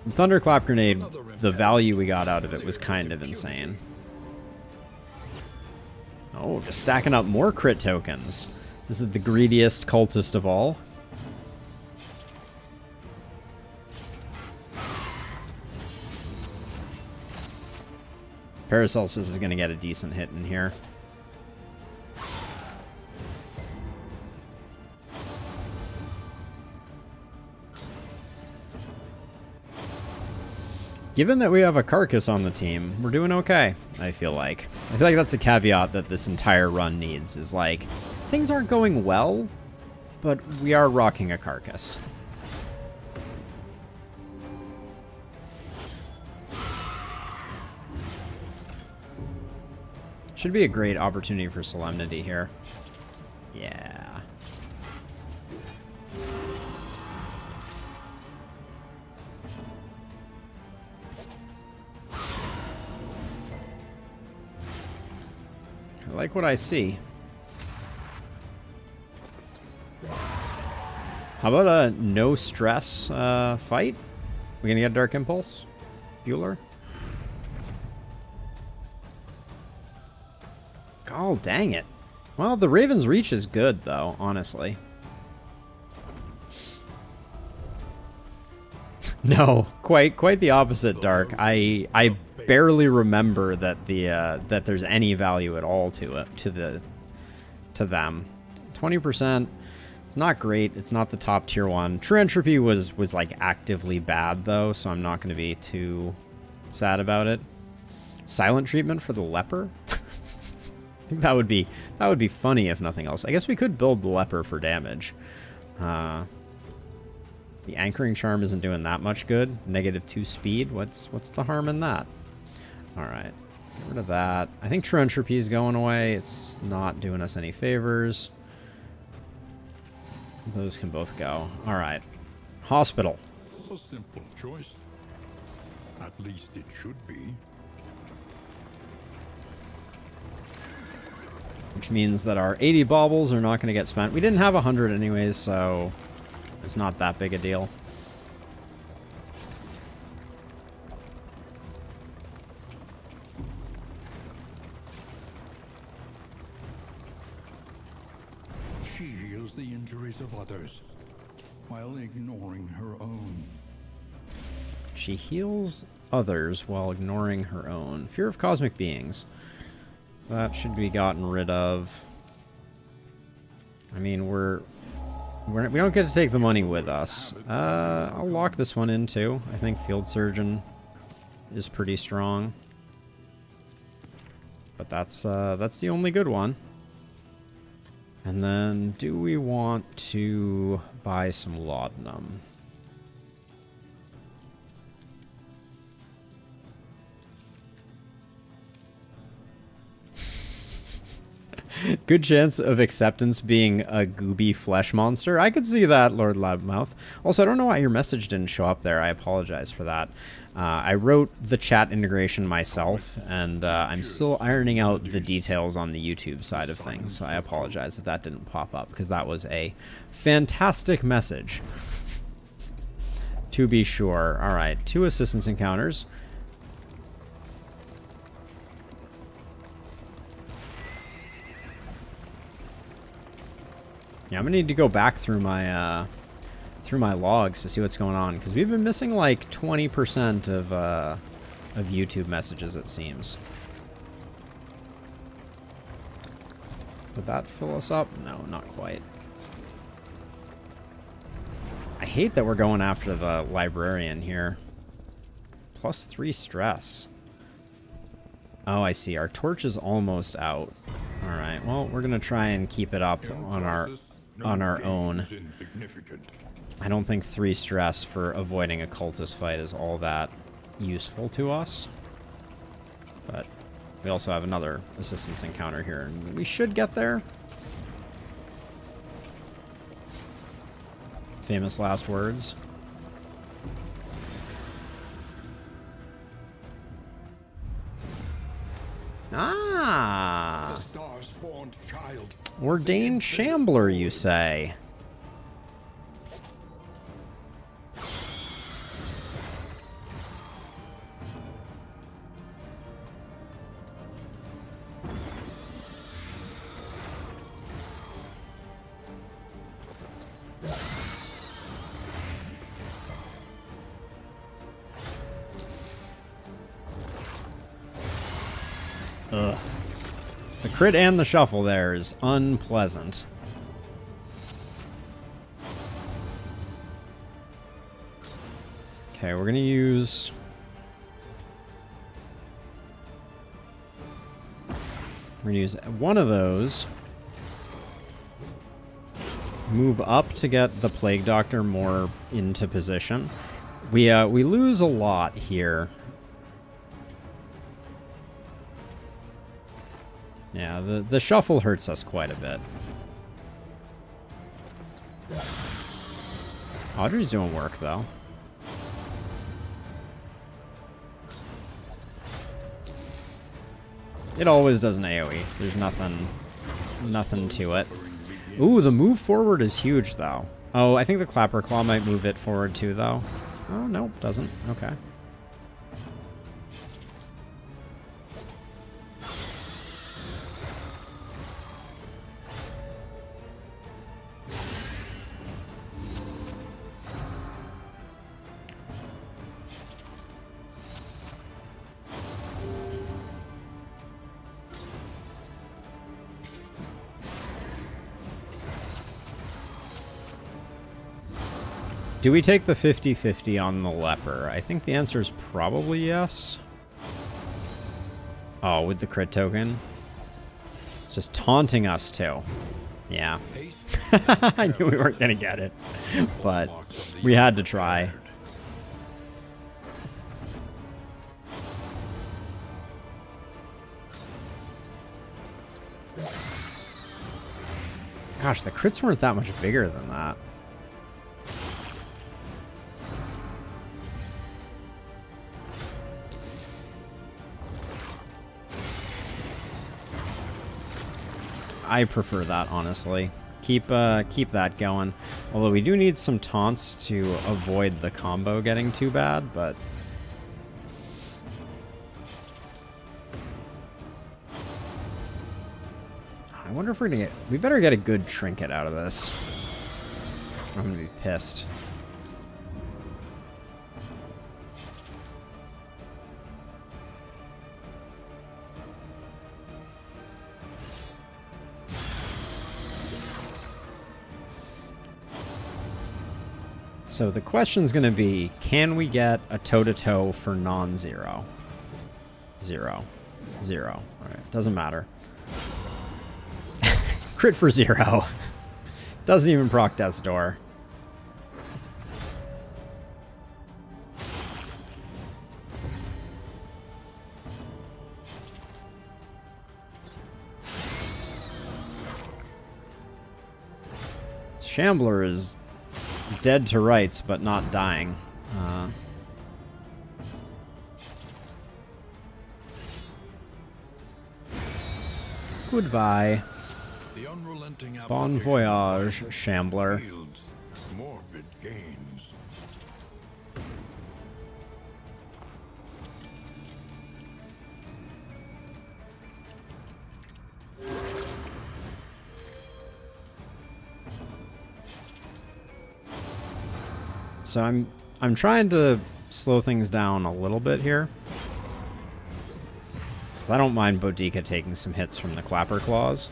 The Thunderclap Grenade, the value we got out of it was kind of insane. Oh, just stacking up more crit tokens. This is the greediest cultist of all. Paracelsus is going to get a decent hit in here. Given that we have a Carcass on the team, we're doing okay, I feel like. I feel like that's a caveat that this entire run needs, is like, things aren't going well, but we are rocking a Carcass. Should be a great opportunity for Solemnity here. Yeah. I like what I see. How about a no stress fight? We gonna get Dark Impulse? Bueller? Oh, dang it. Well, the Raven's Reach is good, though, honestly. No, quite the opposite, Dark. I barely remember that that there's any value at all to it, to them. 20%. It's not great. It's not the top tier one. True Entropy was like actively bad though, so I'm not going to be too sad about it. Silent treatment for the leper. I think that would be funny if nothing else. I guess we could build the leper for damage. The anchoring charm isn't doing that much good. -2 speed. What's the harm in that? All right, get rid of that. I think True Entropy is going away. It's not doing us any favors. Those can both go. All right, hospital. A simple choice. At least it should be. Which means that our 80 baubles are not going to get spent. We didn't have 100 anyways, so it's not that big a deal. She heals the injuries of others while ignoring her own. She heals others while ignoring her own. Fear of cosmic beings. That should be gotten rid of. I mean, we're We don't get to take the money with us. I'll lock this one in too. I think Field Surgeon is pretty strong. But that's the only good one. And then, do we want to buy some laudanum? Good chance of acceptance being a gooby flesh monster. I could see that, Lord Loudmouth. Also, I don't know why your message didn't show up there. I apologize for that. I wrote the chat integration myself, and I'm still ironing out the details on the YouTube side of things. So I apologize that that didn't pop up, because that was a fantastic message. To be sure. All right, 2 assistance encounters. Yeah, I'm gonna need to go back through my logs to see what's going on, because we've been missing like 20% of YouTube messages, it seems. Did that fill us up? No, not quite. I hate that we're going after the librarian here. +3 stress. Oh, I see. Our torch is almost out. All right. Well, we're gonna try and keep it up on our own. I don't think 3 stress for avoiding a cultist fight is all that useful to us. But we also have another assistance encounter here, and we should get there. Famous last words. Ah! Ordained Shambler, you say? Ugh. The crit and the shuffle there is unpleasant. Okay, we're gonna use... We're gonna use one of those. Move up to get the Plague Doctor more into position. We lose a lot here. Yeah, the shuffle hurts us quite a bit. Audrey's doing work, though. It always does an AoE. There's nothing to it. Ooh, the move forward is huge, though. Oh, I think the Clapper Claw might move it forward, too, though. Oh, no, doesn't. Okay. Do we take the 50-50 on the leper? I think the answer is probably yes. Oh, with the crit token? It's just taunting us, too. Yeah. I knew we weren't going to get it. But we had to try. Gosh, the crits weren't that much bigger than that. I prefer that, honestly. Keep that going. Although we do need some taunts to avoid the combo getting too bad, but... I wonder if we're gonna get... We better get a good trinket out of this. I'm gonna be pissed. So the question's going to be, can we get a toe-to-toe for non-zero? 0. 0. Alright, doesn't matter. Crit for 0. Doesn't even proc Death's Door. Shambler is dead to rights, but not dying. Goodbye. The unrelenting Bon application voyage, Shambler. yields morbid gains. So I'm trying to slow things down a little bit here. Cause I don't mind Boudica taking some hits from the Clapper Claws.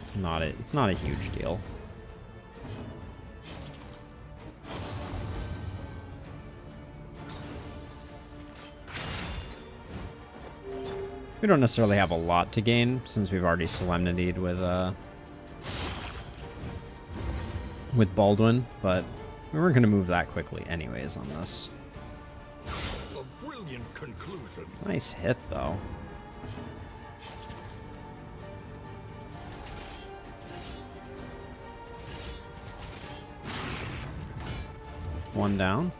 It's not a huge deal. We don't necessarily have a lot to gain since we've already solemnitied with Baldwin, but we weren't going to move that quickly anyways on this. A brilliant conclusion. Nice hit, though. One down.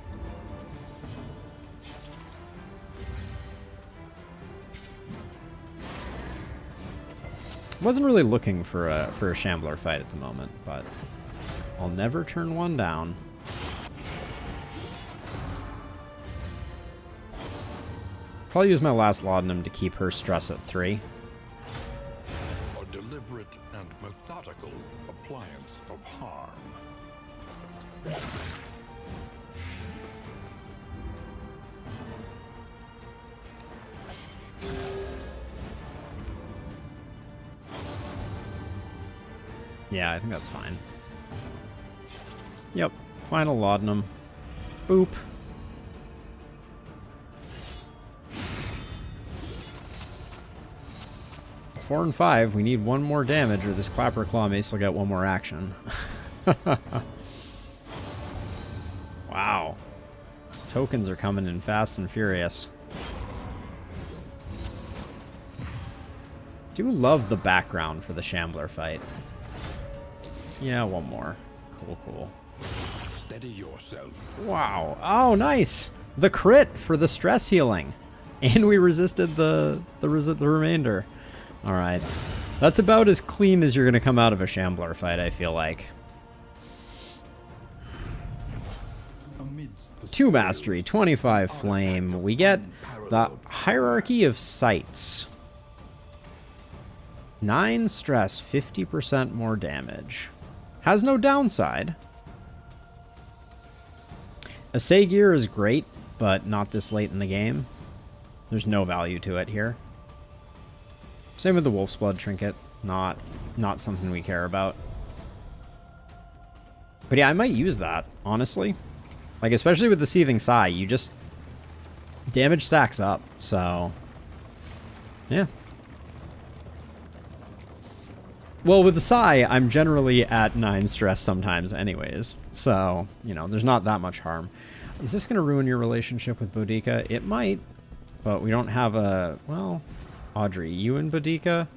Wasn't really looking for a Shambler fight at the moment, but I'll never turn one down. Probably use my last laudanum to keep her stress at 3. A deliberate and methodical appliance of harm. Yeah, I think that's fine. Yep, final laudanum. Boop. Four and 5, we need one more damage or this Clapper Claw may still get one more action. Wow. Tokens are coming in fast and furious. Do love the background for the Shambler fight. Yeah, one more. Cool, cool. Steady yourself. Wow. Oh, nice. The crit for the stress healing. And we resisted the remainder. All right. That's about as clean as you're going to come out of a Shambler fight, I feel like. 2 mastery, 25 flame. We get the hierarchy of sights. 9 stress, 50% more damage. Has no downside. Assay gear is great, but not this late in the game. There's no value to it here. Same with the Wolf's Blood trinket. Not something we care about. But yeah, I might use that, honestly. Like, especially with the Seething Sigh, you just... damage stacks up, so... yeah. Well, with the Sigh, I'm generally at 9 stress sometimes anyways. So, you know, there's not that much harm. Is this going to ruin your relationship with Boudica? It might, but we don't have a... well, Audrey, you and Boudica?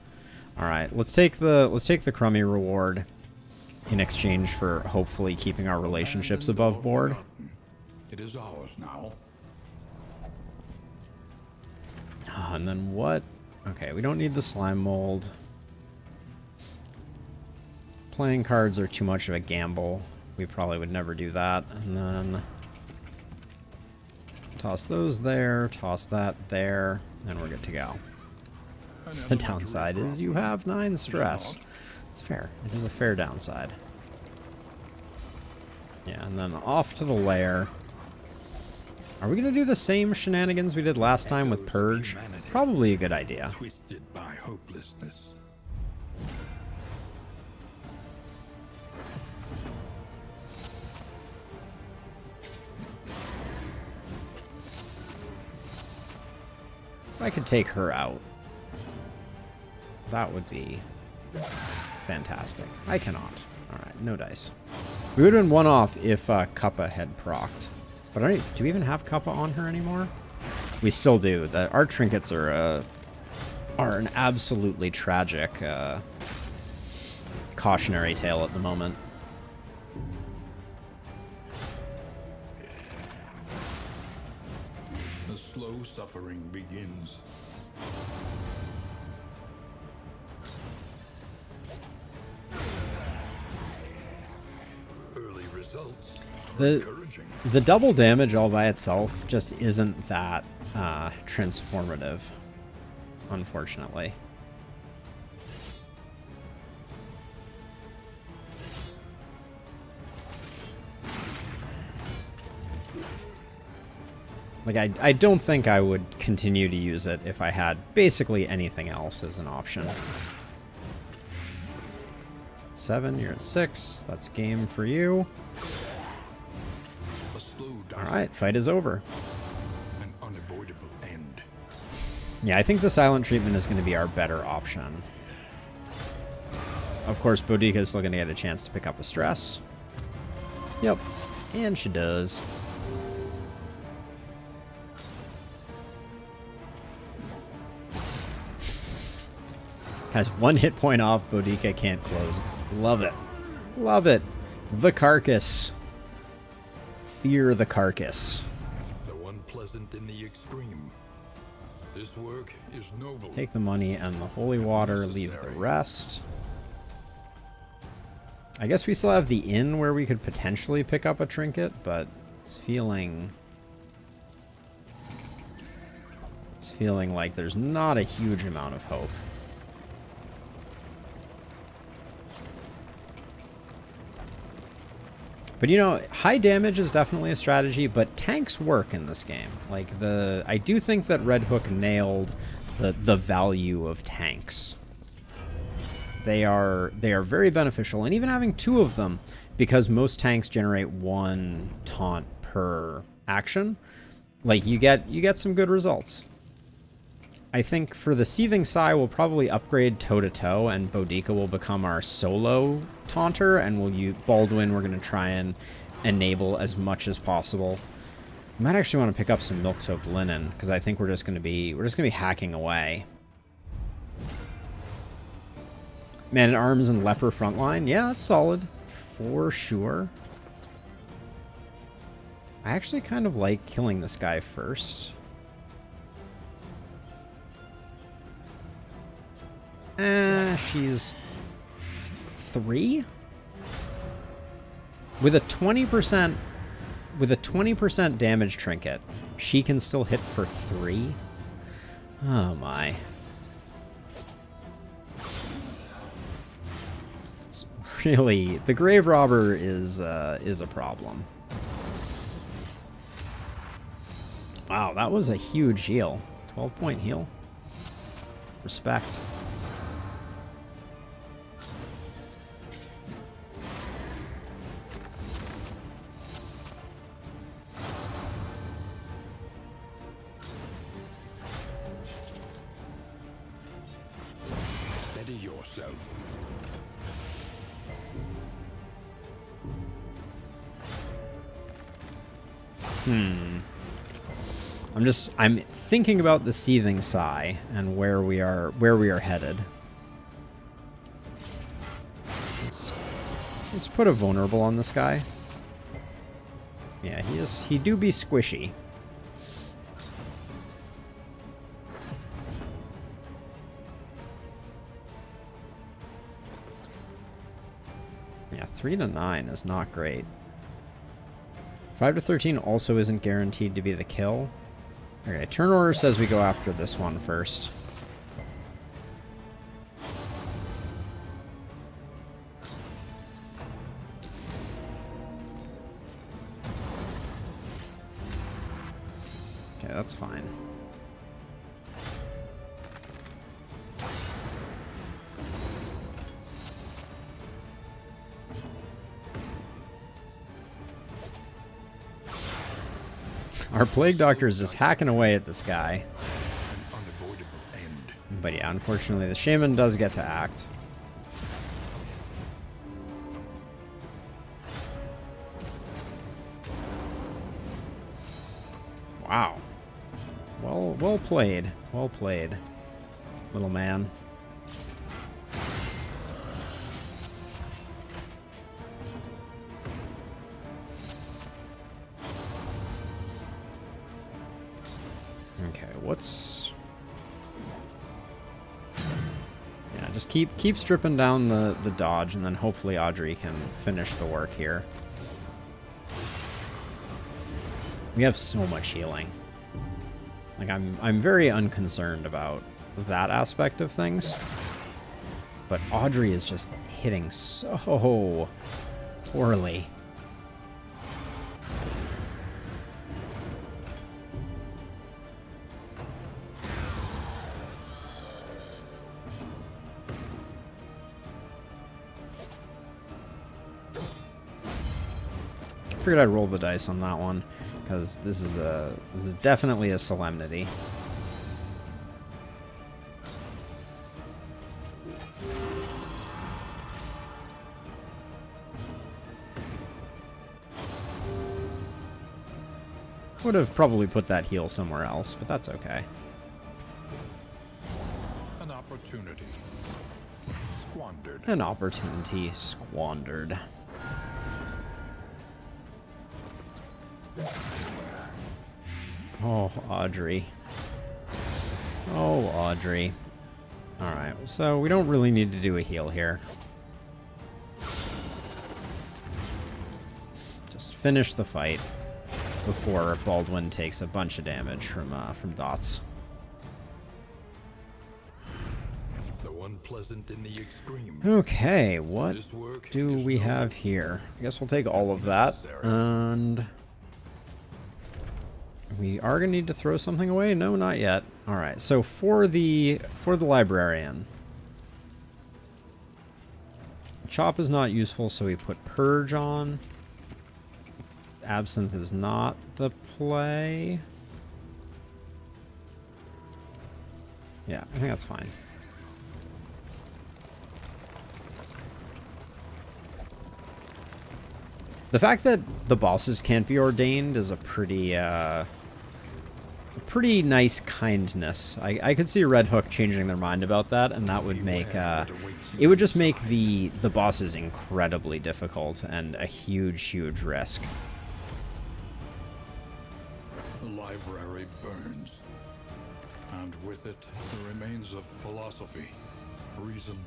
Alright, let's take the crummy reward in exchange for hopefully keeping our relationships above board. It is ours now. And then what? Okay, we don't need the slime mold. Playing cards are too much of a gamble. We probably would never do that. And then toss those there, toss that there, and we're good to go. The downside is you have 9 stress. It's fair. It is a fair downside. Yeah, and then off to the lair. Are we going to do the same shenanigans we did last time with Purge? Probably a good idea. Twisted by hopelessness. If I could take her out, that would be fantastic. I cannot. Alright, no dice. We would have been one off if Kappa had procced. But do we even have Kappa on her anymore? We still do. Our trinkets are an absolutely tragic cautionary tale at the moment. The slow suffering begins. Early results are encouraging. The double damage all by itself just isn't that transformative, unfortunately. Like, I don't think I would continue to use it if I had basically anything else as an option. 7, you're at 6. That's game for you. Alright, fight is over. An unavoidable end. Yeah, I think the silent treatment is going to be our better option. Of course, Boudica is still going to get a chance to pick up a stress. Yep, and she does. Has 1 hit point off, Boudica can't close. Love it. Love it. The carcass. Fear the carcass. Though unpleasant in the extreme, this work is noble. Take the money and the holy water, leave the rest. I guess we still have the inn where we could potentially pick up a trinket, but it's feeling like there's not a huge amount of hope. But you know, high damage is definitely a strategy, but tanks work in this game. Like I do think that Red Hook nailed the value of tanks. They are very beneficial, and even having 2 of them, because most tanks generate 1 taunt per action, like you get some good results. I think for the Seething Sigh, we'll probably upgrade toe-to-toe, and Boudica will become our solo taunter, and we'll use Baldwin. We're going to try and enable as much as possible. I might actually want to pick up some milk-soaked linen, because I think we're just going to be hacking away. Man at Arms and Leper frontline, yeah, that's solid for sure. I actually kind of like killing this guy first. She's 3 with a 20% damage trinket. She can still hit for 3. Oh my! It's really, the Grave Robber is a problem. Wow, that was a huge heal. 12-point heal. Respect. Steady yourself. I'm thinking about the Seething Sigh and where we are headed. Let's put a vulnerable on this guy. Yeah, he do be squishy. Yeah, 3 to 9 is not great. 5 to 13 also isn't guaranteed to be the kill. Okay, turn order says we go after this one first. Okay, that's fine. Our Plague Doctor is just hacking away at this guy. But yeah, unfortunately, the shaman does get to act. Wow. Well played. Well played, little man. Okay, what's... Yeah, just keep stripping down the dodge, and then hopefully Audrey can finish the work here. We have so much healing. Like, I'm very unconcerned about that aspect of things. But Audrey is just hitting so poorly. I figured I'd roll the dice on that one, because this is definitely a solemnity. Would have probably put that heal somewhere else, but that's okay. An opportunity squandered. An opportunity squandered. Oh, Audrey. Oh, Audrey. Alright, so we don't really need to do a heal here. Just finish the fight before Baldwin takes a bunch of damage from dots. Though unpleasant in the extreme. Okay, what do we have here? I guess we'll take all of that, and we are gonna need to throw something away. No, not yet. All right, so for the librarian, chop is not useful, so we put purge on. Absinthe is not the play. Yeah, I think that's fine. The fact that the bosses can't be ordained is a pretty nice kindness. I could see Red Hook changing their mind about that, and that would make it would just make the bosses incredibly difficult and a huge risk. The library burns, and with it the remains of philosophy, reason,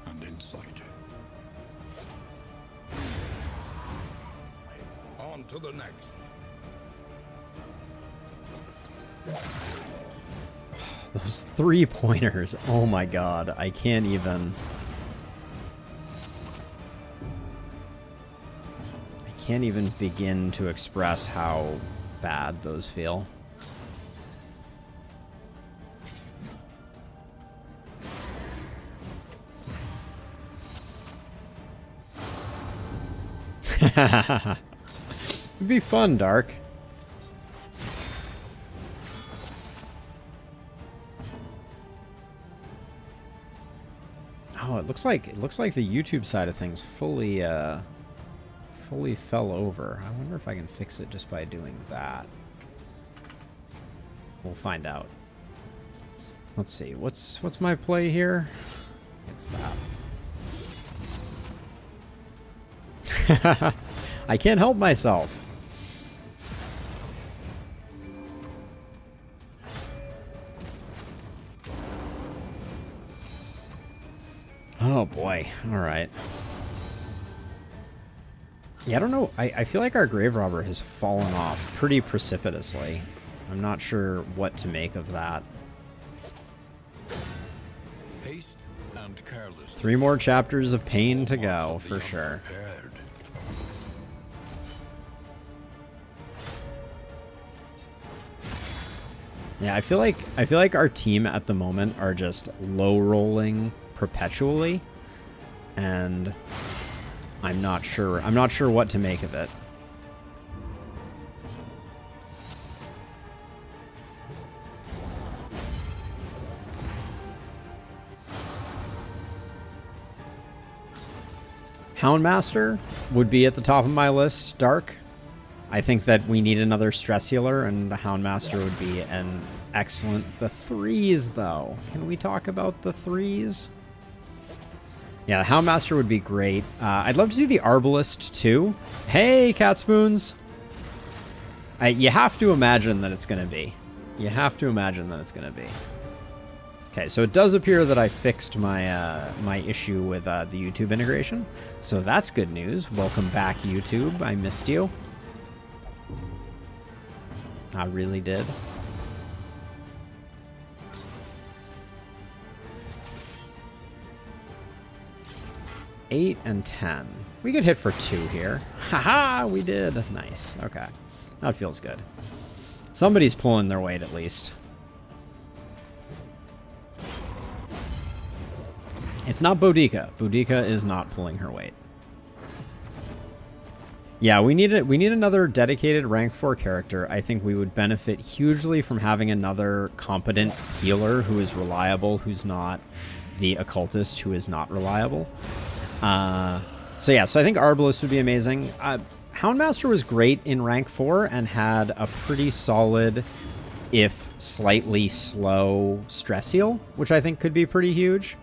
and insight. On to the next. Those 3 pointers, oh my god, I can't even begin to express how bad those feel. It'd be fun, Dark. Oh, it looks like the YouTube side of things fully fell over. I wonder if I can fix it just by doing that. We'll find out. Let's see. What's my play here? It's that. I can't help myself. Oh boy. All right. Yeah, I don't know. I feel like our grave robber has fallen off pretty precipitously. I'm not sure what to make of that. Haste and carelessness. 3 more chapters of pain to go, for sure. Yeah, I feel like our team at the moment are just low rolling perpetually, and I'm not sure what to make of it. Houndmaster would be at the top of my list, Dark. I think that we need another stress healer, and the Houndmaster would be an excellent... The threes, though. Can we talk about the threes? Yeah, the Houndmaster would be great. I'd love to see the Arbalist, too. Hey, Cat Spoons! You have to imagine that it's going to be. You have to imagine that it's going to be. Okay, so it does appear that I fixed my my issue with the YouTube integration. So that's good news. Welcome back, YouTube. I missed you. I really did. Eight and 10. We could hit for 2 here. Haha, we did. Nice. Okay. That feels good. Somebody's pulling their weight at least. It's not Boudica. Boudica is not pulling her weight. Yeah, we need another dedicated rank 4 character. I think we would benefit hugely from having another competent healer who is reliable, who's not the occultist who is not reliable. So yeah, so I think Arbalist would be amazing. Houndmaster was great in rank 4 and had a pretty solid, if slightly slow, stress heal, which I think could be pretty huge.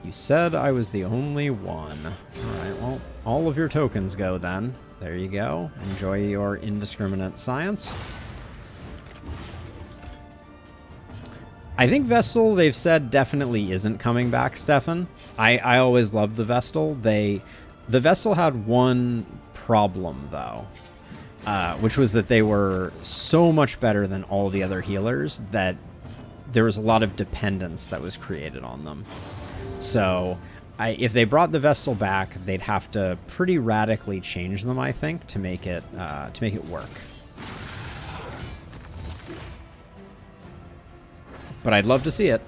You said I was the only one. Alright, well, all of your tokens go then. There you go. Enjoy your indiscriminate science. I think Vestal, they've said, definitely isn't coming back, Stefan. I always loved the Vestal. The Vestal had one problem, though, which was that they were so much better than all the other healers that there was a lot of dependence that was created on them. So if they brought the Vestal back, they'd have to pretty radically change them, I think, to make it work. But I'd love to see it.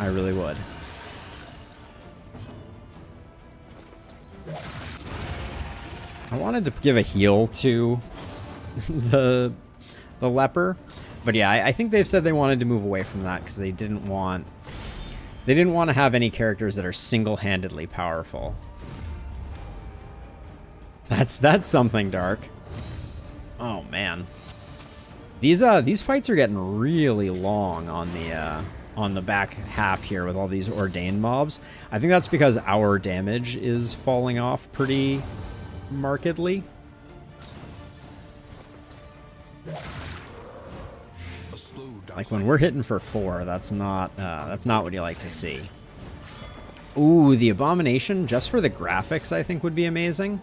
I really would. I wanted to give a heal to the leper, but yeah, I think they've said they wanted to move away from that because they didn't want to have any characters that are single-handedly powerful. That's something, Dark. Oh man. These fights are getting really long on the back half here with all these ordained mobs. I think that's because our damage is falling off pretty markedly. Like when we're hitting for 4, that's not what you like to see. Ooh, the Abomination just for the graphics I think would be amazing.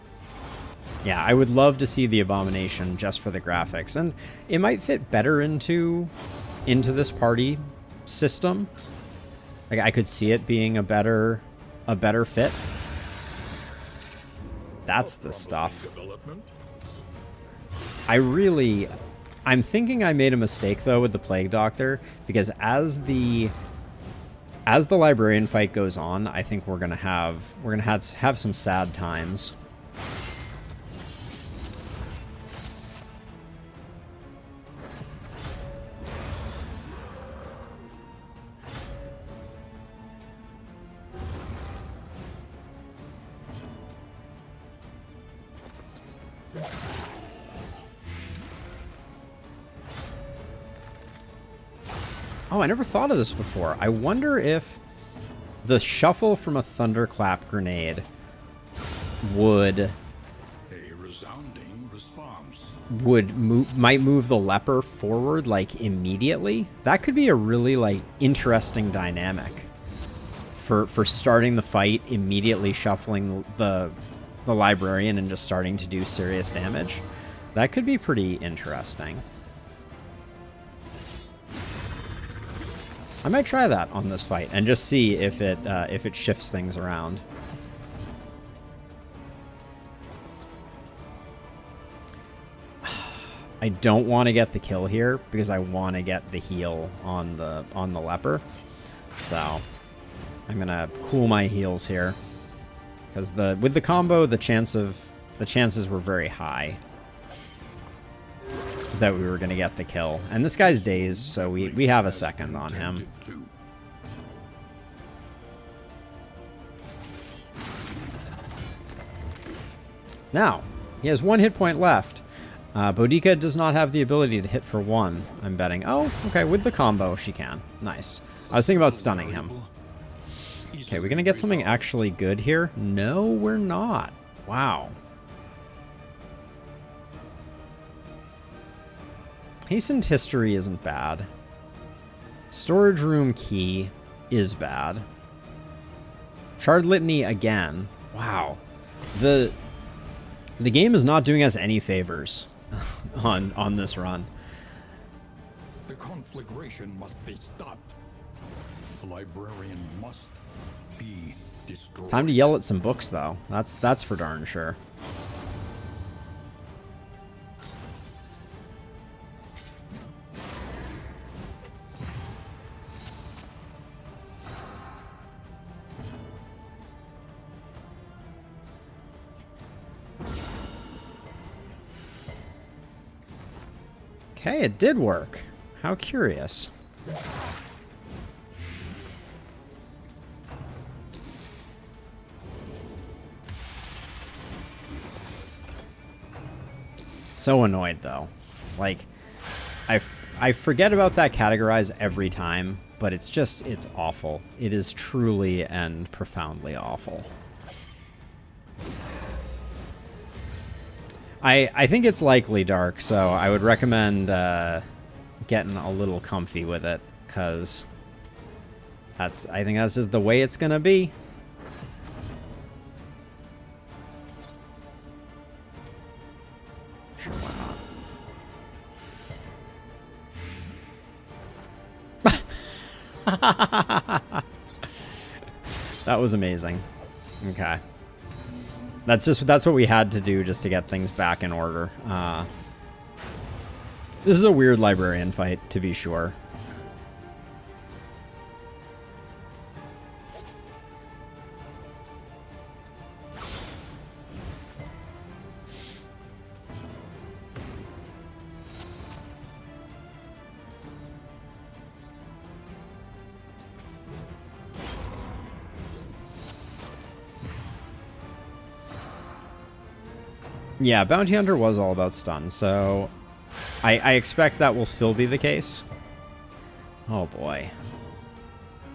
Yeah, I would love to see the Abomination just for the graphics, and it might fit better into this party system. Like I could see it being a better fit. That's the stuff. I'm thinking I made a mistake though with the Plague Doctor, because as the librarian fight goes on, I think we're gonna have some sad times. Oh, I never thought of this before. I wonder if the shuffle from a thunderclap grenade would A resounding response. might move the leper forward like immediately. That could be a really like interesting dynamic for starting the fight, immediately shuffling the librarian and just starting to do serious damage. That could be pretty interesting. I might try that on this fight and just see if it shifts things around. I don't want to get the kill here because I want to get the heal on the leper. So I'm gonna cool my heals here because with the combo the chances were very high that we were going to get the kill. And this guy's dazed, so we have a second on him. Now, he has 1 hit point left. Boudica does not have the ability to hit for 1, I'm betting. Oh, okay, with the combo, she can. Nice. I was thinking about stunning him. Okay, we're going to get something actually good here? No, we're not. Wow. Hastened History isn't bad. Storage Room Key is bad. Shard Litany again. Wow. The game is not doing us any favors on this run. The conflagration must be stopped. The librarian must be destroyed. Time to yell at some books, though. That's for darn sure. Okay, it did work. How curious. So annoyed, though. Like, I forget about that categorize every time, but it's awful. It is truly and profoundly awful. I think it's likely dark, so I would recommend getting a little comfy with it, because I think that's just the way it's gonna be. Sure, why not? That was amazing. Okay. That's what we had to do just to get things back in order. This is a weird librarian fight, to be sure. Yeah, Bounty Hunter was all about stun, so I expect that will still be the case. Oh boy.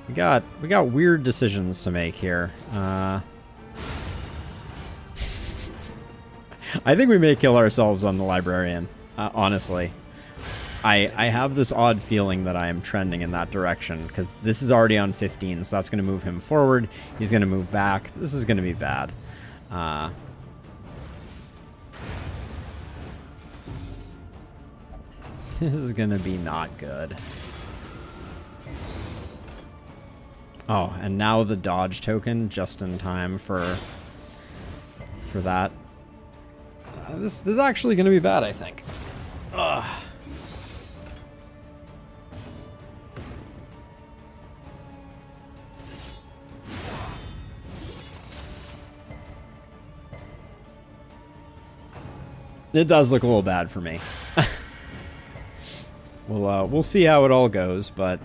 We got weird decisions to make here. I think we may kill ourselves on the librarian, honestly. I have this odd feeling that I am trending in that direction, because this is already on 15, so that's going to move him forward. He's going to move back. This is going to be bad. This is going to be not good. Oh, and now the dodge token just in time for that. This is actually going to be bad, I think. Ugh. It does look a little bad for me. We'll see how it all goes, but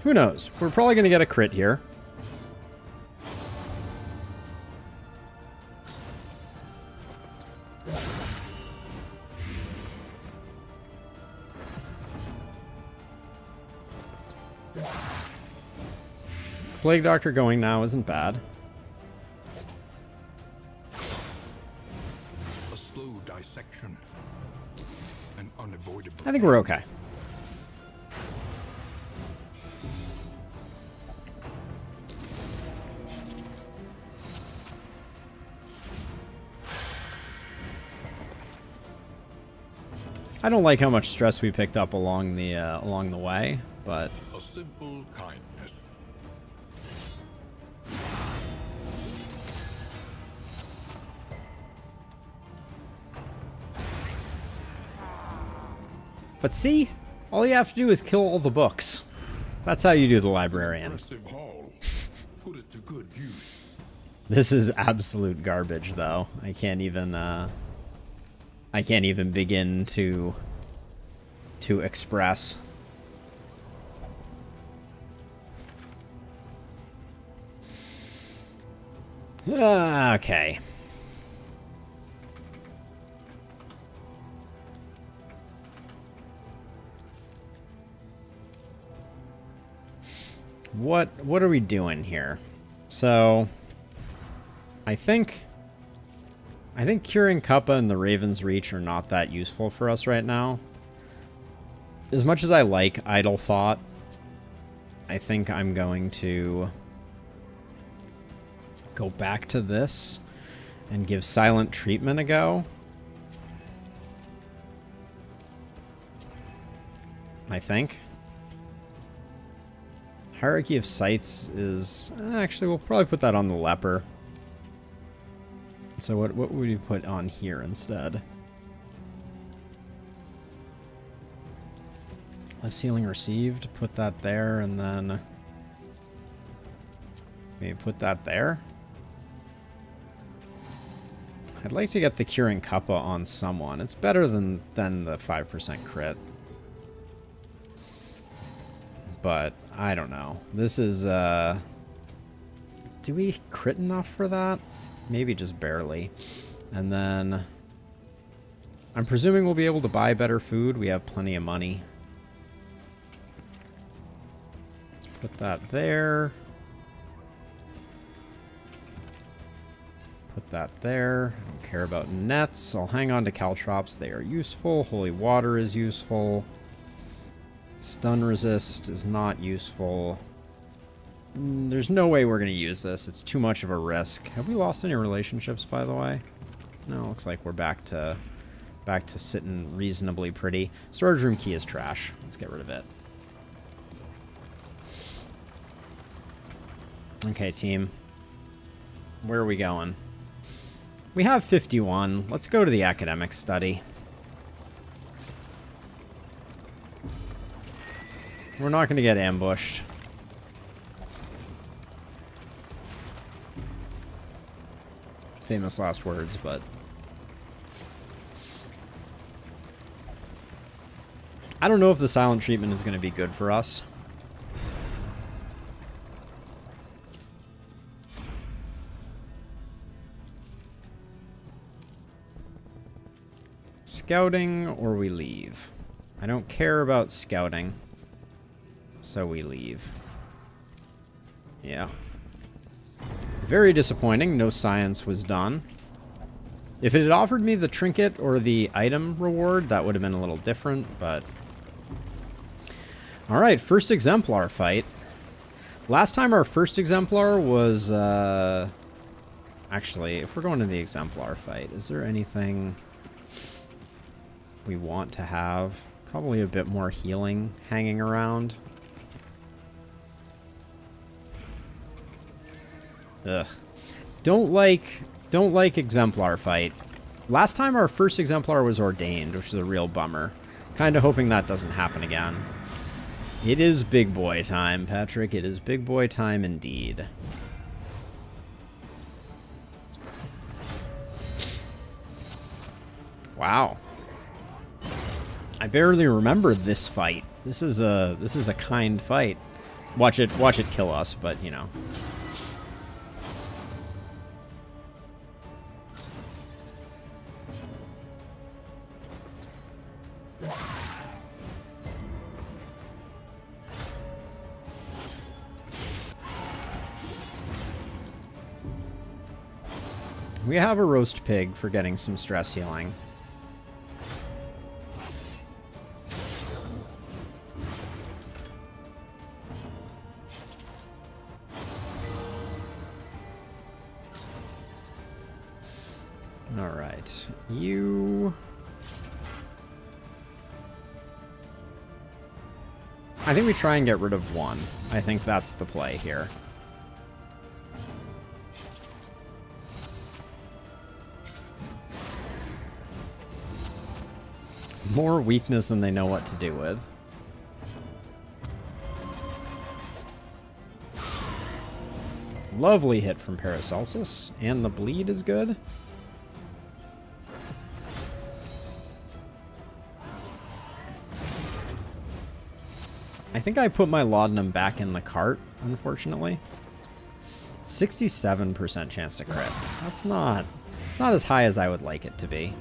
who knows? We're probably going to get a crit here. Plague Doctor going now isn't bad. A slow dissection. An unavoidable. I think we're okay. I don't like how much stress we picked up along the way, but A simple kindness. But see, all you have to do is kill all the books. That's how you do the librarian. Impressive haul. Put it to good use. This is absolute garbage, though. I can't even begin to to express. Okay. What are we doing here? So, I think Curing Kappa and the Raven's Reach are not that useful for us right now. As much as I like Idle Thought, I think I'm going to go back to this and give Silent Treatment a go. I think. Hierarchy of Sites is... actually, we'll probably put that on the Leper. So what would we put on here instead? Less healing received. Put that there, and then... maybe put that there. I'd like to get the Curing Kappa on someone. It's better than the 5% crit. But, I don't know. This is, do we crit enough for that? Maybe just barely. And then... I'm presuming we'll be able to buy better food. We have plenty of money. Let's put that there. Put that there. I don't care about nets. I'll hang on to caltrops. They are useful. Holy water is useful. Stun resist is not useful. There's no way we're going to use this. It's too much of a risk. Have we lost any relationships, by the way? No, looks like we're back to sitting reasonably pretty. Storage room key is trash. Let's get rid of it. Okay, team. Where are we going? We have 51. Let's go to the academic study. We're not going to get ambushed. Famous last words, but... I don't know if the silent treatment is going to be good for us. Scouting or we leave. I don't care about scouting. So we leave. Yeah. Very disappointing. No science was done. If it had offered me the trinket or the item reward, that would have been a little different, but... Alright, first exemplar fight. Last time our first exemplar was, actually, if we're going to the exemplar fight, is there anything we want to have? Probably a bit more healing hanging around. Ugh. Don't like exemplar fight. Last time our first exemplar was ordained, which is a real bummer. Kind of hoping that doesn't happen again. It is big boy time, Patrick. It is big boy time indeed. Wow. I barely remember this fight. This is a kind fight. Watch it kill us, but you know. We have a roast pig for getting some stress healing. All right, you... I think we try and get rid of one. I think that's the play here. More weakness than they know what to do with. Lovely hit from Paracelsus, and the bleed is good. I think I put my laudanum back in the cart, unfortunately. 67% chance to crit. It's not as high as I would like it to be.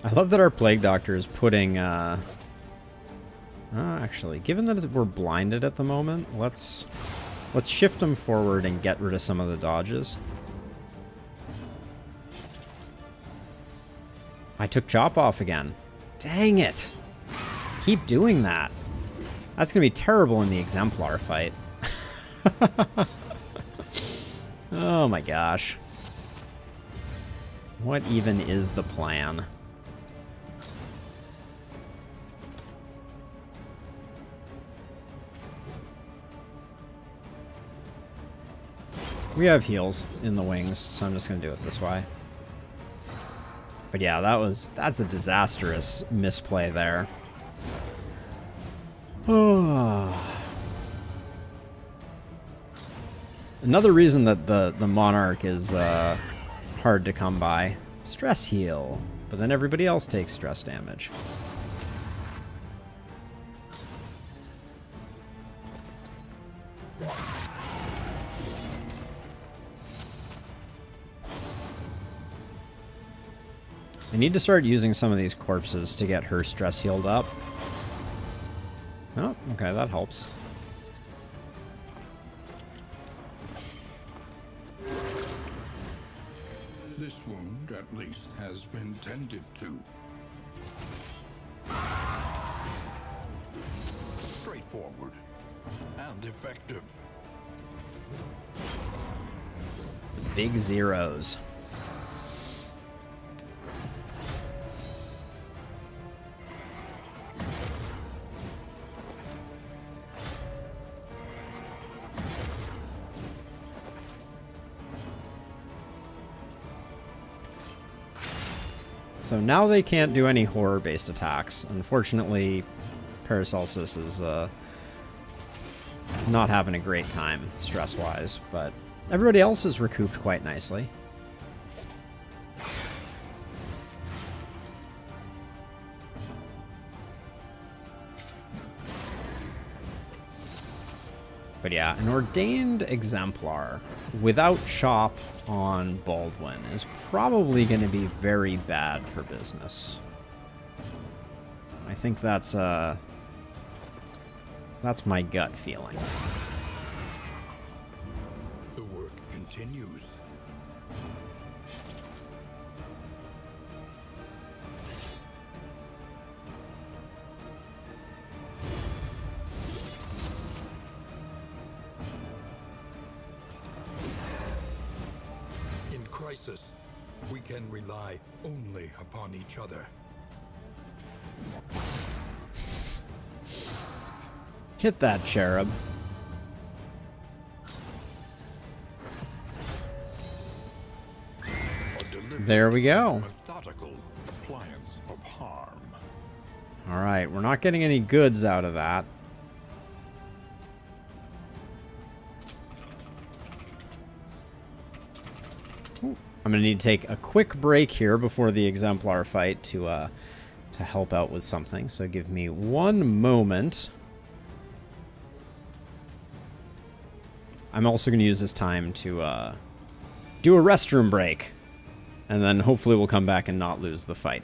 I love that our Plague Doctor is putting, actually, given that we're blinded at the moment, let's shift him forward and get rid of some of the dodges. I took Chop off again. Dang it. Keep doing that. That's going to be terrible in the Exemplar fight. Oh my gosh. What even is the plan? We have heals in the wings, so I'm just going to do it this way. But yeah, that's a disastrous misplay there. Another reason that the Monarch is hard to come by. Stress heal, but then everybody else takes stress damage. I need to start using some of these corpses to get her stress healed up. Oh, okay, that helps. This wound, at least, has been tended to. Straightforward and effective. Big zeros. So now they can't do any horror-based attacks. Unfortunately, Paracelsus is not having a great time stress-wise, but everybody else is recouped quite nicely. But yeah, an Ordained Exemplar without Chop on Baldwin is probably going to be very bad for business. I think that's my gut feeling. The work continues. In crisis, we can rely only upon each other. Hit that cherub. There we go. Methodical appliance of harm. All right, we're not getting any goods out of that. Ooh, I'm gonna need to take a quick break here before the Exemplar fight to help out with something. So give me one moment. I'm also going to use this time to do a restroom break. And then hopefully we'll come back and not lose the fight.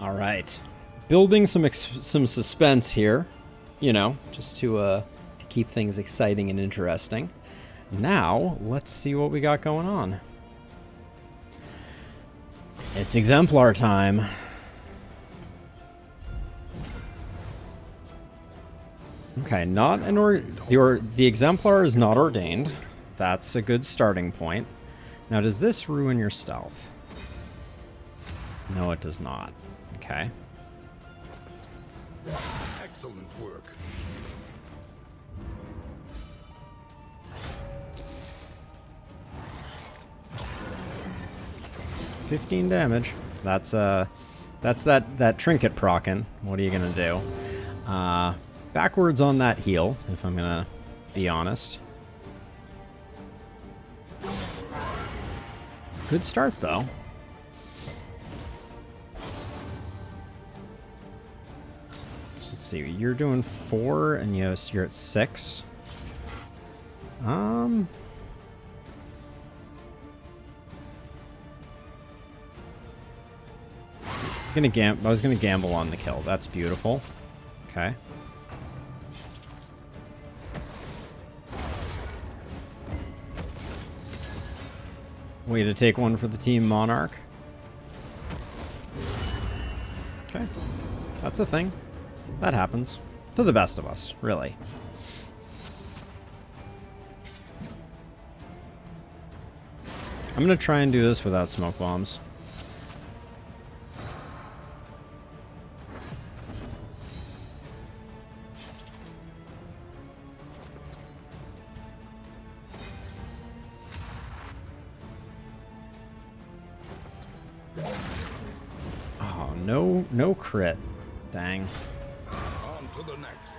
All right. Building some suspense here, you know, just to keep things exciting and interesting. Now, let's see what we got going on. It's exemplar time. Okay, not an the exemplar is not ordained. That's a good starting point. Now, does this ruin your stealth? No, it does not. Okay. Excellent work. $15 damage. That's that trinket prockin'. What are you gonna do? Backwards on that heal, if I'm gonna be honest. Good start though. So let's see. You're doing 4, and you're at 6. I was gonna gamble on the kill. That's beautiful. Okay. Way to take one for the Team Monarch. Okay. That's a thing. That happens. To the best of us, really. I'm gonna try and do this without smoke bombs. Oh, no crit. Dang. On to the next.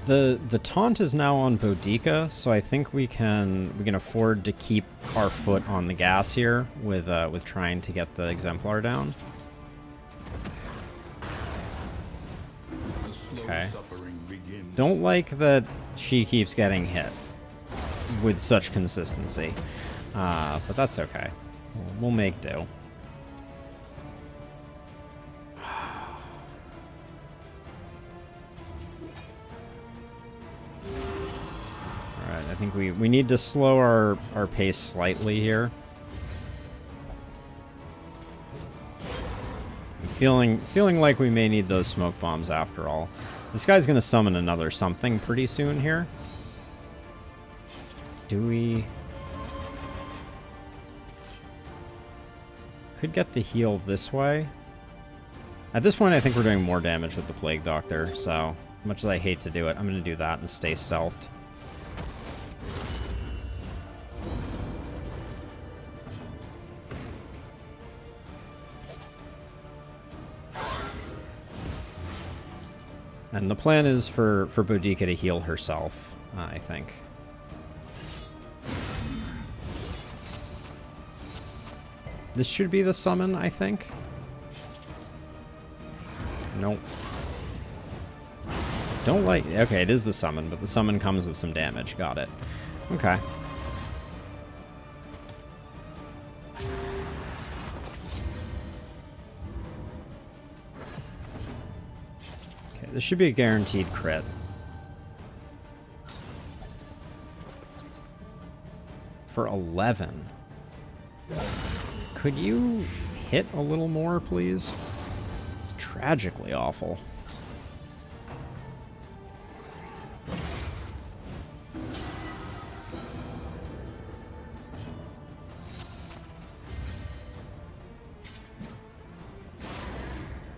The taunt is now on Boudica, so I think we can afford to keep our foot on the gas here with trying to get the exemplar down. The slow Okay. suffering begins. Don't like that she keeps getting hit with such consistency, but that's okay. We'll make do. Alright, I think we need to slow our pace slightly here. I'm feeling like we may need those smoke bombs after all. This guy's gonna summon another something pretty soon here. Do we... Could get the heal this way. At this point, I think we're doing more damage with the Plague Doctor, so much as I hate to do it, I'm going to do that and stay stealthed. And the plan is for Boudica to heal herself, I think. This should be the summon, I think. Nope. Don't like... Okay, it is the summon, but the summon comes with some damage. Got it. Okay. Okay, this should be a guaranteed crit. For 11. Could you hit a little more, please? It's tragically awful.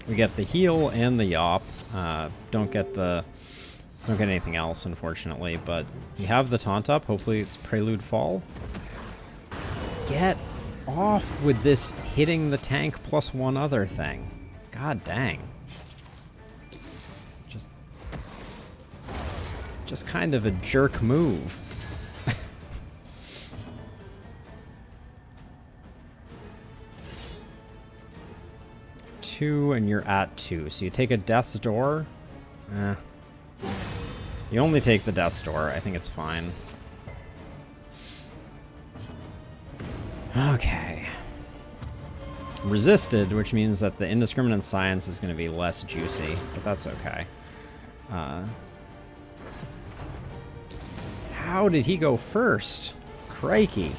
We get the heal and the yop. Don't get anything else, unfortunately, but we have the taunt up. Hopefully it's Prelude Fall. Get off with this hitting the tank plus one other thing. God dang. Just kind of a jerk move. Two, and you're at 2. So you take a Death's Door. You only take the Death's Door. I think it's fine. Okay. resisted, which means that the indiscriminate science is going to be less juicy, but that's okay. How did he go first? Crikey.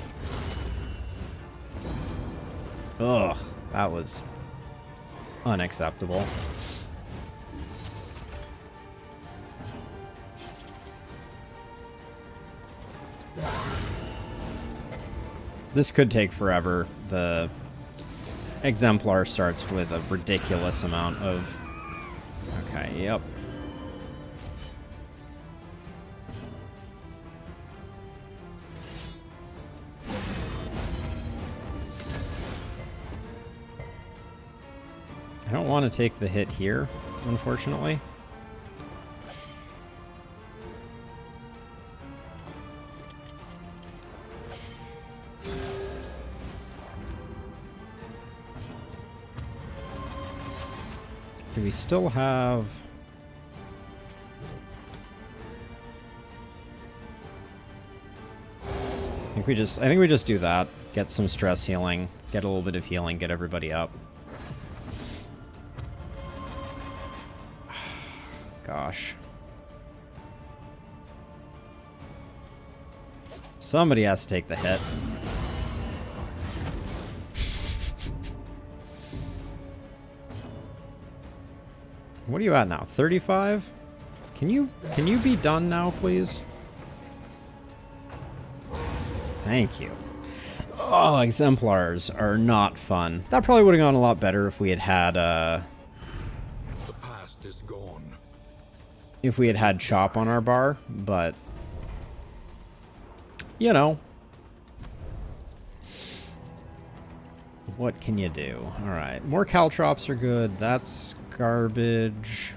Ugh, that was unacceptable. This could take forever. The exemplar starts with a ridiculous amount of... Okay, yep. I don't want to take the hit here, unfortunately. Do we still have... I think we just do that. Get some stress healing, get a little bit of healing, get everybody up. Gosh. Somebody has to take the hit. What are you at now? 35? Can you be done now, please? Thank you. Oh, exemplars are not fun. That probably would have gone a lot better if we had had The past is gone. if we had had chop on our bar, but you know, what can you do? All right, more caltrops are good. That's garbage.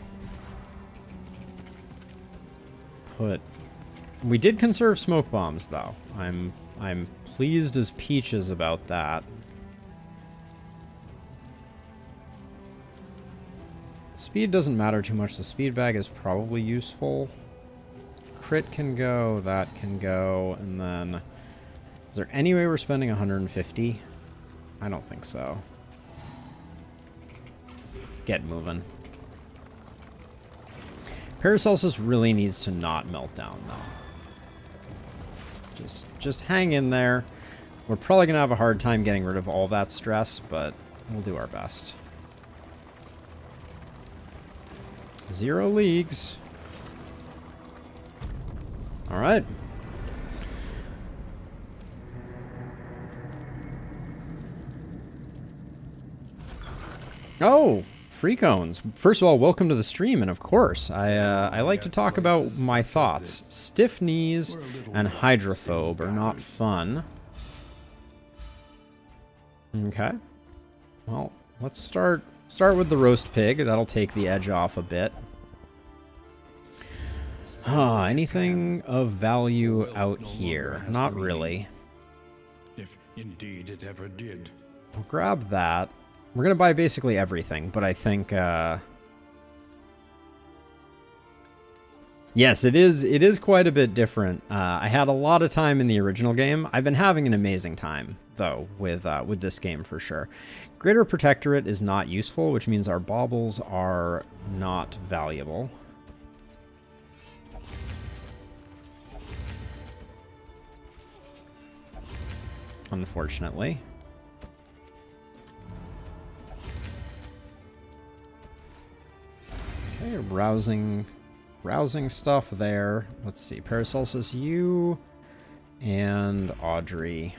We did conserve smoke bombs though. I'm pleased as peaches about that. Speed doesn't matter too much. The speed bag is probably useful. Crit can go, that can go, and then... Is there any way we're spending 150? I don't think so. Let's get moving. Paracelsus really needs to not melt down, though. Just hang in there. We're probably going to have a hard time getting rid of all that stress, but we'll do our best. 0 leagues. All right. Oh, free cones. First of all, welcome to the stream, and of course, I like to talk about my thoughts. Stiff knees and hydrophobe are not fun. Okay. Well, let's start with the roast pig. That'll take the edge off a bit. Anything of value out here? Not really. If indeed it ever did. I'll grab that. We're gonna buy basically everything, but I think yes, it is quite a bit different. I had a lot of time in the original game. I've been having an amazing time though with this game for sure. Greater Protectorate is not useful, which means our baubles are not valuable. Unfortunately. Okay, rousing stuff there. Let's see, Paracelsus, you and Audrey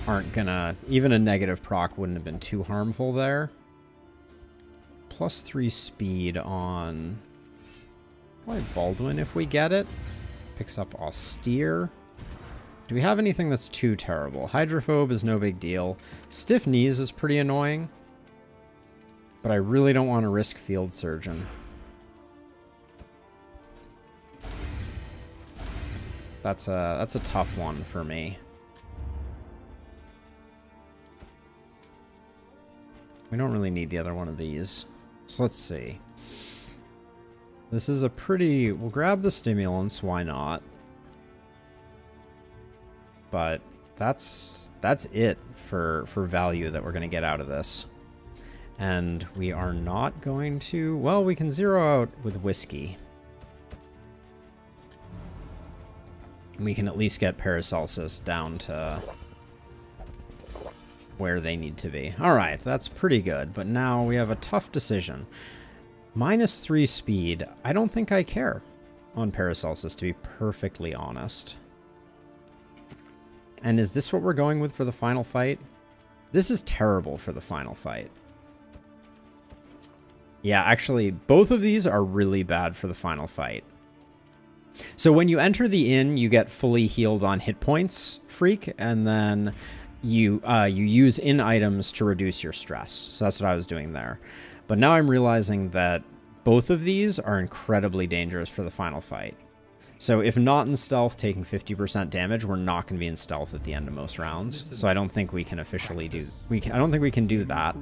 aren't gonna... Even a negative proc wouldn't have been too harmful there. +3 speed on... Probably Baldwin if we get it. Picks up Austere. Do we have anything that's too terrible? Hydrophobe is no big deal. Stiff knees is pretty annoying. But I really don't want to risk Field Surgeon. That's a tough one for me. We don't really need the other one of these. So let's see. This is a pretty... We'll grab the stimulants, why not? But that's it for value that we're going to get out of this. And we are not going to... Well, we can zero out with whiskey. We can at least get Paracelsus down to where they need to be. Alright, that's pretty good. But now we have a tough decision. -3 speed. I don't think I care on Paracelsus, to be perfectly honest. And is this what we're going with for the final fight? This is terrible for the final fight. Yeah, actually, both of these are really bad for the final fight. So when you enter the inn, you get fully healed on hit points, Freak, and then you use inn items to reduce your stress. So that's what I was doing there. But now I'm realizing that both of these are incredibly dangerous for the final fight. So if not in stealth, taking 50% damage, we're not going to be in stealth at the end of most rounds. So I don't think we can officially do... I don't think we can do that.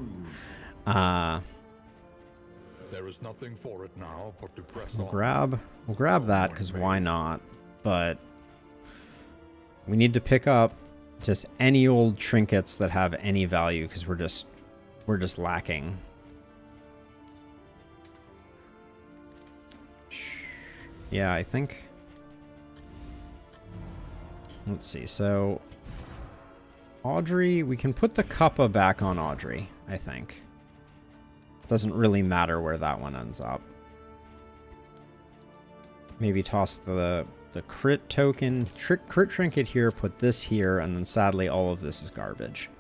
There is nothing for it now but to press We'll on. grab that, because why not? But we need to pick up just any old trinkets that have any value, because we're just lacking. Yeah, I think... Let's see, so... Audrey, we can put the Kappa back on Audrey, I think. Doesn't really matter where that one ends up. Maybe toss the crit token, crit trinket here, put this here, and then sadly all of this is garbage.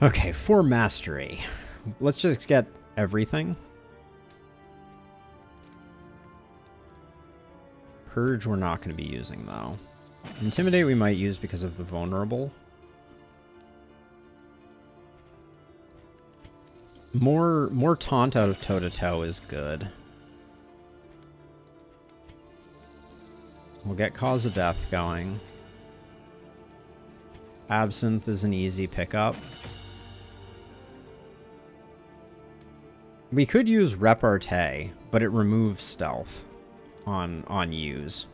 Okay, for mastery. Let's just get everything. Purge we're not going to be using, though. Intimidate we might use because of the vulnerable. More taunt out of toe-to-toe is good. We'll get cause of death going. Absinthe is an easy pickup. We could use repartee, but it removes stealth on use.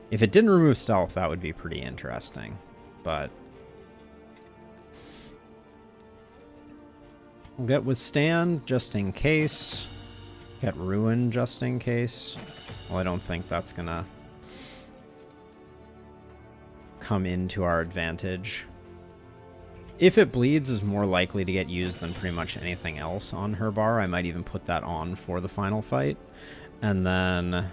If it didn't remove stealth, that would be pretty interesting. But we'll get withstand just in case. Get ruin just in case. Well, I don't think that's gonna come into our advantage. If it bleeds is more likely to get used than pretty much anything else on her bar. I might even put that on for the final fight. And then...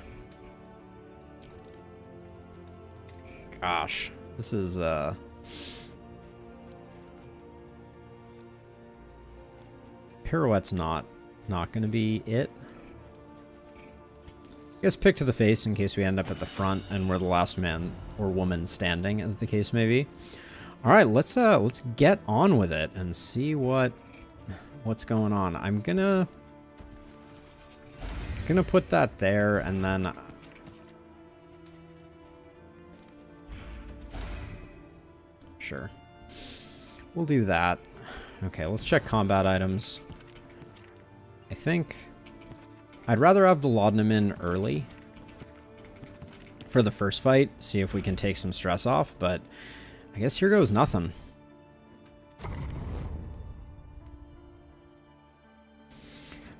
Gosh, this is... Pirouette's not going to be it. I guess pick to the face in case we end up at the front and we're the last man or woman standing, as the case may be. All right, let's get on with it and see what's going on. I'm gonna put that there, and then sure, we'll do that. Okay, let's check combat items. I think I'd rather have the laudanum in early for the first fight, see if we can take some stress off, but I guess here goes nothing.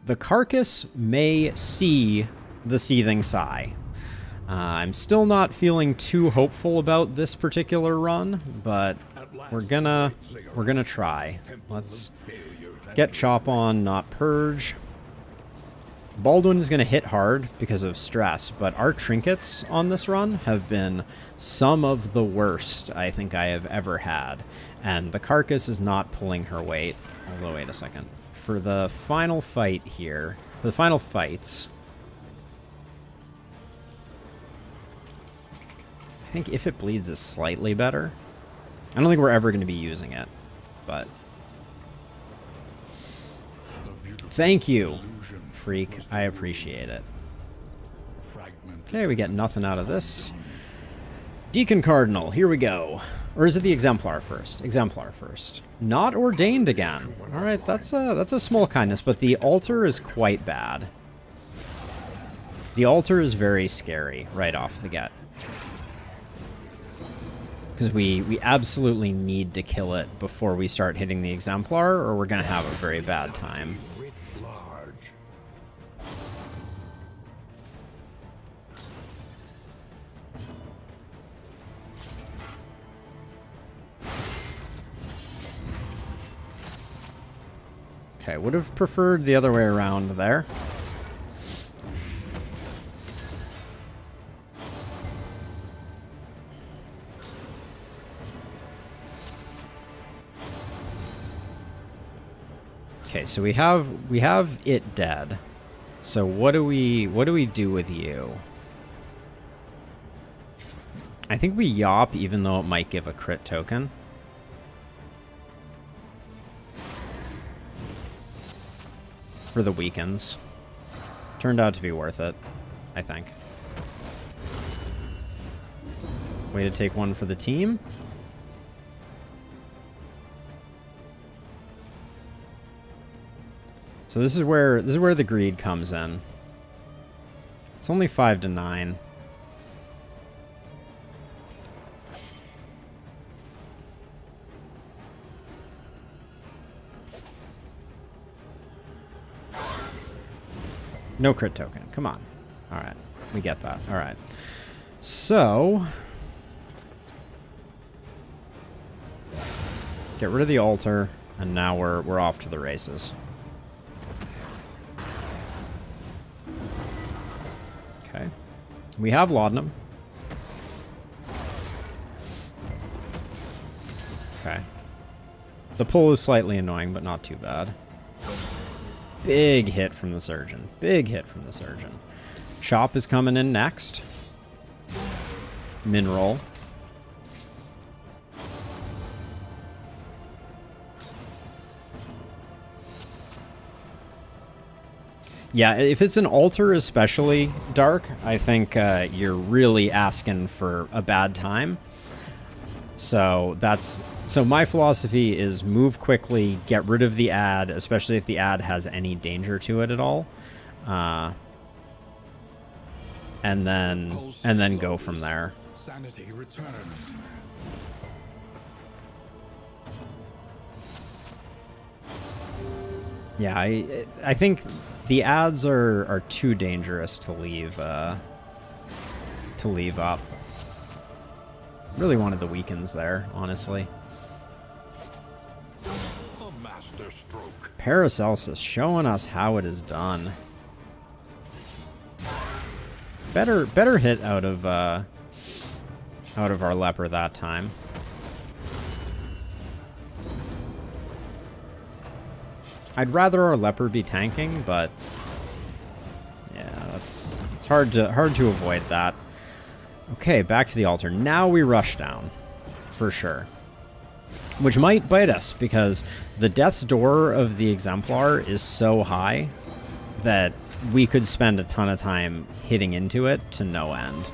The carcass may see the seething sigh. I'm still not feeling too hopeful about this particular run, but we're gonna try. Let's get chop on, not purge. Baldwin is going to hit hard because of stress, but our trinkets on this run have been some of the worst I think I have ever had. And the carcass is not pulling her weight. Although, wait a second. For the final fight here, for the final fights, I think if it bleeds is slightly better. I don't think we're ever going to be using it, but thank you, Freak. I appreciate it. Okay, we get nothing out of this. Deacon Cardinal, here we go. Or is it the Exemplar first? Exemplar first. Not ordained again. All right, that's a small kindness, but the altar is quite bad. The altar is very scary right off the get. Because we absolutely need to kill it before we start hitting the Exemplar, or we're going to have a very bad time. Writ large. Okay, would have preferred the other way around there. Okay, so we have it dead. So what do we do with you? I think we yop, even though it might give a crit token. For the weekends. Turned out to be worth it, I think. Way to take one for the team. So this is where the greed comes in. It's only 5 to 9. No crit token. Come on. All right. We get that. All right. So get rid of the altar, and now we're off to the races. Okay. We have laudanum. Okay. The pull is slightly annoying, but not too bad. Big hit from the surgeon. Big hit from the surgeon. Shop is coming in next. Mineral. Yeah, if it's an altar especially, Dark, I think you're really asking for a bad time. So my philosophy is move quickly, get rid of the ad, especially if the ad has any danger to it at all, and then go from there. Sanity returns. Yeah, I think the ads are too dangerous to leave up. Really wanted the weakens there, honestly. A master stroke. Paracelsus showing us how it is done. Better hit out of our leper that time. I'd rather our leper be tanking, but yeah, it's hard to avoid that. Okay, back to the altar. Now we rush down, for sure. Which might bite us, because the death's door of the Exemplar is so high that we could spend a ton of time hitting into it to no end.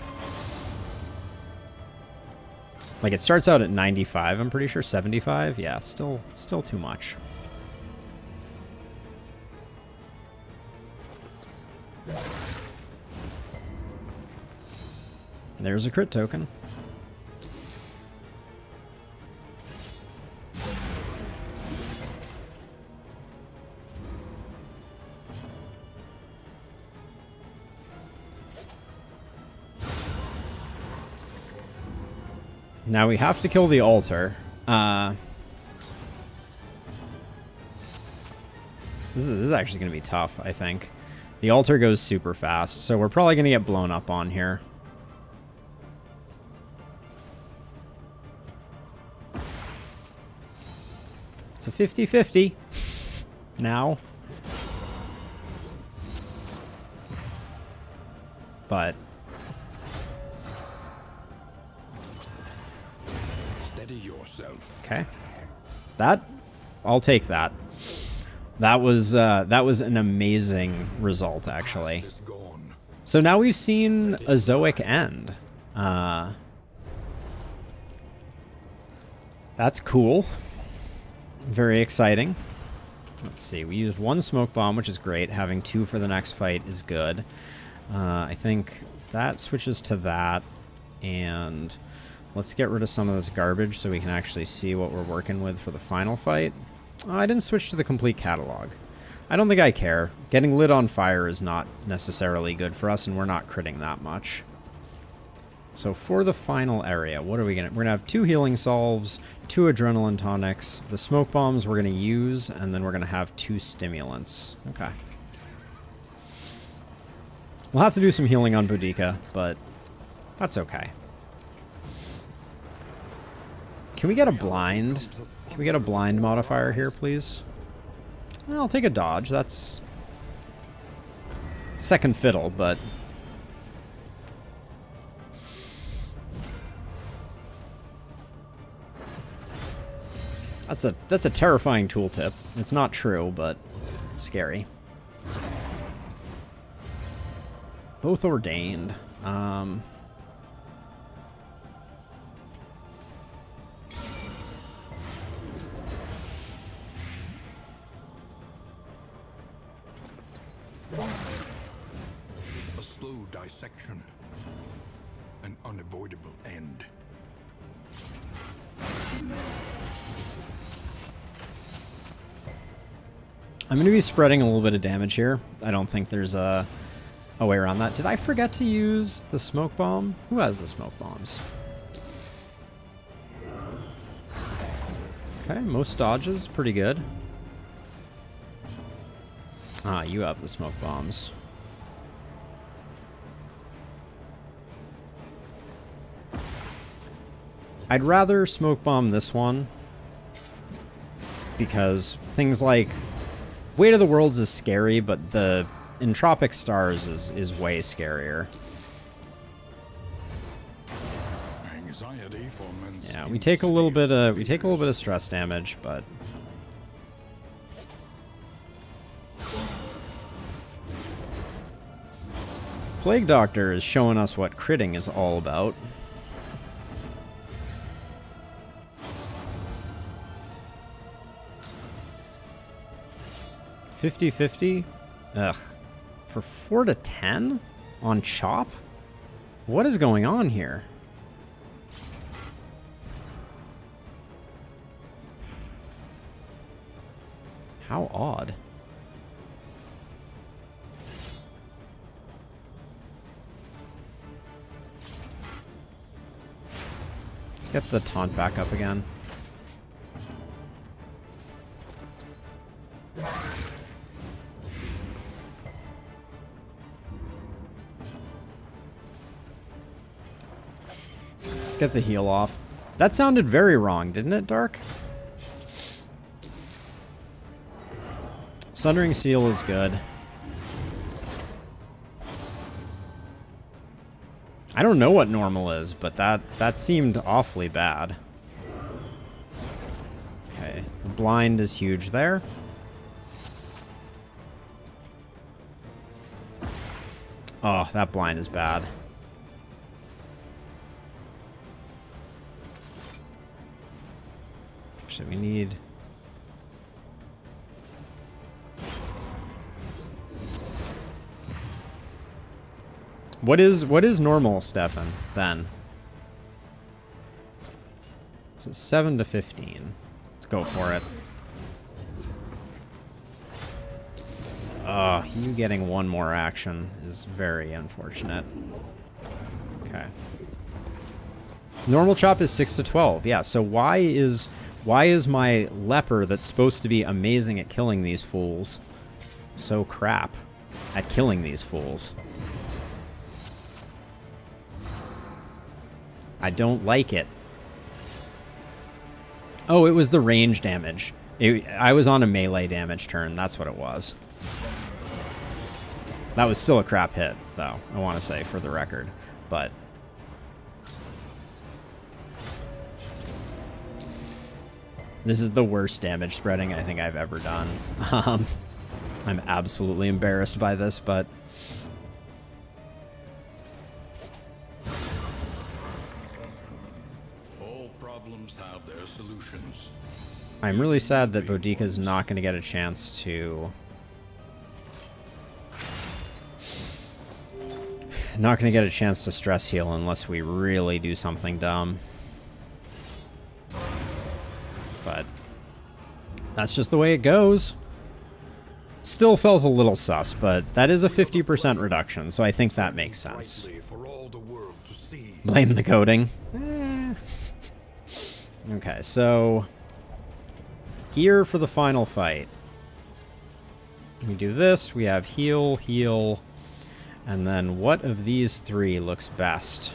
Like, it starts out at 95, I'm pretty sure. 75? Yeah, still too much. There's a crit token. Now we have to kill the altar. This is actually going to be tough, I think. The altar goes super fast, so we're probably going to get blown up on here. It's a 50-50 now. But Steady yourself. okay. I'll take that. That was an amazing result, actually. Is gone. So now we've seen a Zoic end. That's cool. Very exciting. Let's see. We used one smoke bomb, which is great. Having two for the next fight is good. I think that switches to that. And Let's get rid of some of this garbage so we can actually see what we're working with for the final fight. Oh, I didn't switch to the complete catalog. I don't think I care. Getting lit on fire is not necessarily good for us, and we're not critting that much. So for the final area, what are we gonna... We're gonna have 2 healing salves, 2 adrenaline tonics, the smoke bombs we're gonna use, and then we're gonna have 2 stimulants. Okay. We'll have to do some healing on Boudica, but that's okay. Can we get a blind? Can we get a blind modifier here, please? Well, I'll take a dodge. That's second fiddle, but... That's a terrifying tooltip. It's not true, but it's scary. Both ordained. A slow dissection. An unavoidable end. I'm going to be spreading a little bit of damage here. I don't think there's a way around that. Did I forget to use the smoke bomb? Who has the smoke bombs? Okay, most dodges, pretty good. Ah, you have the smoke bombs. I'd rather smoke bomb this one because things like Weight of the Worlds is scary, but the Entropic Stars is way scarier. Anxiety for men's Yeah, we take a little bit of stress damage, but Plague Doctor is showing us what critting is all about. $50-50? Ugh. For 4 to 10? On Chop? What is going on here? How odd. Let's get the taunt back up again. Let's get the heal off. That sounded very wrong, didn't it, Dark? Sundering Seal is good. I don't know what normal is, but that seemed awfully bad. Okay, the blind is huge there. Oh, that blind is bad. Actually, we need... What is normal, Stefan, then? So 7 to 15. Let's go for it. You getting one more action is very unfortunate. Okay. Normal chop is 6 to 12. Yeah, so why is my leper that's supposed to be amazing at killing these fools so crap at killing these fools? I don't like it. Oh, it was the range damage. I was on a melee damage turn. That's what it was. That was still a crap hit, though, I want to say, for the record. But... this is the worst damage spreading I think I've ever done. I'm absolutely embarrassed by this, but... have their solutions. I'm really sad that Boudica's not going to get a chance to... not going to get a chance to stress heal unless we really do something dumb. That's just the way it goes. Still feels a little sus, but that is a 50% reduction, so I think that makes sense. For all the world to see. Blame the coding. Okay, so gear for the final fight. We do this, we have heal, heal, and then what of these three looks best?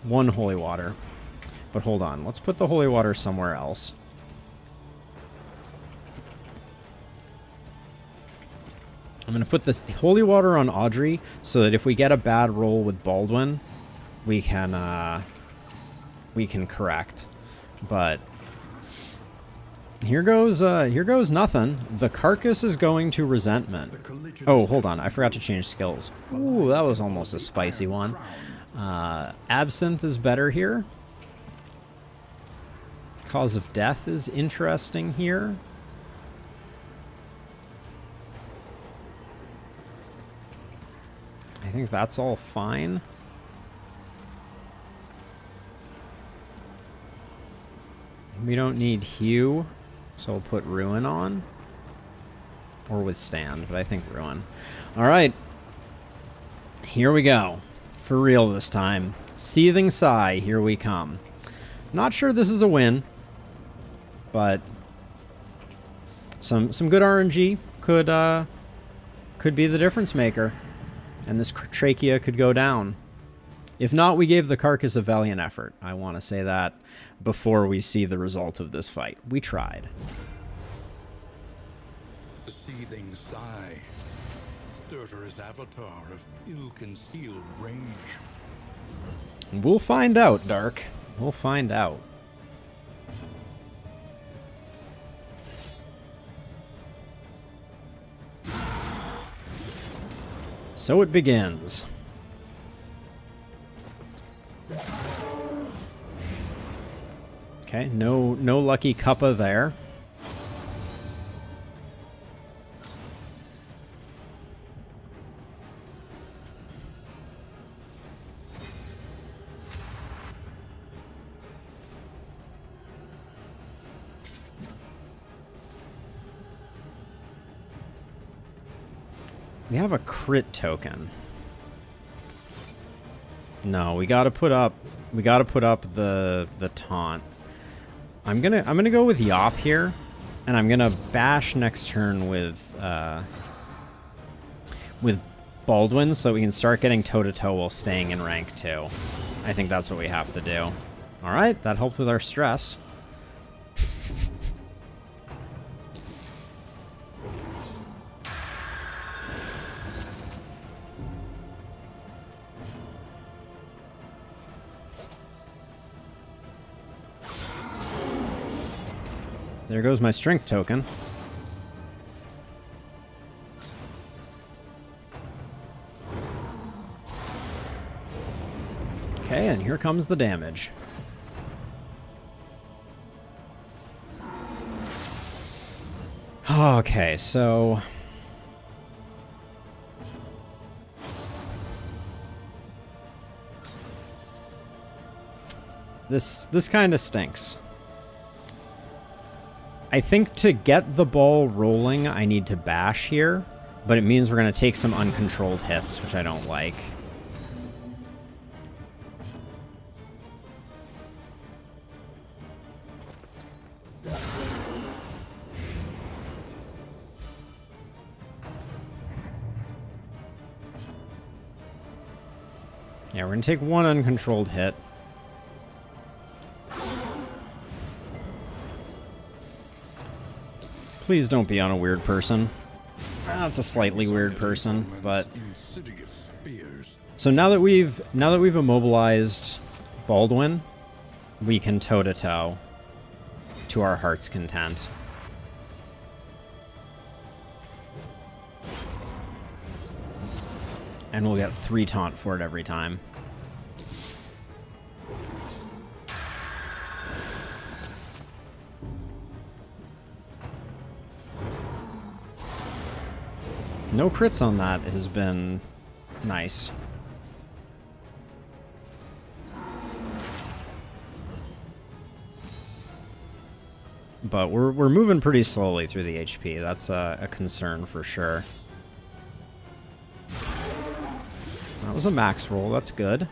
One holy water. But hold on, let's put the holy water somewhere else. I'm going to put this holy water on Audrey so that if we get a bad roll with Baldwin, we can correct. But here goes nothing. The carcass is going to resentment. Oh, hold on. I forgot to change skills. Ooh, that was almost a spicy one. Absinthe is better here. Cause of death is interesting here. I think that's all fine. We don't need Hue, so we'll put Ruin on. Or Withstand, but I think Ruin. Alright. Here we go. For real this time. Seething Sigh, here we come. Not sure this is a win, but some good RNG could be the difference maker. And this trachea could go down. If not, we gave the carcass a valiant effort. I want to say that before we see the result of this fight. We tried. The seething sigh. Stertorous avatar of ill-concealed rage. We'll find out, Dark. We'll find out. So it begins. Okay, no lucky Cuppa there. We have a crit token. No, we gotta put up the taunt. I'm gonna go with Yop here, and I'm gonna bash next turn with Baldwin so we can start getting toe-to-toe while staying in rank 2. I think that's what we have to do. Alright, that helped with our stress. There goes my strength token. Okay, and here comes the damage. Okay, so this kind of stinks. I think to get the ball rolling, I need to bash here, but it means we're going to take some uncontrolled hits, which I don't like. Yeah, we're going to take one uncontrolled hit. Please don't be on a weird person. That's a slightly weird person, but so now that we've immobilized Baldwin, we can toe-to-toe to our heart's content. And we'll get 3 taunt for it every time. No crits on that has been nice. but we're moving pretty slowly through the HP. That's a concern for sure. That was a max roll. That's good.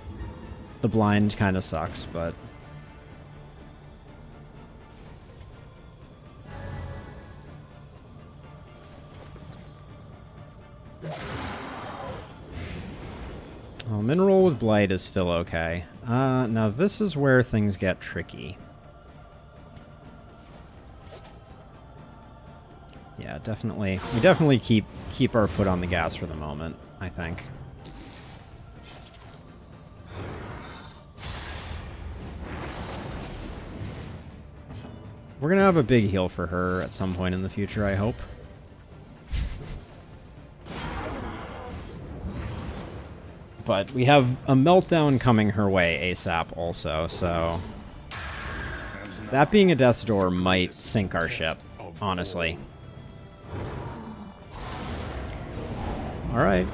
The blind kind of sucks, but... Well, mineral with blight is still okay. Now this is where things get tricky. Yeah, definitely. We definitely keep our foot on the gas for the moment, I think. We're gonna have a big heal for her at some point in the future, I hope. But we have a meltdown coming her way ASAP also, so... That being a death's door might sink our ship, honestly. Alright.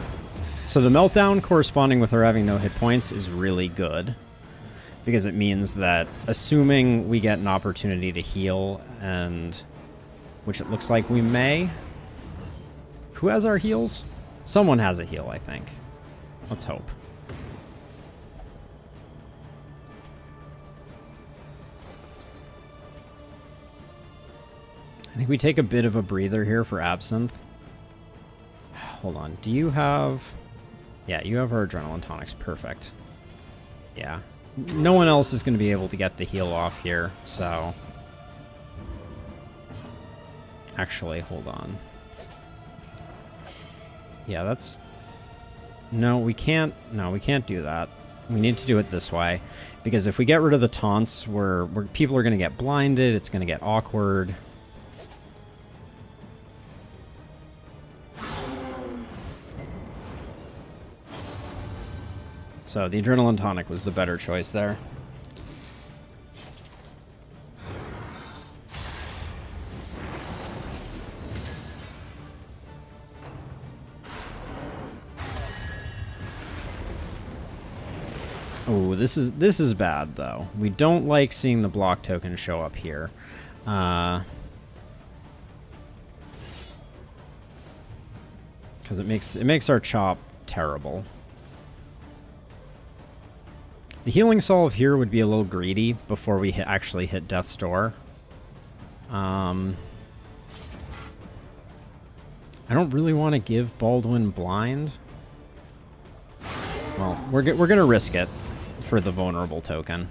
So the meltdown corresponding with her having no hit points is really good. Because it means that, assuming we get an opportunity to heal, and... which it looks like we may... Who has our heals? Someone has a heal, I think. Let's hope. I think we take a bit of a breather here for Absinthe. Hold on. Do you have... Yeah, you have our adrenaline tonics. Perfect. Yeah. No one else is going to be able to get the heal off here, so... Actually, hold on. Yeah, that's... No, we can't do that. We need to do it this way. Because if we get rid of the taunts, people are going to get blinded, it's going to get awkward. So the adrenaline tonic was the better choice there. Oh, this is bad though. We don't like seeing the block token show up here. Because it makes our chop terrible. The healing solve here would be a little greedy before we actually hit death's door. I don't really want to give Baldwin blind. Well, we're gonna risk it for the vulnerable token.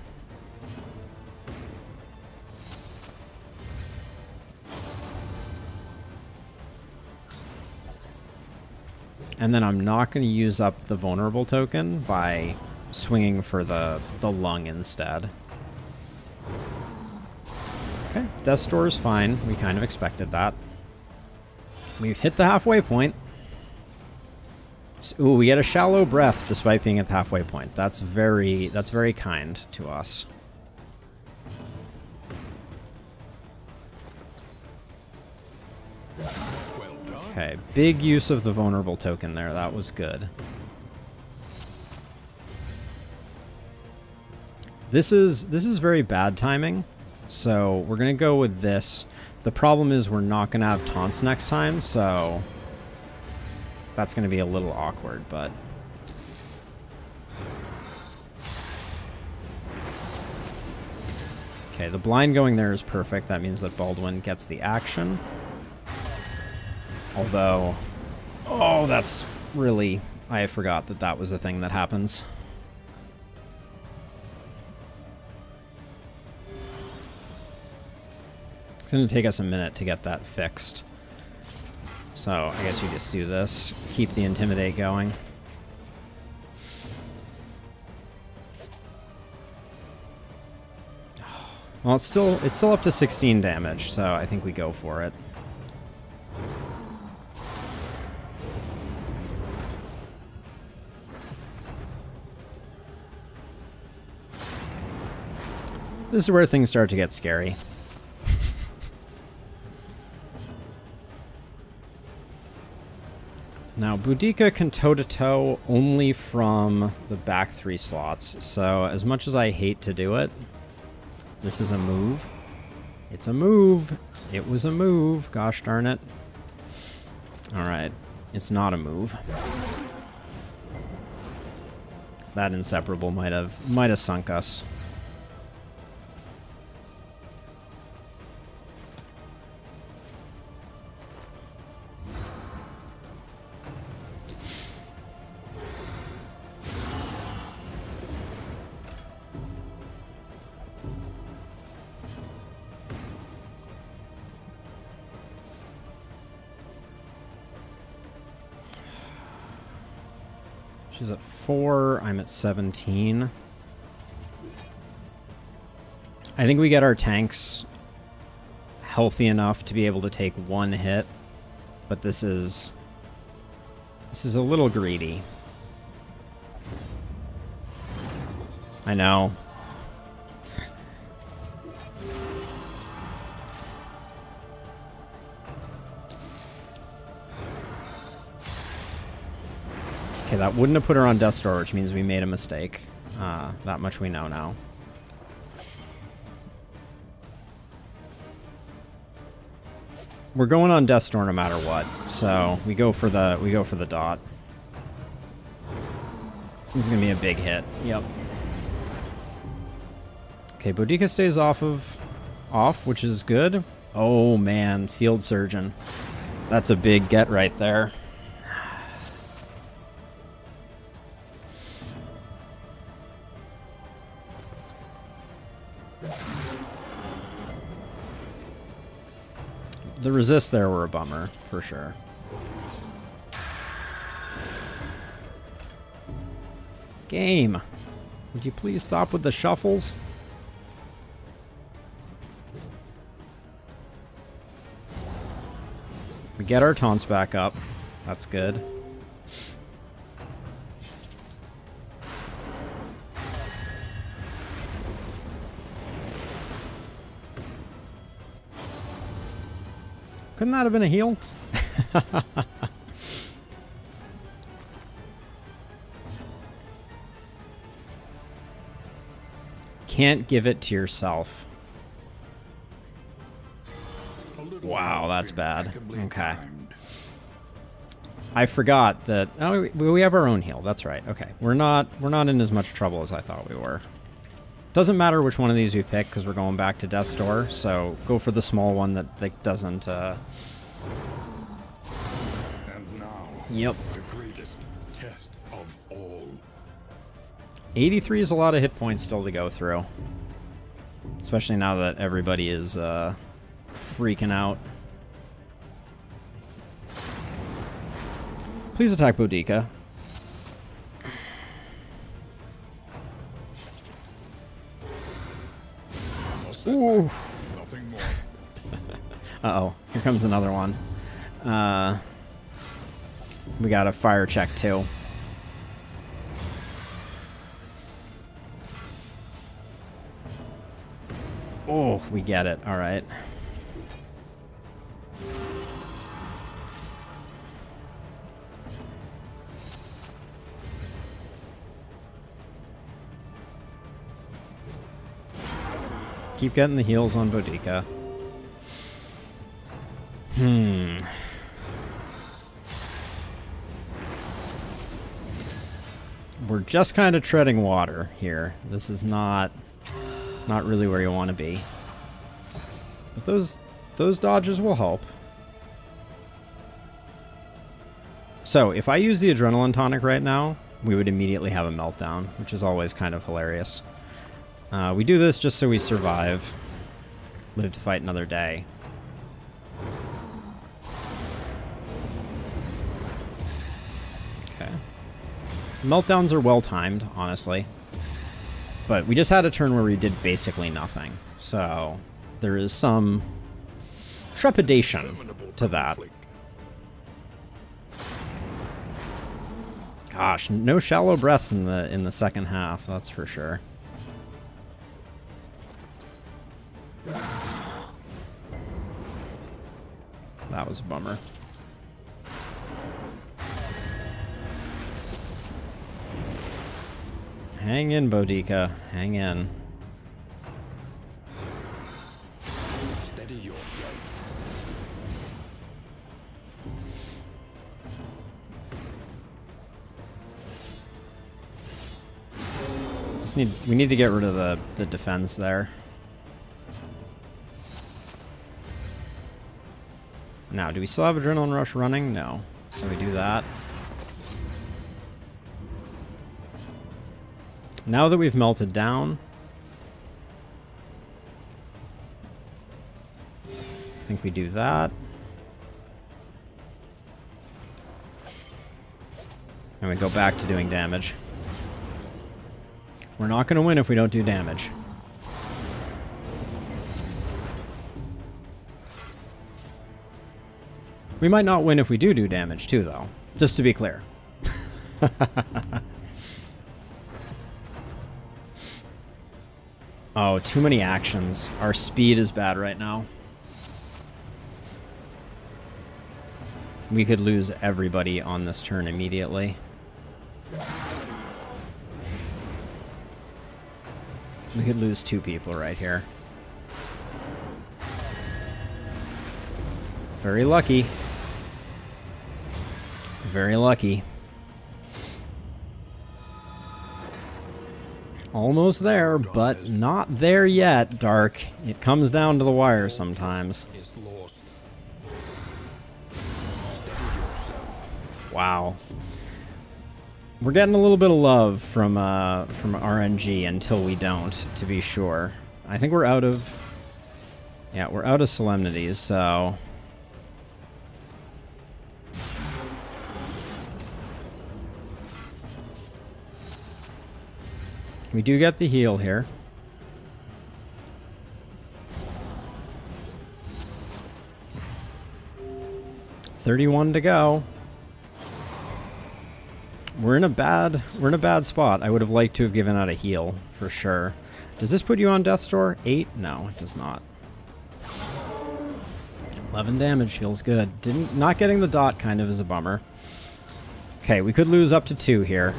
And then I'm not going to use up the vulnerable token by swinging for the lung instead. Okay, death's door is fine. We kind of expected that. We've hit the halfway point. Ooh, we get a shallow breath despite being at the halfway point. That's very kind to us. Okay, big use of the vulnerable token there. That was good. This is very bad timing, so we're gonna go with this. The problem is we're not gonna have taunts next time, so that's gonna be a little awkward, but okay, the blind going there is perfect. That means that Baldwin gets the action. Although, oh, that's really, I forgot that that was a thing that happens. It's going to take us a minute to get that fixed. So I guess you just do this. Keep the Intimidate going. Well, it's still up to 16 damage, so I think we go for it. This is where things start to get scary. Now, Boudica can toe-to-toe only from the back 3 slots, so as much as I hate to do it, this is a move. It's a move. It was a move. Gosh darn it. Alright. It's not a move. That inseparable might have sunk us. She's at 4, I'm at 17. I think we get our tanks healthy enough to be able to take one hit, but this is a little greedy. I know. Okay, that wouldn't have put her on Death's Door, which means we made a mistake. That much we know now. We're going on Death's Door no matter what, so we go for the dot. This is gonna be a big hit. Yep. Okay, Boudica stays off, which is good. Oh man, Field Surgeon. That's a big get right there. The resists there were a bummer, for sure. Game. Would you please stop with the shuffles? We get our taunts back up. That's good. Couldn't that have been a heal? Can't give it to yourself. Wow, that's bad. Okay. I forgot that. Oh, we have our own heal. That's right. Okay, we're not in as much trouble as I thought we were. Doesn't matter which one of these we pick because we're going back to Death's Door. So go for the small one that doesn't. And now, yep. the greatest test of all. 83 is a lot of hit points still to go through, especially now that everybody is freaking out. Please attack Boudica. Ooh. Nothing more. Uh-oh, here comes another one. We got a fire check too. Oh, we get it. All right. Keep getting the heals on Boudica. We're just kind of treading water here. This is not really where you want to be. But those dodges will help. So, if I use the Adrenaline Tonic right now, we would immediately have a meltdown, which is always kind of hilarious. We do this just so we survive. Live to fight another day. Okay. Meltdowns are well timed, honestly. But we just had a turn where we did basically nothing. So there is some trepidation to that. Gosh, no shallow breaths in the second half, that's for sure. That was a bummer. Hang in, Boudica. Hang in. We need to get rid of the defense there. Now, do we still have Adrenaline Rush running? No. So we do that. Now that we've melted down, I think we do that. And we go back to doing damage. We're not going to win if we don't do damage. We might not win if we do damage too, though. Just to be clear. Oh, too many actions. Our speed is bad right now. We could lose everybody on this turn immediately. We could lose 2 people right here. Very lucky. Very lucky. Almost there, but not there yet, Dark. It comes down to the wire sometimes. Wow. We're getting a little bit of love from RNG until we don't, to be sure. I think we're out of... Yeah, we're out of solemnities, so... We do get the heal here. $31 to go. We're in a bad spot. I would have liked to have given out a heal for sure. Does this put you on Death's Door? 8? No, it does not. 11 damage feels good. Not getting the dot kind of is a bummer. Okay, we could lose up to 2 here.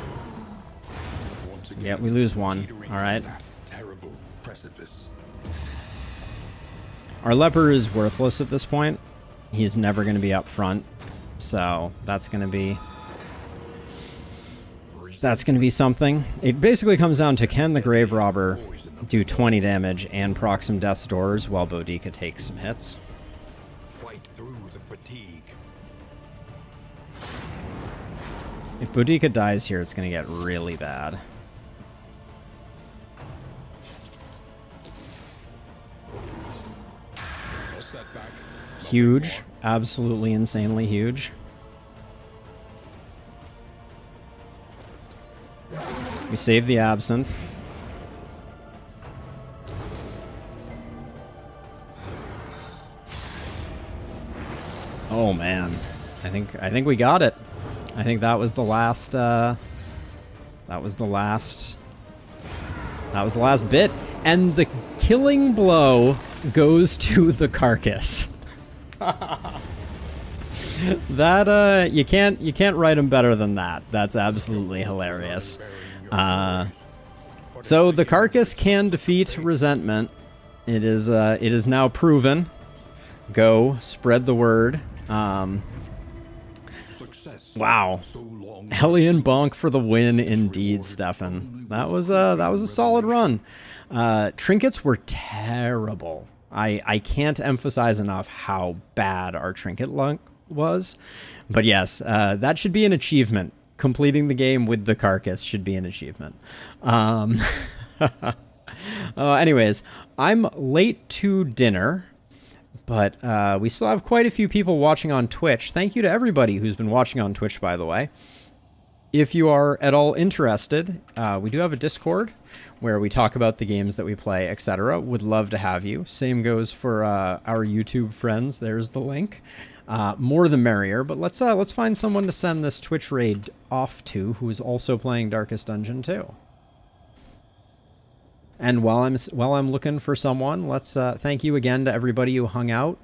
Yeah, we lose 1. All right. Our leper is worthless at this point. He's never going to be up front. So that's going to be something. It basically comes down to, can the Grave Robber do 20 damage and proc some Death's Doors while Boudica takes some hits? Fight through the fatigue. If Boudica dies here, it's going to get really bad. Huge. Absolutely insanely huge. We save the Absinthe. Oh man. I think we got it. I think that was the last bit. And the killing blow goes to the carcass. That you can't write them better than that. That's absolutely hilarious. So the carcass can defeat resentment. It is now proven. Go spread the word. Wow. Hellion bonk for the win indeed, Stefan. That was a solid run. Trinkets were terrible. I can't emphasize enough how bad our trinket luck was. But yes, that should be an achievement. Completing the game with the carcass should be an achievement. Anyways, I'm late to dinner, but we still have quite a few people watching on Twitch. Thank you to everybody who's been watching on Twitch, by the way. If you are at all interested, we do have a Discord where we talk about the games that we play, etc. Would love to have you. Same goes for our YouTube friends. There's the link. More the merrier, but let's find someone to send this Twitch raid off to who is also playing Darkest Dungeon 2. And while I'm looking for someone, let's thank you again to everybody who hung out,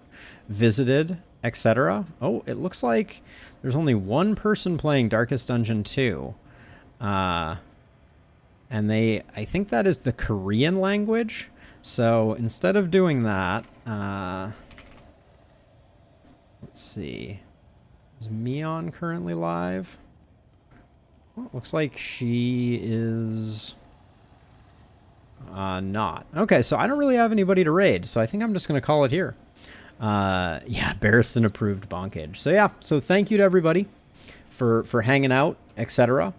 visited, etc. Oh, it looks like there's only one person playing Darkest Dungeon 2. And I think that is the Korean language. So instead of doing that, let's see. Is Mion currently live? Well, it looks like she is Not. Okay, so I don't really have anybody to raid, so I think I'm just going to call it here. Yeah, Barristan approved bonkage. So yeah, so thank you to everybody for hanging out, etc.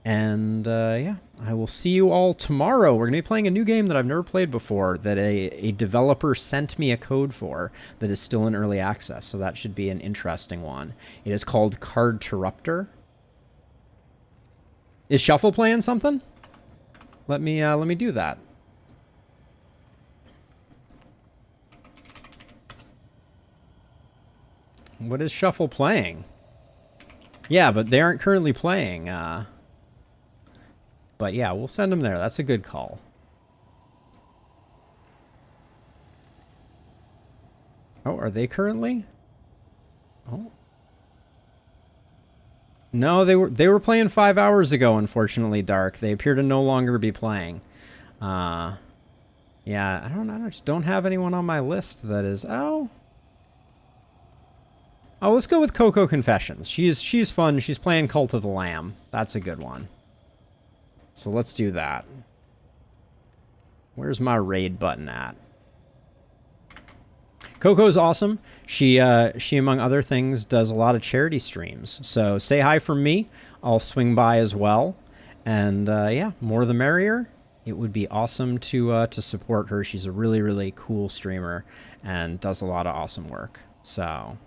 And yeah, I will see you all tomorrow. We're going to be playing a new game that I've never played before that a developer sent me a code for that is still in early access. So that should be an interesting one. It is called Card Interrupter. Is Shuffle playing something? Let me do that. What is Shuffle playing? Yeah, but they aren't currently playing. But yeah, we'll send them there. That's a good call. Oh, are they currently? Oh. No, they were playing 5 hours ago, unfortunately, Dark. They appear to no longer be playing. Yeah, I just don't have anyone on my list that is. Oh, let's go with Coco Confessions. She's fun. She's playing Cult of the Lamb. That's a good one. So let's do that. Where's my raid button at? Coco's awesome. She among other things does a lot of charity streams. So say hi from me. I'll swing by as well. And yeah, more the merrier. It would be awesome to support her. She's a really, really cool streamer and does a lot of awesome work. So,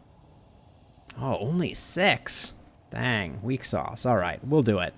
oh, only 6. Dang, weak sauce. All right, we'll do it.